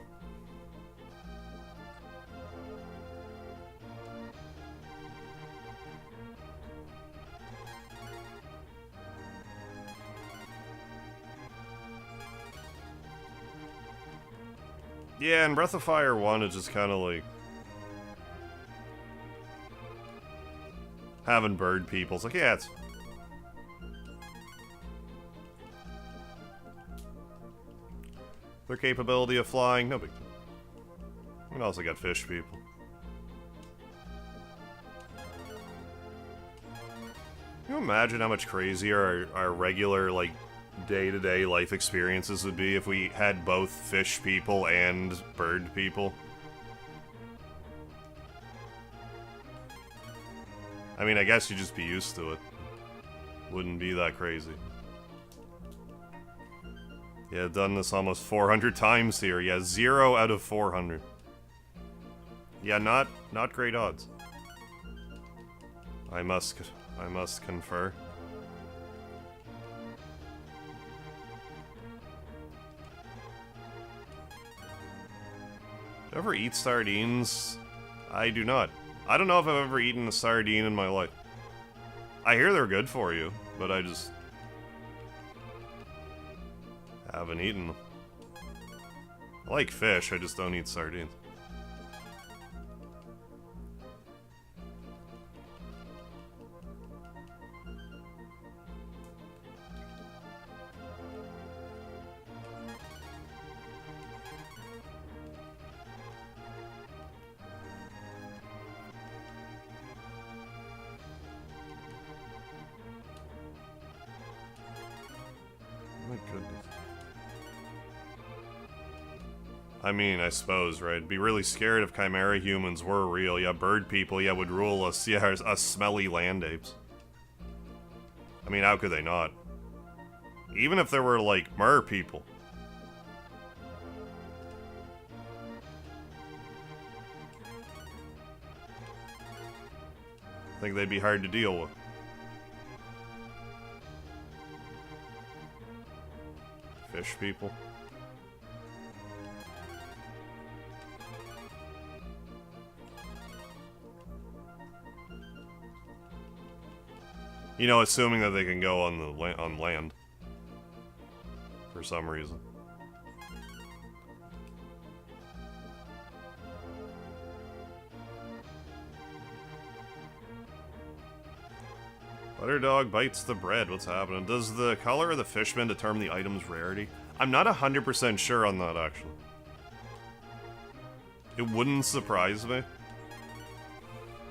Yeah, and Breath of Fire 1 is just kind of like having bird people. It's like, yeah, it's... Their capability of flying, no big deal. And also got fish people. Can you imagine how much crazier our regular, like, day-to-day life experiences would be if we had both fish people and bird people? I mean, I guess you'd just be used to it. Wouldn't be that crazy. Yeah, I've done this almost 400 times here. Yeah, 0 out of 400. Yeah, not great odds. I must confer. Ever eat sardines? I do not. I don't know if I've ever eaten a sardine in my life. I hear they're good for you, but I just haven't eaten them. I like fish, I just don't eat sardines. I mean, I suppose, right? Be really scared if chimera humans were real. Yeah, bird people, yeah, would rule us. Yeah, us smelly land apes. I mean, how could they not? Even if there were, like, mer people. I think they'd be hard to deal with. Fish people. You know, assuming that they can go on the on land for some reason. Butterdog bites the bread. What's happening? Does the color of the fishman determine the item's rarity? I'm not 100% sure on that, actually. It wouldn't surprise me.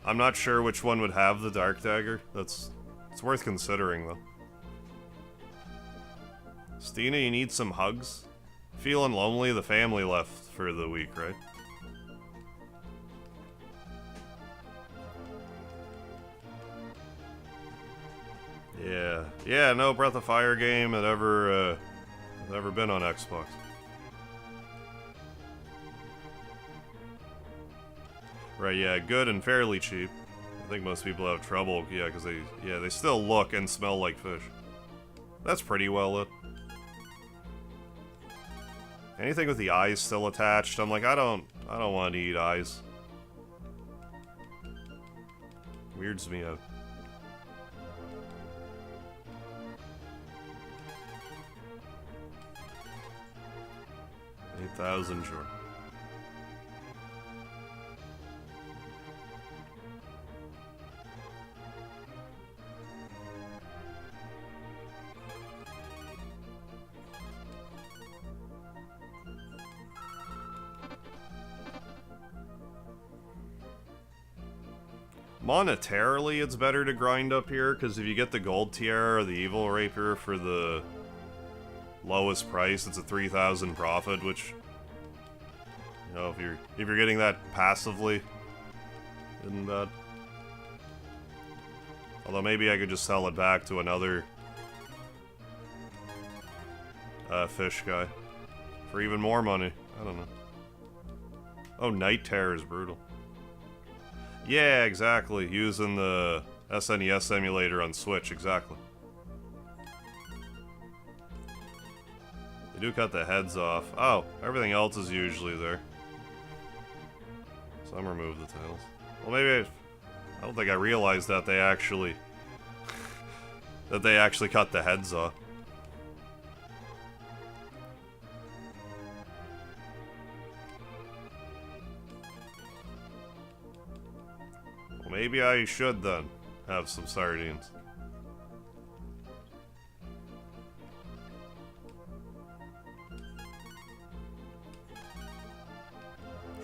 I'm not sure which one would have the dark dagger. It's worth considering, though. Stina, you need some hugs? Feeling lonely? The family left for the week, right? Yeah. Yeah, no Breath of Fire game had ever been on Xbox. Right, yeah, good and fairly cheap. I think most people have trouble, yeah, because they still look and smell like fish. That's pretty well lit. Anything with the eyes still attached, I'm like, I don't want to eat eyes. Weirds me out. 8,000, sure. Monetarily, it's better to grind up here, because if you get the gold tiara or the evil rapier for the lowest price, it's a 3,000 profit, which, you know, if you're getting that passively, isn't bad. Although maybe I could just sell it back to another fish guy for even more money. I don't know. Oh, Night Terror is brutal. Yeah, exactly. Using the SNES emulator on Switch, exactly. They do cut the heads off. Oh, everything else is usually there. Some remove the tails. Well, maybe I don't think I realized that they actually that they actually cut the heads off. Well, maybe I should then have some sardines.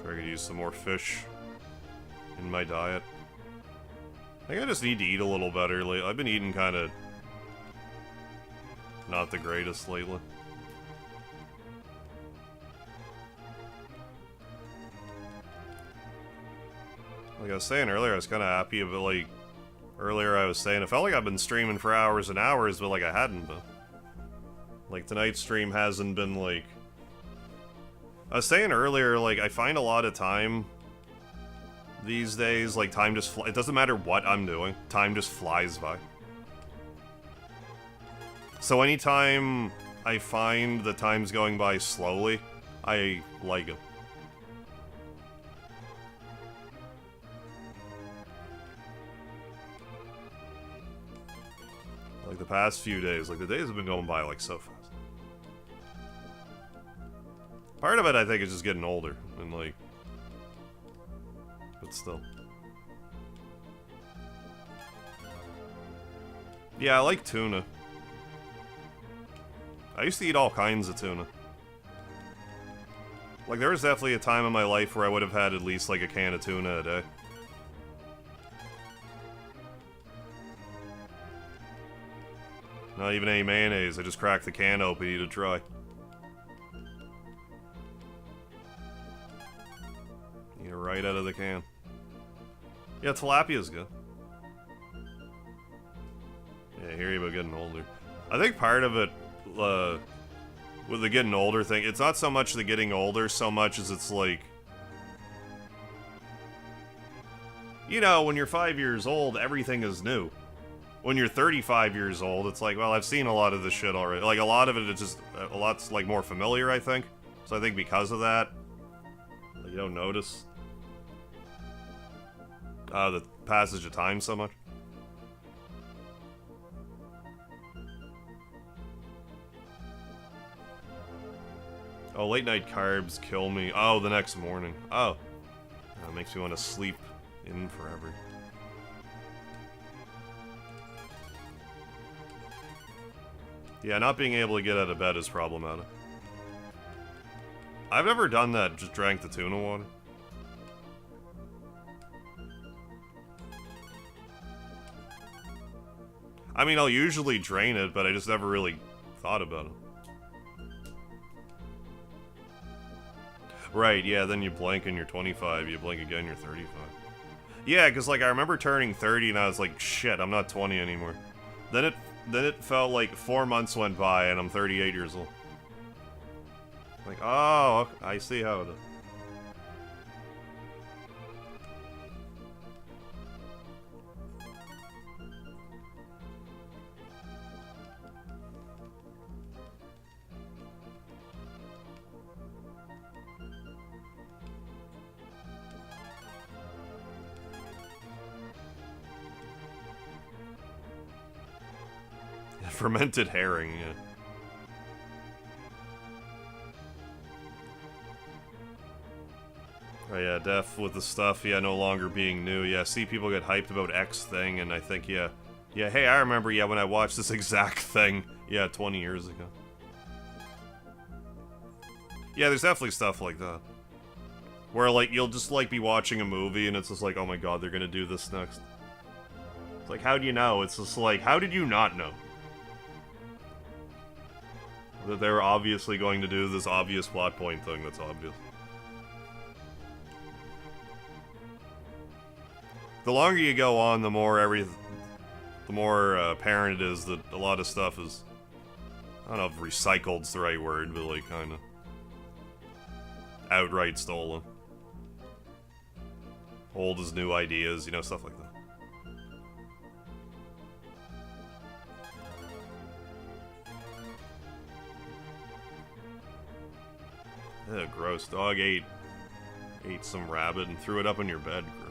Sure, I could use some more fish in my diet. I think I just need to eat a little better lately. I've been eating kind of not the greatest lately. Like I was saying earlier, I was kind of happy, but like earlier I was saying, it felt like I've been streaming for hours and hours, but like I hadn't been. Like tonight's stream hasn't been like... I was saying earlier, like I find a lot of time these days, like time just it doesn't matter what I'm doing, time just flies by. So anytime I find the time's going by slowly, I like it. Like the past few days, like the days have been going by like so fast. Part of it I think is just getting older, and like, but still. Yeah, I like tuna. I used to eat all kinds of tuna. Like, there was definitely a time in my life where I would have had at least, like, a can of tuna a day. Not even any mayonnaise, I just crack the can open and eat it dry. Eat it right out of the can. Yeah, tilapia's good. Yeah, I hear you about getting older. I think part of it, with the getting older thing, it's not so much the getting older, so much as it's like... You know, when you're 5 years old, everything is new. When you're 35 years old, it's like, well, I've seen a lot of this shit already. Like, a lot of it is just, a lot's, like, more familiar, I think. So I think because of that, you don't notice the passage of time so much. Oh, late night carbs kill me. Oh, the next morning. Oh. That makes me want to sleep in forever. Yeah, not being able to get out of bed is problematic. I've never done that, just drank the tuna water. I mean, I'll usually drain it, but I just never really thought about it. Right, yeah, then you blink and you're 25, you blink again, you're 35. Yeah, because, like, I remember turning 30 and I was like, shit, I'm not 20 anymore. Then it felt like 4 months went by and I'm 38 years old. Like, oh, I see how it is. Fermented herring, yeah. Oh yeah, def with the stuff, yeah, no longer being new. Yeah, see people get hyped about X thing, and I think, yeah, hey, I remember, yeah, when I watched this exact thing, yeah, 20 years ago. Yeah, there's definitely stuff like that. Where, like, you'll just, like, be watching a movie, and it's just like, oh my god, they're gonna do this next. It's like, how do you know? It's just like, how did you not know? That they were obviously going to do this obvious plot point thing that's obvious. The longer you go on, the more apparent it is that a lot of stuff is, I don't know if recycled's the right word, but like kind of outright stolen. Old as new ideas, you know, stuff like that. Ugh, gross. Dog ate some rabbit and threw it up on your bed. Gross.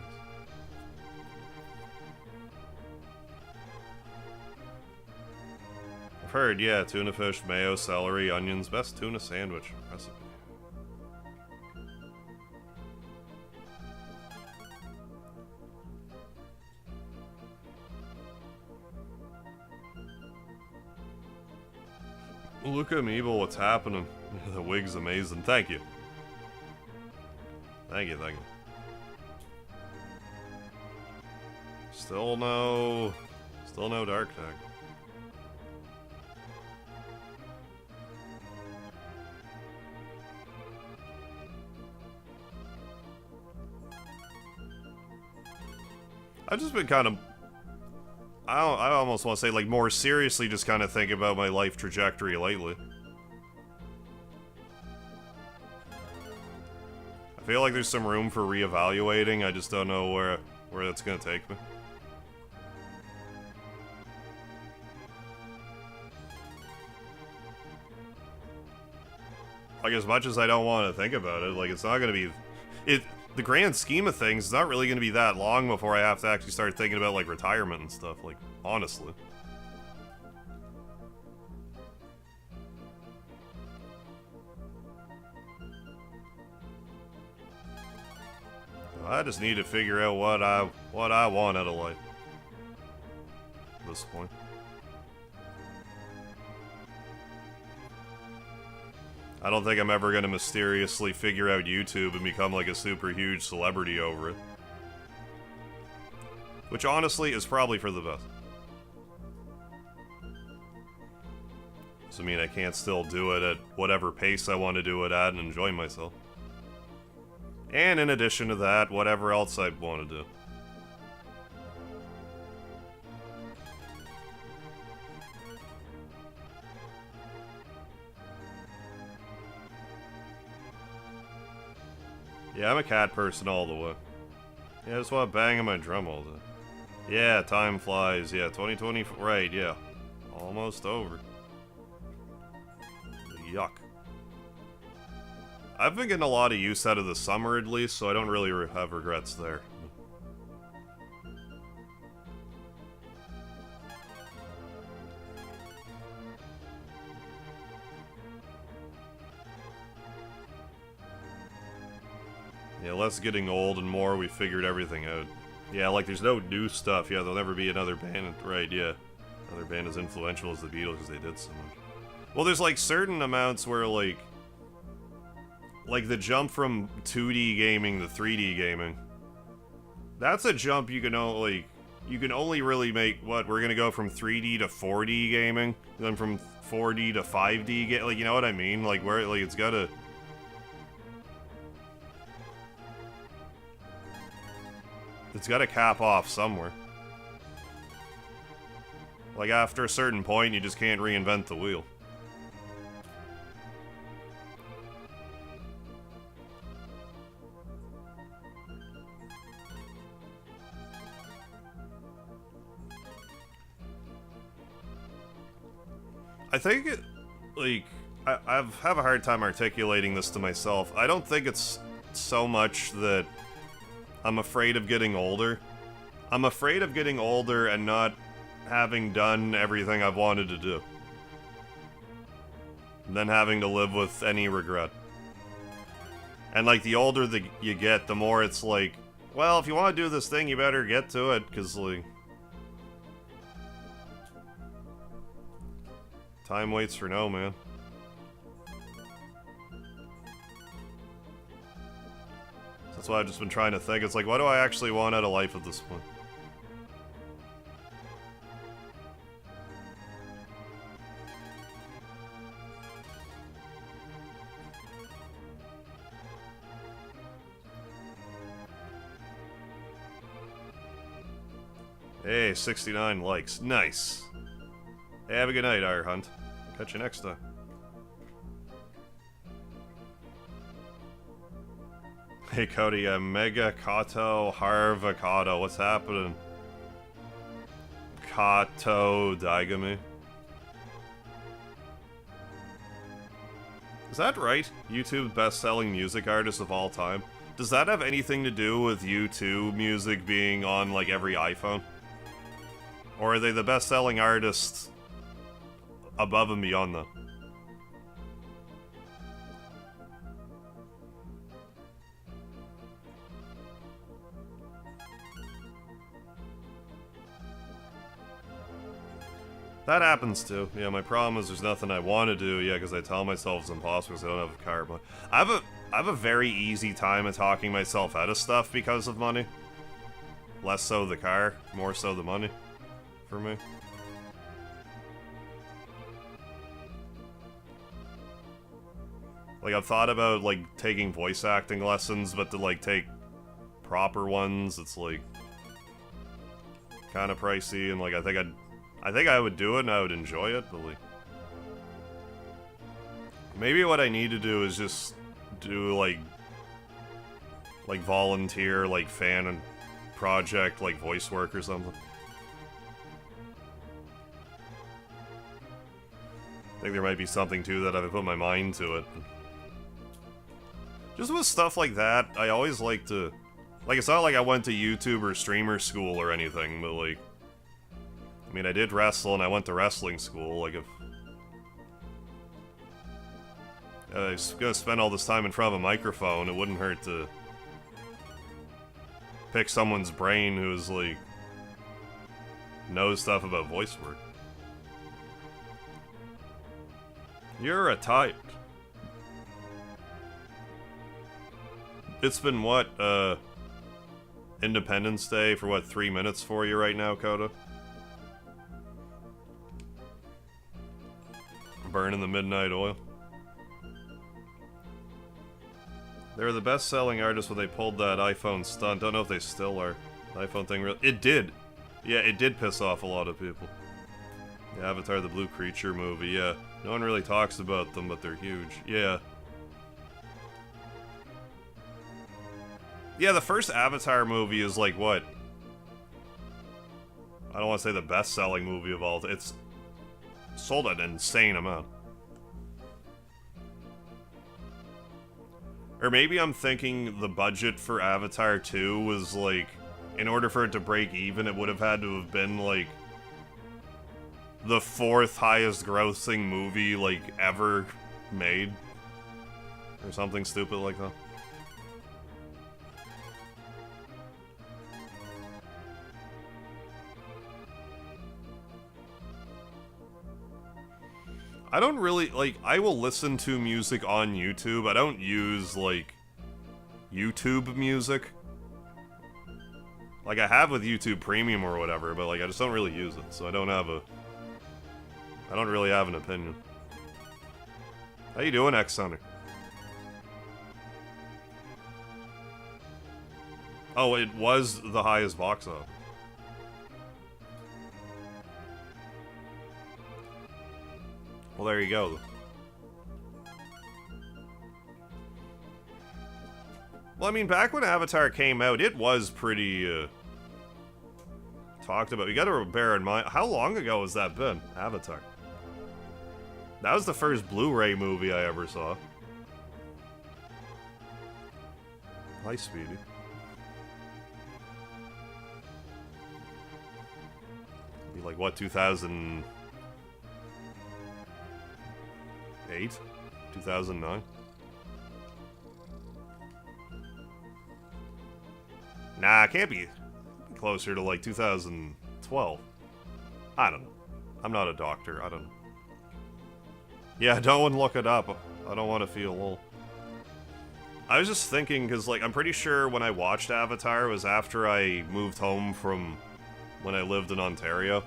I've heard, yeah, tuna fish, mayo, celery, onions, best tuna sandwich recipe. Look at me, Evil, what's happening? The wig's amazing. Thank you. Thank you, thank you. Still no dark tag. I've just been kind of, I almost want to say, like, more seriously just kind of thinking about my life trajectory lately. I feel like there's some room for reevaluating, I just don't know where that's gonna take me. Like, as much as I don't want to think about it, like, it's not gonna be... The grand scheme of things, it's not really going to be that long before I have to actually start thinking about, like, retirement and stuff, like, honestly. I just need to figure out what I want out of life. At this point. I don't think I'm ever going to mysteriously figure out YouTube and become like a super huge celebrity over it. Which honestly is probably for the best. So I mean, I can't still do it at whatever pace I want to do it at and enjoy myself. And in addition to that, whatever else I want to do. Yeah, I'm a cat person all the way. Yeah, I just want to bang on my drum all day. Yeah, time flies. Yeah, 2020, right, yeah. Almost over. Yuck. I've been getting a lot of use out of the summer at least, so I don't really have regrets there. Yeah, less getting old and more we figured everything out. Yeah, like there's no new stuff. Yeah, there'll never be another band. Right, yeah. Another band as influential as the Beatles because they did so much. Well, there's like certain amounts where like the jump from 2D gaming to 3D gaming. That's a jump you can only really make, what, we're gonna go from 3D to 4D gaming, then from 4D to 5D like, you know what I mean? Like, where, like, it's gotta... It's gotta cap off somewhere. Like, after a certain point, you just can't reinvent the wheel. I think it, like, I have a hard time articulating this to myself. I don't think it's so much that I'm afraid of getting older. I'm afraid of getting older and not having done everything I've wanted to do. And then having to live with any regret. And, like, the older that you get, the more it's like, well, if you want to do this thing, you better get to it, because, like... Time waits for no man. That's why I've just been trying to think. It's like, what do I actually want out of life at this point? Hey, 69 likes. Nice. Hey, have a good night, Iron Hunt. Catch you next time. Hey Cody, Mega Kato Harvacado, what's happening? Kato Daigami. Is that right? YouTube best-selling music artist of all time? Does that have anything to do with U2 music being on, like, every iPhone? Or are they the best-selling artists above and beyond that? That happens too. Yeah, my problem is there's nothing I want to do. Yeah, because I tell myself it's impossible because I don't have a car. But I have a very easy time of talking myself out of stuff because of money. Less so the car, more so the money, for me. Like, I've thought about, like, taking voice acting lessons, but to, like, take proper ones, it's, like, kind of pricey, and, like, I think I would do it and I would enjoy it, but, like, maybe what I need to do is just do, like volunteer, like, fan and project, like, voice work or something. I think there might be something to that if I put my mind to it. Just with stuff like that, I always like to... Like, it's not like I went to YouTube or streamer school or anything, but, like... I mean, I did wrestle and I went to wrestling school, like, if... I was gonna spend all this time in front of a microphone, it wouldn't hurt to... pick someone's brain who's, like... knows stuff about voice work. You're a type. It's been, what, Independence Day for, what, 3 minutes for you right now, Coda? Burning the midnight oil. They were the best-selling artists when they pulled that iPhone stunt. Don't know if they still are. The iPhone thing really... It did! Yeah, it did piss off a lot of people. The Avatar the Blue Creature movie, yeah. No one really talks about them, but they're huge. Yeah. Yeah, the first Avatar movie is like, what? I don't want to say the best-selling movie of all time. It's sold an insane amount. Or maybe I'm thinking the budget for Avatar 2 was, like, in order for it to break even, it would have had to have been, like, the 4th highest grossing movie, like, ever made. Or something stupid like that. I don't really, like, I will listen to music on YouTube. I don't use, like, YouTube music. Like, I have with YouTube Premium or whatever, but, like, I just don't really use it, so I don't really have an opinion. How you doing, X-Hunter? Oh, it was the highest box office. Well, there you go. Well, I mean, back when Avatar came out, it was pretty, talked about. You gotta bear in mind, how long ago has that been? Avatar. That was the first Blu-ray movie I ever saw. Hi, Speedy. Be like, what, 2008? 2009? Nah, it can't be closer to, like, 2012. I don't know. I'm not a doctor, I don't know. Yeah, don't look it up. I don't want to feel old. I was just thinking, because, like, I'm pretty sure when I watched Avatar, it was after I moved home from when I lived in Ontario.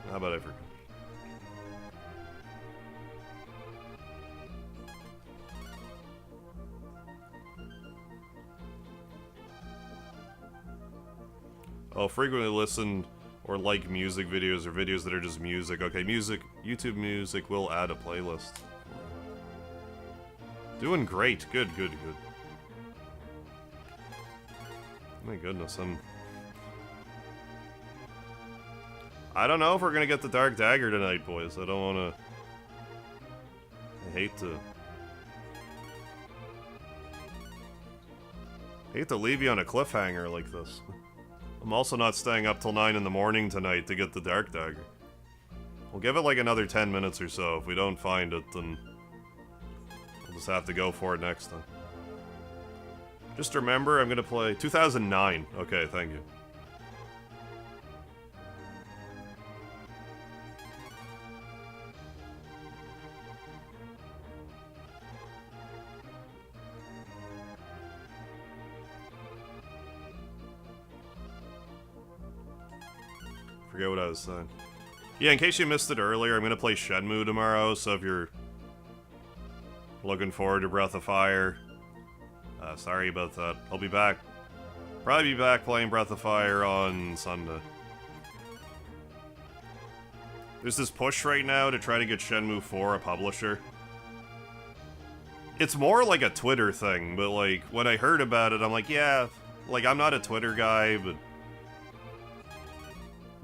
How about I forget? I'll frequently listen or like music videos or videos that are just music. Okay, music, YouTube music will add a playlist. Doing great. Good, good, good. My goodness, I don't know if we're gonna get the Dark Dagger tonight, boys. I don't wanna... I hate to leave you on a cliffhanger like this. I'm also not staying up till 9 in the morning tonight to get the Dark Dagger. We'll give it like another 10 minutes or so. If we don't find it, then we'll just have to go for it next time. Just remember, I'm gonna play 2009. Okay, thank you. Forget what I was saying. Yeah, in case you missed it earlier, I'm gonna play Shenmue tomorrow, so if you're looking forward to Breath of Fire, sorry about that. I'll be back. Probably be back playing Breath of Fire on Sunday. There's this push right now to try to get Shenmue 4 a publisher. It's more like a Twitter thing, but like, when I heard about it, I'm like, yeah, like, I'm not a Twitter guy, but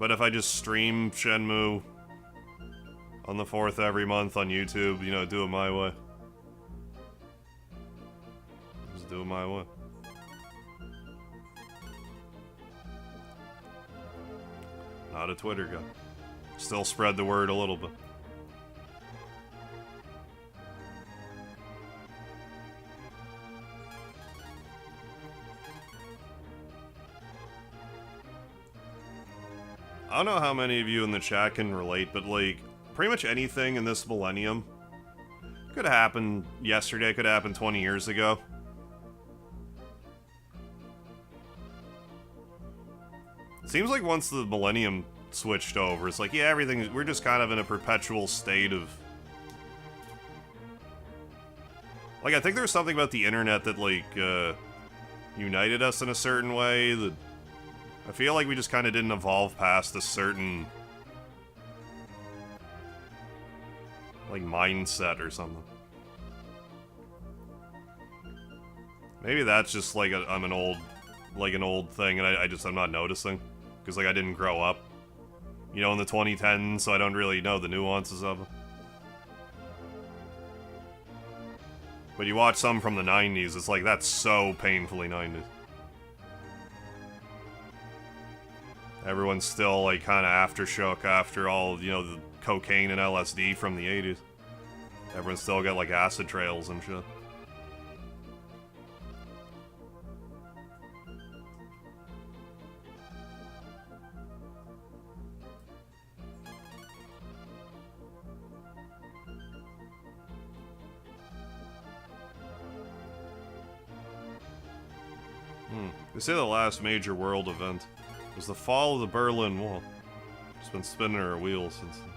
if I just stream Shenmue on the 4th every month on YouTube, you know, do it my way. Just do it my way. Not a Twitter guy. Still spread the word a little bit. I don't know how many of you in the chat can relate, but like, pretty much anything in this millennium could have happened yesterday, could have happened 20 years ago. It seems like once the millennium switched over, it's like, yeah, everything, we're just kind of in a perpetual state of... Like, I think there was something about the internet that, like, united us in a certain way, that... I feel like we just kind of didn't evolve past a certain, like, mindset or something. Maybe that's just like I'm an old, like an old thing, and I'm not noticing, because like I didn't grow up, you know, in the 2010s, so I don't really know the nuances of it. But you watch some from the 90s, it's like that's so painfully 90s. Everyone's still, like, kind of aftershock after all, you know, the cocaine and LSD from the 80s. Everyone's still got, like, acid trails and shit. They say the last major world event was the fall of the Berlin Wall. It's been spinning our wheels since then.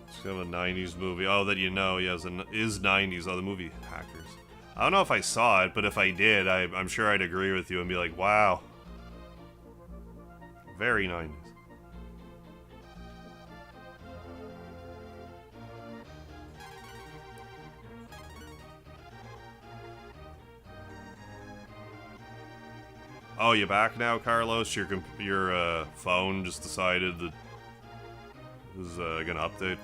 It's kind of a 90s movie. Oh, that you know, yeah, is 90s. Oh, the movie Hackers. I don't know if I saw it, but if I did, I'm sure I'd agree with you and be like, wow. Very 90s. Oh, you back now, Carlos? Your phone just decided that it was gonna update.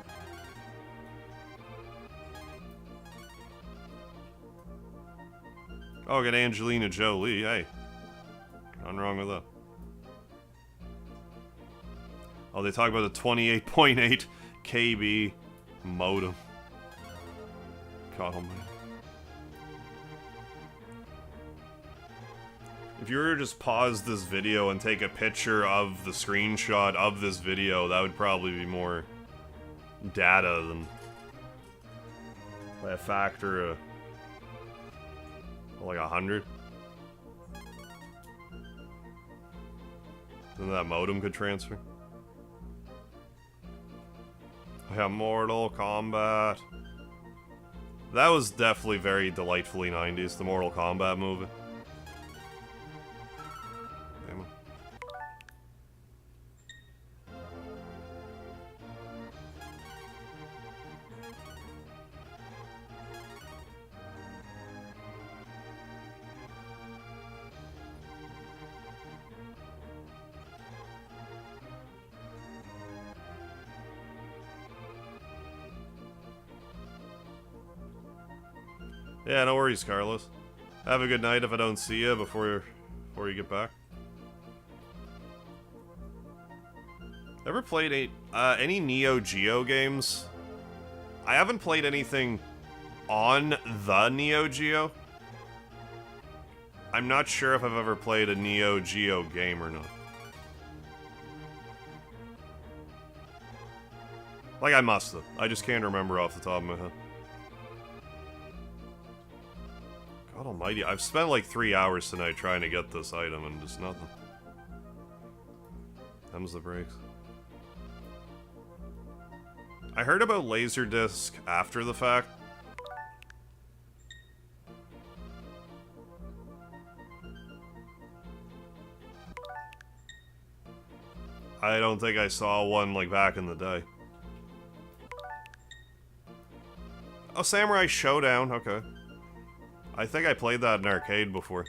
Oh, got Angelina Jolie. Hey, nothing wrong with that. Oh, they talk about the 28.8 KB modem. God almighty. If you were to just pause this video and take a picture of the screenshot of this video, that would probably be more data than by a factor of like 100. Then that modem could transfer. Yeah, Mortal Kombat. That was definitely very delightfully 90s, the Mortal Kombat movie. Yeah, no worries, Carlos. Have a good night if I don't see you before you get back. Ever played any Neo Geo games? I haven't played anything on the Neo Geo. I'm not sure if I've ever played a Neo Geo game or not. Like, I must have. I just can't remember off the top of my head. God almighty, I've spent like 3 hours tonight trying to get this item and just nothing. Them's the breaks. I heard about Laserdisc after the fact. I don't think I saw one like back in the day. Oh, Samurai Showdown, okay. I think I played that in arcade before.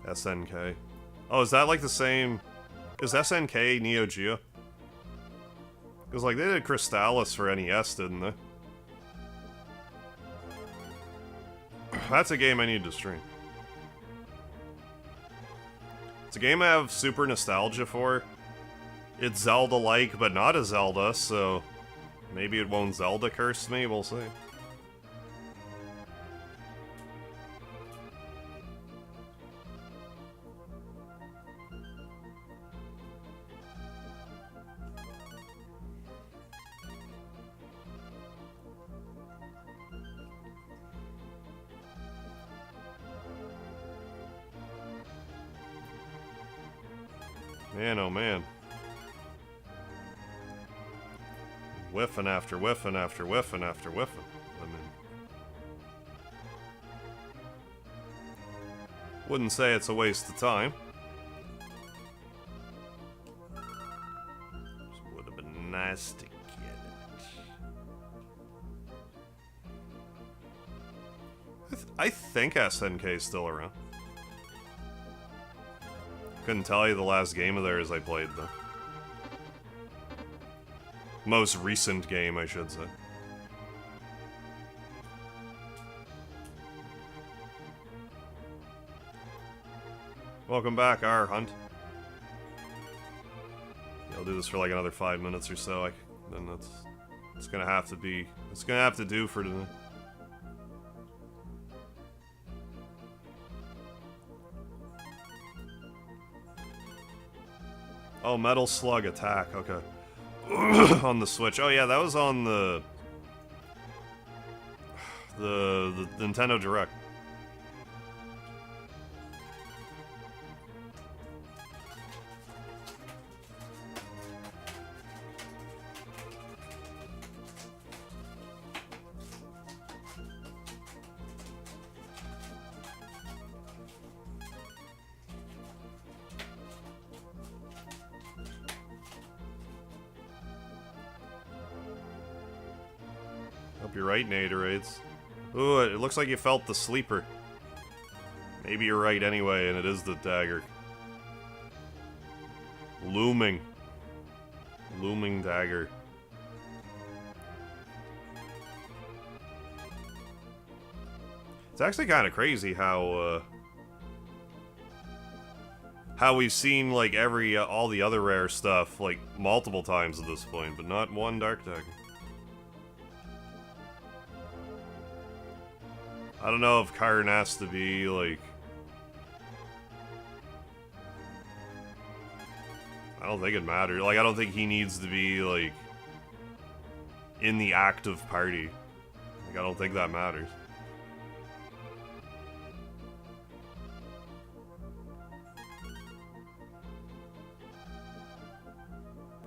SNK. Oh, is that like the same... Is SNK Neo Geo? Because like they did Crystallis for NES, didn't they? That's a game I need to stream. It's a game I have super nostalgia for. It's Zelda-like, but not a Zelda, so maybe it won't Zelda curse me, we'll see. Man, oh man. Whiffing after whiffing after whiffing after whiffing. I mean... Wouldn't say it's a waste of time. Just would have been nice to get it. I think SNK is still around. Couldn't tell you the last game of theirs I played, though. Most recent game, I should say. Welcome back, our Hunt. Yeah, I'll do this for like another 5 minutes or so. Then it's gonna have to be. It's gonna have to do for today. Oh, Metal Slug Attack, okay. On the Switch. Oh yeah, that was on the Nintendo Direct. You're right, Naderades. Ooh, it looks like you felt the sleeper. Maybe you're right anyway, and it is the dagger. Looming. Looming dagger. It's actually kind of crazy how we've seen, like, all the other rare stuff, like, multiple times at this point, but not one dark dagger. I don't know if Karn has to be, like... I don't think it matters. Like, I don't think he needs to be, like... in the active party. Like, I don't think that matters.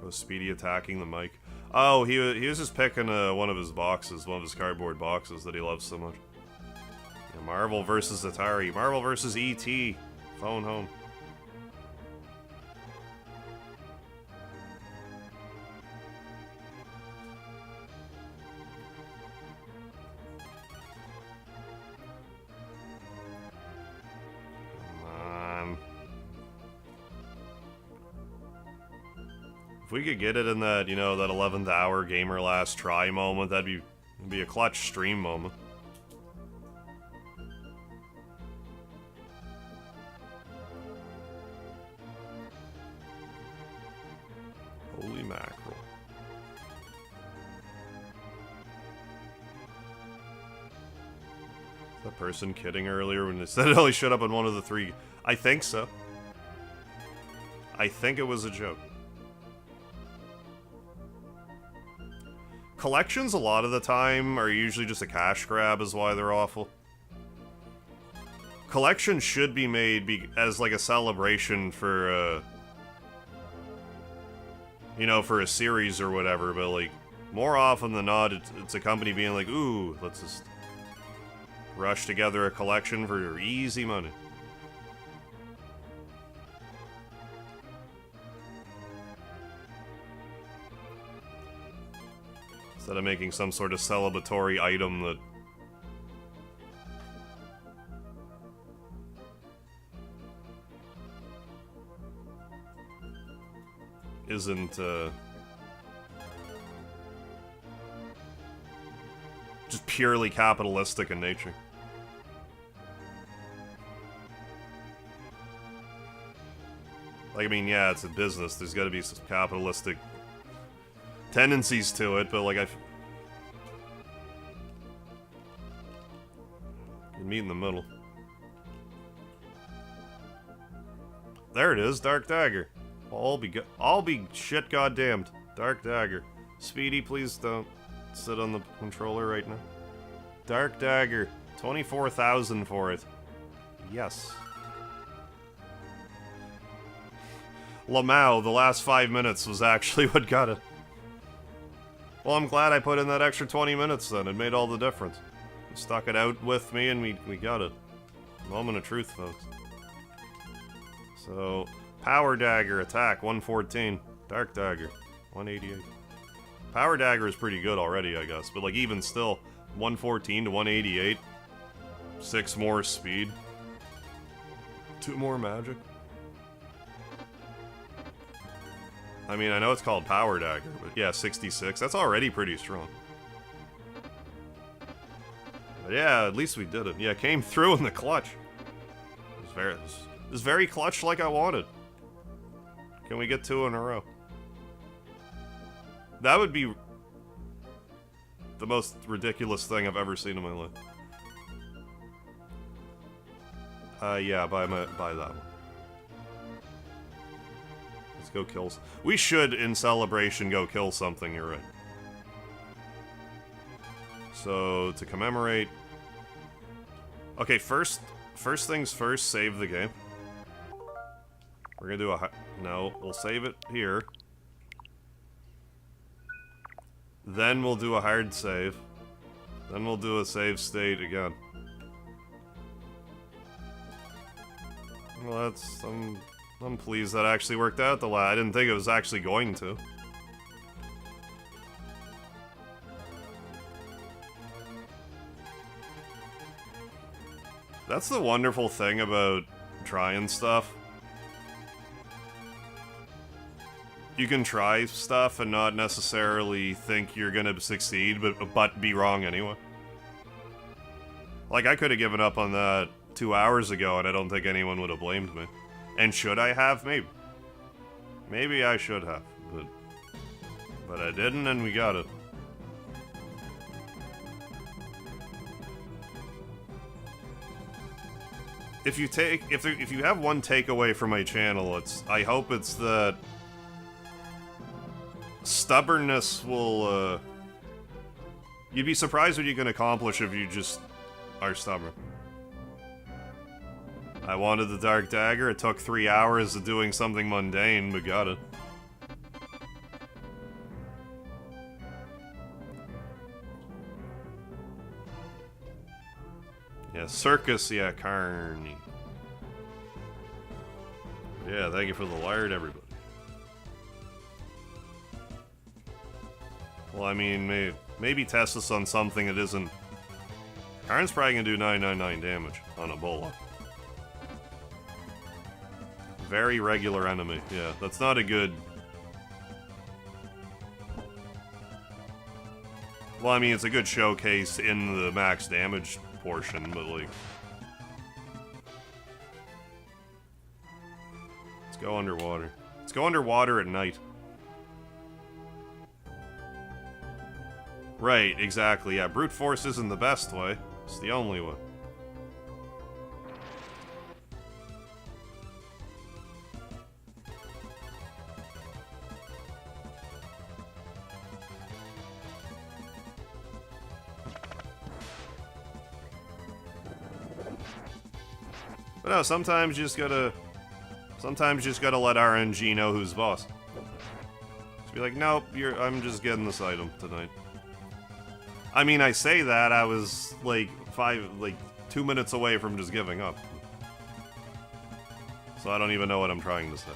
Was Speedy attacking the mic? Oh, he was just picking one of his boxes, one of his cardboard boxes that he loves so much. Marvel versus Atari. Marvel versus E.T. Phone home. If we could get it in that, you know, that 11th hour gamer last try moment, that'd be a clutch stream moment. Holy mackerel. Is that person kidding earlier when they said it only showed up on one of the 3? I think so. I think it was a joke. Collections, a lot of the time, are usually just a cash grab, is why they're awful. Collections should be made as, like, a celebration for, you know, for a series or whatever, but, like, more often than not, it's a company being like, ooh, let's just rush together a collection for easy money. Instead of making some sort of celebratory item that isn't, just purely capitalistic in nature. Like, I mean, yeah, it's a business. There's gotta be some capitalistic tendencies to it, but, like, meet in the middle. There it is, Dark Dagger. I'll be shit goddamned. Dark Dagger. Speedy, please don't sit on the controller right now. Dark Dagger. 24,000 for it. Yes. Lamau, the last 5 minutes was actually what got it. Well, I'm glad I put in that extra 20 minutes then. It made all the difference. Stuck it out with me and we got it. Moment of truth, folks. So, Power Dagger, attack, 114. Dark Dagger, 188. Power Dagger is pretty good already, I guess. But, like, even still, 114 to 188. 6 more speed. 2 more magic. I mean, I know it's called Power Dagger, but yeah, 66. That's already pretty strong. But yeah, at least we did it. Yeah, came through in the clutch. It was very clutch like I wanted. Can we get 2 in a row? That would be the most ridiculous thing I've ever seen in my life. Yeah, buy that one. Let's go kill. We should, in celebration, go kill something, you're right. So, to commemorate... Okay, first things first, save the game. We're gonna do a... No, we'll save it here. Then we'll do a hard save. Then we'll do a save state again. Well, that's... I'm pleased that actually worked out the last. I didn't think it was actually going to. That's the wonderful thing about trying stuff. You can try stuff and not necessarily think you're gonna succeed, but be wrong anyway. Like, I could have given up on that 2 hours ago, and I don't think anyone would have blamed me. And should I have? Maybe. Maybe I should have, but I didn't, and we got it. If you have one takeaway from my channel, I hope it's that stubbornness will, you'd be surprised what you can accomplish if you just are stubborn. I wanted the Dark Dagger, it took 3 hours of doing something mundane, but got it. Yeah, circus, yeah, carny. Yeah, thank you for the lard, everybody. Well, I mean, maybe test this on something that isn't... Karn's probably gonna do 999 damage on Ebola. Very regular enemy, yeah. That's not a good Well, I mean, it's a good showcase in the max damage portion, but like... Let's go underwater. Let's go underwater at night. Right, exactly, yeah. Brute force isn't the best way. It's the only one. But no, sometimes you just gotta let RNG know who's boss. Just be like, nope, I'm just getting this item tonight. I mean, I say that, I was, like, 2 minutes away from just giving up. So I don't even know what I'm trying to say.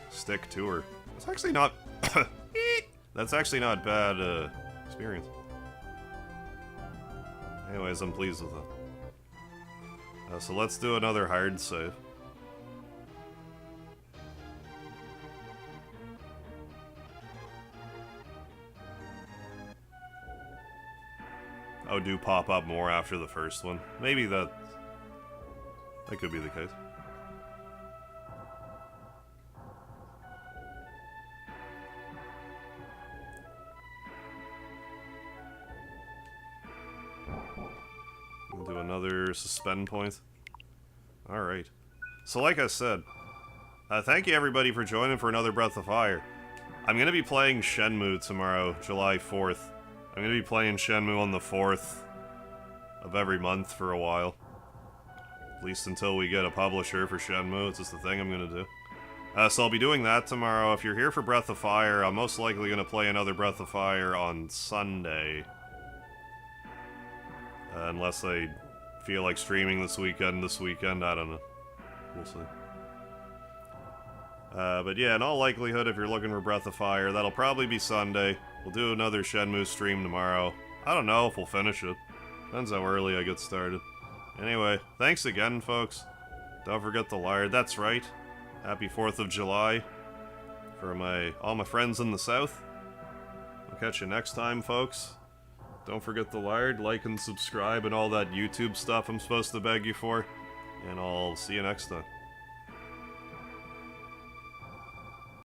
Stick to her. That's actually not... That's actually not bad, experience. Anyways, I'm pleased with it. So let's do another hard save. Oh, do pop up more after the first one. Maybe that could be the case. We'll do another suspend point. Alright. So like I said, thank you everybody for joining for another Breath of Fire. I'm going to be playing Shenmue tomorrow, July 4th. I'm going to be playing Shenmue on the 4th of every month for a while. At least until we get a publisher for Shenmue. It's just the thing I'm going to do. So I'll be doing that tomorrow. If you're here for Breath of Fire, I'm most likely going to play another Breath of Fire on Sunday. Unless I feel like streaming this weekend, I don't know. We'll see. But yeah, in all likelihood, if you're looking for Breath of Fire, that'll probably be Sunday. We'll do another Shenmue stream tomorrow. I don't know if we'll finish it. Depends how early I get started. Anyway, thanks again, folks. Don't forget the lard. That's right. Happy 4th of July for all my friends in the South. I'll catch you next time, folks. Don't forget the lard, like and subscribe, and all that YouTube stuff I'm supposed to beg you for. And I'll see you next time.